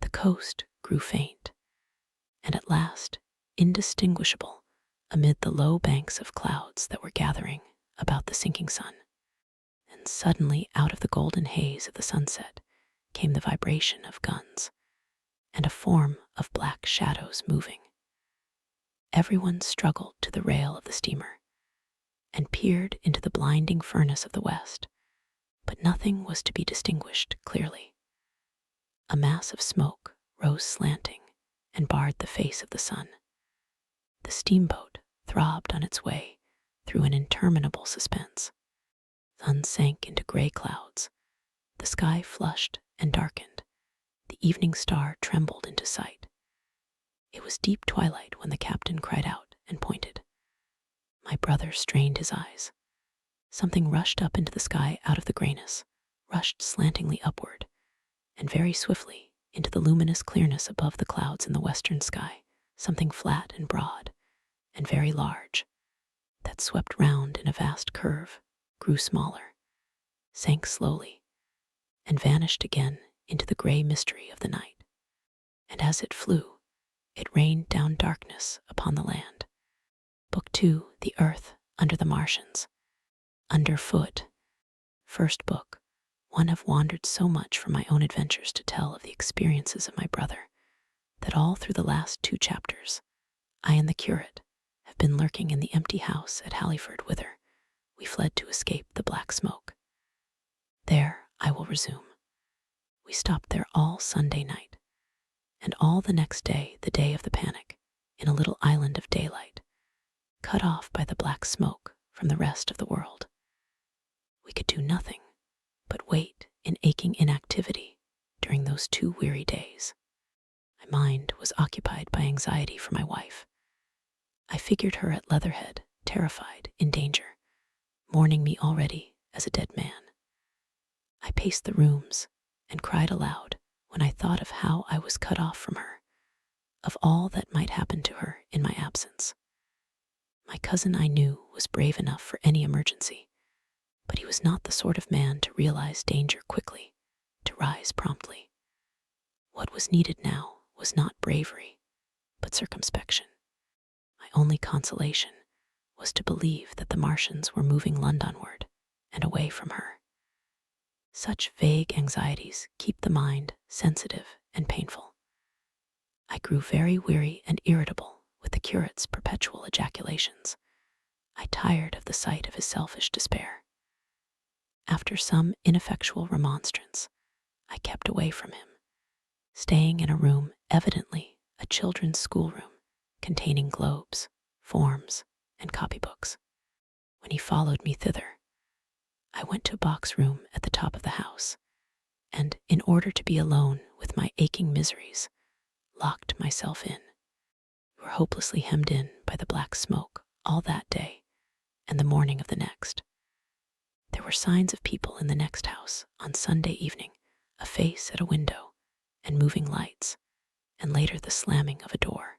The coast grew faint, and at last indistinguishable amid the low banks of clouds that were gathering about the sinking sun. And suddenly out of the golden haze of the sunset came the vibration of guns and a form of black shadows moving. Everyone struggled to the rail of the steamer and peered into the blinding furnace of the west, but nothing was to be distinguished clearly. A mass of smoke rose slanting and barred the face of the sun. The steamboat throbbed on its way through an interminable suspense. The sun sank into gray clouds. The sky flushed and darkened. The evening star trembled into sight. It was deep twilight when the captain cried out and pointed. My brother strained his eyes. Something rushed up into the sky out of the grayness, rushed slantingly upward, and very swiftly into the luminous clearness above the clouds in the western sky, something flat and broad, and very large, that swept round in a vast curve, grew smaller, sank slowly, and vanished again into the gray mystery of the night. And as it flew, it rained down darkness upon the land. Book 2, The Earth Under the Martians. Underfoot. First book. One have wandered so much from my own adventures to tell of the experiences of my brother, that all through the last 2 chapters, I and the curate have been lurking in the empty house at Halliford, whither we fled to escape the black smoke. There I will resume. We stopped there all Sunday night, and all the next day, the day of the panic, in a little island of daylight, cut off by the black smoke from the rest of the world. We could do nothing but wait in aching inactivity during those 2 weary days. My mind was occupied by anxiety for my wife. I figured her at Leatherhead, terrified, in danger, mourning me already as a dead man. I paced the rooms and cried aloud when I thought of how I was cut off from her, of all that might happen to her in my absence. My cousin, I knew, was brave enough for any emergency, but he was not the sort of man to realize danger quickly, to rise promptly. What was needed now was not bravery, but circumspection. My only consolation was to believe that the Martians were moving Londonward and away from her. Such vague anxieties keep the mind sensitive and painful. I grew very weary and irritable with the curate's perpetual ejaculations. I tired of the sight of his selfish despair. After some ineffectual remonstrance, I kept away from him, staying in a room evidently a children's schoolroom containing globes, forms, and copybooks. When he followed me thither, I went to a box room at the top of the house, and, in order to be alone with my aching miseries, locked myself in. "You were hopelessly hemmed in by the black smoke all that day and the morning of the next. There were signs of people in the next house on Sunday evening, a face at a window, and moving lights, and later the slamming of a door.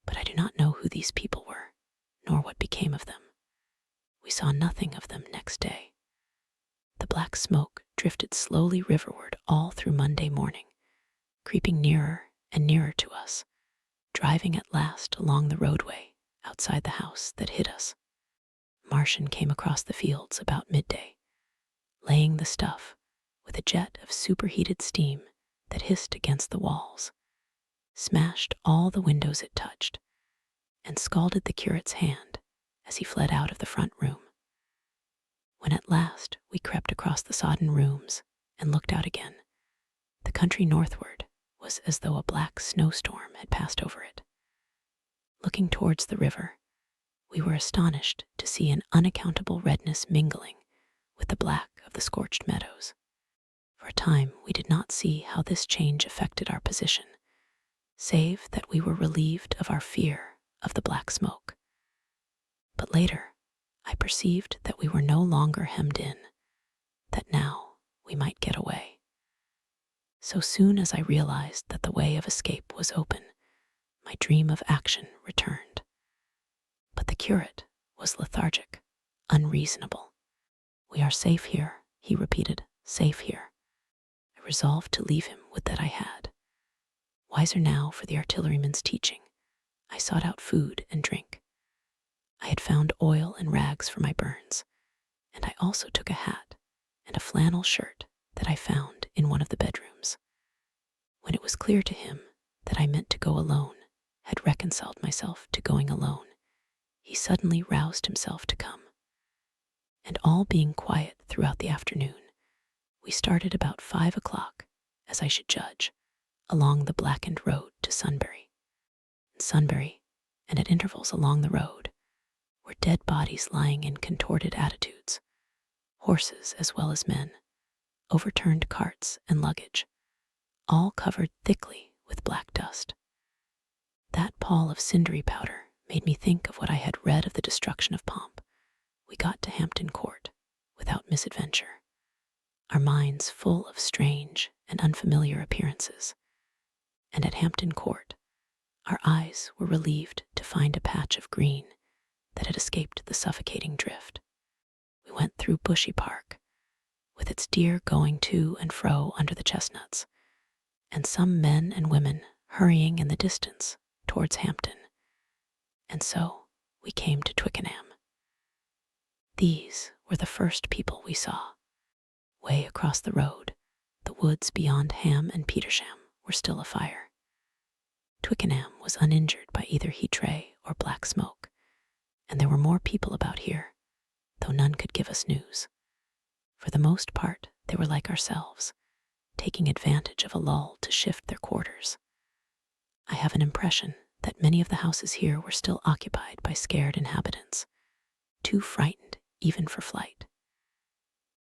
But I do not know who these people were, nor what became of them. We saw nothing of them next day. The black smoke drifted slowly riverward all through Monday morning, creeping nearer and nearer to us, driving at last along the roadway outside the house that hid us. Martian came across the fields about midday, laying the stuff with a jet of superheated steam that hissed against the walls, smashed all the windows it touched, and scalded the curate's hand as he fled out of the front room. When at last we crept across the sodden rooms and looked out again, the country northward was as though a black snowstorm had passed over it. Looking towards the river, we were astonished to see an unaccountable redness mingling with the black of the scorched meadows. For a time we did not see how this change affected our position, save that we were relieved of our fear of the black smoke. But later, I perceived that we were no longer hemmed in, that now we might get away. So soon as I realized that the way of escape was open, my dream of action returned. But the curate was lethargic, unreasonable. "We are safe here," he repeated, "safe here." I resolved to leave him with that I had. Wiser now for the artilleryman's teaching, I sought out food and drink. I had found oil and rags for my burns, and I also took a hat and a flannel shirt that I found in one of the bedrooms. When it was clear to him that I meant to go alone, had reconciled myself to going alone, he suddenly roused himself to come. And all being quiet throughout the afternoon, we started about 5 o'clock, as I should judge, along the blackened road to Sunbury. In Sunbury, and at intervals along the road, were dead bodies lying in contorted attitudes, horses as well as men, overturned carts and luggage, all covered thickly with black dust. That pall of cindery powder made me think of what I had read of the destruction of Pomp. We got to Hampton Court without misadventure, our minds full of strange and unfamiliar appearances. And at Hampton Court, our eyes were relieved to find a patch of green that had escaped the suffocating drift. We went through Bushy Park, with its deer going to and fro under the chestnuts, and some men and women hurrying in the distance towards Hampton. And so we came to Twickenham. These were the first people we saw. Way across the road, the woods beyond Ham and Petersham were still afire. Twickenham was uninjured by either heat ray or black smoke, and there were more people about here, though none could give us news. For the most part, they were like ourselves, taking advantage of a lull to shift their quarters. I have an impression that many of the houses here were still occupied by scared inhabitants, too frightened even for flight.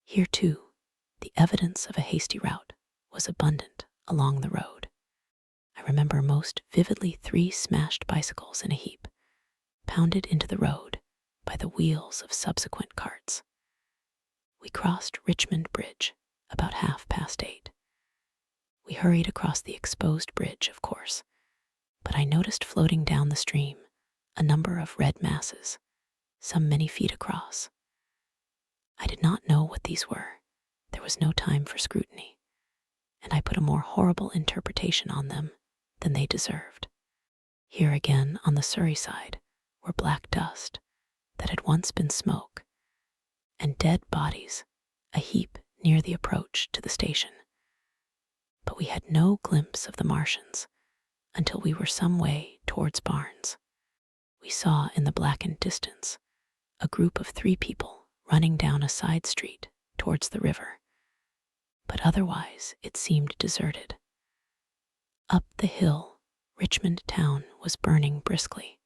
Here, too, the evidence of a hasty rout was abundant along the road. I remember most vividly 3 smashed bicycles in a heap, pounded into the road by the wheels of subsequent carts. We crossed Richmond Bridge about 8:30. We hurried across the exposed bridge, of course, but I noticed floating down the stream a number of red masses, some many feet across. I did not know what these were. There was no time for scrutiny, and I put a more horrible interpretation on them than they deserved. Here again, on the Surrey side, were black dust that had once been smoke, and dead bodies, a heap near the approach to the station. But we had no glimpse of the Martians until we were some way towards Barnes. We saw in the blackened distance a group of 3 people running down a side street towards the river, but otherwise it seemed deserted. Up the hill, Richmond town was burning briskly.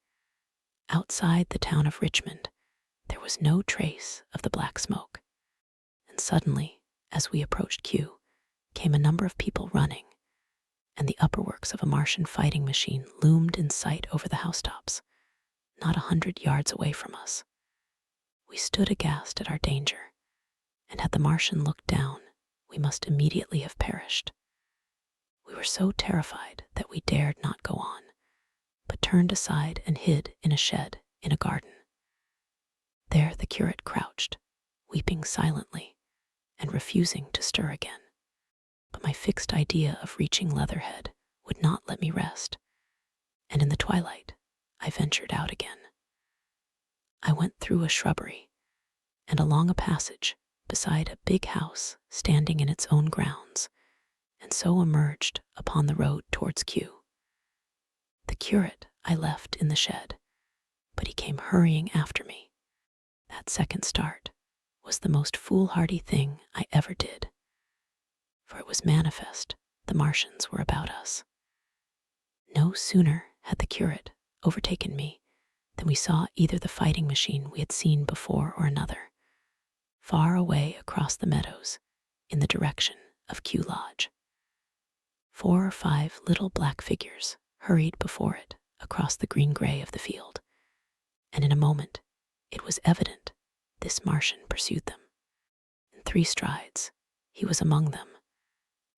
Outside the town of Richmond, there was no trace of the black smoke. And suddenly, as we approached Kew, came a number of people running, and the upperworks of a Martian fighting machine loomed in sight over the housetops, not 100 yards away from us. We stood aghast at our danger, and had the Martian looked down, we must immediately have perished. We were so terrified that we dared not go on, but turned aside and hid in a shed in a garden. There the curate crouched, weeping silently and refusing to stir again. But my fixed idea of reaching Leatherhead would not let me rest, and in the twilight I ventured out again. I went through a shrubbery and along a passage beside a big house standing in its own grounds, and so emerged upon the road towards Kew. The curate I left in the shed, but he came hurrying after me. That second start was the most foolhardy thing I ever did, for it was manifest the Martians were about us. No sooner had the curate overtaken me than we saw either the fighting machine we had seen before or another, far away across the meadows in the direction of Kew Lodge. 4 or 5 little black figures hurried before it across the green-gray of the field, and in a moment it was evident this Martian pursued them. In 3 strides he was among them,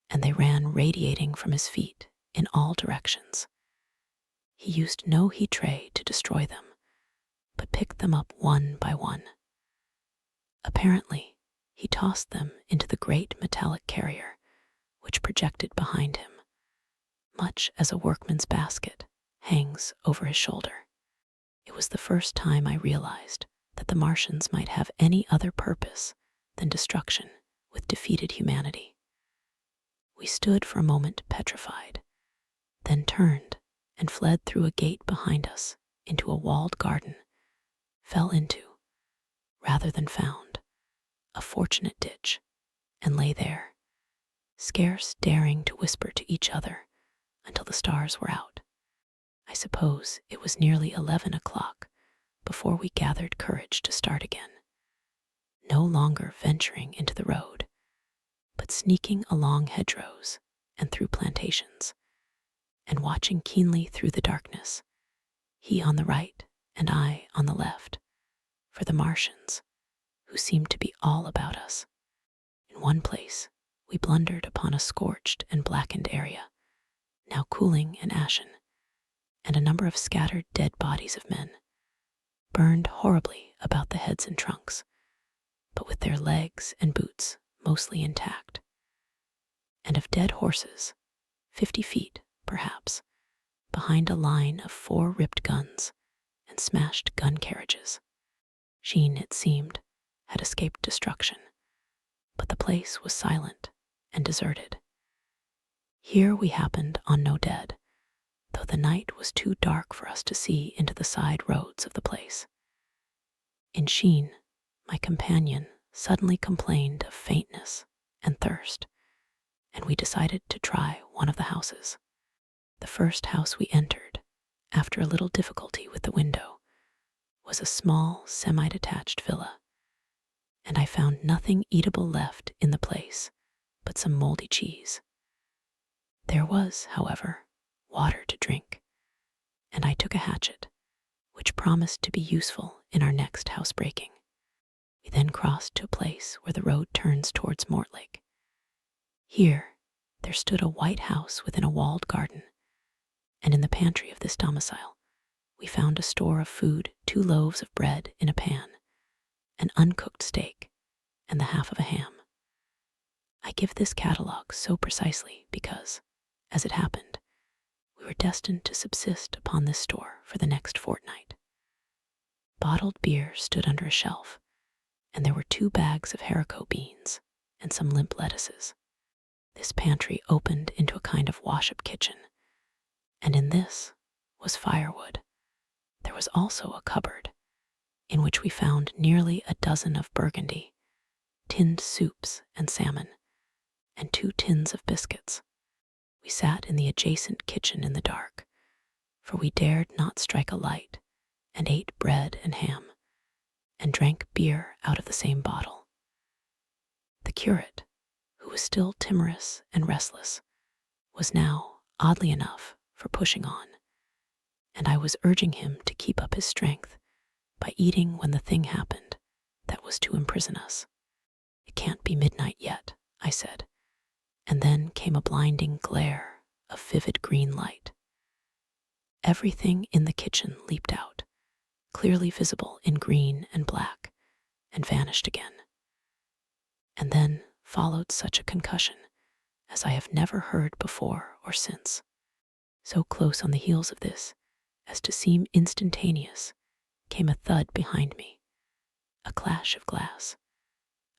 and they ran radiating from his feet in all directions. He used no heat tray to destroy them, but picked them up one by one. Apparently, he tossed them into the great metallic carrier which projected behind him, much as a workman's basket hangs over his shoulder. It was the first time I realized that the Martians might have any other purpose than destruction with defeated humanity. We stood for a moment petrified, then turned and fled through a gate behind us into a walled garden, fell into, rather than found, a fortunate ditch, and lay there, scarce daring to whisper to each other until the stars were out. I suppose it was nearly 11 o'clock before we gathered courage to start again, no longer venturing into the road, but sneaking along hedgerows and through plantations, and watching keenly through the darkness, he on the right and I on the left, for the Martians, who seemed to be all about us. In one place, we blundered upon a scorched and blackened area, now cooling and ashen, and a number of scattered dead bodies of men, burned horribly about the heads and trunks, but with their legs and boots mostly intact, and of dead horses, 50 feet, perhaps, behind a line of 4 ripped guns and smashed gun carriages. Sheen, it seemed, had escaped destruction, but the place was silent and deserted. Here we happened on no dead, though the night was too dark for us to see into the side roads of the place. In Sheen, my companion suddenly complained of faintness and thirst, and we decided to try one of the houses. The first house we entered, after a little difficulty with the window, was a small semi-detached villa, and I found nothing eatable left in the place but some moldy cheese. There was, however, water to drink, and I took a hatchet, which promised to be useful in our next housebreaking. We then crossed to a place where the road turns towards Mortlake. Here there stood a white house within a walled garden, and in the pantry of this domicile we found a store of food, 2 loaves of bread in a pan, an uncooked steak, and the half of a ham. I give this catalogue so precisely because, as it happened, we were destined to subsist upon this store for the next fortnight. Bottled beer stood under a shelf, and there were 2 bags of haricot beans and some limp lettuces. This pantry opened into a kind of wash-up kitchen, and in this was firewood. There was also a cupboard, in which we found nearly a dozen of burgundy, tinned soups and salmon, and 2 tins of biscuits. We sat in the adjacent kitchen in the dark, for we dared not strike a light, and ate bread and ham, and drank beer out of the same bottle. The curate, who was still timorous and restless, was now oddly enough, for pushing on, and I was urging him to keep up his strength by eating when the thing happened that was to imprison us. "It can't be midnight yet," I said, and then came a blinding glare of vivid green light. Everything in the kitchen leaped out, clearly visible in green and black, and vanished again. And then followed such a concussion as I have never heard before or since. So close on the heels of this as to seem instantaneous came a thud behind me, a clash of glass,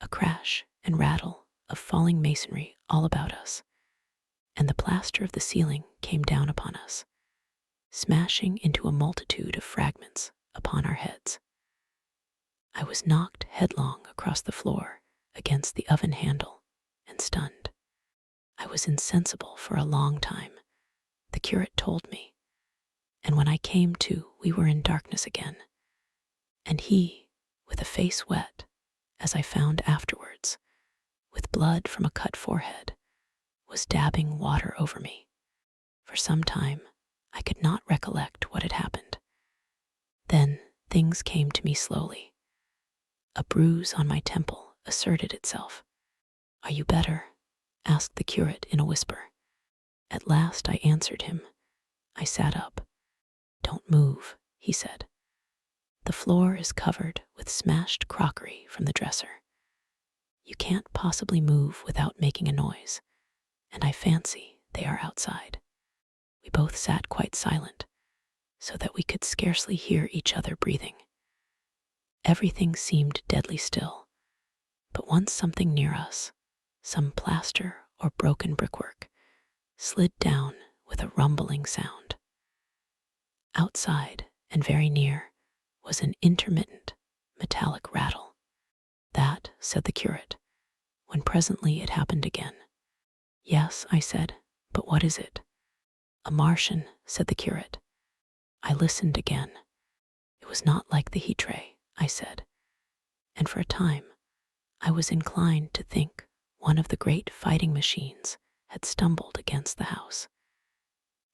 a crash and rattle of falling masonry all about us, and the plaster of the ceiling came down upon us, smashing into a multitude of fragments upon our heads. I was knocked headlong across the floor against the oven handle and stunned. I was insensible for a long time, the curate told me, and when I came to, we were in darkness again, and he, with a face wet, as I found afterwards, with blood from a cut forehead, was dabbing water over me. For some time, I could not recollect what had happened. Then things came to me slowly. A bruise on my temple asserted itself. "Are you better?" asked the curate in a whisper. At last I answered him. I sat up. "Don't move," he said. "The floor is covered with smashed crockery from the dresser. You can't possibly move without making a noise, and I fancy they are outside." We both sat quite silent, so that we could scarcely hear each other breathing. Everything seemed deadly still, but once something near us, some plaster or broken brickwork, slid down with a rumbling sound. Outside and very near was an intermittent metallic rattle. "That," said the curate, when presently it happened again. "Yes," I said, "but what is it?" "A Martian," said the curate. I listened again. It was not like the heat-ray, I said, and for a time I was inclined to think one of the great fighting machines had stumbled against the house,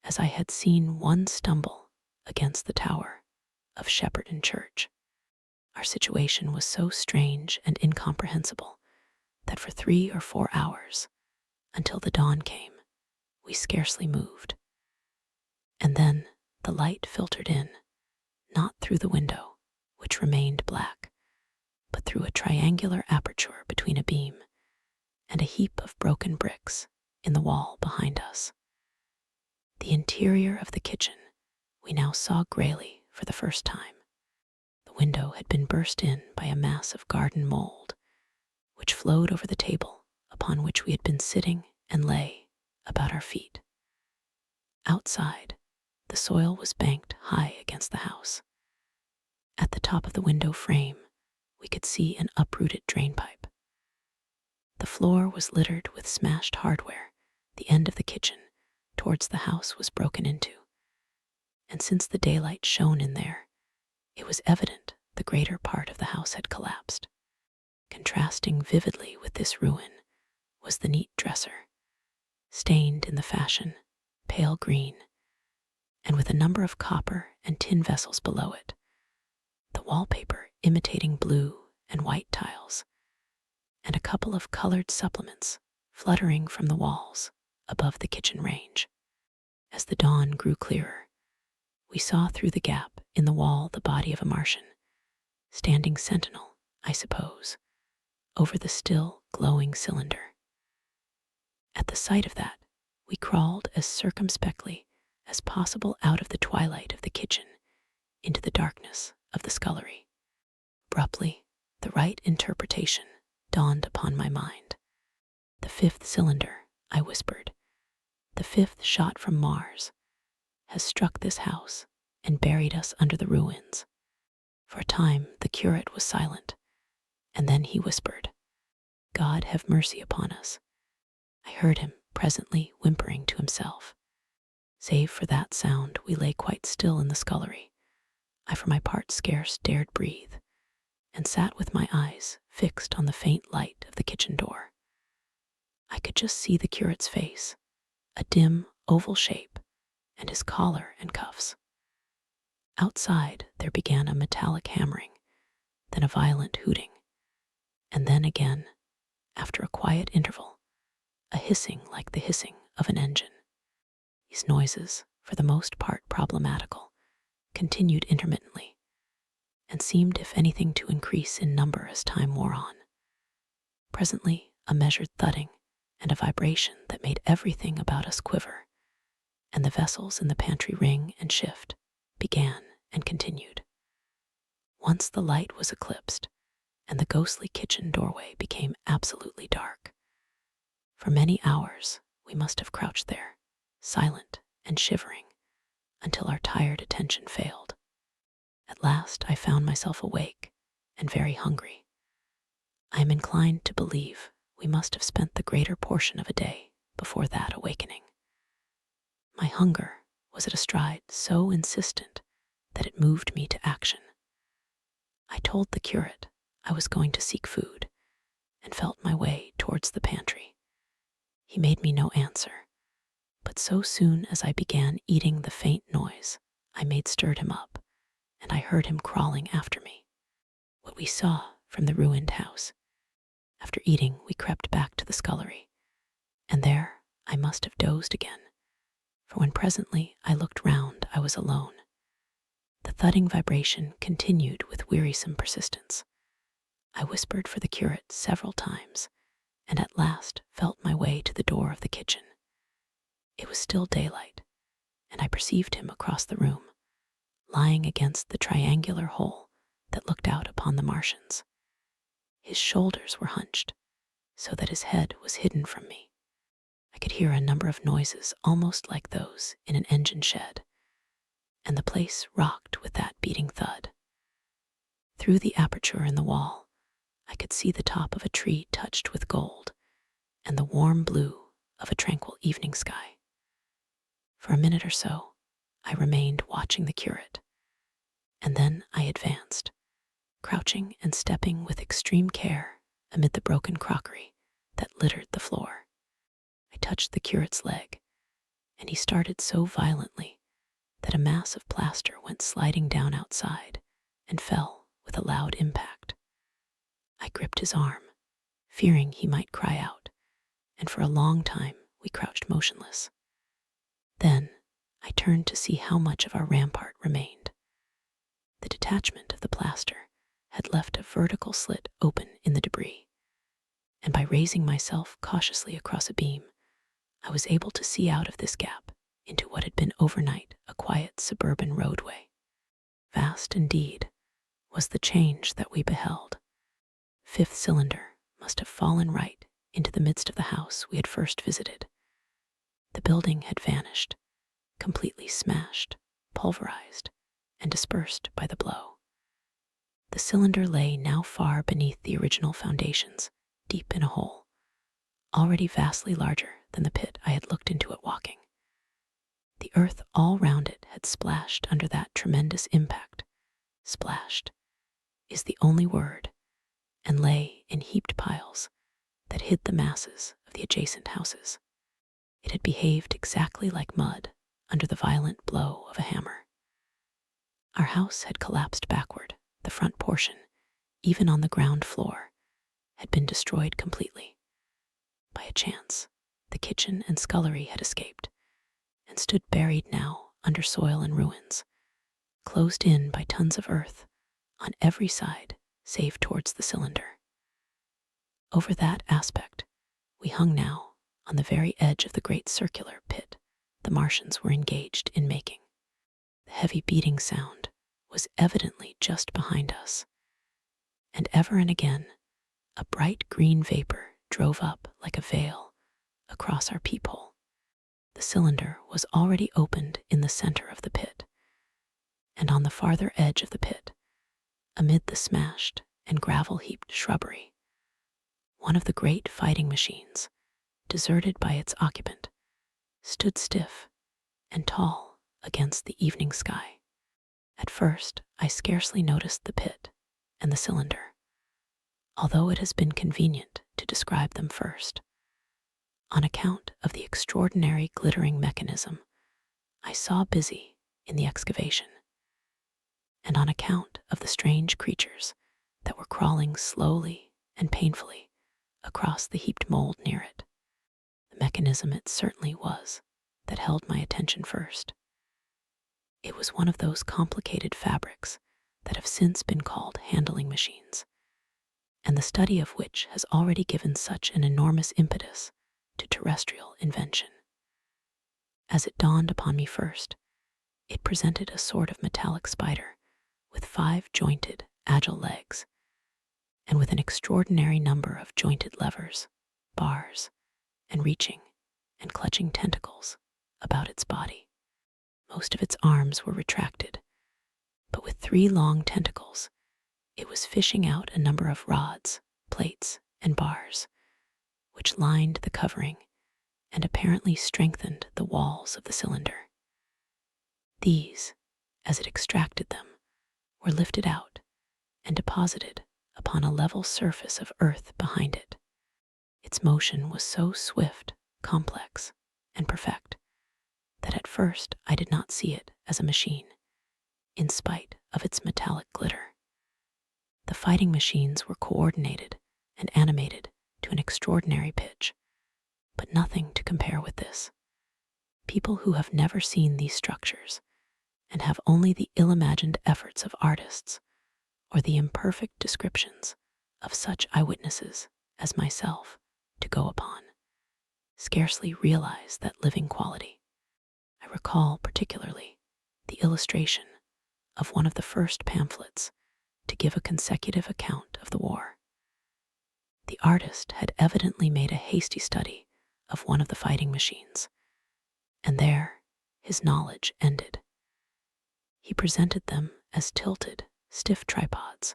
as I had seen one stumble against the tower of Shepperton Church. Our situation was so strange and incomprehensible that for 3 or 4 hours, until the dawn came, we scarcely moved. And then the light filtered in, not through the window, which remained black, but through a triangular aperture between a beam and a heap of broken bricks in the wall behind us. The interior of the kitchen we now saw grayly for the first time. The window had been burst in by a mass of garden mold, which flowed over the table upon which we had been sitting and lay about our feet. Outside, the soil was banked high against the house. At the top of the window frame, we could see an uprooted drainpipe. The floor was littered with smashed hardware. The end of the kitchen, towards the house, was broken into, and since the daylight shone in there, it was evident the greater part of the house had collapsed. Contrasting vividly with this ruin was the neat dresser, stained in the fashion pale green, and with a number of copper and tin vessels below it, the wallpaper imitating blue and white tiles, and a couple of colored supplements fluttering from the walls above the kitchen range. As the dawn grew clearer, we saw through the gap in the wall the body of a Martian, standing sentinel, I suppose, over the still glowing cylinder. At the sight of that, we crawled as circumspectly as possible out of the twilight of the kitchen into the darkness of the scullery. Abruptly, the right interpretation dawned upon my mind. "The 5th cylinder," I whispered, "the 5th shot from Mars, has struck this house and buried us under the ruins." For a time the curate was silent, and then he whispered, "God have mercy upon us." I heard him presently whimpering to himself. Save for that sound, we lay quite still in the scullery. I for my part scarce dared breathe, and sat with my eyes fixed on the faint light of the kitchen door. I could just see the curate's face, a dim, oval shape, and his collar and cuffs. Outside, there began a metallic hammering, then a violent hooting, and then again, after a quiet interval, a hissing like the hissing of an engine. These noises, for the most part problematical, continued intermittently, and seemed, if anything, to increase in number as time wore on. Presently, a measured thudding and a vibration that made everything about us quiver, and the vessels in the pantry ring and shift, began and continued. Once the light was eclipsed, and the ghostly kitchen doorway became absolutely dark. For many hours, we must have crouched there, silent and shivering, until our tired attention failed. At last, I found myself awake and very hungry. I am inclined to believe we must have spent the greater portion of a day before that awakening. My hunger was at a stride so insistent that it moved me to action. I told the curate I was going to seek food and felt my way towards the pantry. He made me no answer, but so soon as I began eating, the faint noise I made stirred him up, and I heard him crawling after me. What we saw from the ruined house. After eating, we crept back to the scullery, and there I must have dozed again, for when presently I looked round, I was alone. The thudding vibration continued with wearisome persistence. I whispered for the curate several times, and at last felt my way to the door of the kitchen. It was still daylight, and I perceived him across the room, lying against the triangular hole that looked out upon the marshes. His shoulders were hunched, so that his head was hidden from me. I could hear a number of noises almost like those in an engine shed, and the place rocked with that beating thud. Through the aperture in the wall, I could see the top of a tree touched with gold and the warm blue of a tranquil evening sky. For a minute or so, I remained watching the curate, and then I advanced, crouching and stepping with extreme care amid the broken crockery that littered the floor. I touched the curate's leg, and he started so violently that a mass of plaster went sliding down outside and fell with a loud impact. I gripped his arm, fearing he might cry out, and for a long time we crouched motionless. Then I turned to see how much of our rampart remained. The detachment of the plaster had left a vertical slit open in the debris, and by raising myself cautiously across a beam, I was able to see out of this gap into what had been overnight a quiet suburban roadway. Vast indeed was the change that we beheld. Fifth cylinder must have fallen right into the midst of the house we had first visited. The building had vanished, completely smashed, pulverized, and dispersed by the blow. The cylinder lay now far beneath the original foundations, deep in a hole, already vastly larger than the pit I had looked into at walking. The earth all round it had splashed under that tremendous impact. Splashed is the only word, and lay in heaped piles that hid the masses of the adjacent houses. It had behaved exactly like mud under the violent blow of a hammer. Our house had collapsed backward. The front portion, even on the ground floor, had been destroyed completely. By a chance, the kitchen and scullery had escaped, and stood buried now under soil and ruins, closed in by tons of earth on every side save towards the cylinder. Over that aspect, we hung now on the very edge of the great circular pit the Martians were engaged in making. The heavy beating sound was evidently just behind us, and ever and again a bright green vapor drove up like a veil across our peephole. The cylinder was already opened in the center of the pit, and on the farther edge of the pit, amid the smashed and gravel-heaped shrubbery, one of the great fighting machines, deserted by its occupant, stood stiff and tall against the evening sky. At first, I scarcely noticed the pit and the cylinder, although it has been convenient to describe them first. On account of the extraordinary glittering mechanism I saw busy in the excavation, and on account of the strange creatures that were crawling slowly and painfully across the heaped mold near it. The mechanism it certainly was that held my attention first. It was one of those complicated fabrics that have since been called handling machines, and the study of which has already given such an enormous impetus to terrestrial invention. As it dawned upon me first, it presented a sort of metallic spider with 5 jointed, agile legs, and with an extraordinary number of jointed levers, bars, and reaching and clutching tentacles about its body. Most of its arms were retracted, but with 3 long tentacles, it was fishing out a number of rods, plates, and bars, which lined the covering and apparently strengthened the walls of the cylinder. These, as it extracted them, were lifted out and deposited upon a level surface of earth behind it. Its motion was so swift, complex, and perfect that at first I did not see it as a machine, in spite of its metallic glitter. The fighting machines were coordinated and animated to an extraordinary pitch, but nothing to compare with this. People who have never seen these structures and have only the ill-imagined efforts of artists or the imperfect descriptions of such eyewitnesses as myself to go upon, scarcely realize that living quality. I recall particularly the illustration of one of the first pamphlets to give a consecutive account of the war. The artist had evidently made a hasty study of one of the fighting machines, and there his knowledge ended. He presented them as tilted, stiff tripods,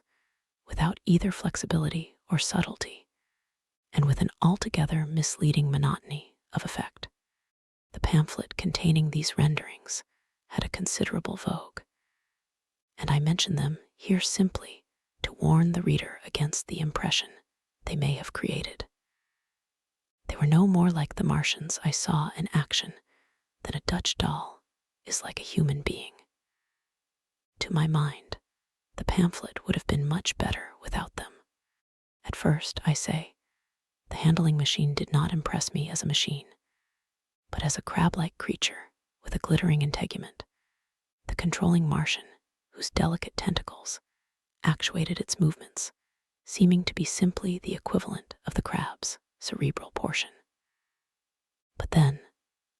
without either flexibility or subtlety, and with an altogether misleading monotony of effect. The pamphlet containing these renderings had a considerable vogue, and I mention them here simply to warn the reader against the impression they may have created. They were no more like the Martians I saw in action than a Dutch doll is like a human being. To my mind, the pamphlet would have been much better without them. At first, I say, the handling machine did not impress me as a machine, but as a crab-like creature with a glittering integument, the controlling Martian, whose delicate tentacles actuated its movements, seeming to be simply the equivalent of the crab's cerebral portion. But then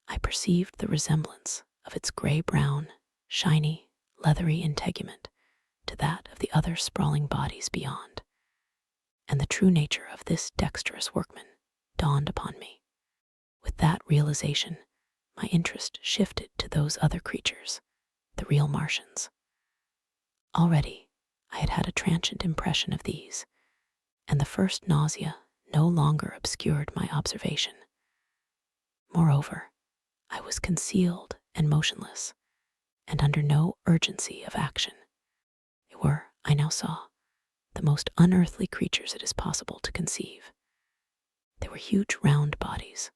I perceived the resemblance of its gray-brown, shiny, leathery integument to that of the other sprawling bodies beyond, and the true nature of this dexterous workman dawned upon me. With that realization, my interest shifted to those other creatures, the real Martians. Already, I had had a transient impression of these, and the first nausea no longer obscured my observation. Moreover, I was concealed and motionless, and under no urgency of action. They were, I now saw, the most unearthly creatures it is possible to conceive. They were huge round bodies,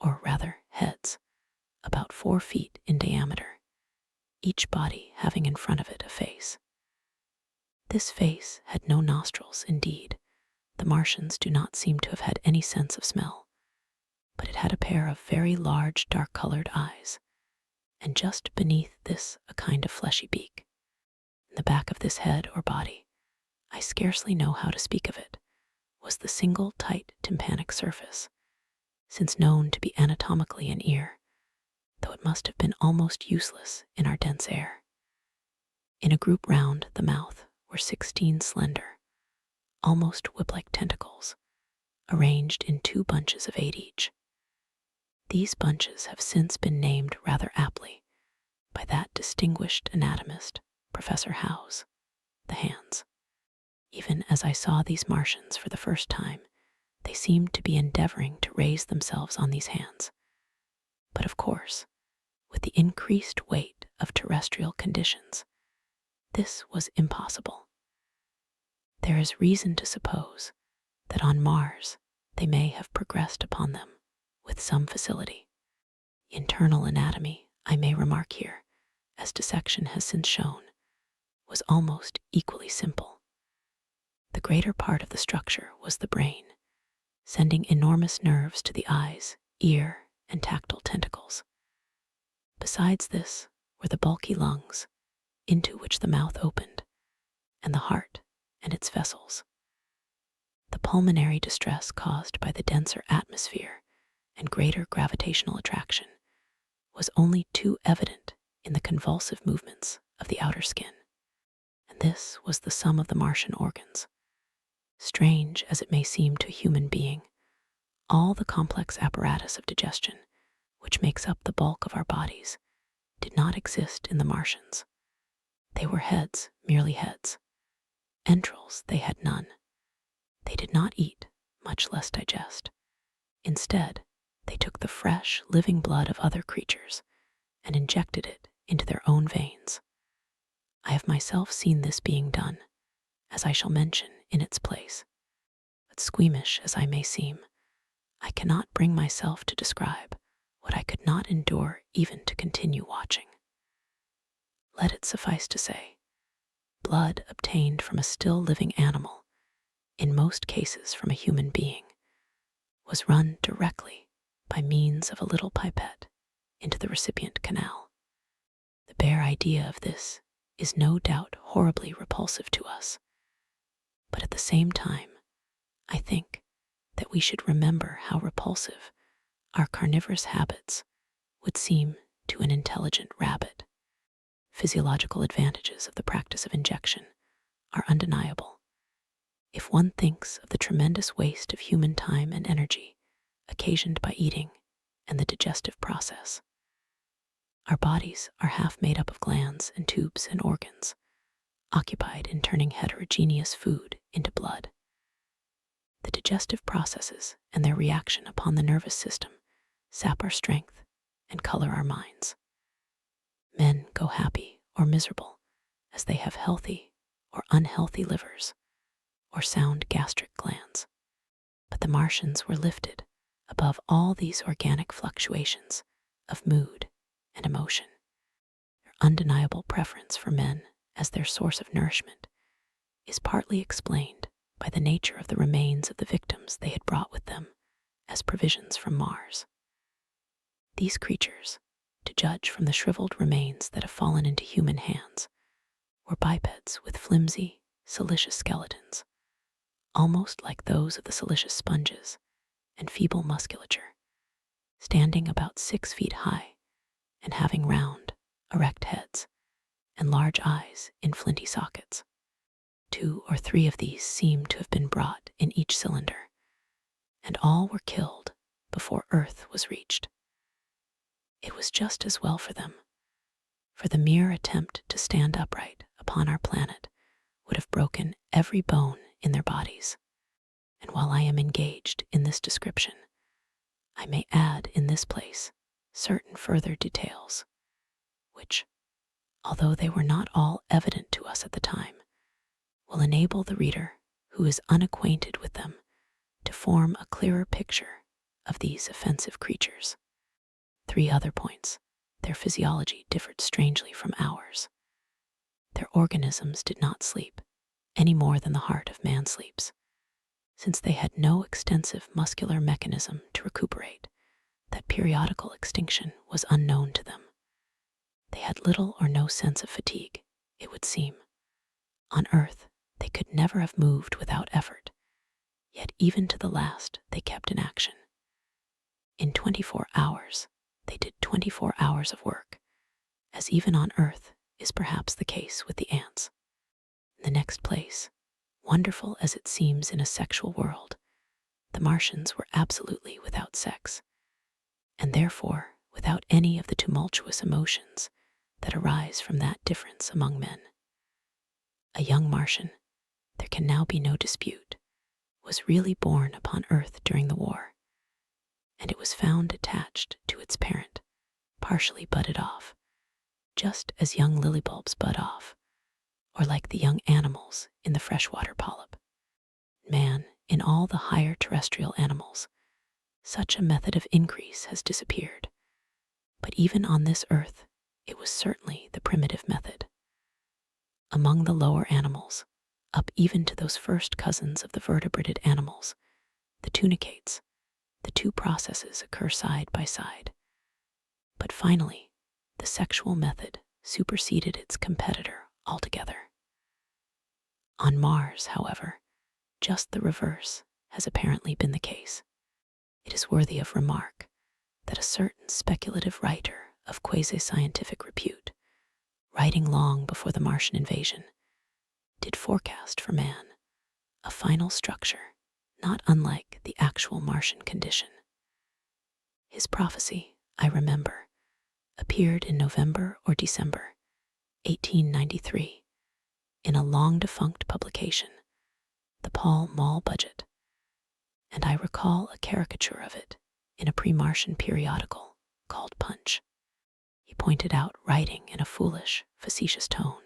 or rather heads, about 4 feet in diameter, each body having in front of it a face. This face had no nostrils indeed. The Martians do not seem to have had any sense of smell, but it had a pair of very large dark-colored eyes, and just beneath this a kind of fleshy beak. In the back of this head or body, I scarcely know how to speak of it, was the single tight tympanic surface, since known to be anatomically an ear, though it must have been almost useless in our dense air. In a group round the mouth were 16 slender, almost whip-like tentacles, arranged in 2 bunches of 8 each. These bunches have since been named rather aptly by that distinguished anatomist, Professor Howes, the hands. Even as I saw these Martians for the first time, they seemed to be endeavoring to raise themselves on these hands. But of course, with the increased weight of terrestrial conditions, this was impossible. There is reason to suppose that on Mars they may have progressed upon them with some facility. Internal anatomy, I may remark here, as dissection has since shown, was almost equally simple. The greater part of the structure was the brain, sending enormous nerves to the eyes, ear, and tactile tentacles. Besides this were the bulky lungs, into which the mouth opened, and the heart and its vessels. The pulmonary distress caused by the denser atmosphere and greater gravitational attraction was only too evident in the convulsive movements of the outer skin. And this was the sum of the Martian organs. Strange as it may seem to a human being, all the complex apparatus of digestion, which makes up the bulk of our bodies, did not exist in the Martians. They were heads, merely heads. Entrails they had none. They did not eat, much less digest. Instead, they took the fresh, living blood of other creatures and injected it into their own veins. I have myself seen this being done, as I shall mention in its place. But squeamish as I may seem, I cannot bring myself to describe what I could not endure even to continue watching. Let it suffice to say, blood obtained from a still living animal, in most cases from a human being, was run directly by means of a little pipette into the recipient canal. The bare idea of this is no doubt horribly repulsive to us, but at the same time, I think that we should remember how repulsive our carnivorous habits would seem to an intelligent rabbit. Physiological advantages of the practice of injection are undeniable. If one thinks of the tremendous waste of human time and energy occasioned by eating and the digestive process, our bodies are half made up of glands and tubes and organs, occupied in turning heterogeneous food into blood. The digestive processes and their reaction upon the nervous system sap our strength and color our minds. Men go happy or miserable as they have healthy or unhealthy livers or sound gastric glands. But the Martians were lifted above all these organic fluctuations of mood and emotion. Their undeniable preference for men as their source of nourishment is partly explained by the nature of the remains of the victims they had brought with them as provisions from Mars. These creatures, to judge from the shriveled remains that have fallen into human hands, were bipeds with flimsy, siliceous skeletons, almost like those of the siliceous sponges, and feeble musculature, standing about 6 feet high and having round, erect heads and large eyes in flinty sockets. 2 or 3 of these seemed to have been brought in each cylinder, and all were killed before Earth was reached. It was just as well for them, for the mere attempt to stand upright upon our planet would have broken every bone in their bodies. And while I am engaged in this description, I may add in this place certain further details, which, although they were not all evident to us at the time, will enable the reader who is unacquainted with them to form a clearer picture of these offensive creatures. 3 other points. Their physiology differed strangely from ours. Their organisms did not sleep, any more than the heart of man sleeps, since they had no extensive muscular mechanism to recuperate. That periodical extinction was unknown to them. They had little or no sense of fatigue, it would seem. On Earth, they could never have moved without effort, yet even to the last they kept in action. In 24 hours, they did 24 hours of work, as even on Earth is perhaps the case with the ants. In the next place, wonderful as it seems in a sexual world, the Martians were absolutely without sex, and therefore without any of the tumultuous emotions that arise from that difference among men. A young Martian, there can now be no dispute, was really born upon Earth during the war, and it was found attached to its parent, partially budded off, just as young lily bulbs bud off, or like the young animals in the freshwater polyp. Man, in all the higher terrestrial animals, such a method of increase has disappeared. But even on this earth, it was certainly the primitive method. Among the lower animals, up even to those first cousins of the vertebrated animals, the tunicates, the two processes occur side by side. But finally, the sexual method superseded its competitor altogether. On Mars, however, just the reverse has apparently been the case. It is worthy of remark that a certain speculative writer of quasi-scientific repute, writing long before the Martian invasion, did forecast for man a final structure not unlike the actual Martian condition. His prophecy, I remember, appeared in November or December 1893 in a long-defunct publication, the Pall Mall Budget, and I recall a caricature of it in a pre-Martian periodical called Punch. He pointed out, writing in a foolish, facetious tone,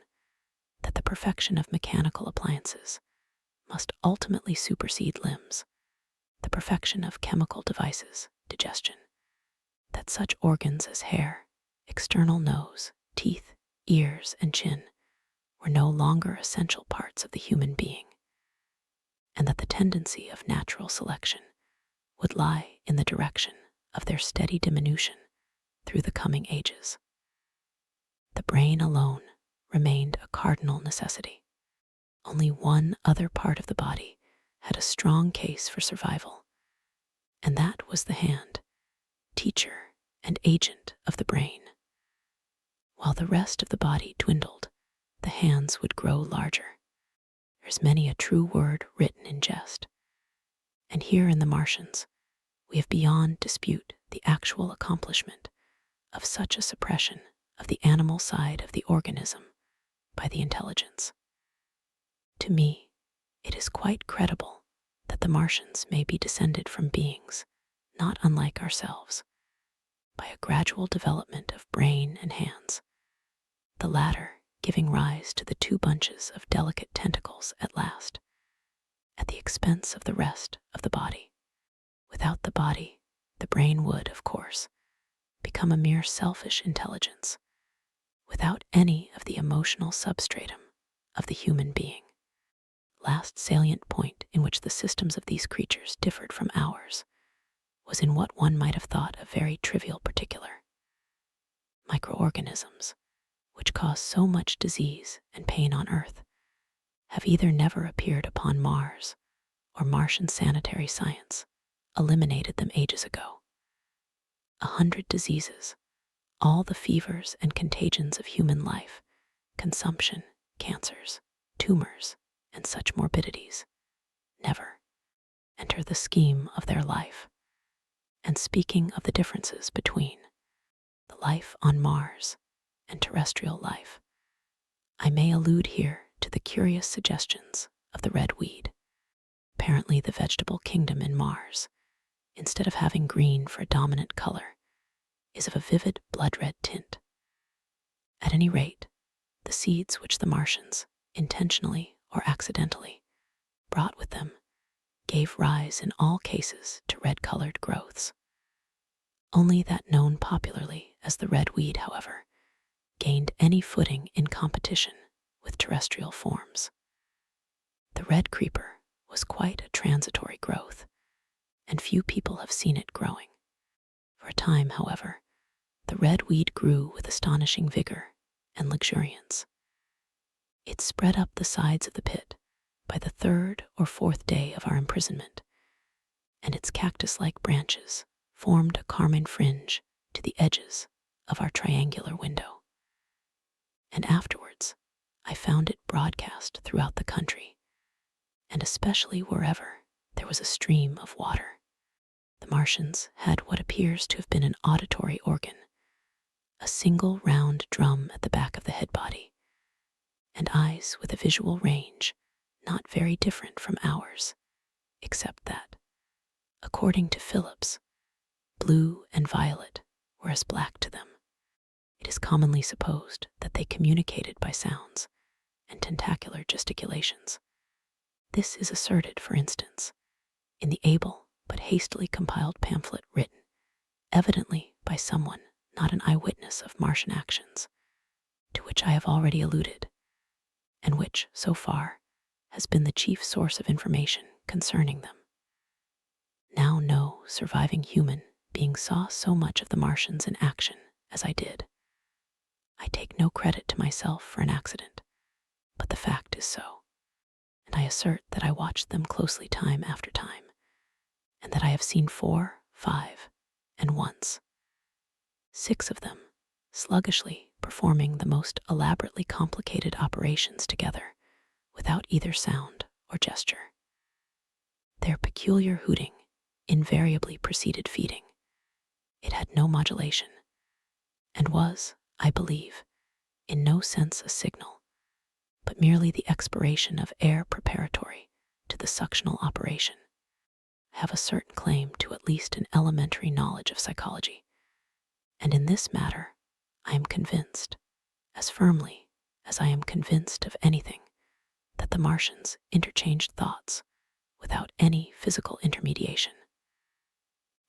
that the perfection of mechanical appliances must ultimately supersede limbs, the perfection of chemical devices, digestion, that such organs as hair, external nose, teeth, ears, and chin were no longer essential parts of the human being, and that the tendency of natural selection would lie in the direction of their steady diminution through the coming ages. The brain alone remained a cardinal necessity. Only one other part of the body had a strong case for survival, and that was the hand, teacher and agent of the brain. While the rest of the body dwindled, the hands would grow larger. There's many a true word written in jest. And here in the Martians, we have beyond dispute the actual accomplishment of such a suppression of the animal side of the organism by the intelligence. To me, it is quite credible that the Martians may be descended from beings not unlike ourselves, by a gradual development of brain and hands, the latter giving rise to the two bunches of delicate tentacles at last, at the expense of the rest of the body. Without the body, the brain would, of course, become a mere selfish intelligence, without any of the emotional substratum of the human being. Last salient point in which the systems of these creatures differed from ours was in what one might have thought a very trivial particular. Microorganisms, which cause so much disease and pain on Earth, have either never appeared upon Mars, or Martian sanitary science eliminated them ages ago. 100 diseases, all the fevers and contagions of human life, consumption, cancers, tumors, and such morbidities, never enter the scheme of their life. And speaking of the differences between the life on Mars and terrestrial life, I may allude here to the curious suggestions of the red weed. Apparently the vegetable kingdom in Mars, instead of having green for a dominant color, is of a vivid blood-red tint. At any rate, the seeds which the Martians, intentionally or accidentally, brought with them gave rise in all cases to red-colored growths. Only that known popularly as the red weed, however, gained any footing in competition with terrestrial forms. The red creeper was quite a transitory growth, and few people have seen it growing. For a time, however, the red weed grew with astonishing vigor and luxuriance. It spread up the sides of the pit by the 3rd or 4th day of our imprisonment, and its cactus-like branches formed a carmine fringe to the edges of our triangular window. And afterwards, I found it broadcast throughout the country, and especially wherever there was a stream of water. The Martians had what appears to have been an auditory organ, a single round drum at the back of the head body, and eyes with a visual range not very different from ours, except that, according to Phillips, blue and violet were as black to them. It is commonly supposed that they communicated by sounds and tentacular gesticulations. This is asserted, for instance, in the able but hastily compiled pamphlet written, evidently by someone not an eyewitness of Martian actions, to which I have already alluded, and which, so far, has been the chief source of information concerning them. Now no surviving human being saw so much of the Martians in action as I did. I take no credit to myself for an accident, but the fact is so, and I assert that I watched them closely time after time, and that I have seen 4, 5, and once 6 of them sluggishly performing the most elaborately complicated operations together without either sound or gesture. Their peculiar hooting invariably preceded feeding. It had no modulation, and was, I believe, in no sense a signal, but merely the expiration of air preparatory to the suctional operation. I have a certain claim to at least an elementary knowledge of psychology, and in this matter I am convinced, as firmly as I am convinced of anything, that the Martians interchanged thoughts without any physical intermediation.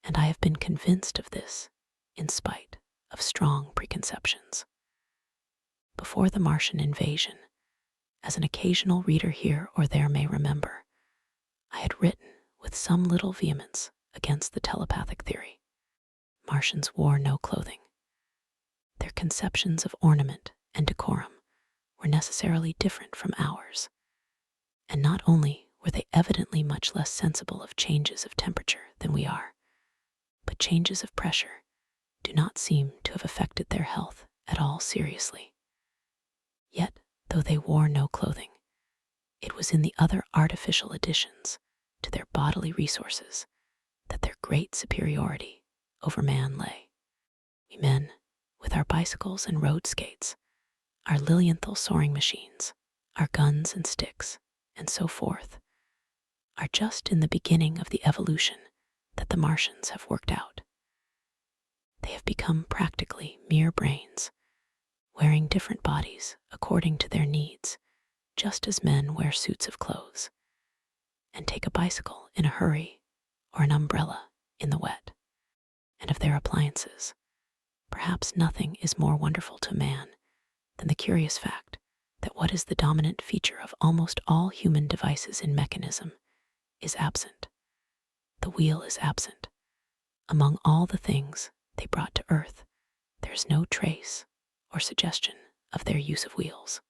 And I have been convinced of this in spite of strong preconceptions. Before the Martian invasion, as an occasional reader here or there may remember, I had written with some little vehemence against the telepathic theory. Martians wore no clothing. Their conceptions of ornament and decorum were necessarily different from ours, and not only were they evidently much less sensible of changes of temperature than we are, but changes of pressure do not seem to have affected their health at all seriously. Yet, though they wore no clothing, it was in the other artificial additions to their bodily resources that their great superiority over man lay. We men, with our bicycles and road skates, our Lilienthal soaring machines, our guns and sticks, and so forth, are just in the beginning of the evolution that the Martians have worked out. They have become practically mere brains, wearing different bodies according to their needs, just as men wear suits of clothes, and take a bicycle in a hurry or an umbrella in the wet. And of their appliances, perhaps nothing is more wonderful to man than the curious fact that what is the dominant feature of almost all human devices in mechanism is absent. The wheel is absent. Among all the things they brought to earth, there is no trace or suggestion of their use of wheels.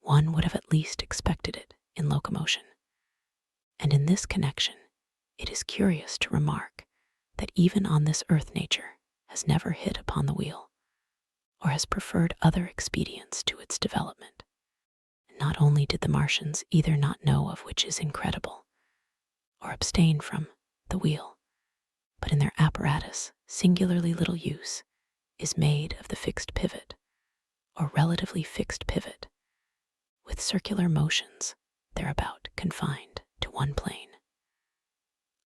One would have at least expected it in locomotion. And in this connection, it is curious to remark that even on this earth nature has never hit upon the wheel, or has preferred other expedients to its development. And not only did the Martians either not know of, which is incredible, or abstain from the wheel, but in their apparatus singularly little use is made of the fixed pivot, or relatively fixed pivot, with circular motions thereabout confined to one plane.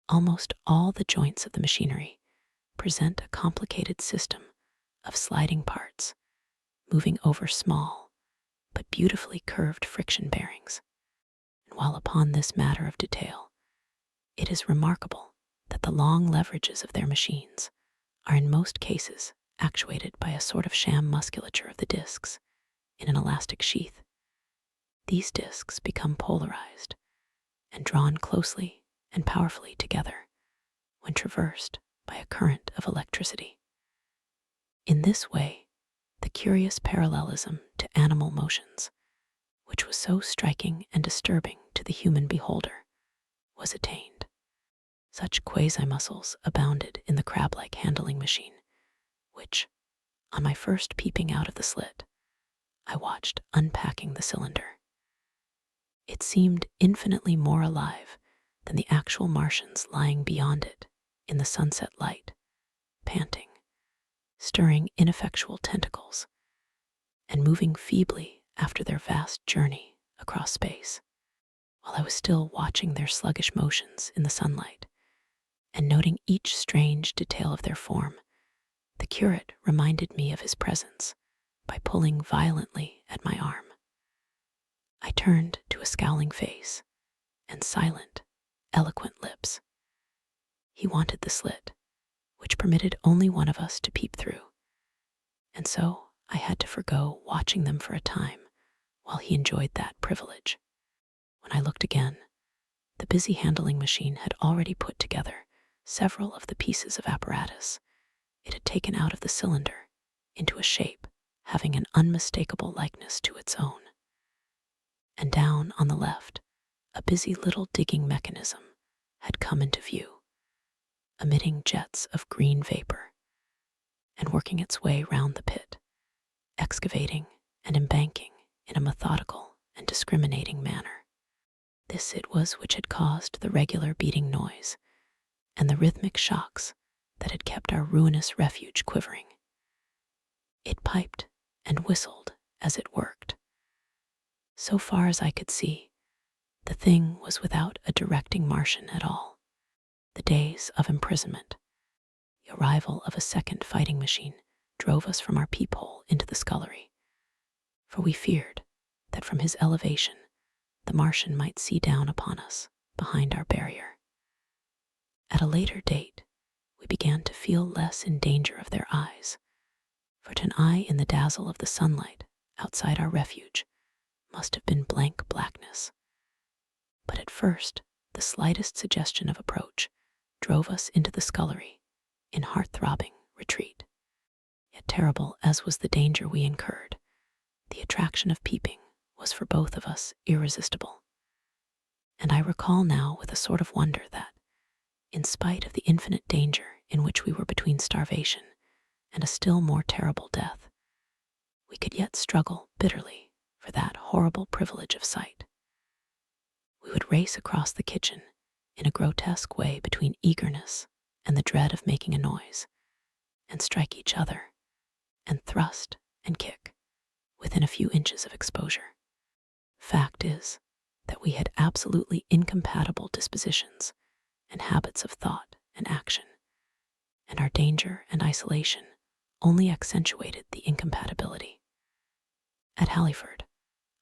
Almost all the joints of the machinery present a complicated system of sliding parts, moving over small but beautifully curved friction bearings. And while upon this matter of detail, it is remarkable that the long leverages of their machines are in most cases actuated by a sort of sham musculature of the discs in an elastic sheath. These discs become polarized and drawn closely and powerfully together when traversed by a current of electricity. In this way, the curious parallelism to animal motions, which was so striking and disturbing to the human beholder, was attained. Such quasi-muscles abounded in the crab-like handling machine, which, on my first peeping out of the slit, I watched unpacking the cylinder. It seemed infinitely more alive than the actual Martians lying beyond it in the sunset light, panting, stirring ineffectual tentacles, and moving feebly after their vast journey across space. While I was still watching their sluggish motions in the sunlight and noting each strange detail of their form, the curate reminded me of his presence by pulling violently at my arm. I turned to a scowling face and silent, eloquent lips, He wanted the slit, which permitted only one of us to peep through, and so I had to forgo watching them for a time while he enjoyed that privilege. When I looked again, the busy handling machine had already put together several of the pieces of apparatus it had taken out of the cylinder into a shape having an unmistakable likeness to its own. And down on the left, a busy little digging mechanism had come into view, emitting jets of green vapor and working its way round the pit, excavating and embanking in a methodical and discriminating manner. This it was which had caused the regular beating noise and the rhythmic shocks that had kept our ruinous refuge quivering. It piped and whistled as it worked. So far as I could see, the thing was without a directing Martian at all. The days of imprisonment, the arrival of a second fighting machine, drove us from our peephole into the scullery, for we feared that from his elevation the Martian might see down upon us behind our barrier. At a later date, we began to feel less in danger of their eyes, for an eye in the dazzle of the sunlight outside our refuge must have been blank blackness. But at first, the slightest suggestion of approach drove us into the scullery in heart-throbbing retreat. Yet terrible as was the danger we incurred, the attraction of peeping was for both of us irresistible. And I recall now with a sort of wonder that, in spite of the infinite danger in which we were between starvation and a still more terrible death, we could yet struggle bitterly for that horrible privilege of sight. We would race across the kitchen in a grotesque way between eagerness and the dread of making a noise, and strike each other, and thrust and kick within a few inches of exposure. Fact is that we had absolutely incompatible dispositions and habits of thought and action, and our danger and isolation only accentuated the incompatibility. At Halliford,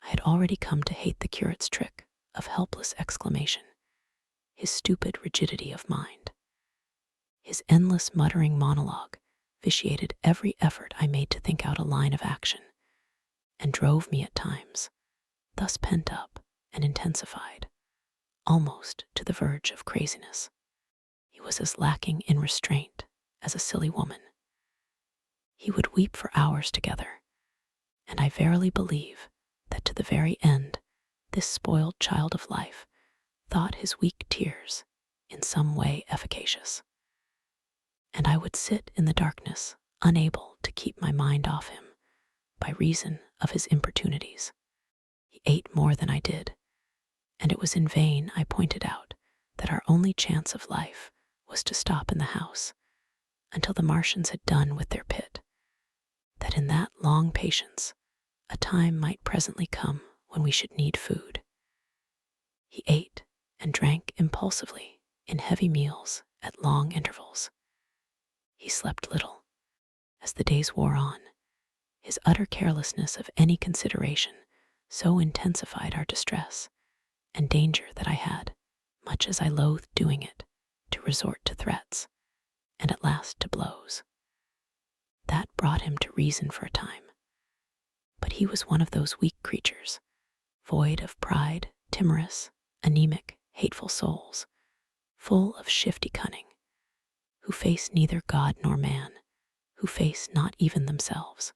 I had already come to hate the curate's trick of helpless exclamation, his stupid rigidity of mind. His endless muttering monologue vitiated every effort I made to think out a line of action, and drove me at times, thus pent up and intensified, almost to the verge of craziness. He was as lacking in restraint as a silly woman. He would weep for hours together, and I verily believe that to the very end this spoiled child of life thought his weak tears in some way efficacious. And I would sit in the darkness, unable to keep my mind off him by reason of his importunities. He ate more than I did, and it was in vain I pointed out that our only chance of life was to stop in the house until the Martians had done with their pit, that in that long patience a time might presently come when we should need food. He ate and drank impulsively in heavy meals at long intervals. He slept little. As the days wore on, his utter carelessness of any consideration so intensified our distress and danger that I had, much as I loathed doing it, to resort to threats, and at last to blows. That brought him to reason for a time. But he was one of those weak creatures, void of pride, timorous, anemic, hateful souls, full of shifty cunning, who face neither God nor man, who face not even themselves.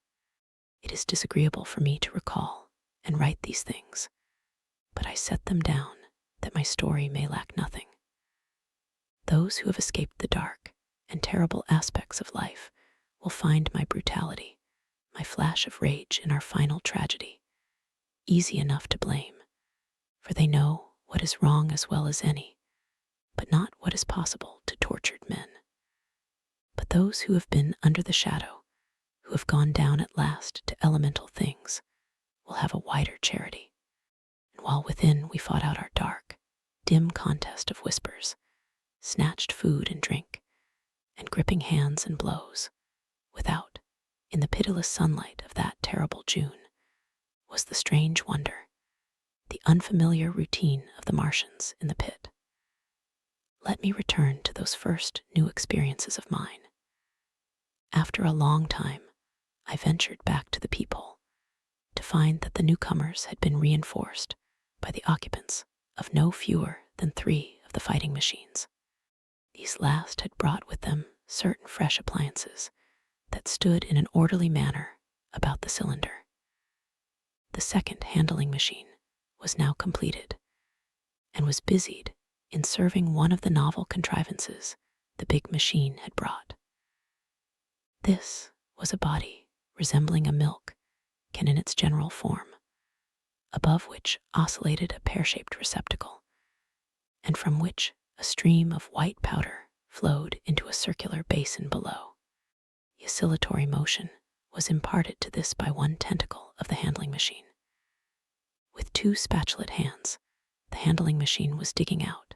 It is disagreeable for me to recall and write these things, but I set them down that my story may lack nothing. Those who have escaped the dark and terrible aspects of life will find my brutality, my flash of rage in our final tragedy, easy enough to blame, for they know what is wrong as well as any, but not what is possible to tortured men. But those who have been under the shadow, who have gone down at last to elemental things, will have a wider charity. And while within we fought out our dark, dim contest of whispers, snatched food and drink, and gripping hands and blows, without, in the pitiless sunlight of that terrible June, was the strange wonder, the unfamiliar routine of the Martians in the pit. let me return to those first new experiences of mine. After a long time, I ventured back to the peephole to find that the newcomers had been reinforced by the occupants of no fewer than 3 of the fighting machines. These last had brought with them certain fresh appliances that stood in an orderly manner about the cylinder. The second handling machine was now completed and was busied in serving one of the novel contrivances the big machine had brought. This was a body resembling a milk can in its general form, above which oscillated a pear-shaped receptacle, and from which a stream of white powder flowed into a circular basin below. The oscillatory motion was imparted to this by one tentacle of the handling machine. With 2 spatulate hands, the handling machine was digging out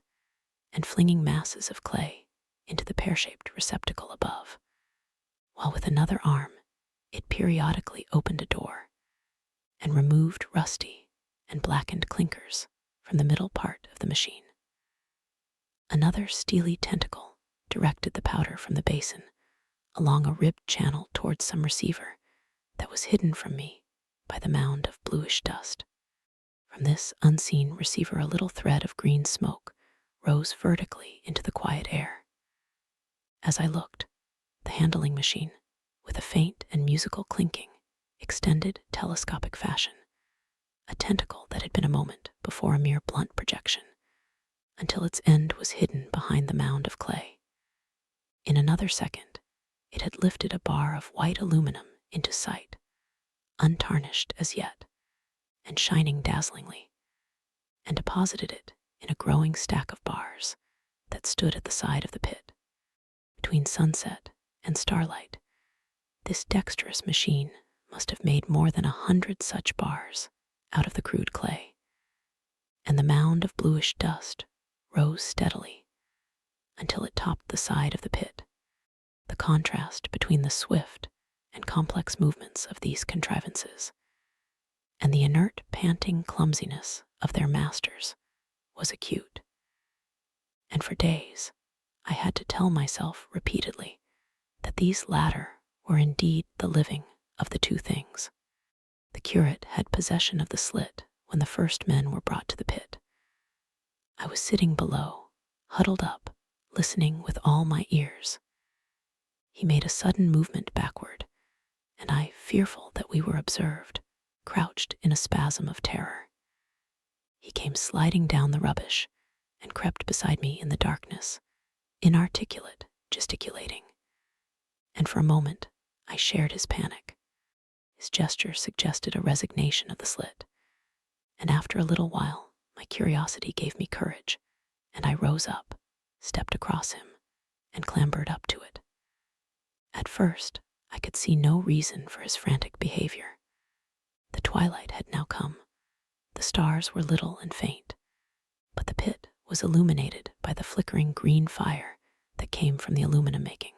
and flinging masses of clay into the pear-shaped receptacle above, while with another arm it periodically opened a door and removed rusty and blackened clinkers from the middle part of the machine. Another steely tentacle directed the powder from the basin along a ribbed channel towards some receiver that was hidden from me by the mound of bluish dust. From this unseen receiver a little thread of green smoke rose vertically into the quiet air. As I looked, the handling machine, with a faint and musical clinking, extended telescopic fashion, a tentacle that had been a moment before a mere blunt projection, until its end was hidden behind the mound of clay. In another second, it had lifted a bar of white aluminum into sight, untarnished as yet, and shining dazzlingly, and deposited it in a growing stack of bars that stood at the side of the pit. Between sunset and starlight, this dexterous machine must have made more than 100 such bars out of the crude clay, and the mound of bluish dust rose steadily until it topped the side of the pit. The contrast between the swift and complex movements of these contrivances and the inert, panting clumsiness of their masters was acute, and for days I had to tell myself repeatedly that these latter were indeed the living of the 2 things. The curate had possession of the slit when the first men were brought to the pit. I was sitting below, huddled up, listening with all my ears. He made a sudden movement backward, and I, fearful that we were observed, crouched in a spasm of terror. He came sliding down the rubbish and crept beside me in the darkness, inarticulate, gesticulating. And for a moment, I shared his panic. His gesture suggested a resignation of the slit, and after a little while, my curiosity gave me courage, and I rose up, stepped across him, and clambered up to it. At first, I could see no reason for his frantic behavior. The twilight had now come. The stars were little and faint, but the pit was illuminated by the flickering green fire that came from the aluminum making.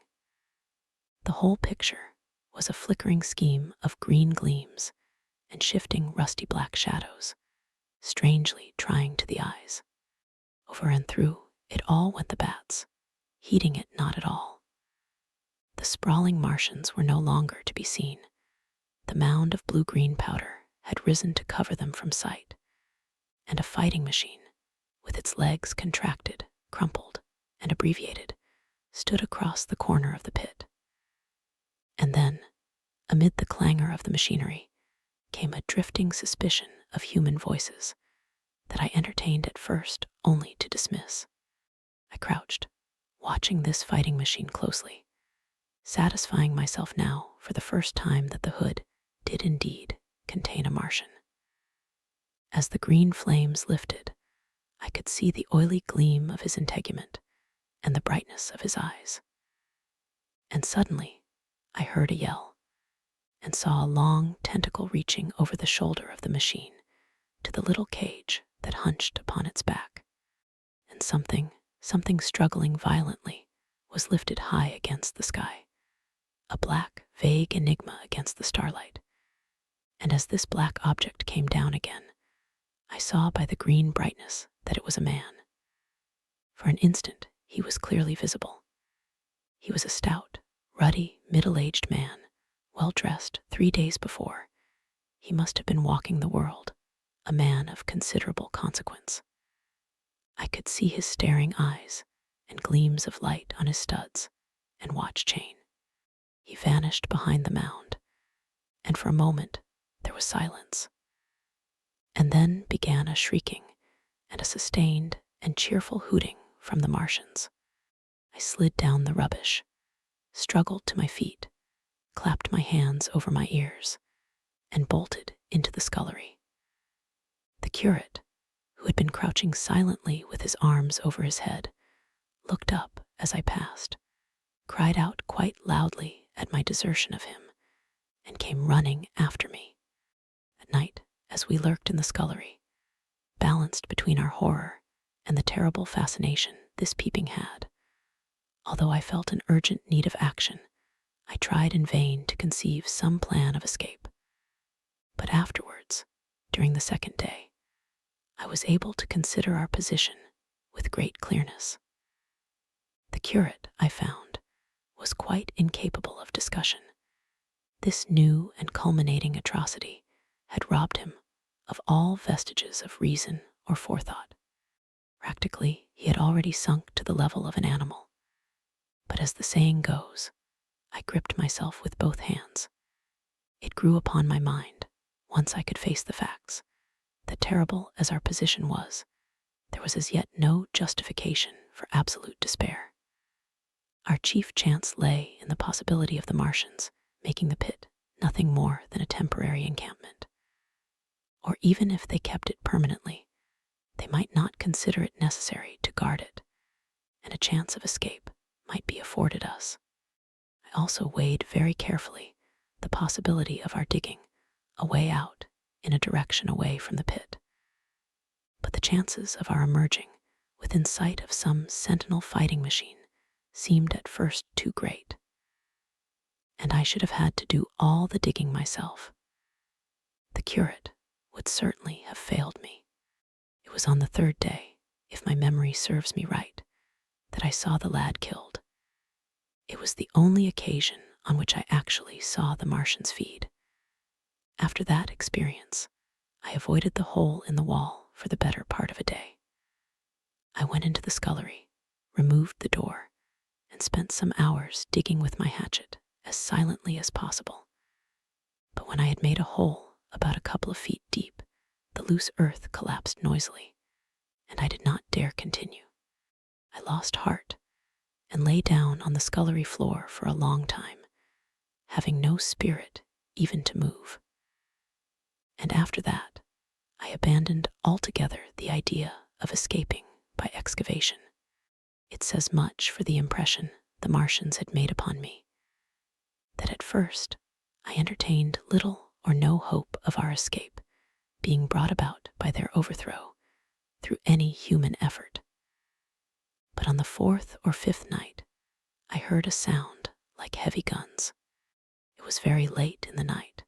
The whole picture was a flickering scheme of green gleams and shifting rusty black shadows, strangely trying to the eyes. Over and through it all went the bats, heeding it not at all. The sprawling Martians were no longer to be seen. The mound of blue-green powder had risen to cover them from sight, and a fighting machine, with its legs contracted, crumpled, and abbreviated, stood across the corner of the pit. And then, amid the clangor of the machinery, came a drifting suspicion of human voices that I entertained at first only to dismiss. I crouched, watching this fighting machine closely, satisfying myself now for the first time that the hood did indeed contain a Martian. As the green flames lifted, I could see the oily gleam of his integument and the brightness of his eyes. And suddenly, I heard a yell and saw a long tentacle reaching over the shoulder of the machine to the little cage that hunched upon its back. And something struggling violently was lifted high against the sky, a black, vague enigma against the starlight. And as this black object came down again, I saw by the green brightness that it was a man. For an instant, he was clearly visible. He was a stout, ruddy, middle-aged man, well-dressed 3 days before. He must have been walking the world, a man of considerable consequence. I could see his staring eyes and gleams of light on his studs and watch chain. He vanished behind the mound, and for a moment there was silence. And then began a shrieking and a sustained and cheerful hooting from the Martians. I slid down the rubbish, struggled to my feet, clapped my hands over my ears, and bolted into the scullery. The curate, who had been crouching silently with his arms over his head, looked up as I passed, cried out quite loudly at my desertion of him, and came running after me. At night, as we lurked in the scullery, balanced between our horror and the terrible fascination this peeping had, although I felt an urgent need of action, I tried in vain to conceive some plan of escape. But afterwards, during the second day, I was able to consider our position with great clearness. The curate, I found, was quite incapable of discussion. This new and culminating atrocity had robbed him of all vestiges of reason or forethought. Practically, he had already sunk to the level of an animal. But as the saying goes, I gripped myself with both hands. It grew upon my mind, once I could face the facts, that terrible as our position was, there was as yet no justification for absolute despair. Our chief chance lay in the possibility of the Martians making the pit nothing more than a temporary encampment. Or even if they kept it permanently, they might not consider it necessary to guard it, and a chance of escape might be afforded us. I also weighed very carefully the possibility of our digging a way out in a direction away from the pit. But the chances of our emerging within sight of some sentinel fighting machine seemed at first too great, and I should have had to do all the digging myself. The curate would certainly have failed me. It was on the third day, if my memory serves me right, that I saw the lad killed. It was the only occasion on which I actually saw the Martians feed. After that experience, I avoided the hole in the wall for the better part of a day. I went into the scullery, removed the door, and spent some hours digging with my hatchet as silently as possible. But when I had made a hole about a couple of feet deep, the loose earth collapsed noisily, and I did not dare continue. I lost heart and lay down on the scullery floor for a long time, having no spirit even to move. And after that, I abandoned altogether the idea of escaping by excavation. It says much for the impression the Martians had made upon me, that at first I entertained little or no hope of our escape being brought about by their overthrow through any human effort. But on the fourth or fifth night, I heard a sound like heavy guns. It was very late in the night,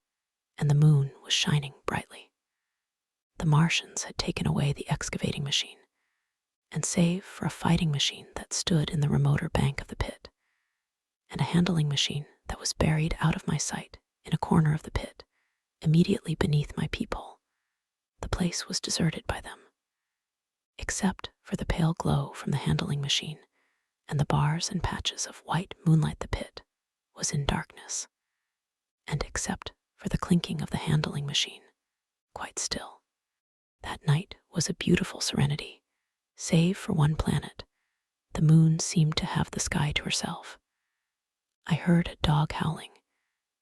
and the moon was shining brightly. The Martians had taken away the excavating machine, and save for a fighting machine that stood in the remoter bank of the pit, and a handling machine that was buried out of my sight in a corner of the pit, immediately beneath my peephole, the place was deserted by them. Except for the pale glow from the handling machine, and the bars and patches of white moonlight, the pit was in darkness, and except for the clinking of the handling machine, quite still. That night was a beautiful serenity. Save for one planet, the moon seemed to have the sky to herself. I heard a dog howling,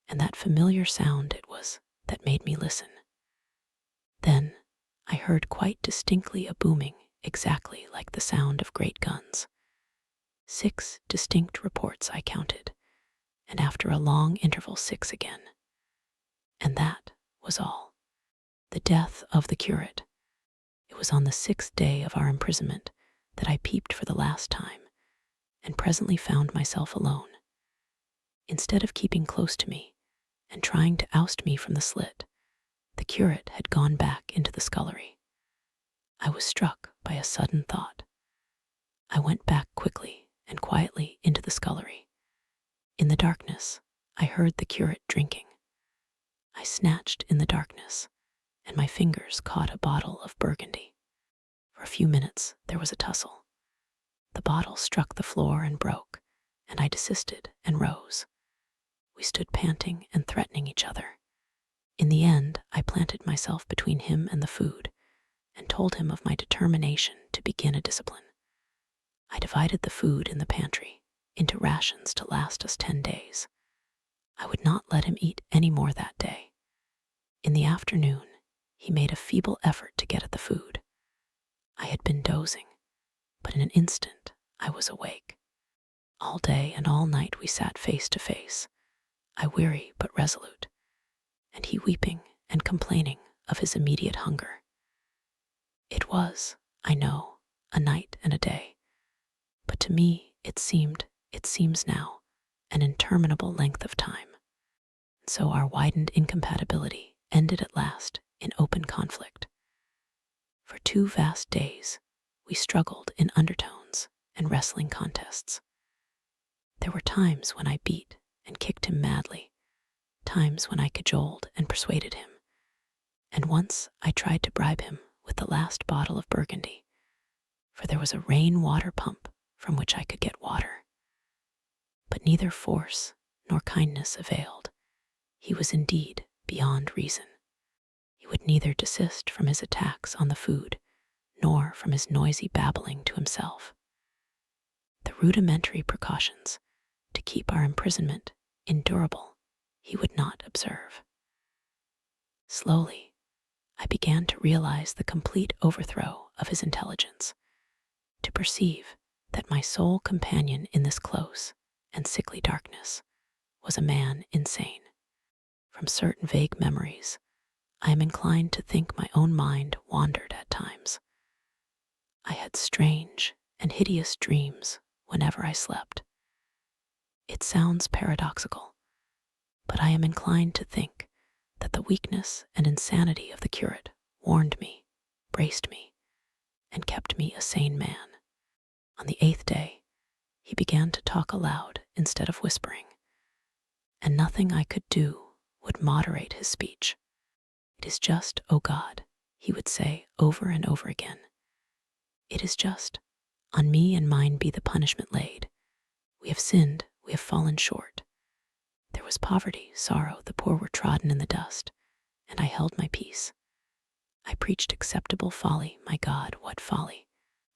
and that familiar sound it was that made me listen. Then I heard quite distinctly a booming exactly like the sound of great guns. 6 distinct reports I counted, and after a long interval 6 again. And that was all. The death of the curate. It was on the 6th day of our imprisonment that I peeped for the last time, and presently found myself alone. Instead of keeping close to me and trying to oust me from the slit, the curate had gone back into the scullery. I was struck by a sudden thought. I went back quickly quietly into the scullery. In the darkness, I heard the curate drinking. I snatched in the darkness, and my fingers caught a bottle of Burgundy. For a few minutes, there was a tussle. The bottle struck the floor and broke, and I desisted and rose. We stood panting and threatening each other. In the end, I planted myself between him and the food and told him of my determination to begin a discipline. I divided the food in the pantry into rations to last us 10 days. I would not let him eat any more that day. In the afternoon, he made a feeble effort to get at the food. I had been dozing, but in an instant I was awake. All day and all night we sat face to face, I weary but resolute, and he weeping and complaining of his immediate hunger. It was, I know, a night and a day, but to me it seems now, an interminable length of time. So our widened incompatibility ended at last in open conflict. For 2 vast days, we struggled in undertones and wrestling contests. There were times when I beat and kicked him madly, times when I cajoled and persuaded him, and once I tried to bribe him with the last bottle of Burgundy, for there was a rain-water pump from which I could get water. But neither force nor kindness availed. He was indeed beyond reason. He would neither desist from his attacks on the food, nor from his noisy babbling to himself. The rudimentary precautions to keep our imprisonment endurable he would not observe. Slowly, I began to realize the complete overthrow of his intelligence, to perceive that my sole companion in this close and sickly darkness was a man insane. From certain vague memories, I am inclined to think my own mind wandered at times. I had strange and hideous dreams whenever I slept. It sounds paradoxical, but I am inclined to think that the weakness and insanity of the curate warned me, braced me, and kept me a sane man. On the 8th day, he began to talk aloud instead of whispering, and nothing I could do would moderate his speech. It is just, O God, he would say over and over again. It is just, on me and mine be the punishment laid. We have sinned, we have fallen short. There was poverty, sorrow, the poor were trodden in the dust, and I held my peace. I preached acceptable folly, my God, what folly,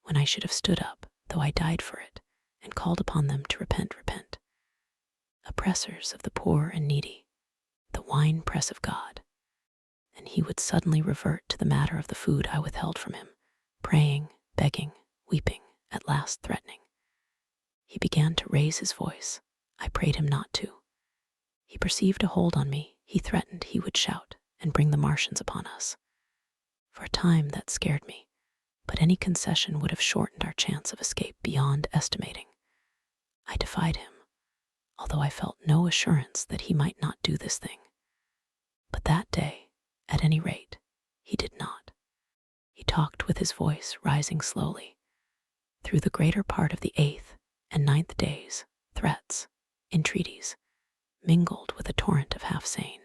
when I should have stood up, though I died for it, and called upon them to repent. Oppressors of the poor and needy, the wine-press of God. And he would suddenly revert to the matter of the food I withheld from him, praying, begging, weeping, at last threatening. He began to raise his voice. I prayed him not to. He perceived a hold on me. He threatened he would shout and bring the Martians upon us. For a time that scared me, but any concession would have shortened our chance of escape beyond estimating. I defied him, although I felt no assurance that he might not do this thing. But that day, at any rate, he did not. He talked with his voice rising slowly. Through the greater part of the 8th and 9th days, threats, entreaties, mingled with a torrent of half-sane,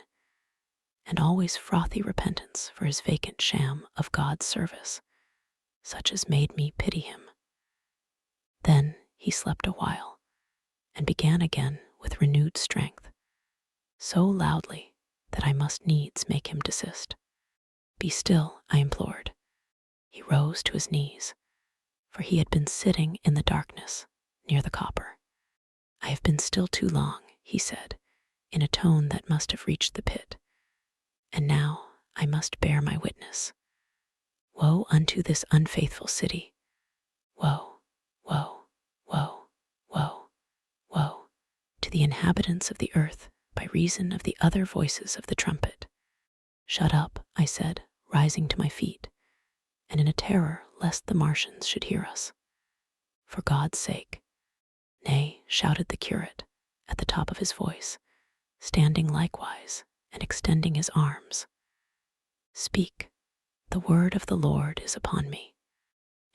and always frothy repentance for his vacant sham of God's service, such as made me pity him. Then he slept a while, and began again with renewed strength, so loudly that I must needs make him desist. Be still, I implored. He rose to his knees, for he had been sitting in the darkness near the copper. I have been still too long, he said, in a tone that must have reached the pit, and now I must bear my witness. Woe unto this unfaithful city! Woe, woe, woe, woe, woe, to the inhabitants of the earth by reason of the other voices of the trumpet. Shut up, I said, rising to my feet, and in a terror lest the Martians should hear us. For God's sake. Nay, shouted the curate, at the top of his voice, standing likewise and extending his arms. Speak, the word of the Lord is upon me.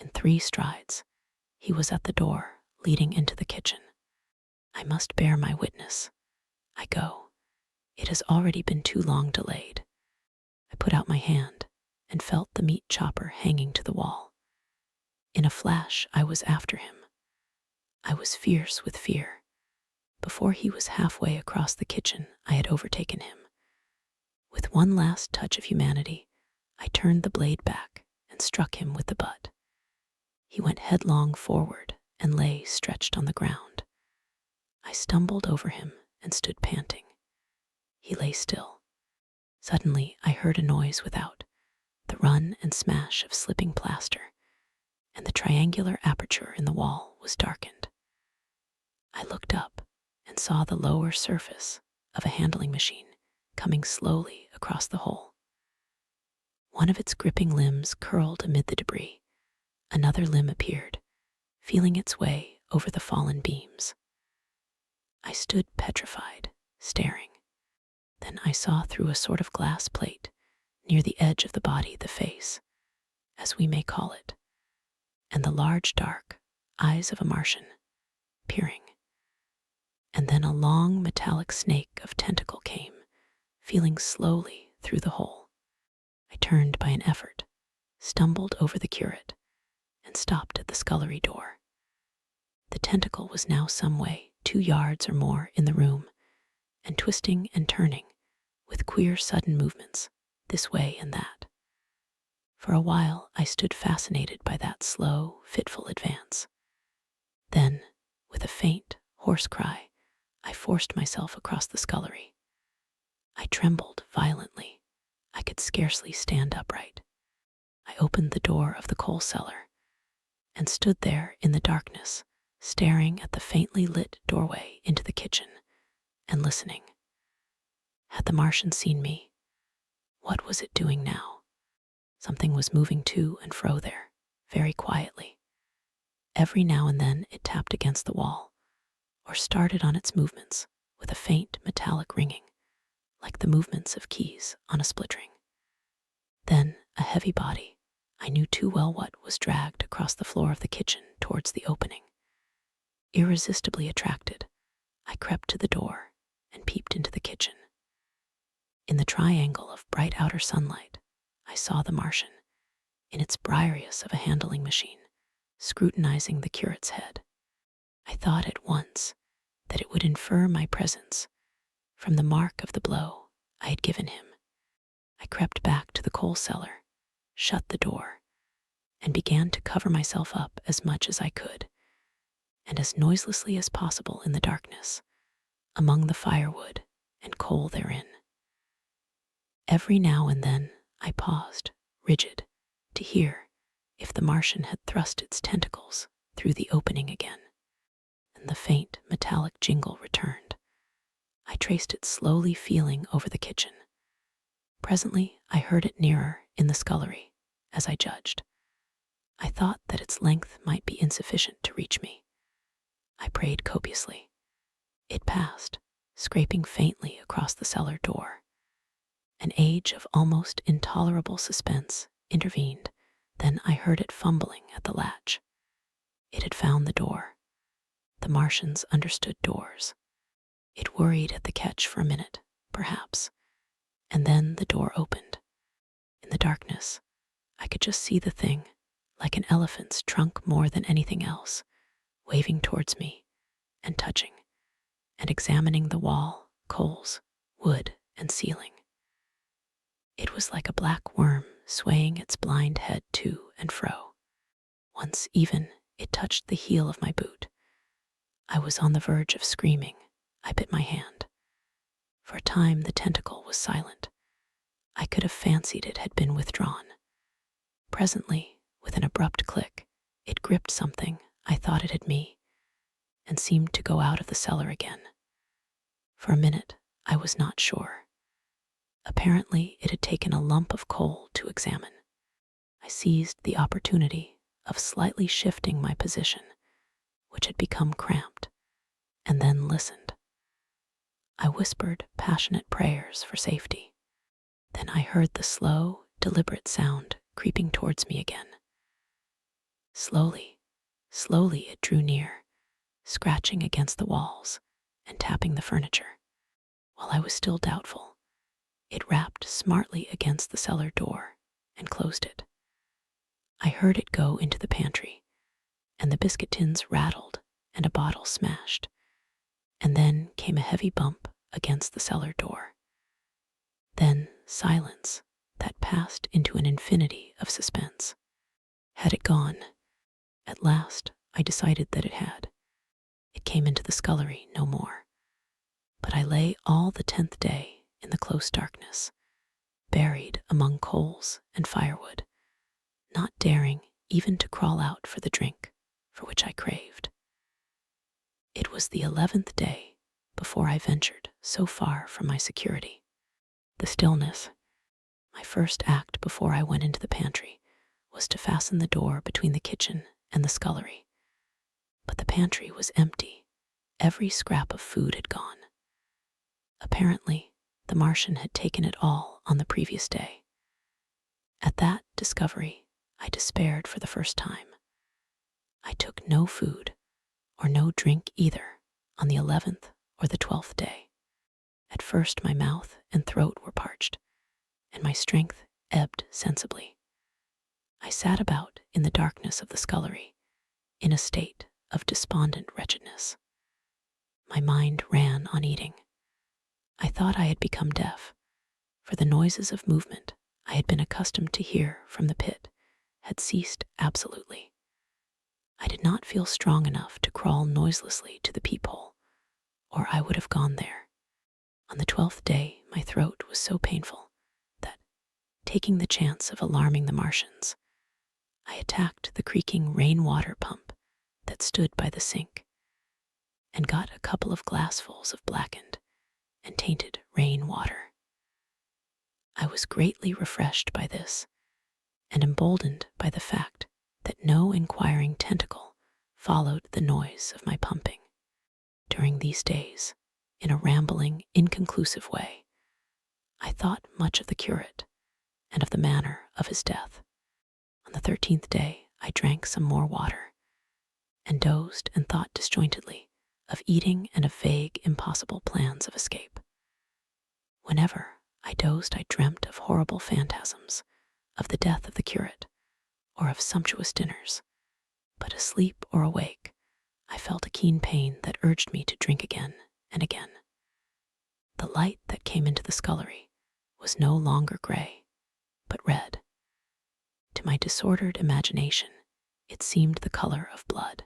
In 3 strides, he was at the door, leading into the kitchen. I must bear my witness. I go. It has already been too long delayed. I put out my hand and felt the meat chopper hanging to the wall. In a flash, I was after him. I was fierce with fear. Before he was halfway across the kitchen, I had overtaken him. With one last touch of humanity, I turned the blade back and struck him with the butt. He went headlong forward and lay stretched on the ground. I stumbled over him and stood panting. He lay still. Suddenly, I heard a noise without, the run and smash of slipping plaster, and the triangular aperture in the wall was darkened. I looked up and saw the lower surface of a handling machine coming slowly across the hole. One of its gripping limbs curled amid the debris. Another limb appeared, feeling its way over the fallen beams. I stood petrified, staring. Then I saw through a sort of glass plate, near the edge of the body, the face, as we may call it, and the large dark eyes of a Martian, peering. And then a long metallic snake of tentacle came, feeling slowly through the hole. I turned by an effort, stumbled over the curate, and stopped at the scullery door. The tentacle was now some way, 2 yards or more in the room, and twisting and turning, with queer sudden movements, this way and that. For a while I stood fascinated by that slow, fitful advance. Then, with a faint, hoarse cry, I forced myself across the scullery. I trembled violently. I could scarcely stand upright. I opened the door of the coal cellar and stood there in the darkness, staring at the faintly lit doorway into the kitchen and listening. Had the Martian seen me? What was it doing now? Something was moving to and fro there, very quietly. Every now and then it tapped against the wall, or started on its movements with a faint metallic ringing, like the movements of keys on a split ring. Then a heavy body, I knew too well what, was dragged across the floor of the kitchen towards the opening. Irresistibly attracted, I crept to the door and peeped into the kitchen. In the triangle of bright outer sunlight, I saw the Martian, in its briarius of a handling machine, scrutinizing the curate's head. I thought at once that it would infer my presence from the mark of the blow I had given him. I crept back to the coal cellar, shut the door, and began to cover myself up as much as I could, and as noiselessly as possible in the darkness, among the firewood and coal therein. Every now and then I paused, rigid, to hear if the Martian had thrust its tentacles through the opening again, and the faint metallic jingle returned. I traced it slowly feeling over the kitchen. Presently I heard it nearer in the scullery, as I judged. I thought that its length might be insufficient to reach me. I prayed copiously. It passed, scraping faintly across the cellar door. An age of almost intolerable suspense intervened. Then I heard it fumbling at the latch. It had found the door. The Martians understood doors. It worried at the catch for a minute, perhaps, and then the door opened. In the darkness, I could just see the thing, like an elephant's trunk more than anything else, waving towards me and touching, and examining the wall, coals, wood, and ceiling. It was like a black worm swaying its blind head to and fro. Once even, it touched the heel of my boot. I was on the verge of screaming. I bit my hand. For a time the tentacle was silent. I could have fancied it had been withdrawn. Presently, with an abrupt click, it gripped something I thought it had me, and seemed to go out of the cellar again. For a minute, I was not sure. Apparently, it had taken a lump of coal to examine. I seized the opportunity of slightly shifting my position, which had become cramped, and then listened. I whispered passionate prayers for safety. Then I heard the slow, deliberate sound creeping towards me again. Slowly, slowly it drew near, scratching against the walls and tapping the furniture. While I was still doubtful, it rapped smartly against the cellar door and closed it. I heard it go into the pantry, and the biscuit tins rattled and a bottle smashed, and then came a heavy bump against the cellar door. Then silence that passed into an infinity of suspense. Had it gone? At last, I decided that it had. It came into the scullery no more. But I lay all the 10th day in the close darkness, buried among coals and firewood, not daring even to crawl out for the drink for which I craved. It was the 11th day before I ventured so far from my security. The stillness, my first act before I went into the pantry, was to fasten the door between the kitchen and the scullery. But the pantry was empty. Every scrap of food had gone. Apparently, the Martian had taken it all on the previous day. At that discovery, I despaired for the first time. I took no food, or no drink either, on the 11th or the 12th day. At first my mouth and throat were parched, and my strength ebbed sensibly. I sat about in the darkness of the scullery, in a state of despondent wretchedness. My mind ran on eating. I thought I had become deaf, for the noises of movement I had been accustomed to hear from the pit had ceased absolutely. I did not feel strong enough to crawl noiselessly to the peephole, or I would have gone there. On the 12th day, my throat was so painful that, taking the chance of alarming the Martians, I attacked the creaking rainwater pump that stood by the sink and got a couple of glassfuls of blackened and tainted rain water. I was greatly refreshed by this and emboldened by the fact that no inquiring tentacle followed the noise of my pumping. During these days, in a rambling, inconclusive way, I thought much of the curate and of the manner of his death. On the 13th day, I drank some more water and dozed and thought disjointedly of eating and of vague, impossible plans of escape. Whenever I dozed, I dreamt of horrible phantasms, of the death of the curate, or of sumptuous dinners. But asleep or awake, I felt a keen pain that urged me to drink again and again. The light that came into the scullery was no longer gray, but red. To my disordered imagination, it seemed the color of blood.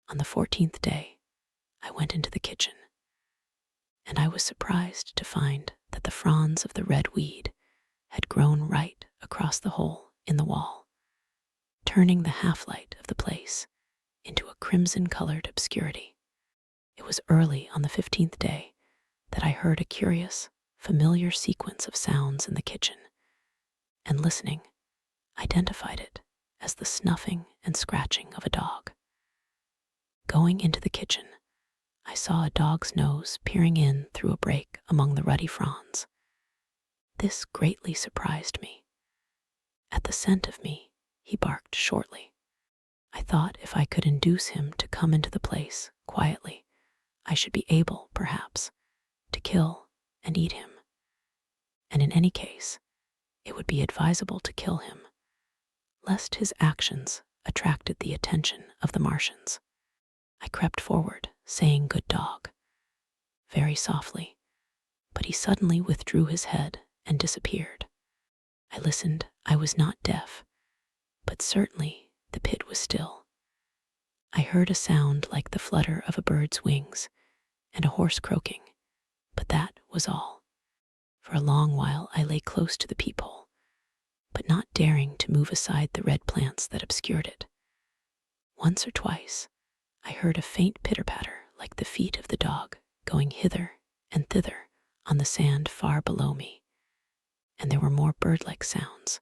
On the 14th day, I went into the kitchen, and I was surprised to find that the fronds of the red weed had grown right across the hole in the wall, turning the half-light of the place into a crimson-colored obscurity. It was early on the 15th day that I heard a curious, familiar sequence of sounds in the kitchen, and listening, identified it as the snuffing and scratching of a dog. Going into the kitchen, I saw a dog's nose peering in through a break among the ruddy fronds. This greatly surprised me. At the scent of me, he barked shortly. I thought if I could induce him to come into the place quietly, I should be able, perhaps, to kill and eat him. And in any case, it would be advisable to kill him, lest his actions attracted the attention of the Martians. I crept forward, saying, "Good dog," very softly, but he suddenly withdrew his head and disappeared. I listened. I was not deaf, but certainly the pit was still. I heard a sound like the flutter of a bird's wings and a horse croaking, but that was all. For a long while I lay close to the peephole, but not daring to move aside the red plants that obscured it. Once or twice, I heard a faint pitter-patter like the feet of the dog going hither and thither on the sand far below me, and there were more bird-like sounds,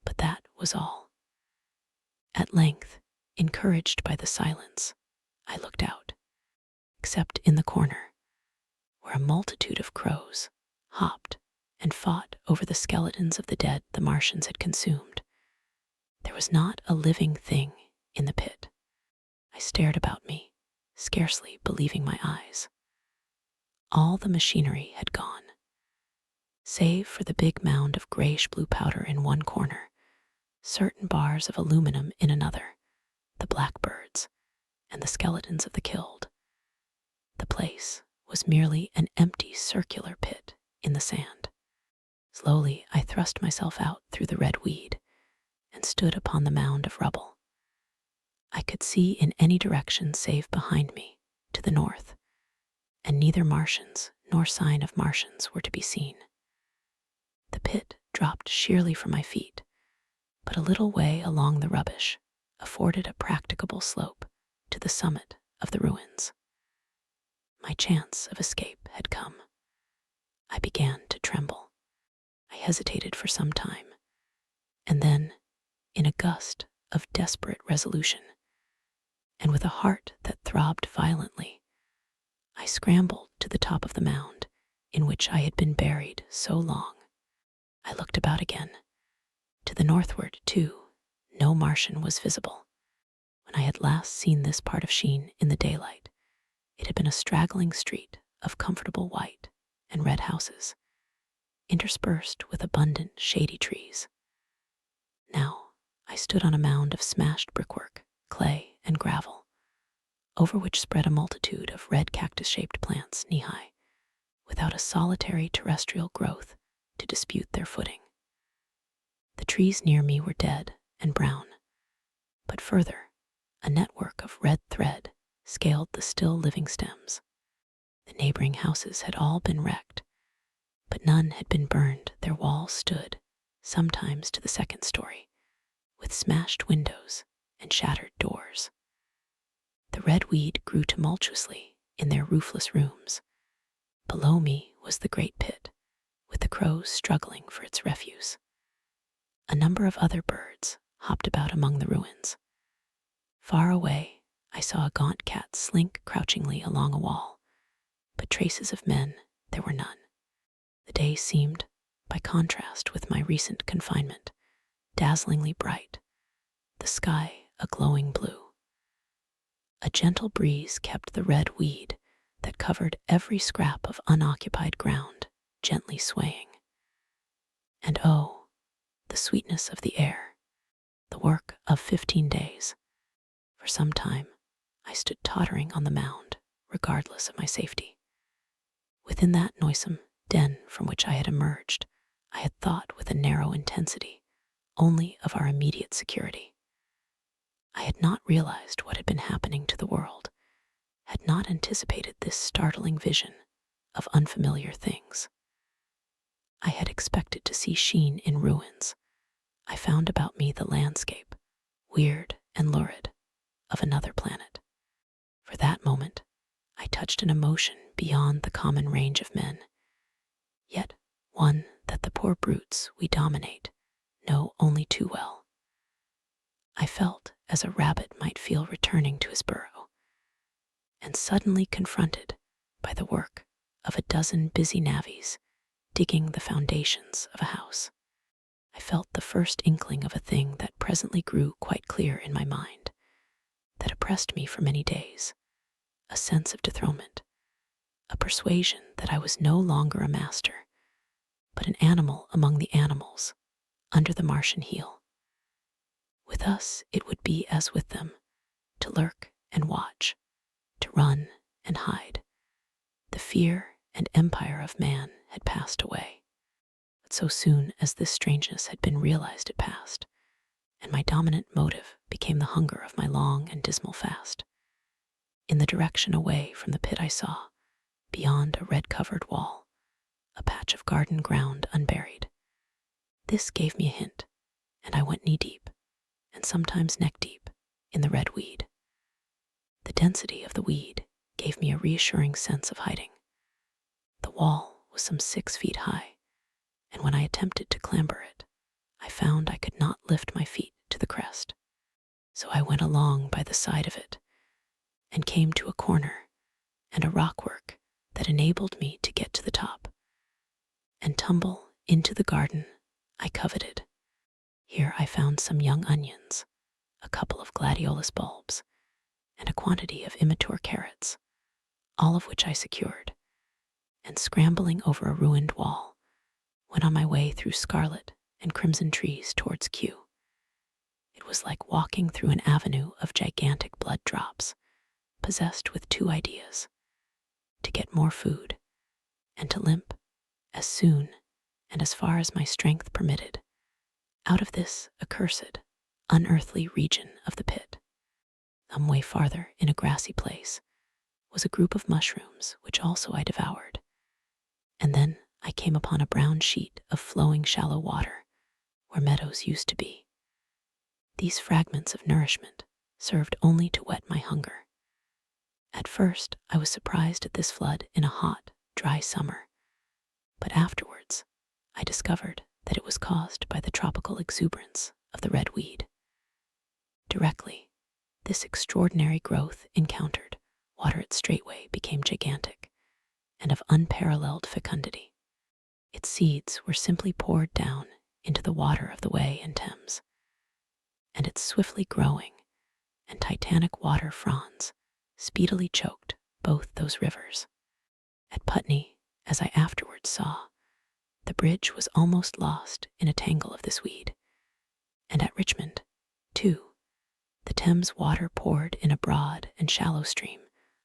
but that was all. At length, encouraged by the silence, I looked out, except in the corner, where a multitude of crows hopped and fought over the skeletons of the dead the Martians had consumed. There was not a living thing in the pit. I stared about me, scarcely believing my eyes. All the machinery had gone, save for the big mound of grayish-blue powder in one corner, certain bars of aluminum in another, the blackbirds, and the skeletons of the killed. The place was merely an empty circular pit in the sand. Slowly I thrust myself out through the red weed and stood upon the mound of rubble. I could see in any direction save behind me, to the north, and neither Martians nor sign of Martians were to be seen. The pit dropped sheerly from my feet, but a little way along the rubbish afforded a practicable slope to the summit of the ruins. My chance of escape had come. I began to tremble. I hesitated for some time, and then, in a gust of desperate resolution, and with a heart that throbbed violently, I scrambled to the top of the mound in which I had been buried so long. I looked about again. To the northward, too, no Martian was visible. When I had last seen this part of Sheen in the daylight, it had been a straggling street of comfortable white and red houses, interspersed with abundant shady trees. Now I stood on a mound of smashed brickwork, clay, and gravel, over which spread a multitude of red cactus-shaped plants knee-high, without a solitary terrestrial growth to dispute their footing. The trees near me were dead and brown, but further, a network of red thread scaled the still living stems. The neighboring houses had all been wrecked, but none had been burned. Their walls stood, sometimes to the second story, with smashed windows and shattered doors. The red weed grew tumultuously in their roofless rooms. Below me was the great pit, with the crows struggling for its refuse. A number of other birds hopped about among the ruins. Far away, I saw a gaunt cat slink crouchingly along a wall, but traces of men there were none. The day seemed, by contrast with my recent confinement, dazzlingly bright, the sky a glowing blue. A gentle breeze kept the red weed that covered every scrap of unoccupied ground gently swaying. And oh, the sweetness of the air, the work of 15 days. For some time, I stood tottering on the mound, regardless of my safety. Within that noisome den from which I had emerged, I had thought with a narrow intensity only of our immediate security. I had not realized what had been happening to the world, had not anticipated this startling vision of unfamiliar things. I had expected to see Sheen in ruins. I found about me the landscape, weird and lurid, of another planet. For that moment, I touched an emotion beyond the common range of men, yet one that the poor brutes we dominate know only too well. I felt as a rabbit might feel returning to his burrow, and suddenly confronted by the work of a dozen busy navvies digging the foundations of a house. I felt the first inkling of a thing that presently grew quite clear in my mind, that oppressed me for many days, a sense of dethronement, a persuasion that I was no longer a master, but an animal among the animals, under the Martian heel. With us it would be as with them, to lurk and watch, to run and hide. The fear and empire of man had passed away. But so soon as this strangeness had been realized, it passed, and my dominant motive became the hunger of my long and dismal fast. In the direction away from the pit I saw, beyond a red-covered wall, a patch of garden ground unburied. This gave me a hint, and I went knee-deep, and sometimes neck-deep, in the red weed. The density of the weed gave me a reassuring sense of hiding. The wall was some 6 feet high, and when I attempted to clamber it, I found I could not lift my feet to the crest. So I went along by the side of it, and came to a corner and a rockwork that enabled me to get to the top, and tumble into the garden I coveted. Here I found some young onions, a couple of gladiolus bulbs, and a quantity of immature carrots, all of which I secured, and scrambling over a ruined wall, went on my way through scarlet and crimson trees towards Q. It was like walking through an avenue of gigantic blood drops, possessed with two ideas: to get more food and to limp as soon and as far as my strength permitted out of this accursed, unearthly region of the pit. Some way farther, in a grassy place, was a group of mushrooms, which also I devoured. And then I came upon a brown sheet of flowing shallow water where meadows used to be. These fragments of nourishment served only to whet my hunger. At first, I was surprised at this flood in a hot, dry summer, but afterwards, I discovered that it was caused by the tropical exuberance of the red weed. Directly, this extraordinary growth encountered water, it straightway became gigantic and of unparalleled fecundity. Its seeds were simply poured down into the water of the Wey and Thames, and its swiftly growing and titanic water fronds speedily choked both those rivers. At Putney, as I afterwards saw, the bridge was almost lost in a tangle of this weed, and at Richmond, too, the Thames water poured in a broad and shallow stream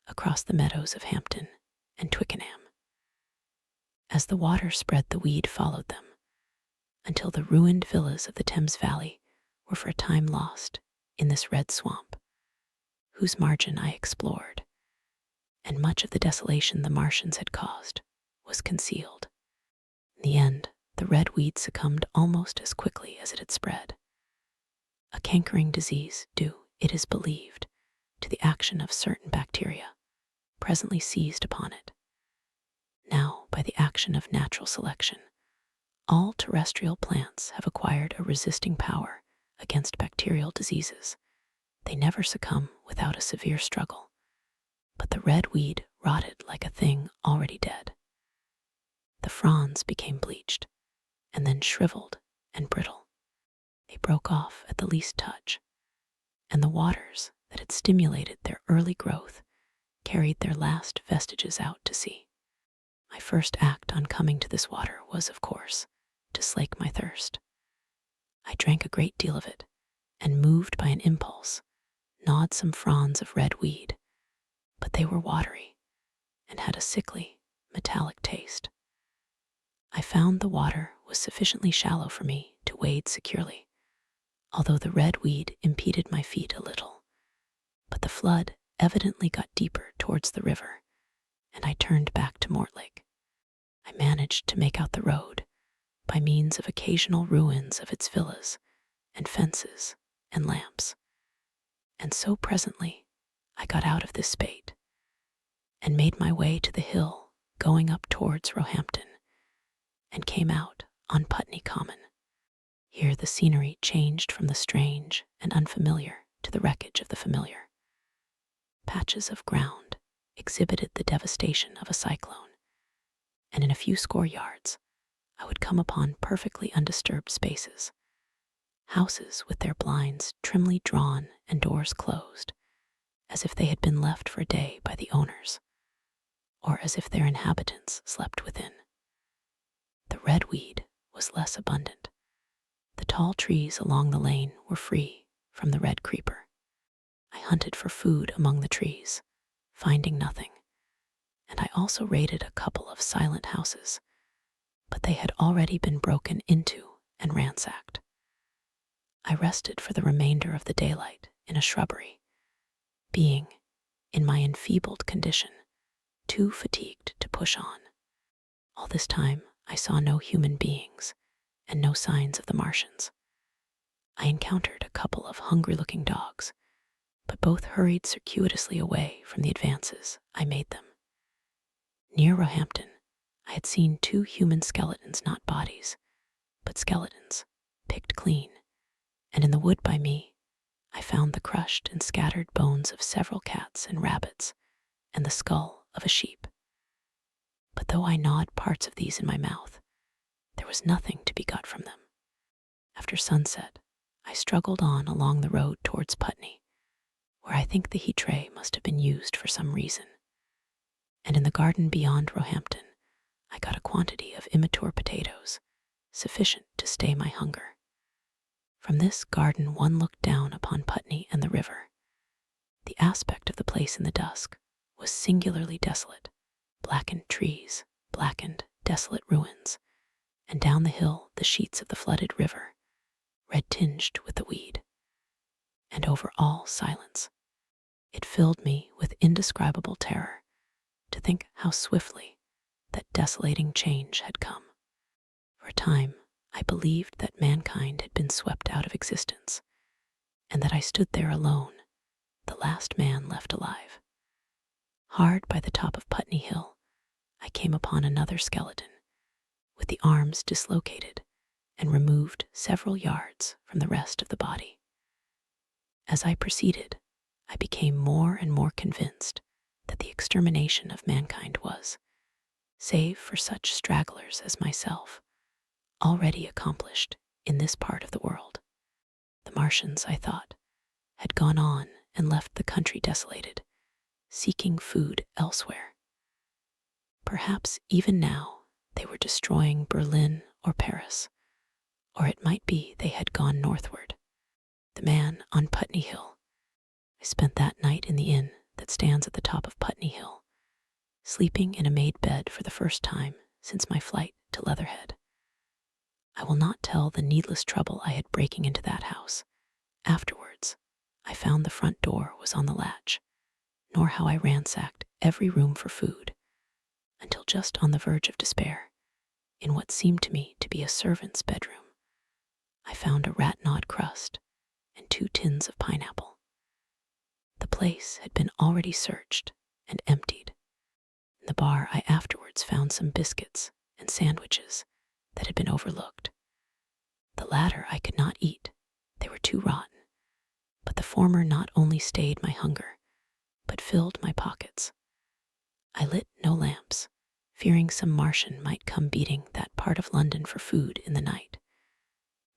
across the meadows of Hampton and Twickenham. As the water spread, the weed followed them, until the ruined villas of the Thames Valley were for a time lost in this red swamp, whose margin I explored, and much of the desolation the Martians had caused was concealed. In the end, the red weed succumbed almost as quickly as it had spread. A cankering disease due, it is believed, to the action of certain bacteria presently seized upon it. Now, by the action of natural selection, all terrestrial plants have acquired a resisting power against bacterial diseases. They never succumb without a severe struggle, but the red weed rotted like a thing already dead. The fronds became bleached, and then shriveled and brittle. They broke off at the least touch, and the waters that had stimulated their early growth carried their last vestiges out to sea. My first act on coming to this water was, of course, to slake my thirst. I drank a great deal of it, and, moved by an impulse, gnawed some fronds of red weed, but they were watery and had a sickly, metallic taste. I found the water was sufficiently shallow for me to wade securely, although the red weed impeded my feet a little. But the flood evidently got deeper towards the river, and I turned back to Mortlake. I managed to make out the road by means of occasional ruins of its villas and fences and lamps, and so presently I got out of this spate and made my way to the hill going up towards Roehampton, and came out on Putney Common. Here the scenery changed from the strange and unfamiliar to the wreckage of the familiar. Patches of ground exhibited the devastation of a cyclone, and in a few score yards I would come upon perfectly undisturbed spaces, houses with their blinds trimly drawn and doors closed, as if they had been left for a day by the owners, or as if their inhabitants slept within. The red weed was less abundant. The tall trees along the lane were free from the red creeper. I hunted for food among the trees, finding nothing, and I also raided a couple of silent houses, but they had already been broken into and ransacked. I rested for the remainder of the daylight in a shrubbery, being, in my enfeebled condition, too fatigued to push on. All this time I saw no human beings and no signs of the Martians. I encountered a couple of hungry-looking dogs, but both hurried circuitously away from the advances I made them. Near Roehampton, I had seen 2 human skeletons, not bodies, but skeletons, picked clean, and in the wood by me, I found the crushed and scattered bones of several cats and rabbits, and the skull of a sheep. But though I gnawed parts of these in my mouth, there was nothing to be got from them. After sunset, I struggled on along the road towards Putney, where I think the heat tray must have been used for some reason. And in the garden beyond Roehampton, I got a quantity of immature potatoes, sufficient to stay my hunger. From this garden one looked down upon Putney and the river. The aspect of the place in the dusk was singularly desolate. Blackened trees, blackened, desolate ruins, and down the hill the sheets of the flooded river, red tinged with the weed. And over all silence. It filled me with indescribable terror to think how swiftly that desolating change had come. For a time, I believed that mankind had been swept out of existence, and that I stood there alone, the last man left alive. Hard by the top of Putney Hill, I came upon another skeleton, with the arms dislocated and removed several yards from the rest of the body. As I proceeded, I became more and more convinced that the extermination of mankind was, save for such stragglers as myself, already accomplished in this part of the world. The Martians, I thought, had gone on and left the country desolated, seeking food elsewhere. Perhaps even now they were destroying Berlin or Paris, or it might be they had gone northward. The man on Putney Hill. I spent that night in the inn that stands at the top of Putney Hill, sleeping in a made bed for the first time since my flight to Leatherhead. I will not tell the needless trouble I had breaking into that house. Afterwards, I found the front door was on the latch, nor how I ransacked every room for food, until just on the verge of despair, in what seemed to me to be a servant's bedroom, I found a rat-gnawed crust and 2 tins of pineapple. The place had been already searched and emptied. In the bar I afterwards found some biscuits and sandwiches that had been overlooked. The latter I could not eat, they were too rotten, but the former not only stayed my hunger, but filled my pockets. I lit no lamps, fearing some Martian might come beating that part of London for food in the night.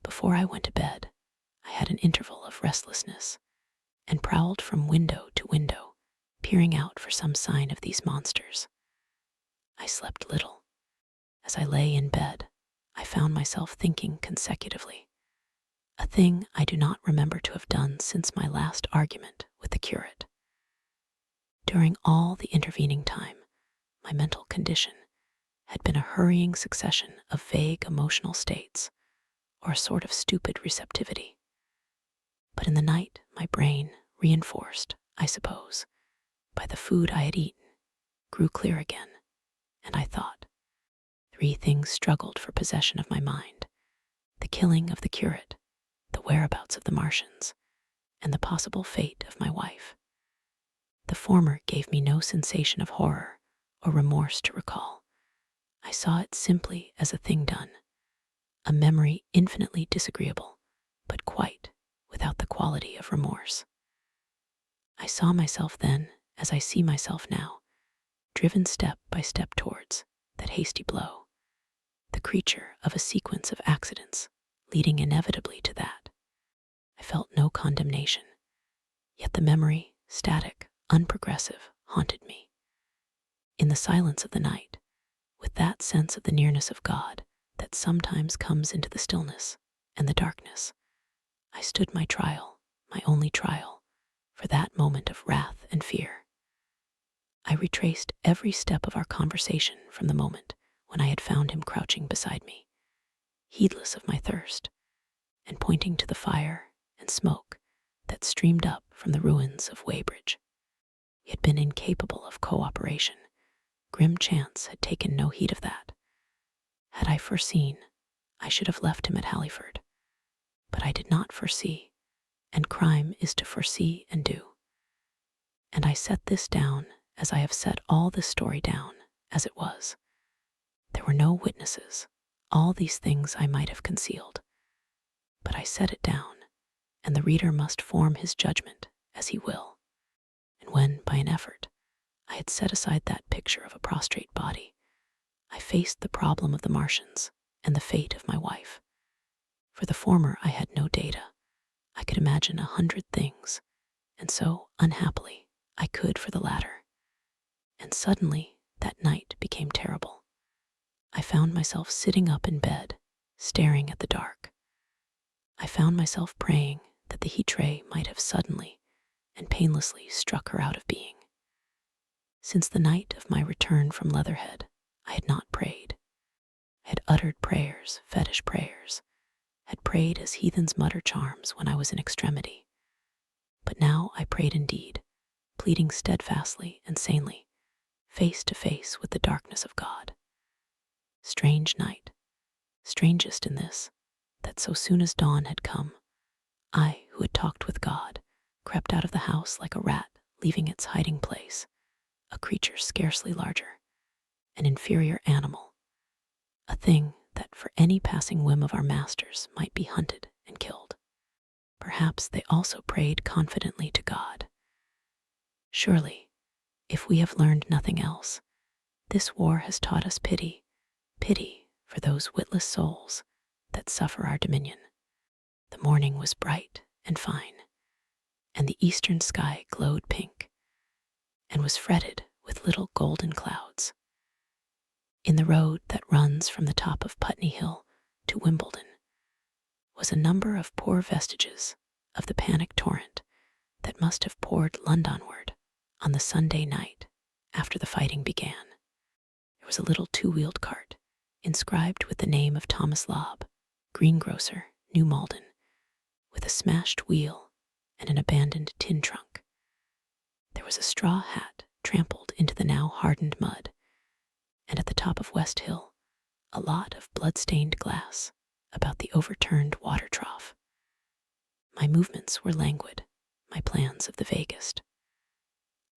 Before I went to bed, I had an interval of restlessness, and prowled from window to window, peering out for some sign of these monsters. I slept little. As I lay in bed, I found myself thinking consecutively, a thing I do not remember to have done since my last argument with the curate. During all the intervening time, my mental condition had been a hurrying succession of vague emotional states, or a sort of stupid receptivity. But in the night, my brain, reinforced, I suppose, by the food I had eaten, grew clear again, and I thought. 3 things struggled for possession of my mind: the killing of the curate, the whereabouts of the Martians, and the possible fate of my wife. The former gave me no sensation of horror or remorse to recall. I saw it simply as a thing done, a memory infinitely disagreeable, but quite without the quality of remorse. I saw myself then, as I see myself now, driven step by step towards that hasty blow, the creature of a sequence of accidents leading inevitably to that. I felt no condemnation, yet the memory, static, unprogressive, haunted me. In the silence of the night, with that sense of the nearness of God that sometimes comes into the stillness and the darkness, I stood my trial, my only trial, for that moment of wrath and fear. I retraced every step of our conversation from the moment when I had found him crouching beside me, heedless of my thirst, and pointing to the fire and smoke that streamed up from the ruins of Weybridge. He had been incapable of cooperation. Grim chance had taken no heed of that. Had I foreseen, I should have left him at Halliford. But I did not foresee, and crime is to foresee and do. And I set this down as I have set all this story down, as it was. There were no witnesses. All these things I might have concealed. But I set it down, and the reader must form his judgment as he will. And when, by an effort, I had set aside that picture of a prostrate body, I faced the problem of the Martians and the fate of my wife. For the former I had no data. I could imagine 100 things, and so, unhappily, I could for the latter. And suddenly, that night became terrible. I found myself sitting up in bed, staring at the dark. I found myself praying that the heat ray might have suddenly and painlessly struck her out of being. Since the night of my return from Leatherhead, I had not prayed. I had uttered prayers, fetish prayers, had prayed as heathens mutter charms when I was in extremity. But now I prayed indeed, pleading steadfastly and sanely, face to face with the darkness of God. Strange night, strangest in this, that so soon as dawn had come, I, who had talked with God, crept out of the house like a rat leaving its hiding place, a creature scarcely larger, an inferior animal, a thing that for any passing whim of our masters might be hunted and killed. Perhaps they also prayed confidently to God. Surely, if we have learned nothing else, this war has taught us pity, pity for those witless souls that suffer our dominion. The morning was bright and fine, and the eastern sky glowed pink, and was fretted with little golden clouds. In the road that runs from the top of Putney Hill to Wimbledon was a number of poor vestiges of the panic torrent that must have poured Londonward on the Sunday night after the fighting began. There was a little two-wheeled cart, inscribed with the name of Thomas Lobb, greengrocer, New Malden, with a smashed wheel and an abandoned tin trunk. There was a straw hat trampled into the now hardened mud, and at the top of West Hill, a lot of blood-stained glass about the overturned water trough. My movements were languid, my plans of the vaguest.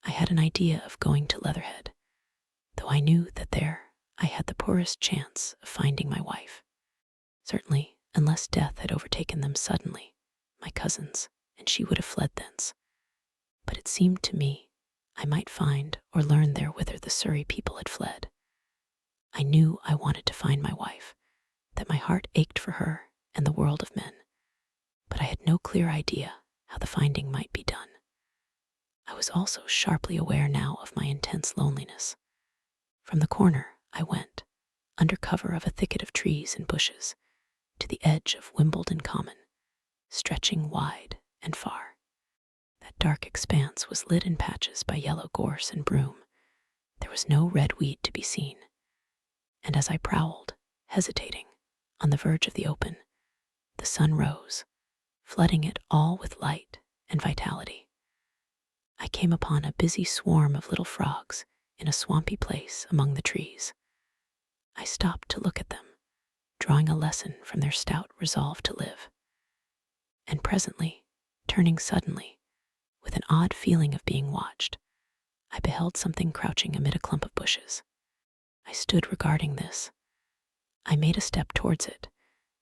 I had an idea of going to Leatherhead, though I knew that there I had the poorest chance of finding my wife. Certainly, unless death had overtaken them suddenly, my cousins, and she would have fled thence. But it seemed to me I might find or learn there whither the Surrey people had fled. I knew I wanted to find my wife, that my heart ached for her and the world of men, but I had no clear idea how the finding might be done. I was also sharply aware now of my intense loneliness. From the corner I went, under cover of a thicket of trees and bushes, to the edge of Wimbledon Common, stretching wide and far. That dark expanse was lit in patches by yellow gorse and broom. There was no red weed to be seen, and as I prowled, hesitating, on the verge of the open, the sun rose, flooding it all with light and vitality. I came upon a busy swarm of little frogs in a swampy place among the trees. I stopped to look at them, drawing a lesson from their stout resolve to live. And presently, turning suddenly, with an odd feeling of being watched, I beheld something crouching amid a clump of bushes. I stood regarding this. I made a step towards it,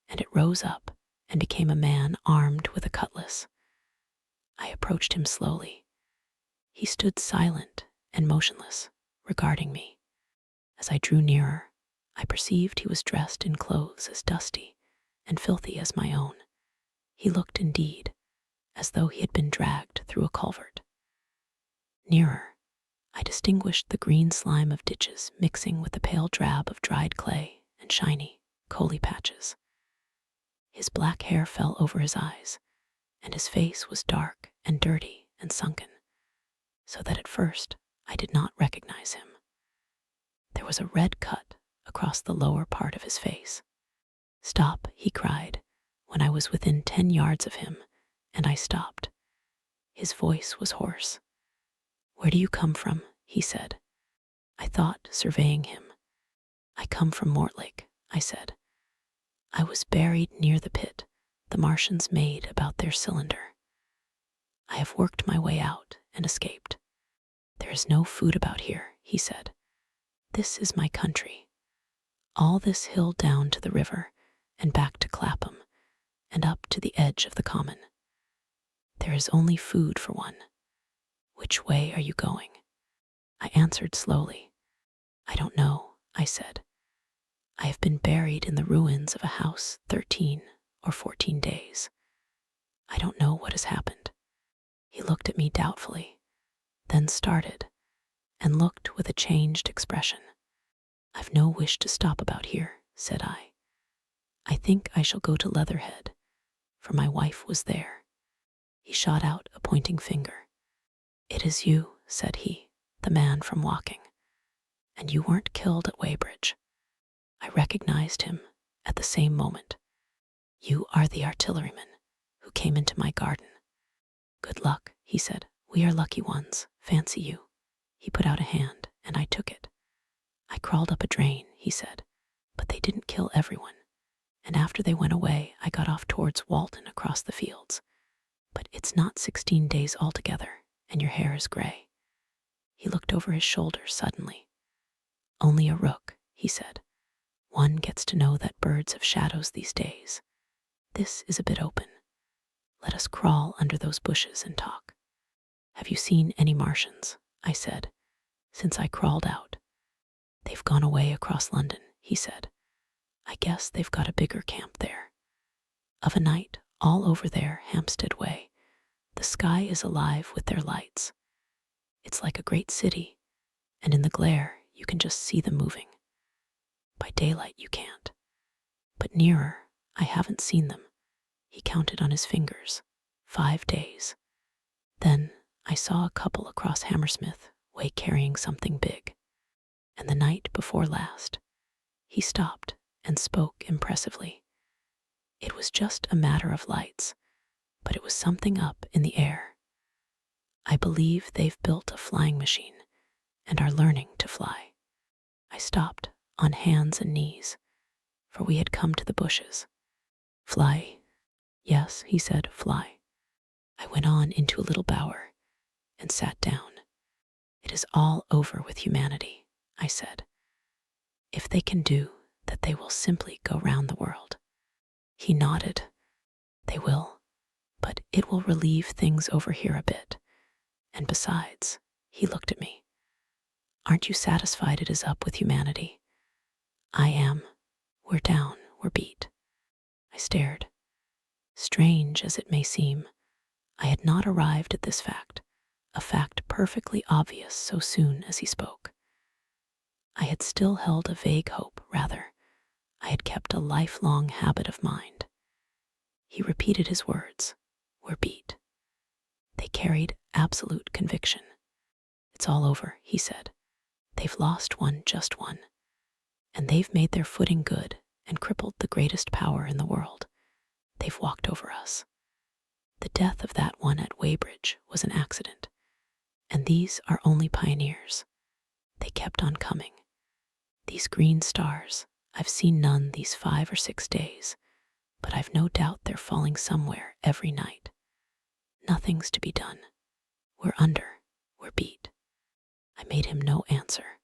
and it rose up and became a man armed with a cutlass. I approached him slowly. He stood silent and motionless, regarding me. As I drew nearer, I perceived he was dressed in clothes as dusty and filthy as my own. He looked, indeed, as though he had been dragged through a culvert. Nearer, I distinguished the green slime of ditches mixing with the pale drab of dried clay and shiny, coaly patches. His black hair fell over his eyes, and his face was dark and dirty and sunken, so that at first I did not recognize him. There was a red cut across the lower part of his face. "Stop," he cried, when I was within 10 yards of him, and I stopped. His voice was hoarse. "Where do you come from?" he said. I thought, surveying him. "I come from Mortlake," I said. "I was buried near the pit the Martians made about their cylinder. I have worked my way out and escaped. There is no food about here," he said. "This is my country. All this hill down to the river and back to Clapham and up to the edge of the common. There is only food for one. Which way are you going?" I answered slowly. "I don't know," I said. "I have been buried in the ruins of a house 13 or 14 days. I don't know what has happened." He looked at me doubtfully, then started and looked with a changed expression. "I've no wish to stop about here," said I. "I think I shall go to Leatherhead, for my wife was there." He shot out a pointing finger. "It is you," said he, "the man from Woking, and you weren't killed at Weybridge." I recognized him at the same moment. "You are the artilleryman who came into my garden." "Good luck," he said. "We are lucky ones, fancy you." He put out a hand, and I took it. "I crawled up a drain," he said, "but they didn't kill everyone. And after they went away, I got off towards Walton across the fields. But it's not 16 days altogether, and your hair is gray." He looked over his shoulder suddenly. "Only a rook," he said. "One gets to know that birds have shadows these days. This is a bit open. Let us crawl under those bushes and talk." "Have you seen any Martians?" I said, "since I crawled out?" "They've gone away across London," he said. "I guess they've got a bigger camp there. Of a night, all over there Hampstead way, the sky is alive with their lights. It's like a great city, and in the glare you can just see them moving. By daylight you can't. But nearer, I haven't seen them." He counted on his fingers. 5 days. "Then I saw a couple across Hammersmith way carrying something big. And the night before last," he stopped and spoke impressively. "It was just a matter of lights, but it was something up in the air. I believe they've built a flying machine and are learning to fly." I stopped on hands and knees, for we had come to the bushes. "Fly?" "Yes," he said, "fly." I went on into a little bower and sat down. "It is all over with humanity," I said. "If they can do that, they will simply go round the world." He nodded. "They will, but it will relieve things over here a bit. And besides," he looked at me, "aren't you satisfied it is up with humanity?" "I am. We're down, we're beat." I stared. Strange as it may seem, I had not arrived at this fact, a fact perfectly obvious so soon as he spoke. I had still held a vague hope, rather. I had kept a lifelong habit of mind. He repeated his words. "We're beat." They carried absolute conviction. "It's all over," he said. "They've lost one, just one. And they've made their footing good and crippled the greatest power in the world. They've walked over us. The death of that one at Weybridge was an accident. And these are only pioneers. They kept on coming. These green stars, I've seen none these 5 or 6 days, but I've no doubt they're falling somewhere every night. Nothing's to be done. We're under. We're beat." I made him no answer.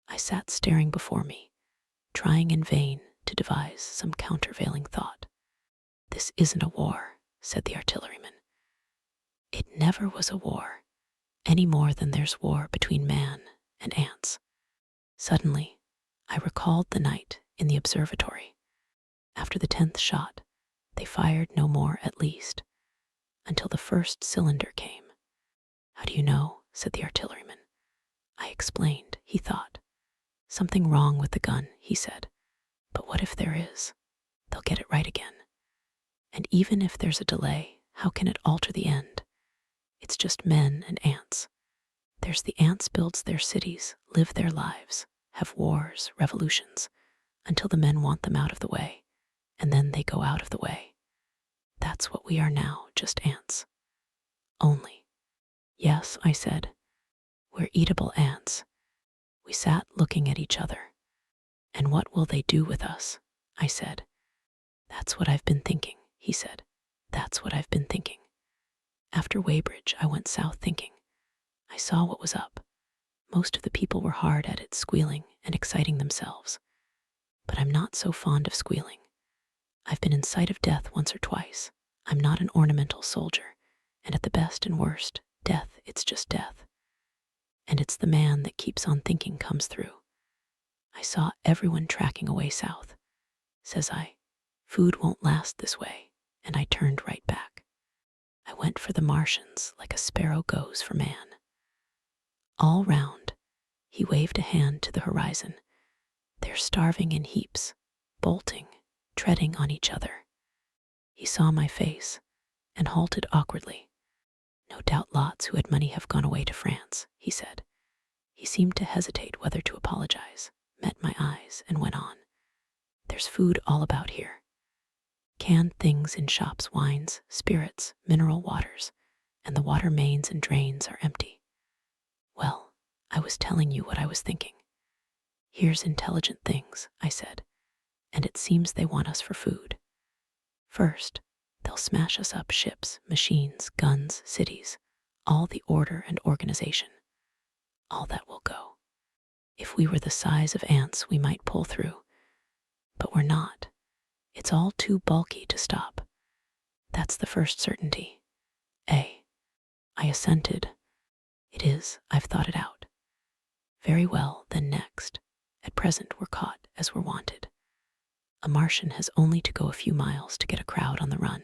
I sat staring before me, trying in vain to devise some countervailing thought. "This isn't a war," said the artilleryman. "It never was a war, any more than there's war between man and ants." Suddenly, I recalled the night in the observatory. After the 10th shot, they fired no more at least, until the first cylinder came. "How do you know?" said the artilleryman. I explained. He thought. "Something wrong with the gun," he said. "But what if there is? They'll get it right again. And even if there's a delay, how can it alter the end? It's just men and ants. There's the ants builds their cities, live their lives, have wars, revolutions, until the men want them out of the way, and then they go out of the way. That's what we are now, just ants. Only." "Yes," I said, "we're eatable ants." We sat looking at each other. "And what will they do with us?" I said. "That's what I've been thinking," he said. "That's what I've been thinking. After Weybridge, I went south thinking. I saw what was up. Most of the people were hard at it, squealing and exciting themselves. But I'm not so fond of squealing. I've been in sight of death once or twice. I'm not an ornamental soldier, and at the best and worst, death, it's just death. And it's the man that keeps on thinking comes through. I saw everyone tracking away south. Says I, food won't last this way, and I turned right back. I went for the Martians like a sparrow goes for man. All round, he waved a hand to the horizon. They're starving in heaps, bolting, treading on each other. He saw my face and halted awkwardly. No doubt lots who had money have gone away to France, he said. He seemed to hesitate whether to apologize, met my eyes, and went on. There's food all about here. Canned things in shops, wines, spirits, mineral waters, and the water mains and drains are empty. Well, I was telling you what I was thinking. Here's intelligent things, I said, and it seems they want us for food. First, they'll smash us up ships, machines, guns, cities, all the order and organization. All that will go. If we were the size of ants, we might pull through. But we're not. It's all too bulky to stop. That's the first certainty. I assented. It is, I've thought it out. Very well, then next. At present we're caught as we're wanted. A Martian has only to go a few miles to get a crowd on the run.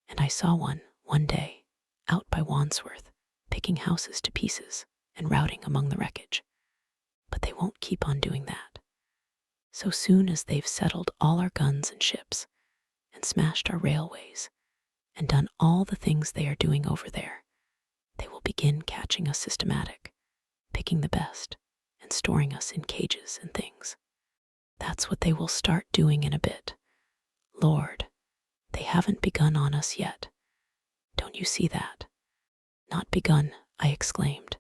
And I saw one day, out by Wandsworth, picking houses to pieces and routing among the wreckage. But they won't keep on doing that. So soon as they've settled all our guns and ships, and smashed our railways, and done all the things they are doing over there, they will begin catching us systematic, picking the best, and storing us in cages and things. That's what they will start doing in a bit. Lord, they haven't begun on us yet. Don't you see that? Not begun, I exclaimed.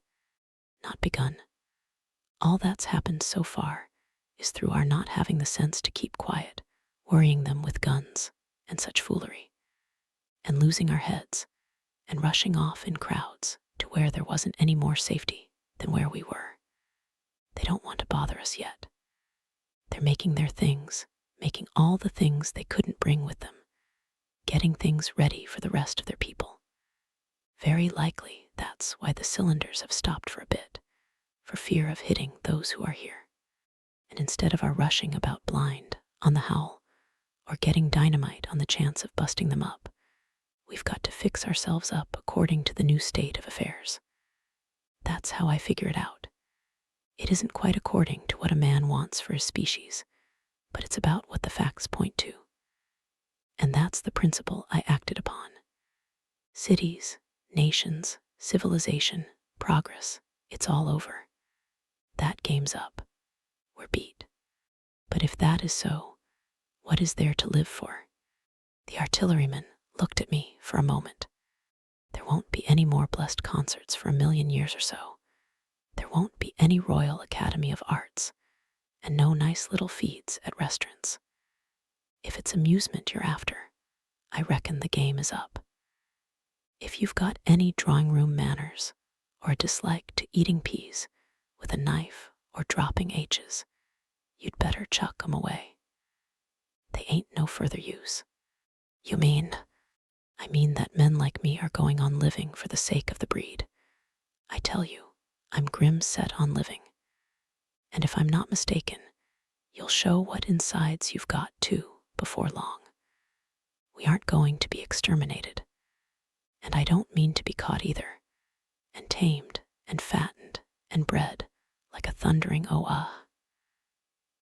Not begun. All that's happened so far is through our not having the sense to keep quiet, worrying them with guns and such foolery, and losing our heads and rushing off in crowds to where there wasn't any more safety than where we were. They don't want to bother us yet. They're making their things, making all the things they couldn't bring with them, getting things ready for the rest of their people. Very likely that's why the cylinders have stopped for a bit, for fear of hitting those who are here. And instead of our rushing about blind on the howl, or getting dynamite on the chance of busting them up, we've got to fix ourselves up according to the new state of affairs. That's how I figure it out. It isn't quite according to what a man wants for his species, but it's about what the facts point to. And that's the principle I acted upon. Cities, nations, civilization, progress, it's all over. That game's up. We're beat. But if that is so, what is there to live for? The artilleryman looked at me for a moment. There won't be any more blessed concerts for 1,000,000 years or so. There won't be any Royal Academy of Arts, and no nice little feeds at restaurants. If it's amusement you're after, I reckon the game is up. If you've got any drawing room manners, or a dislike to eating peas with a knife or dropping H's, you'd better chuck 'em away. They ain't no further use. You mean? I mean that men like me are going on living for the sake of the breed. I tell you, I'm grim set on living. And if I'm not mistaken, you'll show what insides you've got too before long. We aren't going to be exterminated. And I don't mean to be caught either, and tamed and fattened and bred like a thundering oh-ah.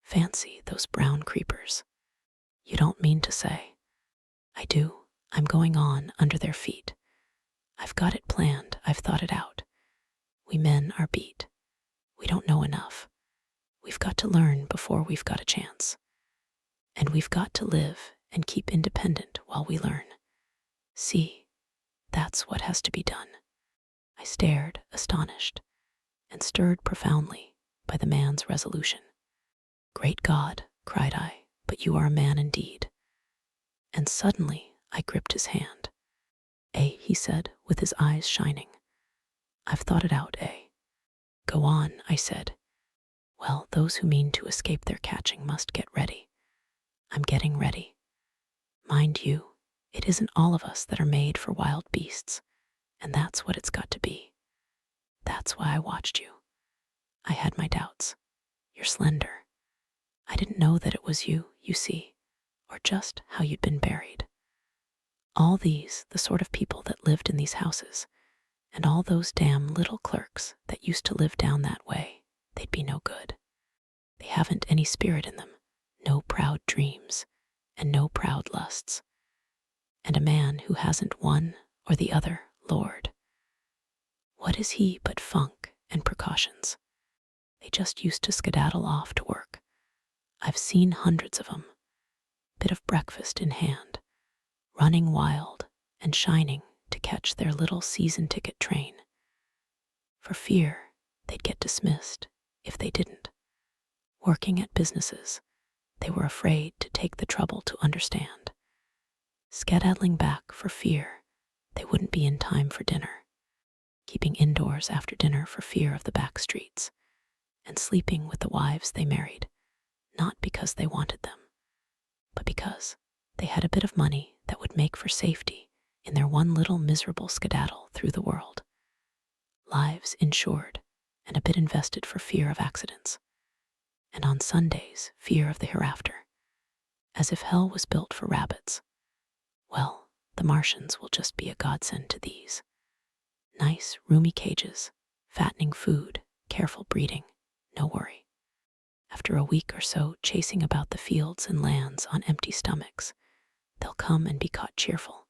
Fancy those brown creepers. You don't mean to say. I do. I'm going on under their feet. I've got it planned. I've thought it out. We men are beat. We don't know enough. We've got to learn before we've got a chance. And we've got to live and keep independent while we learn. See, that's what has to be done. I stared, astonished, and stirred profoundly by the man's resolution. Great God, cried I, but you are a man indeed. And suddenly I gripped his hand. He said, with his eyes shining. I've thought it out, Go on, I said. Well, those who mean to escape their catching must get ready. I'm getting ready. Mind you, it isn't all of us that are made for wild beasts, and that's what it's got to be. That's why I watched you. I had my doubts. You're slender. I didn't know that it was you, you see, or just how you'd been buried. All these, the sort of people that lived in these houses, and all those damn little clerks that used to live down that way, they'd be no good. They haven't any spirit in them, no proud dreams, and no proud lusts. And a man who hasn't one or the other, Lord, what is he but funk and precautions? They just used to skedaddle off to work. I've seen hundreds of 'em, bit of breakfast in hand, running wild and shining to catch their little season ticket train. For fear they'd get dismissed if they didn't. Working at businesses they were afraid to take the trouble to understand. Skedaddling back for fear they wouldn't be in time for dinner. Keeping indoors after dinner for fear of the back streets. And sleeping with the wives they married, not because they wanted them, but because they had a bit of money that would make for safety in their one little miserable skedaddle through the world. Lives insured and a bit invested for fear of accidents. And on Sundays, fear of the hereafter. As if hell was built for rabbits. Well, the Martians will just be a godsend to these. Nice, roomy cages, fattening food, careful breeding, no worry. After a week or so chasing about the fields and lands on empty stomachs, they'll come and be caught cheerful.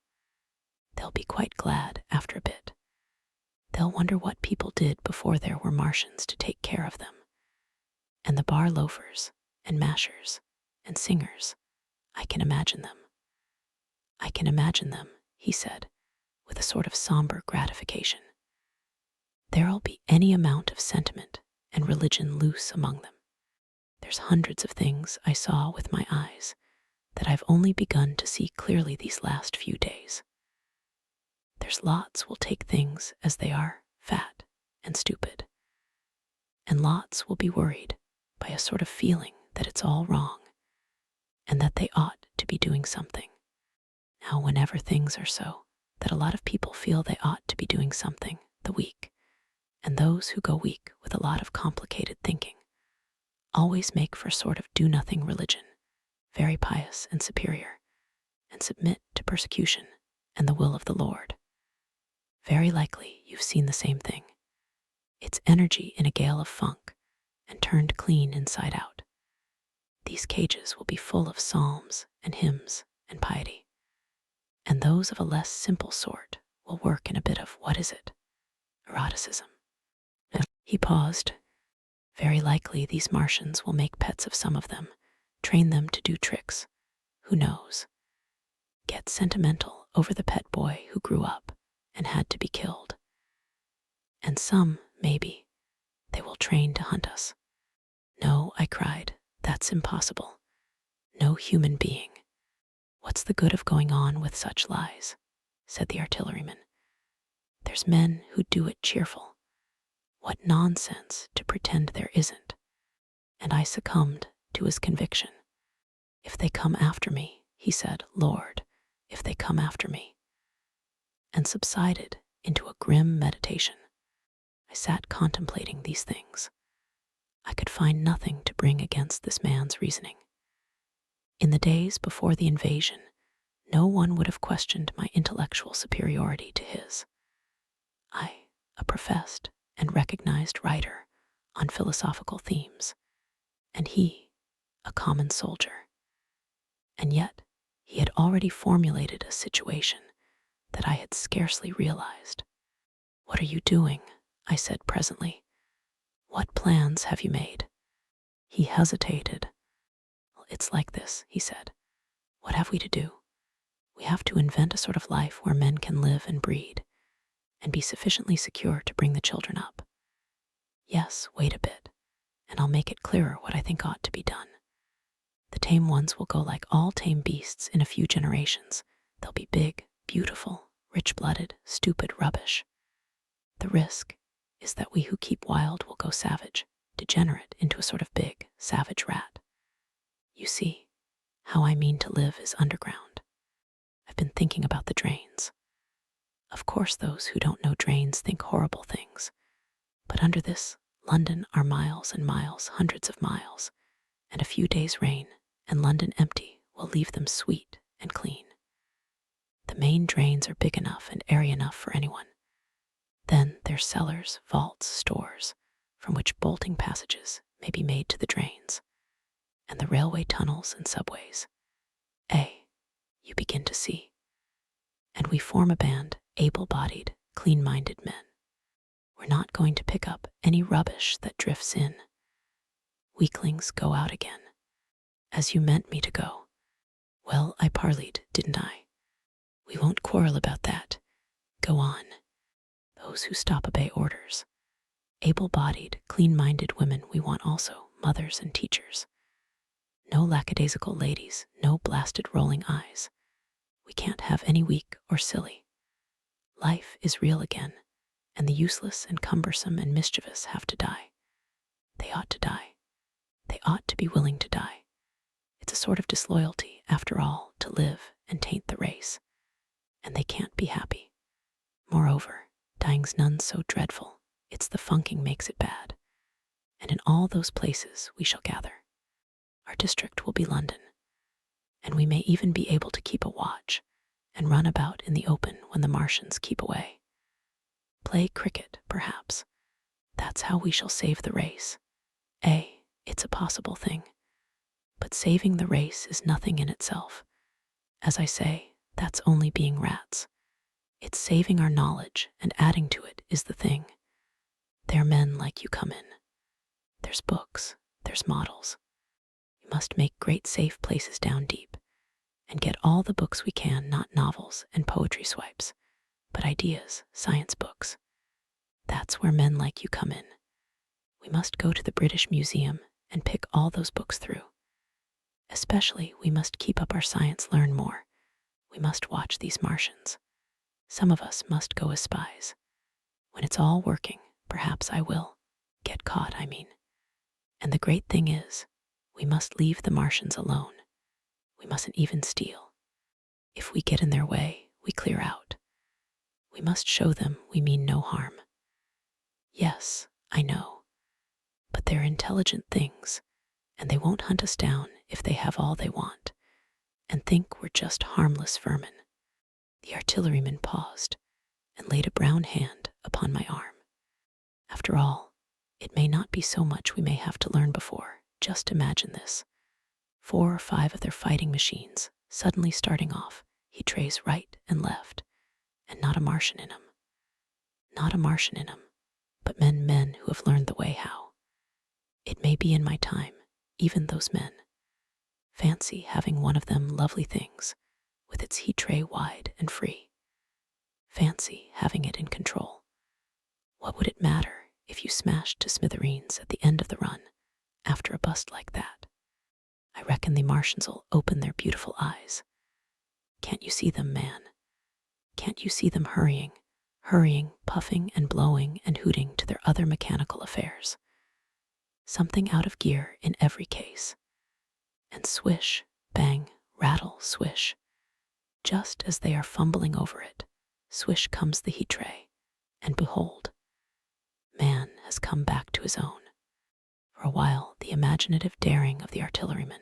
They'll be quite glad after a bit. They'll wonder what people did before there were Martians to take care of them. And the bar loafers and mashers and singers, I can imagine them. I can imagine them, he said, with a sort of somber gratification. There'll be any amount of sentiment and religion loose among them. There's hundreds of things I saw with my eyes that I've only begun to see clearly these last few days. There's lots will take things as they are, fat and stupid. And lots will be worried by a sort of feeling that it's all wrong and that they ought to be doing something. Now, whenever things are so, that a lot of people feel they ought to be doing something, the weak, and those who go weak with a lot of complicated thinking, always make for a sort of do-nothing religion, very pious and superior, and submit to persecution and the will of the Lord. Very likely you've seen the same thing. It's energy in a gale of funk and turned clean inside out. These cages will be full of psalms and hymns and piety. And those of a less simple sort will work in a bit of, what is it? Eroticism. He paused. Very likely these Martians will make pets of some of them, train them to do tricks. Who knows? Get sentimental over the pet boy who grew up and had to be killed. And some, maybe, they will train to hunt us. No, I cried, that's impossible. No human being. What's the good of going on with such lies? Said the artilleryman. There's men who do it cheerful. What nonsense to pretend there isn't. And I succumbed to his conviction. If they come after me, he said, Lord, if they come after me. And subsided into a grim meditation. I sat contemplating these things. I could find nothing to bring against this man's reasoning. In the days before the invasion, no one would have questioned my intellectual superiority to his. I, a professed and recognized writer on philosophical themes, and he, a common soldier. And yet, he had already formulated a situation that I had scarcely realized. What are you doing? I said presently. What plans have you made? He hesitated. Well, it's like this, he said. What have we to do? We have to invent a sort of life where men can live and breed, and be sufficiently secure to bring the children up. Yes, wait a bit, and I'll make it clearer what I think ought to be done. The tame ones will go like all tame beasts in a few generations. They'll be big, beautiful, rich-blooded, stupid rubbish. The risk is that we who keep wild will go savage, degenerate into a sort of big, savage rat. You see, how I mean to live is underground. I've been thinking about the drains. Of course, those who don't know drains think horrible things. But under this, London are miles and miles, hundreds of miles, and a few days' rain, and London empty will leave them sweet and clean. The main drains are big enough and airy enough for anyone. Then there's cellars, vaults, stores, from which bolting passages may be made to the drains, and the railway tunnels and subways. You begin to see. And we form a band, able-bodied, clean-minded men. We're not going to pick up any rubbish that drifts in. Weaklings, go out again. As you meant me to go. Well, I parleyed, didn't I? We won't quarrel about that. Go on. Those who stop obey orders. Able-bodied, clean-minded women we want also, mothers and teachers. No lackadaisical ladies, no blasted rolling eyes. We can't have any weak or silly. Life is real again, and the useless and cumbersome and mischievous have to die. They ought to die. They ought to be willing to die. It's a sort of disloyalty, after all, to live and taint the race. And they can't be happy. Moreover, dying's none so dreadful. It's the funking makes it bad. And in all those places we shall gather. Our district will be London, and we may even be able to keep a watch and run about in the open when the Martians keep away. Play cricket, perhaps. That's how we shall save the race. It's a possible thing. But saving the race is nothing in itself. As I say, that's only being rats. It's saving our knowledge and adding to it is the thing. There are men like you come in. There's books, there's models. We must make great safe places down deep and get all the books we can, not novels and poetry swipes, but ideas, science books. That's where men like you come in. We must go to the British Museum and pick all those books through. Especially, we must keep up our science, learn more. We must watch these Martians. Some of us must go as spies. When it's all working, perhaps I will. Get caught, I mean. And the great thing is, we must leave the Martians alone. We mustn't even steal. If we get in their way, we clear out. We must show them we mean no harm. Yes, I know. But they're intelligent things, and they won't hunt us down if they have all they want, and think we're just harmless vermin. The artilleryman paused and laid a brown hand upon my arm. After all, it may not be so much we may have to learn before. Just imagine this. 4 or 5 of their fighting machines suddenly starting off, he trays right and left, and not a Martian in 'em. Not a Martian in 'em, but men who have learned the way how. It may be in my time, even those men. Fancy having one of them lovely things, with its heat tray wide and free. Fancy having it in control. What would it matter if you smashed to smithereens at the end of the run after a bust like that? I reckon the Martians'll open their beautiful eyes. Can't you see them, man? Can't you see them hurrying, puffing and blowing and hooting to their other mechanical affairs? Something out of gear in every case. And swish, bang, rattle, swish. Just as they are fumbling over it, swish comes the heat tray, and behold, man has come back to his own. For a while, the imaginative daring of the artilleryman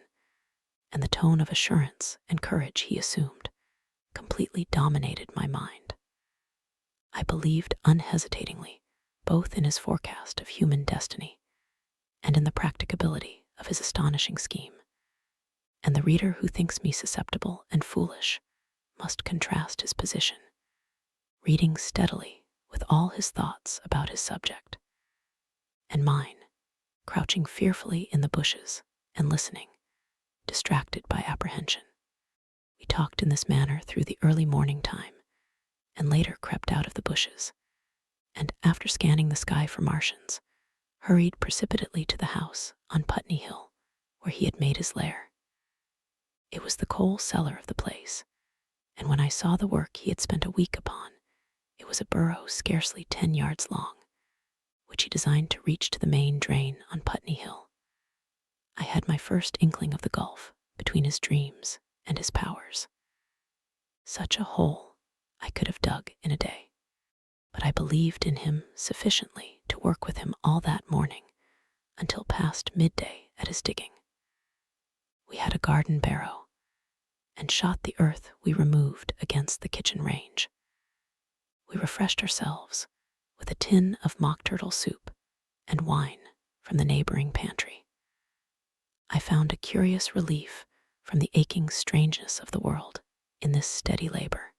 and the tone of assurance and courage he assumed completely dominated my mind. I believed unhesitatingly both in his forecast of human destiny and in the practicability of his astonishing scheme. And the reader who thinks me susceptible and foolish must contrast his position, reading steadily with all his thoughts about his subject, and mine, crouching fearfully in the bushes and listening, distracted by apprehension. We talked in this manner through the early morning time, and later crept out of the bushes, and after scanning the sky for Martians, hurried precipitately to the house on Putney Hill, where he had made his lair. It was the coal cellar of the place, and when I saw the work he had spent a week upon, it was a burrow scarcely 10 yards long, which he designed to reach to the main drain on Putney Hill. I had my first inkling of the gulf between his dreams and his powers. Such a hole I could have dug in a day, but I believed in him sufficiently to work with him all that morning until past midday at his digging. We had a garden barrow, and shot the earth we removed against the kitchen range. We refreshed ourselves with a tin of mock turtle soup and wine from the neighboring pantry. I found a curious relief from the aching strangeness of the world in this steady labor.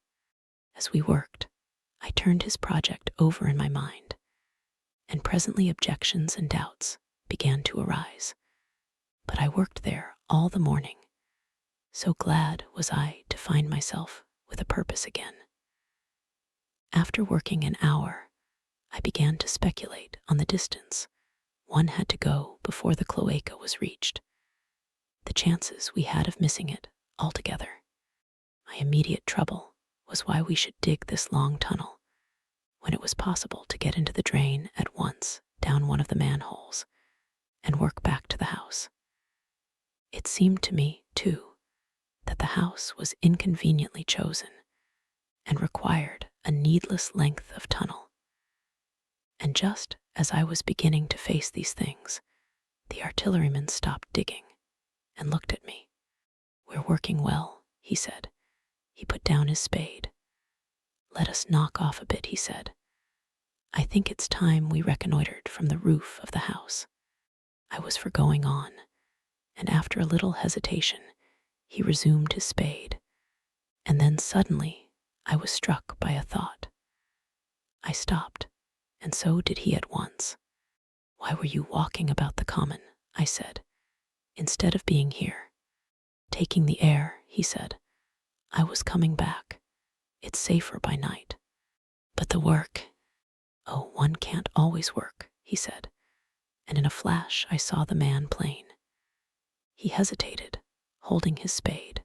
As we worked, I turned his project over in my mind, and presently objections and doubts began to arise. But I worked there all the morning. So glad was I to find myself with a purpose again. After working an hour, I began to speculate on the distance one had to go before the cloaca was reached, the chances we had of missing it altogether. My immediate trouble was why we should dig this long tunnel when it was possible to get into the drain at once down one of the manholes and work back to the house. It seemed to me, too, that the house was inconveniently chosen and required a needless length of tunnel. And just as I was beginning to face these things, the artilleryman stopped digging and looked at me. "We're working well," he said. He put down his spade. "Let us knock off a bit," he said. "I think it's time we reconnoitered from the roof of the house." I was for going on, and after a little hesitation, he resumed his spade. And then suddenly, I was struck by a thought. I stopped, and so did he at once. "Why were you walking about the common?" I said, "instead of being here?" "Taking the air," he said. "I was coming back. It's safer by night." "But the work—" "Oh, one can't always work," he said, and in a flash I saw the man plain. He hesitated, holding his spade.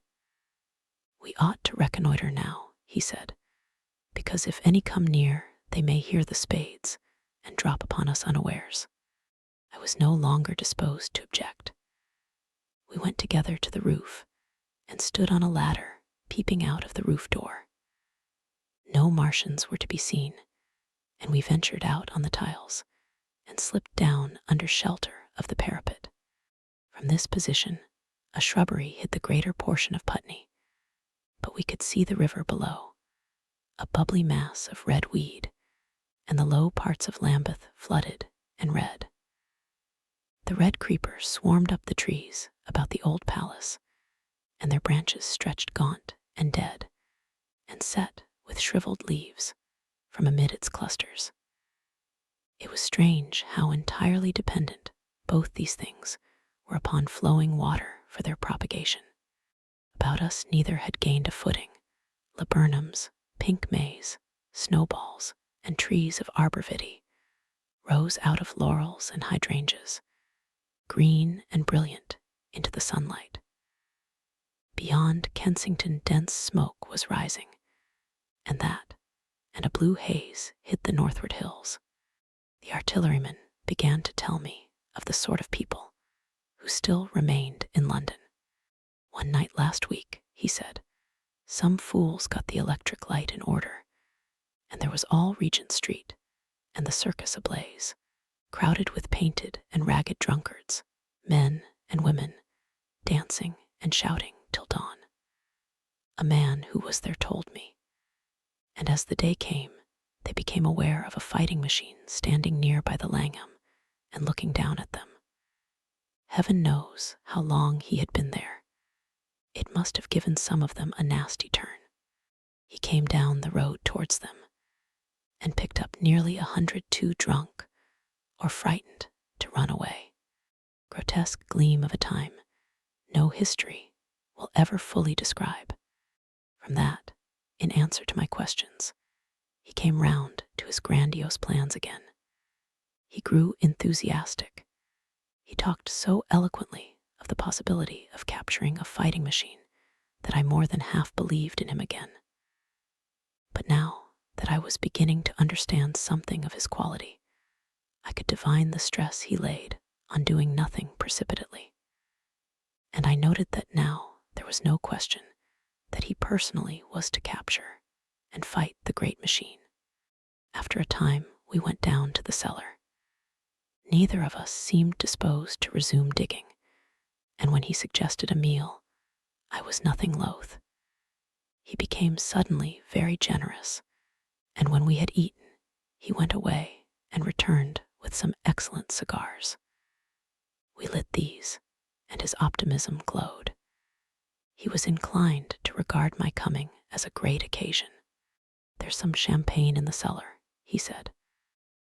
"We ought to reconnoiter now," he said, "because if any come near, they may hear the spades and drop upon us unawares." I was no longer disposed to object. We went together to the roof and stood on a ladder peeping out of the roof door. No Martians were to be seen, and we ventured out on the tiles and slipped down under shelter of the parapet. From this position, a shrubbery hid the greater portion of Putney, but we could see the river below, a bubbly mass of red weed, and the low parts of Lambeth flooded and red. The red creepers swarmed up the trees about the old palace, and their branches stretched gaunt and dead, and set with shriveled leaves from amid its clusters. It was strange how entirely dependent both these things were upon flowing water for their propagation. About us neither had gained a footing. Laburnums, pink maize, snowballs, and trees of arborvitae rose out of laurels and hydrangeas, green and brilliant into the sunlight. Beyond Kensington dense smoke was rising, and a blue haze hid the northward hills. The artilleryman began to tell me of the sort of people who still remained in London. "One night last week," he said, "some fools got the electric light in order, and there was all Regent Street and the circus ablaze, crowded with painted and ragged drunkards, men and women, dancing and shouting till dawn. A man who was there told me, and as the day came, they became aware of a fighting machine standing near by the Langham and looking down at them. Heaven knows how long he had been there. It must have given some of them a nasty turn. He came down the road towards them and picked up nearly 100 too drunk or frightened to run away. Grotesque gleam of a time no history will ever fully describe. From that, in answer to my questions, he came round to his grandiose plans again. He grew enthusiastic. He talked so eloquently of the possibility of capturing a fighting machine that I more than half believed in him again. But now that I was beginning to understand something of his quality, I could divine the stress he laid on doing nothing precipitately. And I noted that now there was no question that he personally was to capture and fight the great machine. After a time, we went down to the cellar. Neither of us seemed disposed to resume digging, and when he suggested a meal, I was nothing loath. He became suddenly very generous, and when we had eaten, he went away and returned with some excellent cigars. We lit these, and his optimism glowed. He was inclined to regard my coming as a great occasion. "There's some champagne in the cellar," he said.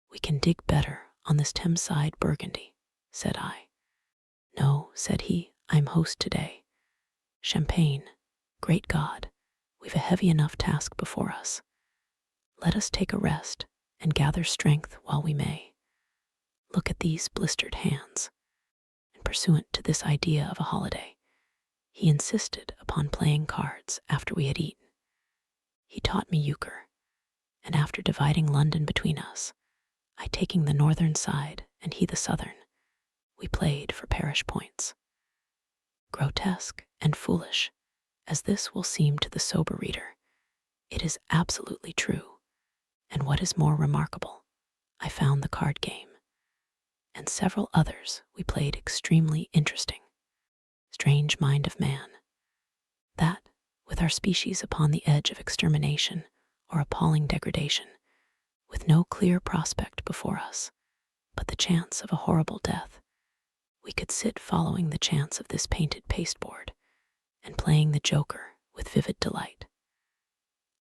"We can dig better on this Thameside Burgundy," said I. "No," said he, "I'm host today. Champagne, great God, we've a heavy enough task before us. Let us take a rest and gather strength while we may. Look at these blistered hands." And pursuant to this idea of a holiday, he insisted upon playing cards after we had eaten. He taught me euchre, and after dividing London between us, I taking the northern side and he the southern, we played for parish points. Grotesque and foolish as this will seem to the sober reader, it is absolutely true, and what is more remarkable, I found the card game, and several others we played extremely interesting. Strange mind of man, that, with our species upon the edge of extermination or appalling degradation, with no clear prospect before us, but the chance of a horrible death, we could sit following the chance of this painted pasteboard and playing the joker with vivid delight.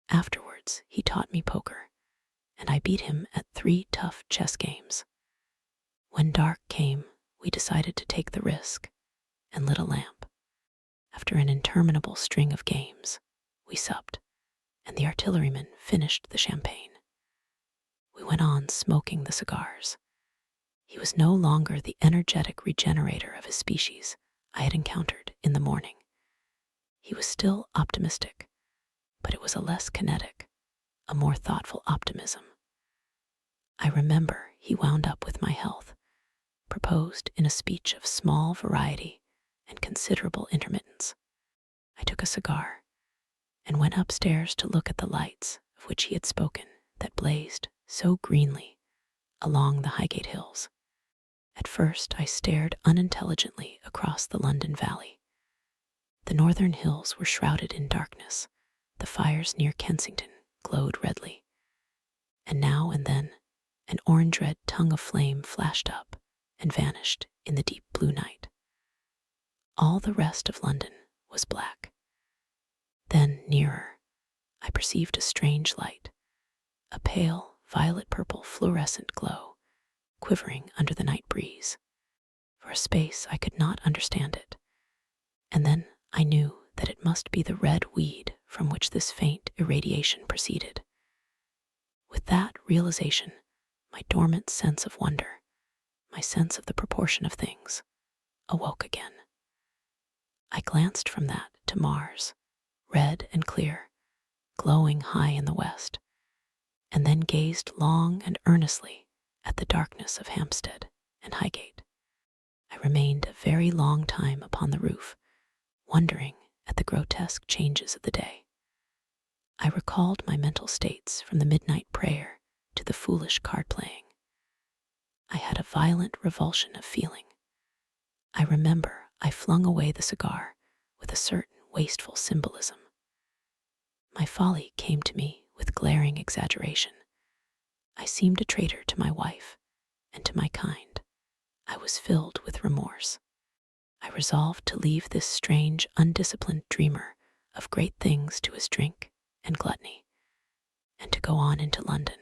Afterwards, he taught me poker, and I beat him at 3 tough chess games. When dark came, we decided to take the risk and lit a lamp. After an interminable string of games, we supped, and the artilleryman finished the champagne. We went on smoking the cigars. He was no longer the energetic regenerator of his species I had encountered in the morning. He was still optimistic, but it was a less kinetic, a more thoughtful optimism. I remember he wound up with my health, proposed in a speech of small variety and considerable intermittence. I took a cigar and went upstairs to look at the lights of which he had spoken that blazed so greenly along the Highgate hills. At first I stared unintelligently across the London valley. The northern hills were shrouded in darkness. The fires near Kensington glowed redly, and now and then an orange-red tongue of flame flashed up and vanished in the deep blue night. All the rest of London was black. Then, nearer, I perceived a strange light, a pale, violet-purple fluorescent glow, quivering under the night breeze. For a space I could not understand it, and then I knew that it must be the red weed from which this faint irradiation proceeded. With that realization, my dormant sense of wonder, my sense of the proportion of things, awoke again. I glanced from that to Mars, red and clear, glowing high in the west, and then gazed long and earnestly at the darkness of Hampstead and Highgate. I remained a very long time upon the roof, wondering at the grotesque changes of the day. I recalled my mental states from the midnight prayer to the foolish card-playing. I had a violent revulsion of feeling. I remember I flung away the cigar with a certain wasteful symbolism. My folly came to me with glaring exaggeration. I seemed a traitor to my wife and to my kind. I was filled with remorse. I resolved to leave this strange, undisciplined dreamer of great things to his drink and gluttony, and to go on into London.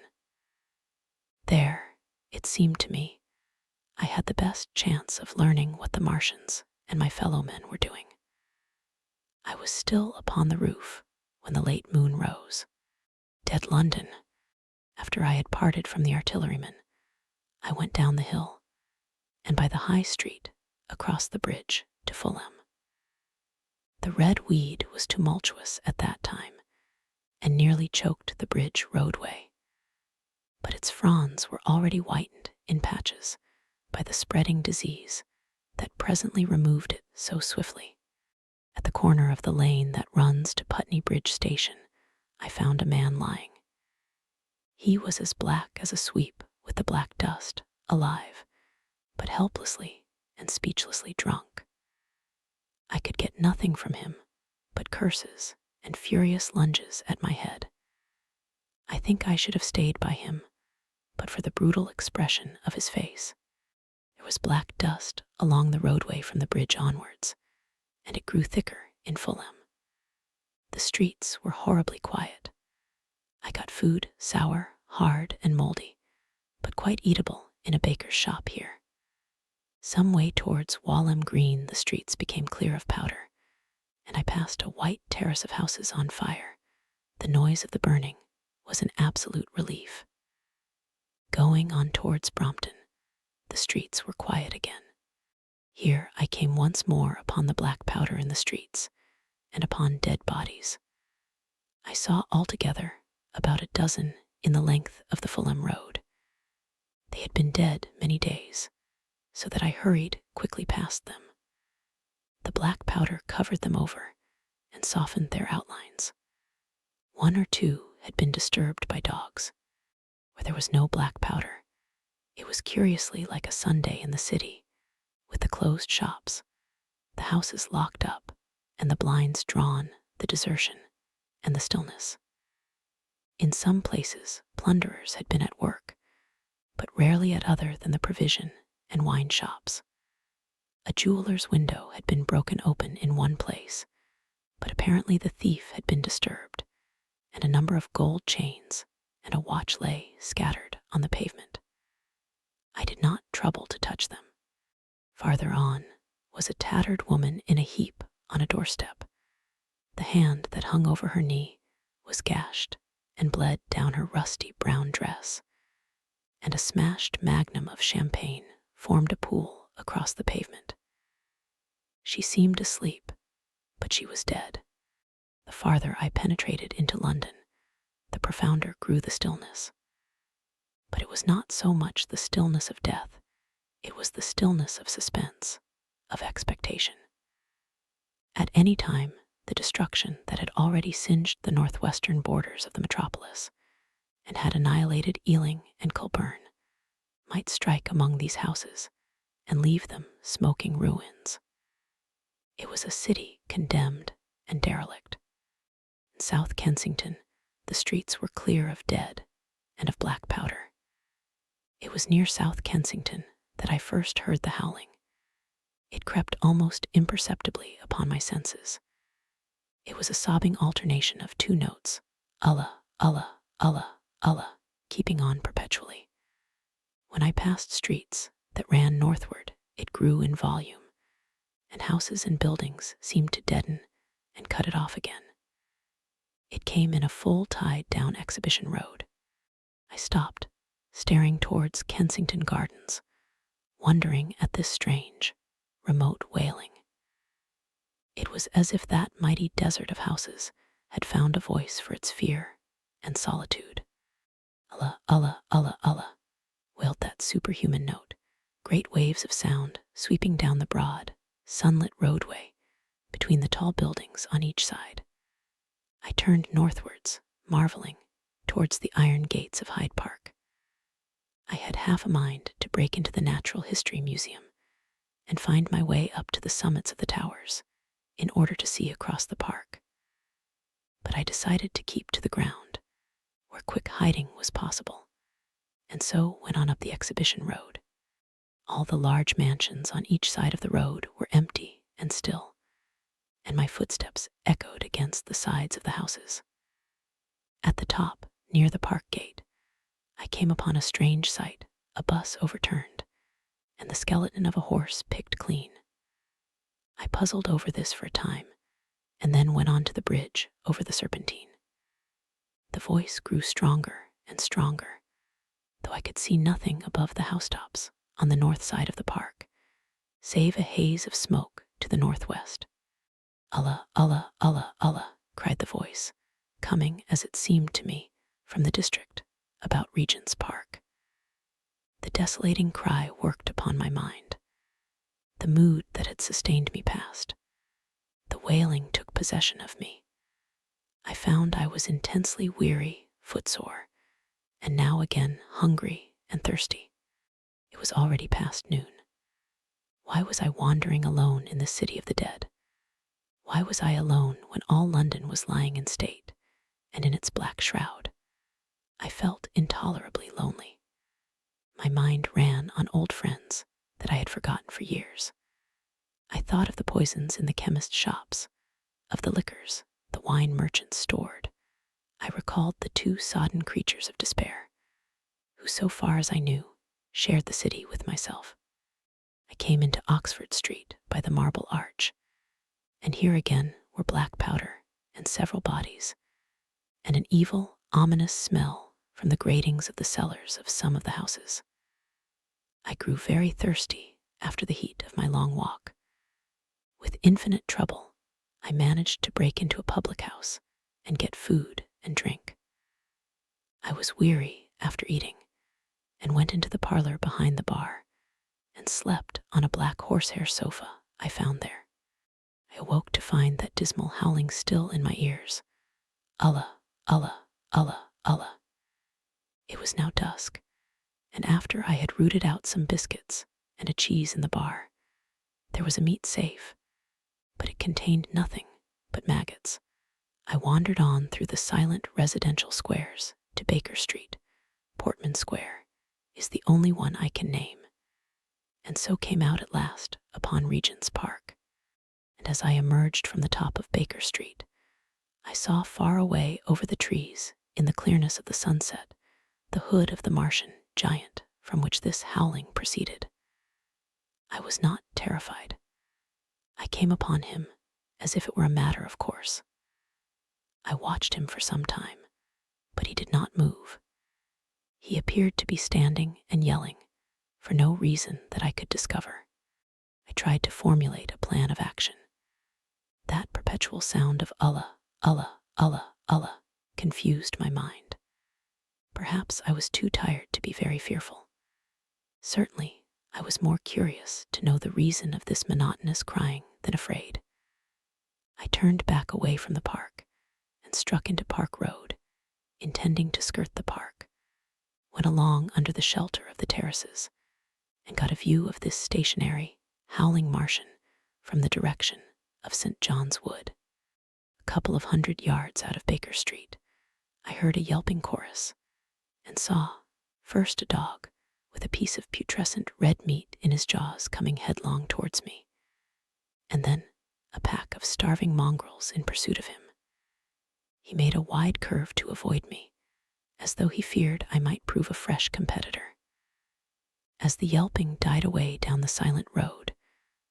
There, it seemed to me, I had the best chance of learning what the Martians and my fellow men were doing. I was still upon the roof when the late moon rose. Dead London. After I had parted from the artilleryman, I went down the hill, and by the High Street, across the bridge to Fulham. The red weed was tumultuous at that time, and nearly choked the bridge roadway. But its fronds were already whitened in patches by the spreading disease that presently removed it so swiftly. At the corner of the lane that runs to Putney Bridge Station, I found a man lying. He was as black as a sweep with the black dust, alive, but helplessly and speechlessly drunk. I could get nothing from him but curses and furious lunges at my head. I think I should have stayed by him, but for the brutal expression of his face. There was black dust along the roadway from the bridge onwards, and it grew thicker in Fulham. The streets were horribly quiet. I got food, sour, hard, and moldy, but quite eatable in a baker's shop here. Some way towards Walham Green the streets became clear of powder, and I passed a white terrace of houses on fire. The noise of the burning was an absolute relief. Going on towards Brompton, the streets were quiet again. Here I came once more upon the black powder in the streets, and upon dead bodies. I saw altogether about a dozen in the length of the Fulham Road. They had been dead many days, so that I hurried quickly past them. The black powder covered them over and softened their outlines. One or two had been disturbed by dogs. Where there was no black powder, it was curiously like a Sunday in the city, with the closed shops, the houses locked up, and the blinds drawn, the desertion and the stillness. In some places, plunderers had been at work, but rarely at other than the provision and wine shops. A jeweler's window had been broken open in one place, but apparently the thief had been disturbed, and a number of gold chains and a watch lay scattered on the pavement. I did not trouble to touch them. Farther on was a tattered woman in a heap on a doorstep. The hand that hung over her knee was gashed and bled down her rusty brown dress, and a smashed magnum of champagne formed a pool across the pavement. She seemed asleep, but she was dead. The farther I penetrated into London, the profounder grew the stillness. But it was not so much the stillness of death, it was the stillness of suspense, of expectation. At any time, the destruction that had already singed the northwestern borders of the metropolis and had annihilated Ealing and Kilburn might strike among these houses and leave them smoking ruins. It was a city condemned and derelict. In South Kensington, the streets were clear of dead and of black powder. It was near South Kensington that I first heard the howling. It crept almost imperceptibly upon my senses. It was a sobbing alternation of two notes, Allah, Allah, Allah, Allah, keeping on perpetually. When I passed streets that ran northward, it grew in volume, and houses and buildings seemed to deaden and cut it off again. It came in a full tide down Exhibition Road. I stopped, staring towards Kensington Gardens, wondering at this strange, remote wailing. It was as if that mighty desert of houses had found a voice for its fear and solitude. Allah, Allah, Allah, Allah, wailed that superhuman note, great waves of sound sweeping down the broad, sunlit roadway between the tall buildings on each side. I turned northwards, marveling, towards the iron gates of Hyde Park. I had half a mind to break into the Natural History Museum and find my way up to the summits of the towers in order to see across the park. But I decided to keep to the ground, where quick hiding was possible, and so went on up the Exhibition Road. All the large mansions on each side of the road were empty and still, and my footsteps echoed against the sides of the houses. At the top, near the park gate, I came upon a strange sight, a bus overturned, and the skeleton of a horse picked clean. I puzzled over this for a time, and then went on to the bridge over the Serpentine. The voice grew stronger and stronger, though I could see nothing above the housetops on the north side of the park, save a haze of smoke to the northwest. Allah, Allah, Allah, Allah, cried the voice, coming, as it seemed to me, from the district about Regent's Park. The desolating cry worked upon my mind. The mood that had sustained me passed. The wailing took possession of me. I found I was intensely weary, footsore, and now again hungry and thirsty. It was already past noon. Why was I wandering alone in the city of the dead? Why was I alone when all London was lying in state and in its black shroud? I felt intolerably lonely. My mind ran on old friends that I had forgotten for years. I thought of the poisons in the chemist's shops, of the liquors the wine merchants stored. I recalled the two sodden creatures of despair, who, so far as I knew, shared the city with myself. I came into Oxford Street by the Marble Arch, and here again were black powder and several bodies, and an evil, ominous smell from the gratings of the cellars of some of the houses. I grew very thirsty after the heat of my long walk. With infinite trouble, I managed to break into a public house and get food and drink. I was weary after eating and went into the parlor behind the bar and slept on a black horsehair sofa I found there. I awoke to find that dismal howling still in my ears. Allah, Allah, Allah, Allah. It was now dusk, and after I had rooted out some biscuits and a cheese in the bar, there was a meat safe, but it contained nothing but maggots. I wandered on through the silent residential squares to Baker Street. Portman Square is the only one I can name, and so came out at last upon Regent's Park. And as I emerged from the top of Baker Street, I saw far away over the trees, in the clearness of the sunset, the hood of the Martian giant from which this howling proceeded. I was not terrified. I came upon him as if it were a matter of course. I watched him for some time, but he did not move. He appeared to be standing and yelling for no reason that I could discover. I tried to formulate a plan of action. That perpetual sound of Allah, Allah, Allah, Allah confused my mind. Perhaps I was too tired to be very fearful. Certainly, I was more curious to know the reason of this monotonous crying than afraid. I turned back away from the park and struck into Park Road, intending to skirt the park, went along under the shelter of the terraces, and got a view of this stationary, howling Martian from the direction of St. John's Wood. A couple of 100 yards out of Baker Street, I heard a yelping chorus and saw first a dog with a piece of putrescent red meat in his jaws coming headlong towards me, and then a pack of starving mongrels in pursuit of him. He made a wide curve to avoid me, as though he feared I might prove a fresh competitor. As the yelping died away down the silent road,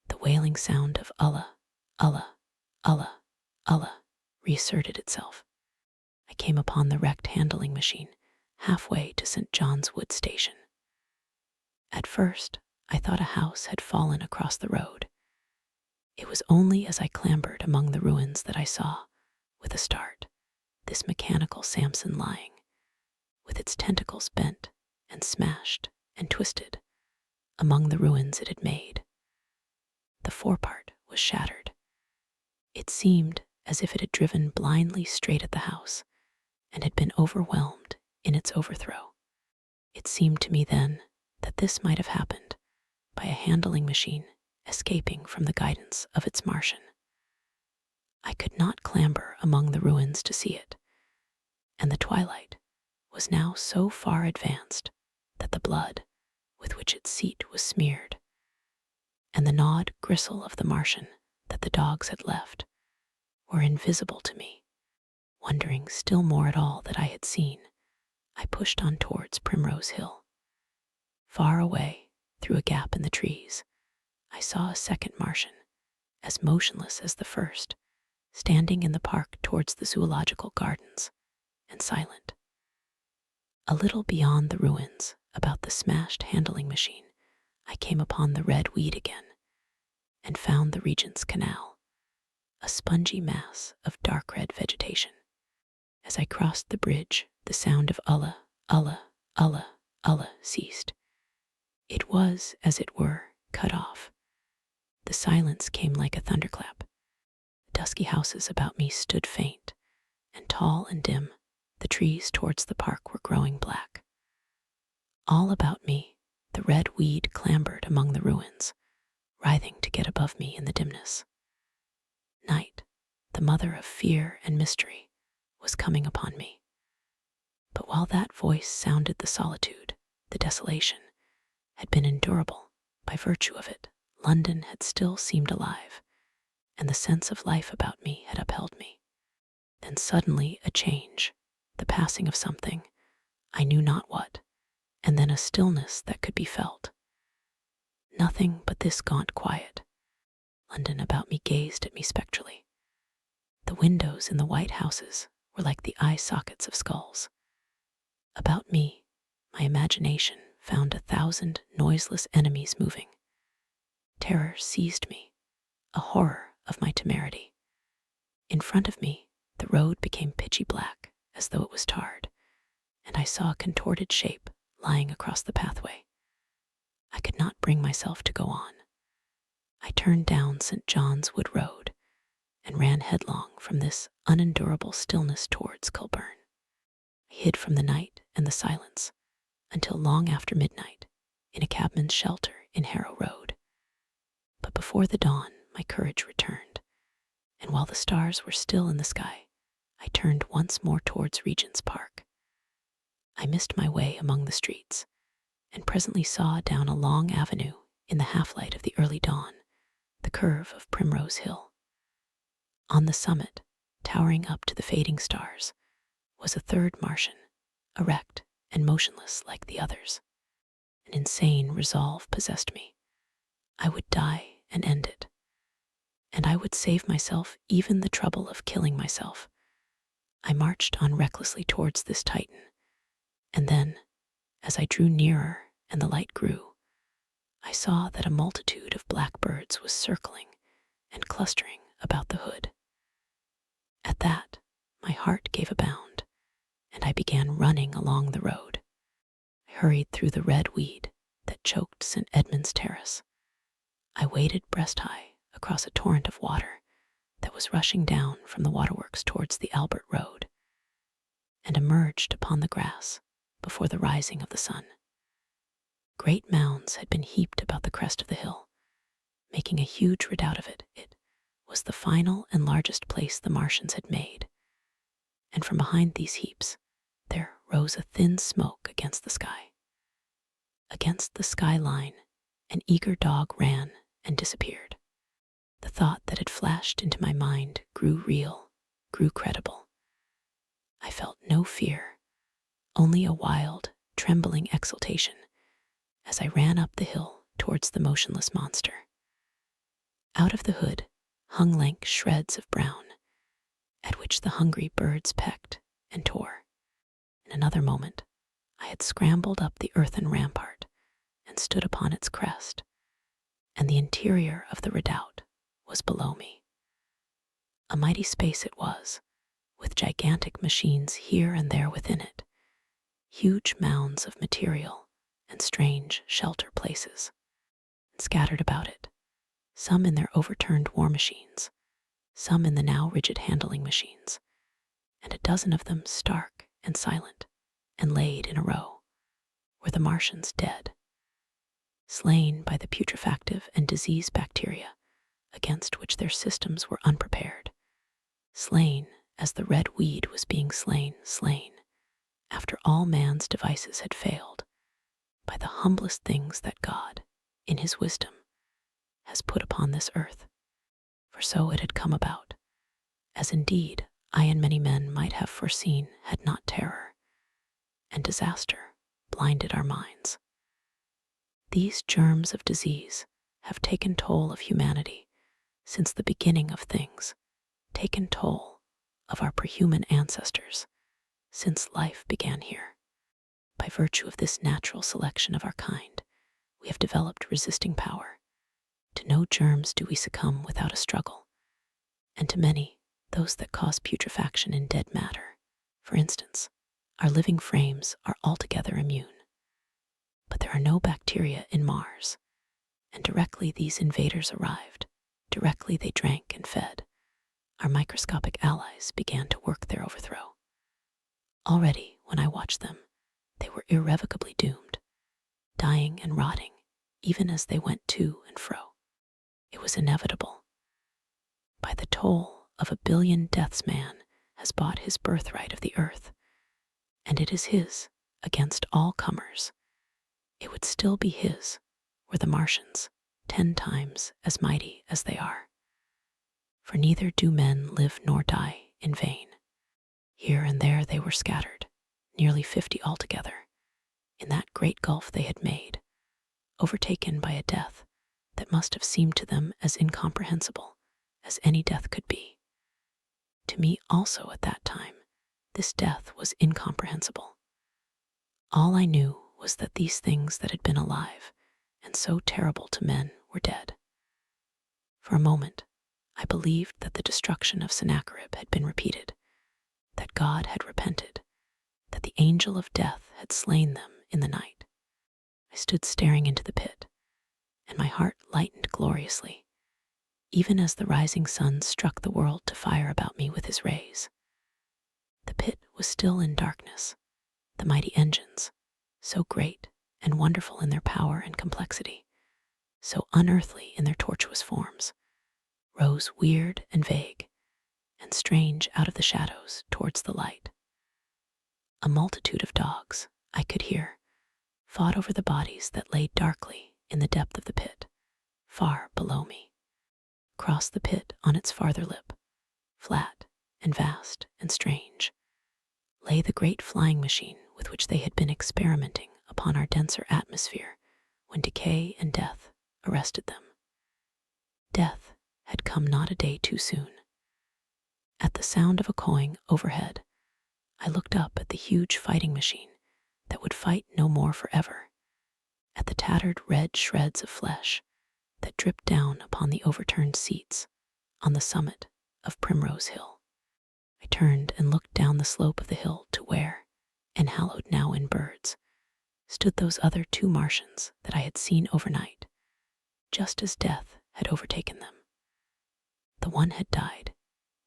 the wailing sound of Allah, Allah, Allah, Allah reasserted itself. I came upon the wrecked handling machine halfway to St. John's Wood Station. At first, I thought a house had fallen across the road. It was only as I clambered among the ruins that I saw, with a start, this mechanical Samson lying, with its tentacles bent and smashed and twisted, among the ruins it had made. The forepart was shattered. It seemed as if it had driven blindly straight at the house and had been overwhelmed in its overthrow. It seemed to me then that this might have happened by a handling machine escaping from the guidance of its Martian. I could not clamber among the ruins to see it, and the twilight was now so far advanced that the blood with which its seat was smeared, and the gnawed gristle of the Martian that the dogs had left, were invisible to me. Wondering still more at all that I had seen, I pushed on towards Primrose Hill. Far away, through a gap in the trees, I saw a second Martian, as motionless as the first, standing in the park towards the zoological gardens, and silent. A little beyond the ruins, about the smashed handling machine, I came upon the red weed again, and found the Regent's Canal, a spongy mass of dark red vegetation. As I crossed the bridge, the sound of Allah, Allah, Allah, Allah ceased. It was, as it were, cut off. The silence came like a thunderclap. The dusky houses about me stood faint, and tall and dim, the trees towards the park were growing black. All about me, the red weed clambered among the ruins, writhing to get above me in the dimness. Night the mother of fear and mystery, was coming upon me. But while that voice sounded the solitude, the desolation, had been endurable by virtue of it, London had still seemed alive, and the sense of life about me had upheld me. Then suddenly a change, the passing of something, I knew not what, and then a stillness that could be felt. Nothing but this gaunt quiet. London about me gazed at me spectrally. The windows in the white houses were like the eye sockets of skulls. About me, my imagination found 1,000 noiseless enemies moving. Terror seized me, a horror of my temerity. In front of me, the road became pitchy black, as though it was tarred, and I saw a contorted shape lying across the pathway. I could not bring myself to go on. I turned down St. John's Wood Road and ran headlong from this unendurable stillness towards Kilburn. I hid from the night and the silence until long after midnight in a cabman's shelter in Harrow Road. But before the dawn, my courage returned, and while the stars were still in the sky, I turned once more towards Regent's Park. I missed my way among the streets and presently saw down a long avenue in the half-light of the early dawn the curve of Primrose Hill. On the summit, towering up to the fading stars, was a third Martian, erect and motionless like the others. An insane resolve possessed me. I would die and end it, and I would save myself even the trouble of killing myself. I marched on recklessly towards this Titan, and then, as I drew nearer and the light grew, I saw that a multitude of blackbirds was circling and clustering about the hood. At that, my heart gave a bound, and I began running along the road. I hurried through the red weed that choked St. Edmund's Terrace. I waded breast-high across a torrent of water that was rushing down from the waterworks towards the Albert Road, and emerged upon the grass before the rising of the sun. Great mounds had been heaped about the crest of the hill, making a huge redoubt of it. It was the final and largest place the Martians had made, and from behind these heaps there rose a thin smoke against the sky. Against the skyline, an eager dog ran and disappeared. The thought that had flashed into my mind grew real, grew credible. I felt no fear, only a wild, trembling exultation as I ran up the hill towards the motionless monster. Out of the hood hung lank shreds of brown, at which the hungry birds pecked and tore. In another moment, I had scrambled up the earthen rampart and stood upon its crest, and the interior of the redoubt was below me. A mighty space it was, with gigantic machines here and there within it, huge mounds of material and strange shelter places, and scattered about it, some in their overturned war machines, some in the now rigid handling machines, and a dozen of them stark and silent and laid in a row, were the Martians dead, slain by the putrefactive and disease bacteria against which their systems were unprepared, slain as the red weed was being slain, after all man's devices had failed, by the humblest things that God, in his wisdom, has put upon this earth. For so it had come about, as indeed I and many men might have foreseen had not terror and disaster blinded our minds. These germs of disease have taken toll of humanity since the beginning of things, taken toll of our prehuman ancestors since life began here. By virtue of this natural selection of our kind, we have developed resisting power. To no germs do we succumb without a struggle, and to many, those that cause putrefaction in dead matter, for instance, our living frames are altogether immune. But there are no bacteria in Mars, and directly these invaders arrived, directly they drank and fed, our microscopic allies began to work their overthrow. Already, when I watched them, they were irrevocably doomed, dying and rotting, even as they went to and fro. It was inevitable. By the toll of a billion deaths man has bought his birthright of the earth, and it is his against all comers. It would still be his were the Martians 10 times as mighty as they are. For neither do men live nor die in vain. Here and there they were scattered, nearly 50 altogether, in that great gulf they had made, overtaken by a death that must have seemed to them as incomprehensible as any death could be. To me also at that time, this death was incomprehensible. All I knew was that these things that had been alive and so terrible to men were dead. For a moment, I believed that the destruction of Sennacherib had been repeated, that God had repented, that the angel of death had slain them in the night. I stood staring into the pit, and my heart lightened gloriously, even as the rising sun struck the world to fire about me with his rays. The pit was still in darkness. The mighty engines, so great and wonderful in their power and complexity, so unearthly in their tortuous forms, rose weird and vague and strange out of the shadows towards the light. A multitude of dogs, I could hear, fought over the bodies that lay darkly in the depth of the pit, far below me. Across the pit on its farther lip, flat and vast and strange, lay the great flying machine with which they had been experimenting upon our denser atmosphere when decay and death arrested them. Death had come not a day too soon. At the sound of a cawing overhead, I looked up at the huge fighting machine that would fight no more forever, at the tattered red shreds of flesh that dripped down upon the overturned seats on the summit of Primrose Hill. I turned and looked down the slope of the hill to where, enhallowed now in birds, stood those other 2 Martians that I had seen overnight, just as death had overtaken them. The one had died,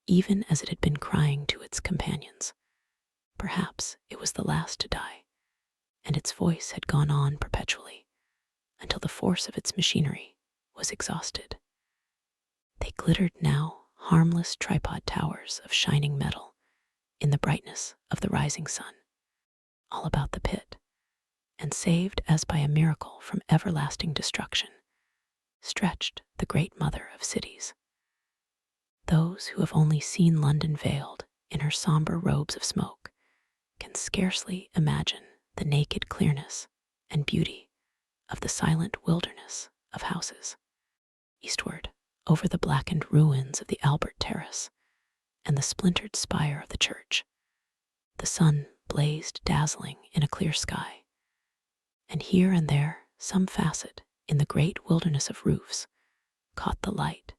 even as it had been crying to its companions. Perhaps it was the last to die, and its voice had gone on perpetually until the force of its machinery was exhausted. They glittered now, harmless tripod towers of shining metal in the brightness of the rising sun, all about the pit, and saved as by a miracle from everlasting destruction, stretched the great mother of cities. Those who have only seen London veiled in her somber robes of smoke can scarcely imagine the naked clearness and beauty of the silent wilderness of houses. Eastward, over the blackened ruins of the Albert Terrace and the splintered spire of the church, the sun blazed dazzling in a clear sky, and here and there some facet in the great wilderness of roofs caught the light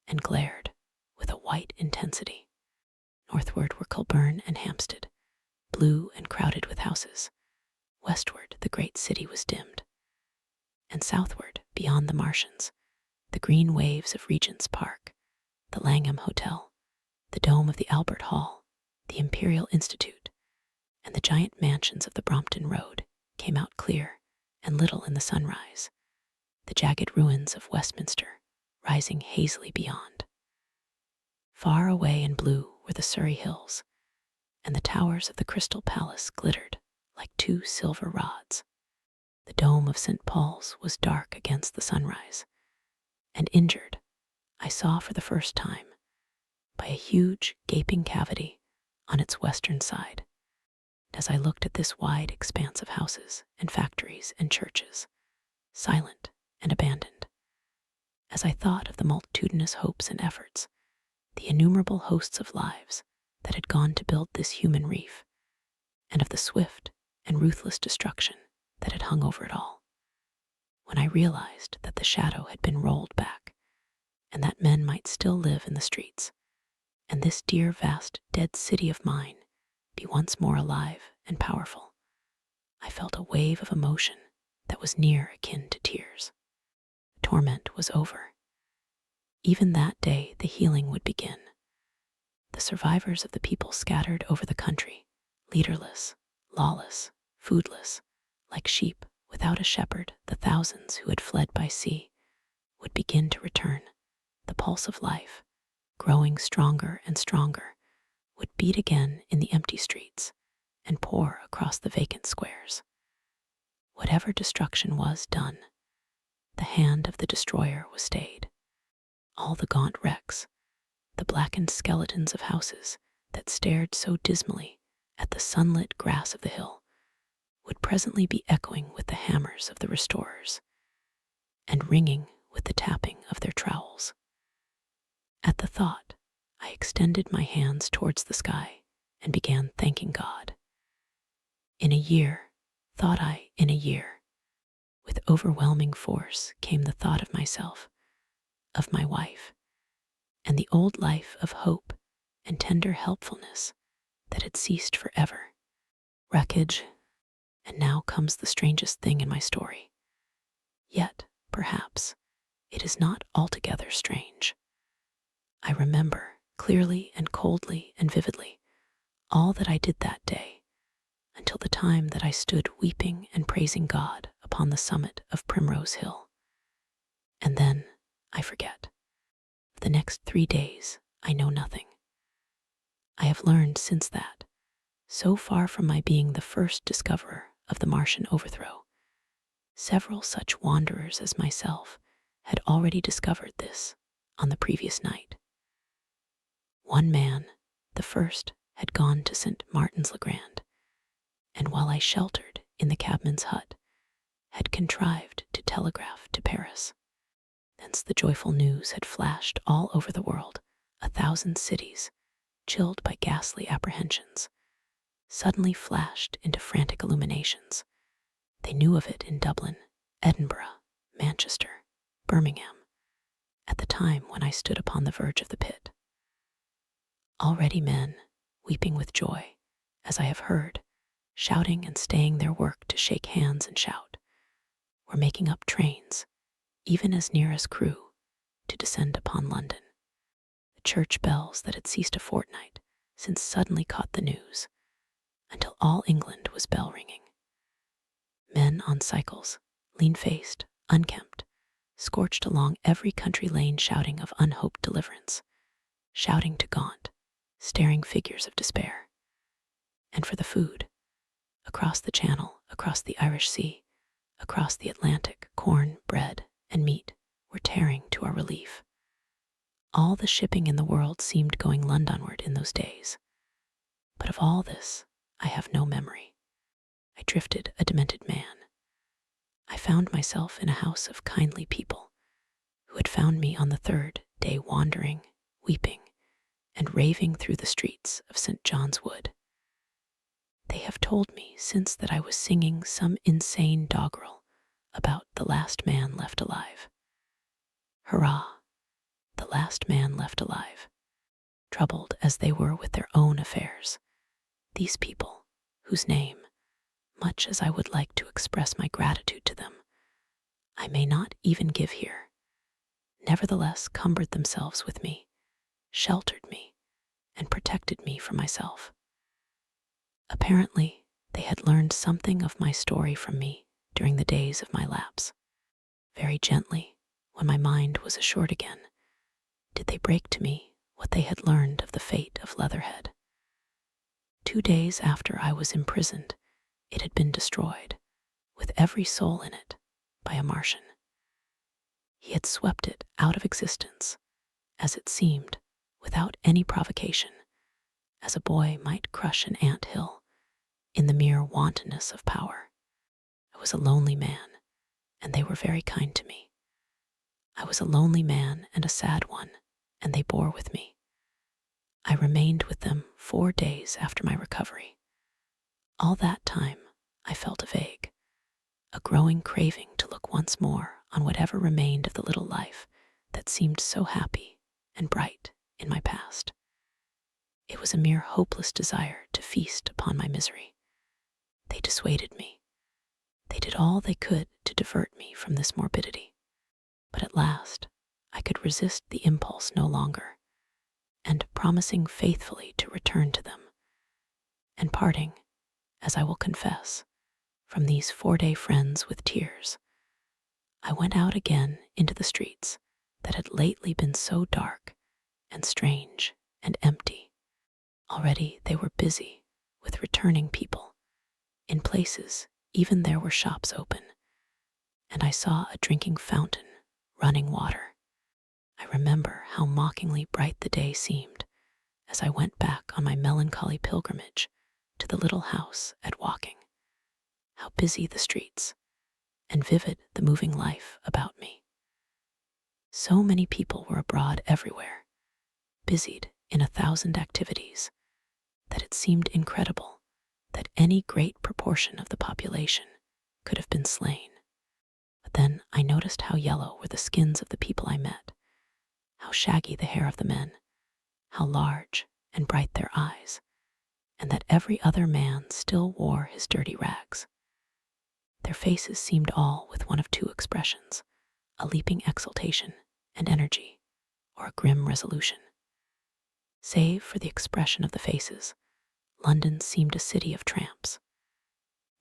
and glared with a white intensity. Northward were Kilburn and Hampstead, blue and crowded with houses. Westward the great city was dimmed, and southward, beyond the Martians, the green waves of Regent's Park, the Langham Hotel, the dome of the Albert Hall, the Imperial Institute, and the giant mansions of the Brompton Road came out clear and little in the sunrise, the jagged ruins of Westminster rising hazily beyond. Far away in blue were the Surrey Hills, and the towers of the Crystal Palace glittered like 2 silver rods. The dome of St. Paul's was dark against the sunrise, and injured, I saw for the first time, by a huge gaping cavity on its western side. As I looked at this wide expanse of houses and factories and churches, silent and abandoned, as I thought of the multitudinous hopes and efforts, the innumerable hosts of lives that had gone to build this human reef, and of the swift and ruthless destruction that had hung over it all, when I realized that the shadow had been rolled back, and that men might still live in the streets, and this dear vast dead city of mine be once more alive and powerful, I felt a wave of emotion that was near akin to tears. The torment was over. Even that day the healing would begin. The survivors of the people scattered over the country, leaderless, lawless, foodless, like sheep without a shepherd, the thousands who had fled by sea, would begin to return, the pulse of life, growing stronger and stronger, would beat again in the empty streets and pour across the vacant squares. Whatever destruction was done, the hand of the destroyer was stayed. All the gaunt wrecks, the blackened skeletons of houses that stared so dismally at the sunlit grass of the hill, would presently be echoing with the hammers of the restorers and ringing with the tapping of their trowels. At the thought, I extended my hands towards the sky and began thanking God. In a year, thought I, in a year, with overwhelming force came the thought of myself, of my wife, and the old life of hope and tender helpfulness that had ceased forever. Wreckage, and now comes the strangest thing in my story. Yet, perhaps, it is not altogether strange. I remember, clearly and coldly and vividly, all that I did that day, until the time that I stood weeping and praising God upon the summit of Primrose Hill. And then I forget. For the next 3 days, I know nothing. I have learned since that, so far from my being the first discoverer of the Martian overthrow, several such wanderers as myself had already discovered this on the previous night. One man, the first, had gone to St. Martin's-le-Grand, and while I sheltered in the cabman's hut, had contrived to telegraph to Paris. Thence the joyful news had flashed all over the world. 1,000 cities, chilled by ghastly apprehensions, suddenly flashed into frantic illuminations. They knew of it in Dublin, Edinburgh, Manchester, Birmingham, at the time when I stood upon the verge of the pit. Already men, weeping with joy, as I have heard, shouting and staying their work to shake hands and shout, were making up trains, even as near as Crewe, to descend upon London. The church bells that had ceased a fortnight since suddenly caught the news, until all England was bell-ringing. Men on cycles, lean-faced, unkempt, scorched along every country lane shouting of unhoped deliverance, shouting to gaunt, staring figures of despair. And for the food, across the Channel, across the Irish Sea, across the Atlantic, corn, bread, and meat were tearing to our relief. All the shipping in the world seemed going Londonward in those days. But of all this, I have no memory. I drifted a demented man. I found myself in a house of kindly people, who had found me on the 3rd day wandering, weeping, and raving through the streets of St. John's Wood. They have told me since that I was singing some insane doggerel about the last man left alive. Hurrah, the last man left alive. Troubled as they were with their own affairs, these people, whose name, much as I would like to express my gratitude to them, I may not even give here, nevertheless cumbered themselves with me, sheltered me, and protected me from myself. Apparently, they had learned something of my story from me during the days of my lapse. Very gently, when my mind was assured again, did they break to me what they had learned of the fate of Leatherhead. 2 days after I was imprisoned, it had been destroyed, with every soul in it, by a Martian. He had swept it out of existence, as it seemed, without any provocation, as a boy might crush an ant-hill in the mere wantonness of power. I was a lonely man, and they were very kind to me. I was a lonely man and a sad one, and they bore with me. I remained with them 4 days after my recovery. All that time I felt a growing craving to look once more on whatever remained of the little life that seemed so happy and bright in my past. It was a mere hopeless desire to feast upon my misery. They dissuaded me. They did all they could to divert me from this morbidity. But at last, I could resist the impulse no longer, and promising faithfully to return to them, and parting, as I will confess, from these 4-day friends with tears, I went out again into the streets that had lately been so dark and strange and empty. Already they were busy with returning people. In places, even there were shops open, and I saw a drinking fountain, running water. I remember how mockingly bright the day seemed as I went back on my melancholy pilgrimage to the little house at Walking. How busy the streets, and vivid the moving life about me. So many people were abroad everywhere, busied in 1,000 activities, that it seemed incredible that any great proportion of the population could have been slain. But then I noticed how yellow were the skins of the people I met, how shaggy the hair of the men, how large and bright their eyes, and that every other man still wore his dirty rags. Their faces seemed all with one of two expressions, a leaping exultation and energy, or a grim resolution. Save for the expression of the faces, London seemed a city of tramps.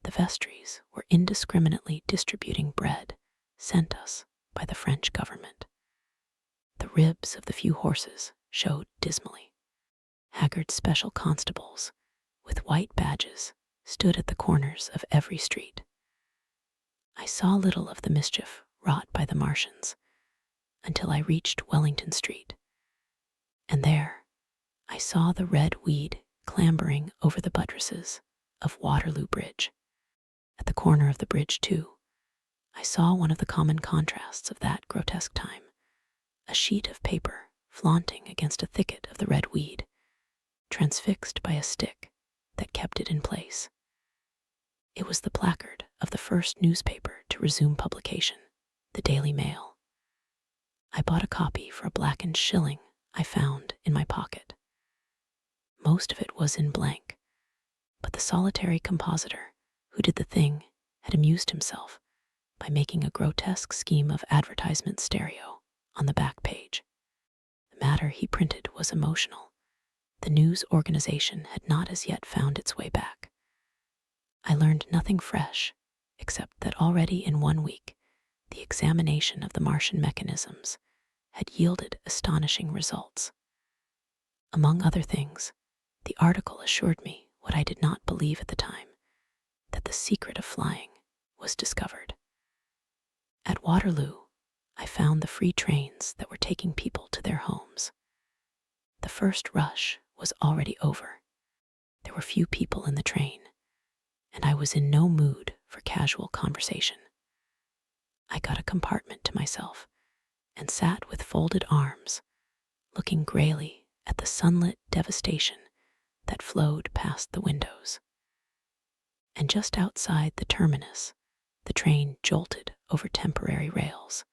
The vestries were indiscriminately distributing bread sent us by the French government. The ribs of the few horses showed dismally. Haggard special constables with white badges stood at the corners of every street. I saw little of the mischief wrought by the Martians until I reached Wellington Street, and there I saw the red weed clambering over the buttresses of Waterloo Bridge. At the corner of the bridge, too, I saw one of the common contrasts of that grotesque time, a sheet of paper flaunting against a thicket of the red weed, transfixed by a stick that kept it in place. It was the placard of the first newspaper to resume publication, the Daily Mail. I bought a copy for a blackened shilling I found in my pocket. Most of it was in blank, but the solitary compositor who did the thing had amused himself by making a grotesque scheme of advertisement stereo on the back page. The matter he printed was emotional. The news organization had not as yet found its way back. I learned nothing fresh, except that already in 1 week, the examination of the Martian mechanisms had yielded astonishing results. Among other things, the article assured me what I did not believe at the time, that the secret of flying was discovered. At Waterloo, I found the free trains that were taking people to their homes. The first rush was already over. There were few people in the train, and I was in no mood for casual conversation. I got a compartment to myself and sat with folded arms, looking grayly at the sunlit devastation that flowed past the windows. And just outside the terminus, the train jolted over temporary rails,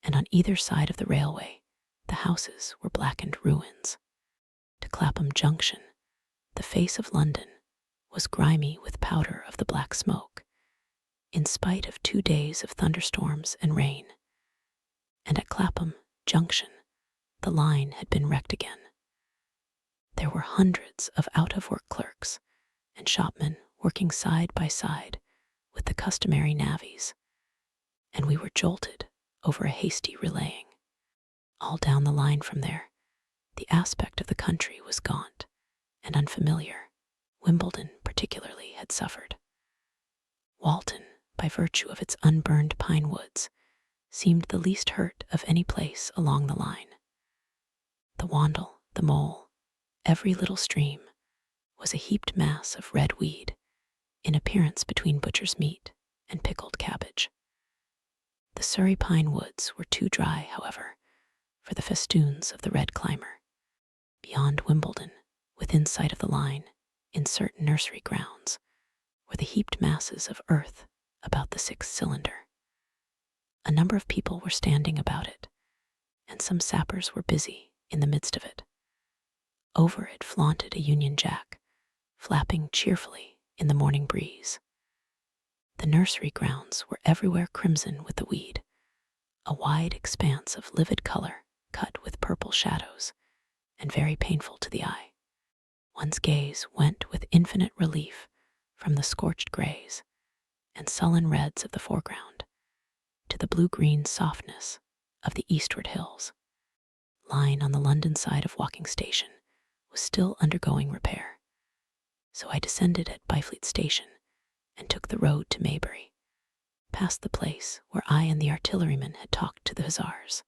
and on either side of the railway, the houses were blackened ruins. To Clapham Junction, the face of London was grimy with powder of the black smoke, in spite of 2 days of thunderstorms and rain. And at Clapham Junction, the line had been wrecked again. There were hundreds of out-of-work clerks and shopmen working side by side with the customary navvies, and we were jolted over a hasty relaying. All down the line from there, the aspect of the country was gaunt and unfamiliar. Wimbledon particularly had suffered. Walton, by virtue of its unburned pine woods, seemed the least hurt of any place along the line. The Wandle, the Mole, every little stream, was a heaped mass of red weed, in appearance between butcher's meat and pickled cabbage. The Surrey pine woods were too dry, however, for the festoons of the red climber. Beyond Wimbledon, within sight of the line, in certain nursery grounds, were the heaped masses of earth about the 6th cylinder. A number of people were standing about it, and some sappers were busy in the midst of it. Over it flaunted a Union Jack, flapping cheerfully in the morning breeze. The nursery grounds were everywhere crimson with the weed, a wide expanse of livid color cut with purple shadows, and very painful to the eye. One's gaze went with infinite relief from the scorched grays and sullen reds of the foreground to the blue-green softness of the eastward hills. line on the London side of Walking Station, was still undergoing repair, so I descended at Byfleet Station and took the road to Maybury, past the place where I and the artilleryman had talked to the hussars,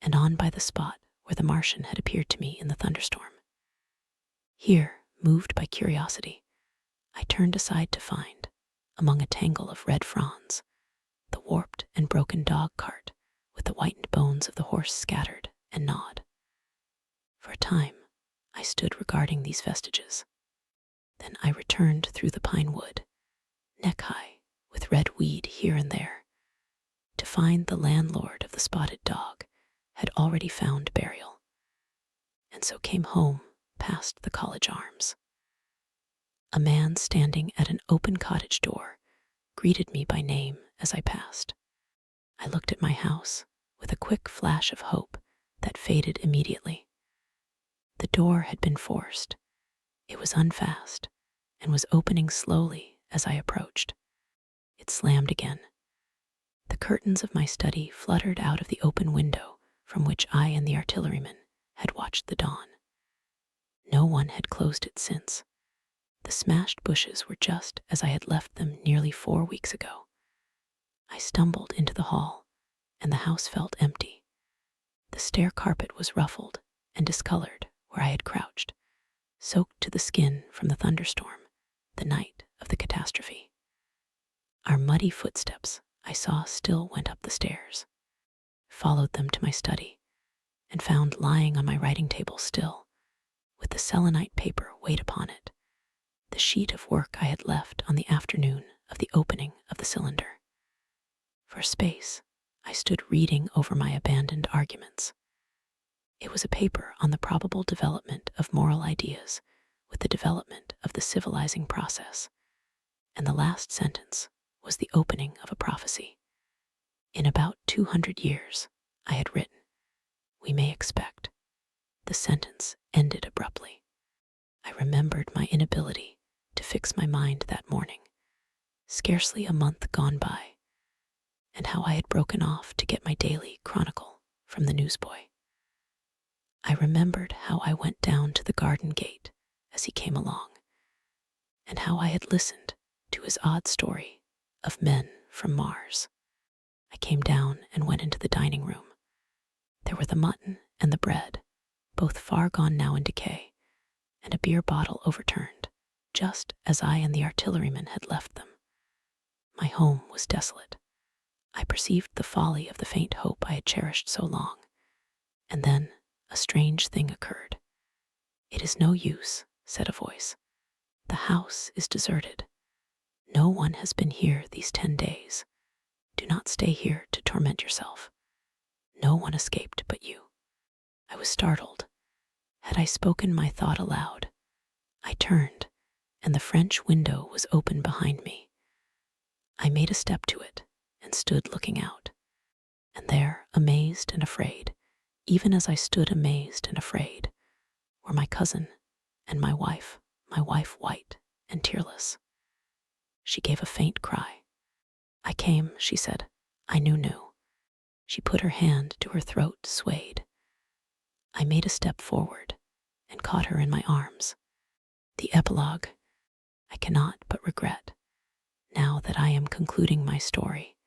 and on by the spot where the Martian had appeared to me in the thunderstorm. Here, moved by curiosity, I turned aside to find, among a tangle of red fronds, the warped and broken dog cart with the whitened bones of the horse scattered and gnawed. For a time, I stood regarding these vestiges. Then I returned through the pine wood, neck-high, with red weed here and there, to find the landlord of the spotted dog had already found burial, and so came home past the College Arms. A man standing at an open cottage door greeted me by name as I passed. I looked at my house with a quick flash of hope that faded immediately. The door had been forced. It was unfast and was opening slowly as I approached. It slammed again. The curtains of my study fluttered out of the open window from which I and the artilleryman had watched the dawn. No one had closed it since. The smashed bushes were just as I had left them nearly 4 weeks ago. I stumbled into the hall, and the house felt empty. The stair carpet was ruffled and discolored where I had crouched, soaked to the skin from the thunderstorm the night of the catastrophe. Our muddy footsteps I saw still went up the stairs, followed them to my study, and found lying on my writing table still, with the selenite paper weighed upon it, the sheet of work I had left on the afternoon of the opening of the cylinder. For a space, I stood reading over my abandoned arguments. It was a paper on the probable development of moral ideas with the development of the civilizing process, and the last sentence was the opening of a prophecy. In about 200 years, I had written, we may expect. The sentence ended abruptly. I remembered my inability to fix my mind that morning, scarcely a month gone by, and how I had broken off to get my daily chronicle from the newsboy. I remembered how I went down to the garden gate as he came along, and how I had listened to his odd story of men from Mars. I came down and went into the dining room. There were the mutton and the bread, both far gone now in decay, and a beer bottle overturned, just as I and the artilleryman had left them. My home was desolate. I perceived the folly of the faint hope I had cherished so long, and then a strange thing occurred. It is no use, said a voice. The house is deserted. No one has been here these 10 days. Do not stay here to torment yourself. No one escaped but you. I was startled. Had I spoken my thought aloud? I turned, and the French window was open behind me. I made a step to it and stood looking out. And there, amazed and afraid, even as I stood amazed and afraid, were my cousin and my wife white and tearless. She gave a faint cry. I came, she said. I knew. She put her hand to her throat, swayed. I made a step forward and caught her in my arms. The epilogue. I cannot but regret, now that I am concluding my story,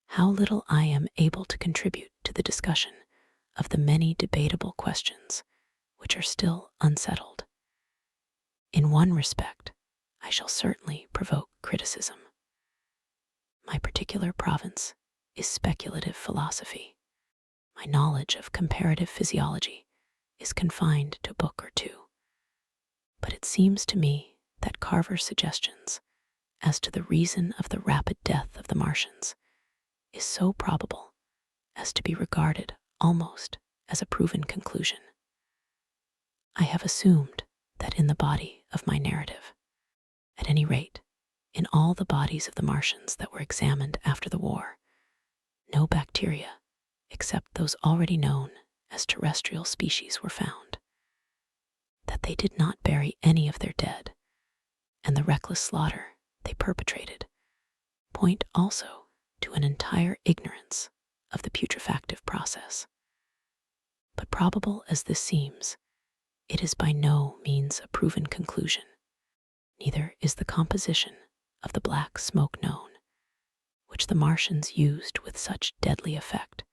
how little I am able to contribute to the discussion of the many debatable questions which are still unsettled. In one respect, I shall certainly provoke criticism. My particular province is speculative philosophy. My knowledge of comparative physiology is confined to a book or two. But it seems to me that Carver's suggestions as to the reason of the rapid death of the Martians is so probable as to be regarded almost as a proven conclusion. I have assumed that in the body of my narrative, at any rate, in all the bodies of the Martians that were examined after the war, no bacteria, except those already known as terrestrial species, were found, that they did not bury any of their dead, and the reckless slaughter they perpetrated point also to an entire ignorance of the putrefactive process. But probable as this seems, it is by no means a proven conclusion. Neither is the composition of the black smoke known, which the Martians used with such deadly effect,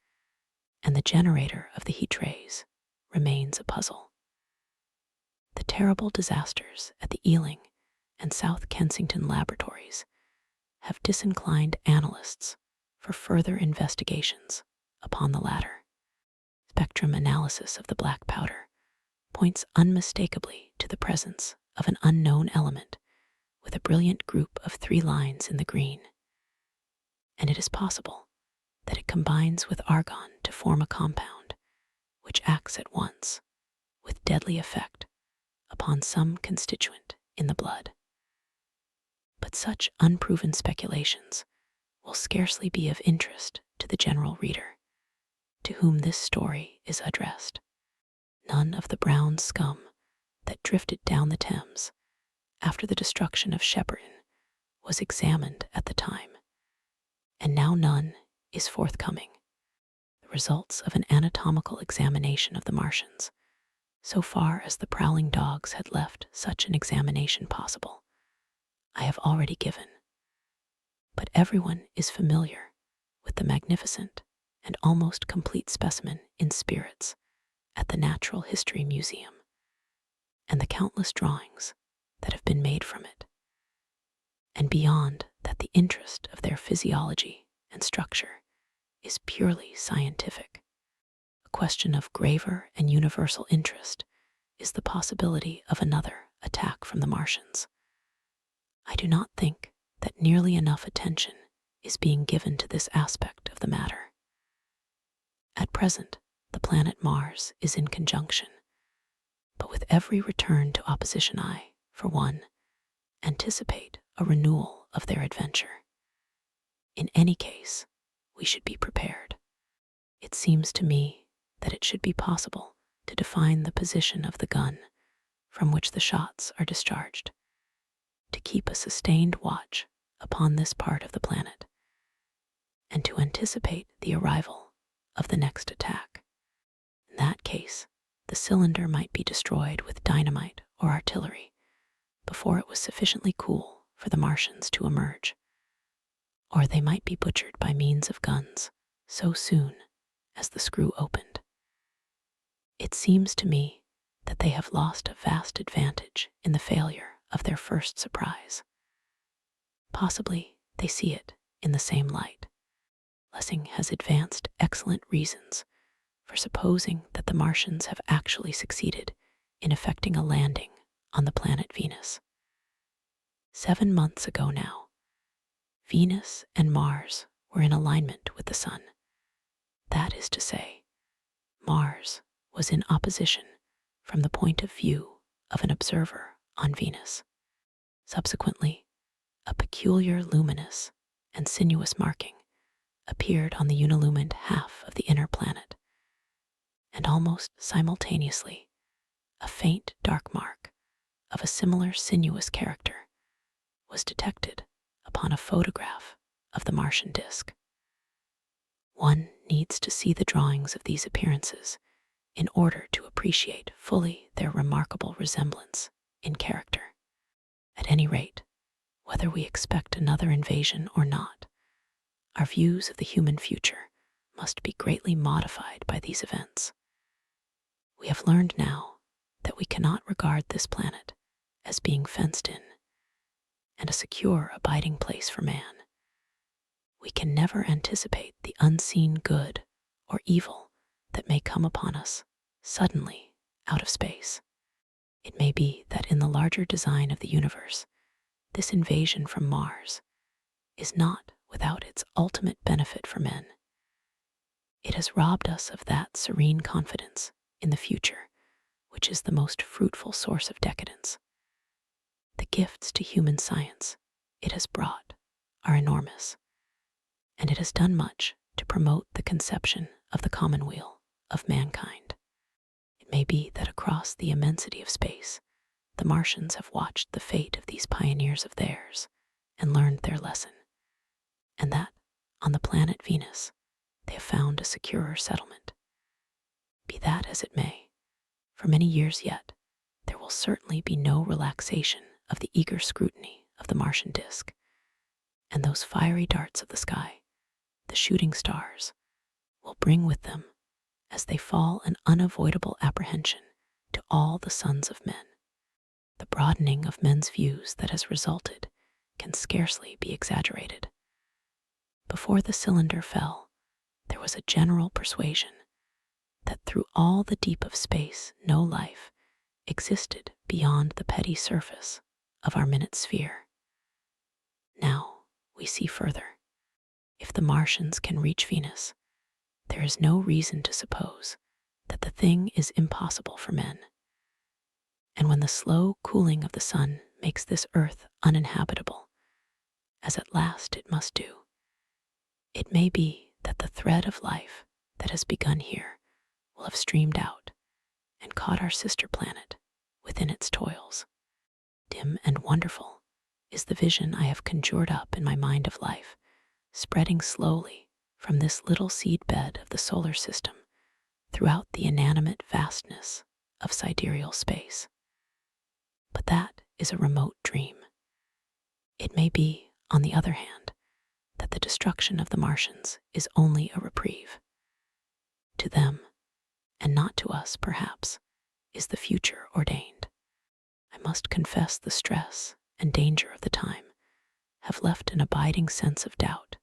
and the generator of the heat rays remains a puzzle. The terrible disasters at the Ealing and South Kensington laboratories have disinclined analysts for further investigations upon the latter. Spectrum analysis of the black powder points unmistakably to the presence of an unknown element with a brilliant group of 3 lines in the green, and it is possible that it combines with argon to form a compound which acts at once with deadly effect upon some constituent in the blood. But such unproven speculations will scarcely be of interest to the general reader, to whom this story is addressed. None of the brown scum that drifted down the Thames after the destruction of Shepperton was examined at the time, and now none is forthcoming. The results of an anatomical examination of the Martians, so far as the prowling dogs had left such an examination possible, I have already given. But everyone is familiar with the magnificent and almost complete specimen in spirits at the Natural History Museum, and the countless drawings that have been made from it. And beyond that, the interest of their physiology and structure is purely scientific. A question of graver and universal interest is the possibility of another attack from the Martians. I do not think that nearly enough attention is being given to this aspect of the matter. At present, the planet Mars is in conjunction, but with every return to opposition I, for one, anticipate a renewal of their adventure. In any case, we should be prepared. It seems to me that it should be possible to define the position of the gun from which the shots are discharged, to keep a sustained watch upon this part of the planet, and to anticipate the arrival of the next attack. In that case, the cylinder might be destroyed with dynamite or artillery before it was sufficiently cool for the Martians to emerge, or they might be butchered by means of guns so soon as the screw opened. It seems to me that they have lost a vast advantage in the failure of their first surprise. Possibly they see it in the same light. Lessing has advanced excellent reasons for supposing that the Martians have actually succeeded in effecting a landing on the planet Venus. 7 months ago now, Venus and Mars were in alignment with the Sun. That is to say, Mars was in opposition from the point of view of an observer on Venus. Subsequently, a peculiar luminous and sinuous marking appeared on the unillumined half of the inner planet, and almost simultaneously, a faint dark mark of a similar sinuous character was detected upon a photograph of the Martian disk. One needs to see the drawings of these appearances in order to appreciate fully their remarkable resemblance in character. At any rate, whether we expect another invasion or not, our views of the human future must be greatly modified by these events. We have learned now that we cannot regard this planet as being fenced in and a secure abiding place for man. We can never anticipate the unseen good or evil that may come upon us suddenly out of space. It may be that in the larger design of the universe, this invasion from Mars is not without its ultimate benefit for men. It has robbed us of that serene confidence in the future, which is the most fruitful source of decadence. The gifts to human science it has brought are enormous, and it has done much to promote the conception of the commonweal of mankind. It may be that across the immensity of space, the Martians have watched the fate of these pioneers of theirs and learned their lesson, and that on the planet Venus they have found a securer settlement. Be that as it may, for many years yet, there will certainly be no relaxation of the eager scrutiny of the Martian disk, and those fiery darts of the sky, the shooting stars, will bring with them, as they fall, an unavoidable apprehension to all the sons of men. The broadening of men's views that has resulted can scarcely be exaggerated. Before the cylinder fell, there was a general persuasion that through all the deep of space no life existed beyond the petty surface of our minute sphere. Now we see further. If the Martians can reach Venus, there is no reason to suppose that the thing is impossible for men. And when the slow cooling of the sun makes this earth uninhabitable, as at last it must do, it may be that the thread of life that has begun here will have streamed out and caught our sister planet within its toils. Dim and wonderful is the vision I have conjured up in my mind of life, spreading slowly from this little seed bed of the solar system throughout the inanimate vastness of sidereal space. But that is a remote dream. It may be, on the other hand, that the destruction of the Martians is only a reprieve. To them, and not to us perhaps, is the future ordained. I must confess the stress and danger of the time have left an abiding sense of doubt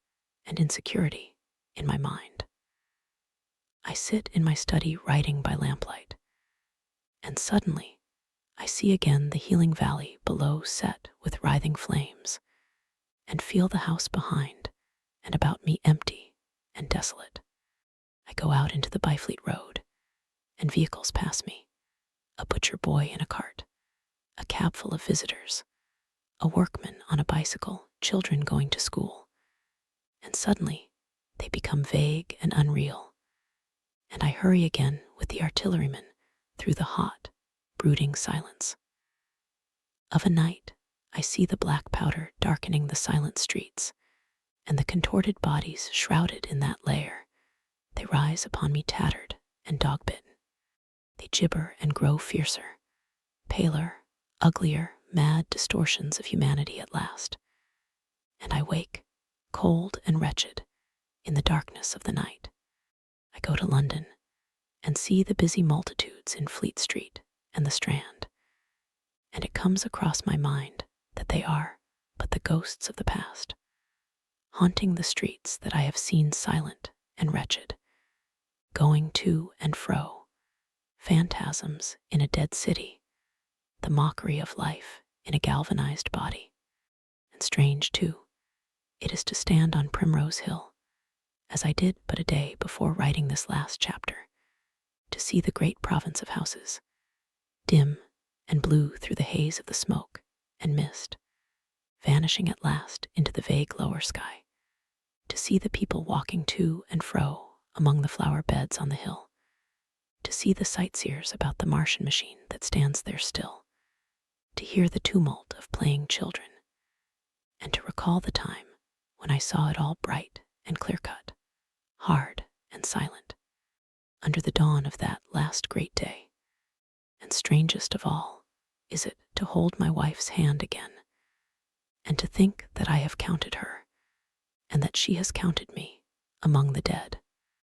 and insecurity in my mind. I sit in my study writing by lamplight, and suddenly I see again the healing valley below set with writhing flames, and feel the house behind and about me empty and desolate. I go out into the Byfleet Road, and vehicles pass me, a butcher boy in a cart, a cab full of visitors, a workman on a bicycle, children going to school, and suddenly they become vague and unreal, and I hurry again with the artilleryman through the hot, brooding silence. Of a night, I see the black powder darkening the silent streets, and the contorted bodies shrouded in that layer. They rise upon me tattered and dog-bitten. They gibber and grow fiercer, paler, uglier, mad distortions of humanity at last. And I wake, cold and wretched, in the darkness of the night. I go to London and see the busy multitudes in Fleet Street and the Strand, and it comes across my mind that they are but the ghosts of the past, haunting the streets that I have seen silent and wretched, going to and fro, phantasms in a dead city, the mockery of life in a galvanized body. And strange, too, it is to stand on Primrose Hill, as I did but a day before writing this last chapter, to see the great province of houses, dim and blue through the haze of the smoke and mist, vanishing at last into the vague lower sky, to see the people walking to and fro among the flower beds on the hill, to see the sightseers about the Martian machine that stands there still, to hear the tumult of playing children, and to recall the time when I saw it all bright and clear-cut, hard and silent, under the dawn of that last great day. And strangest of all is it to hold my wife's hand again, and to think that I have counted her, and that she has counted me among the dead.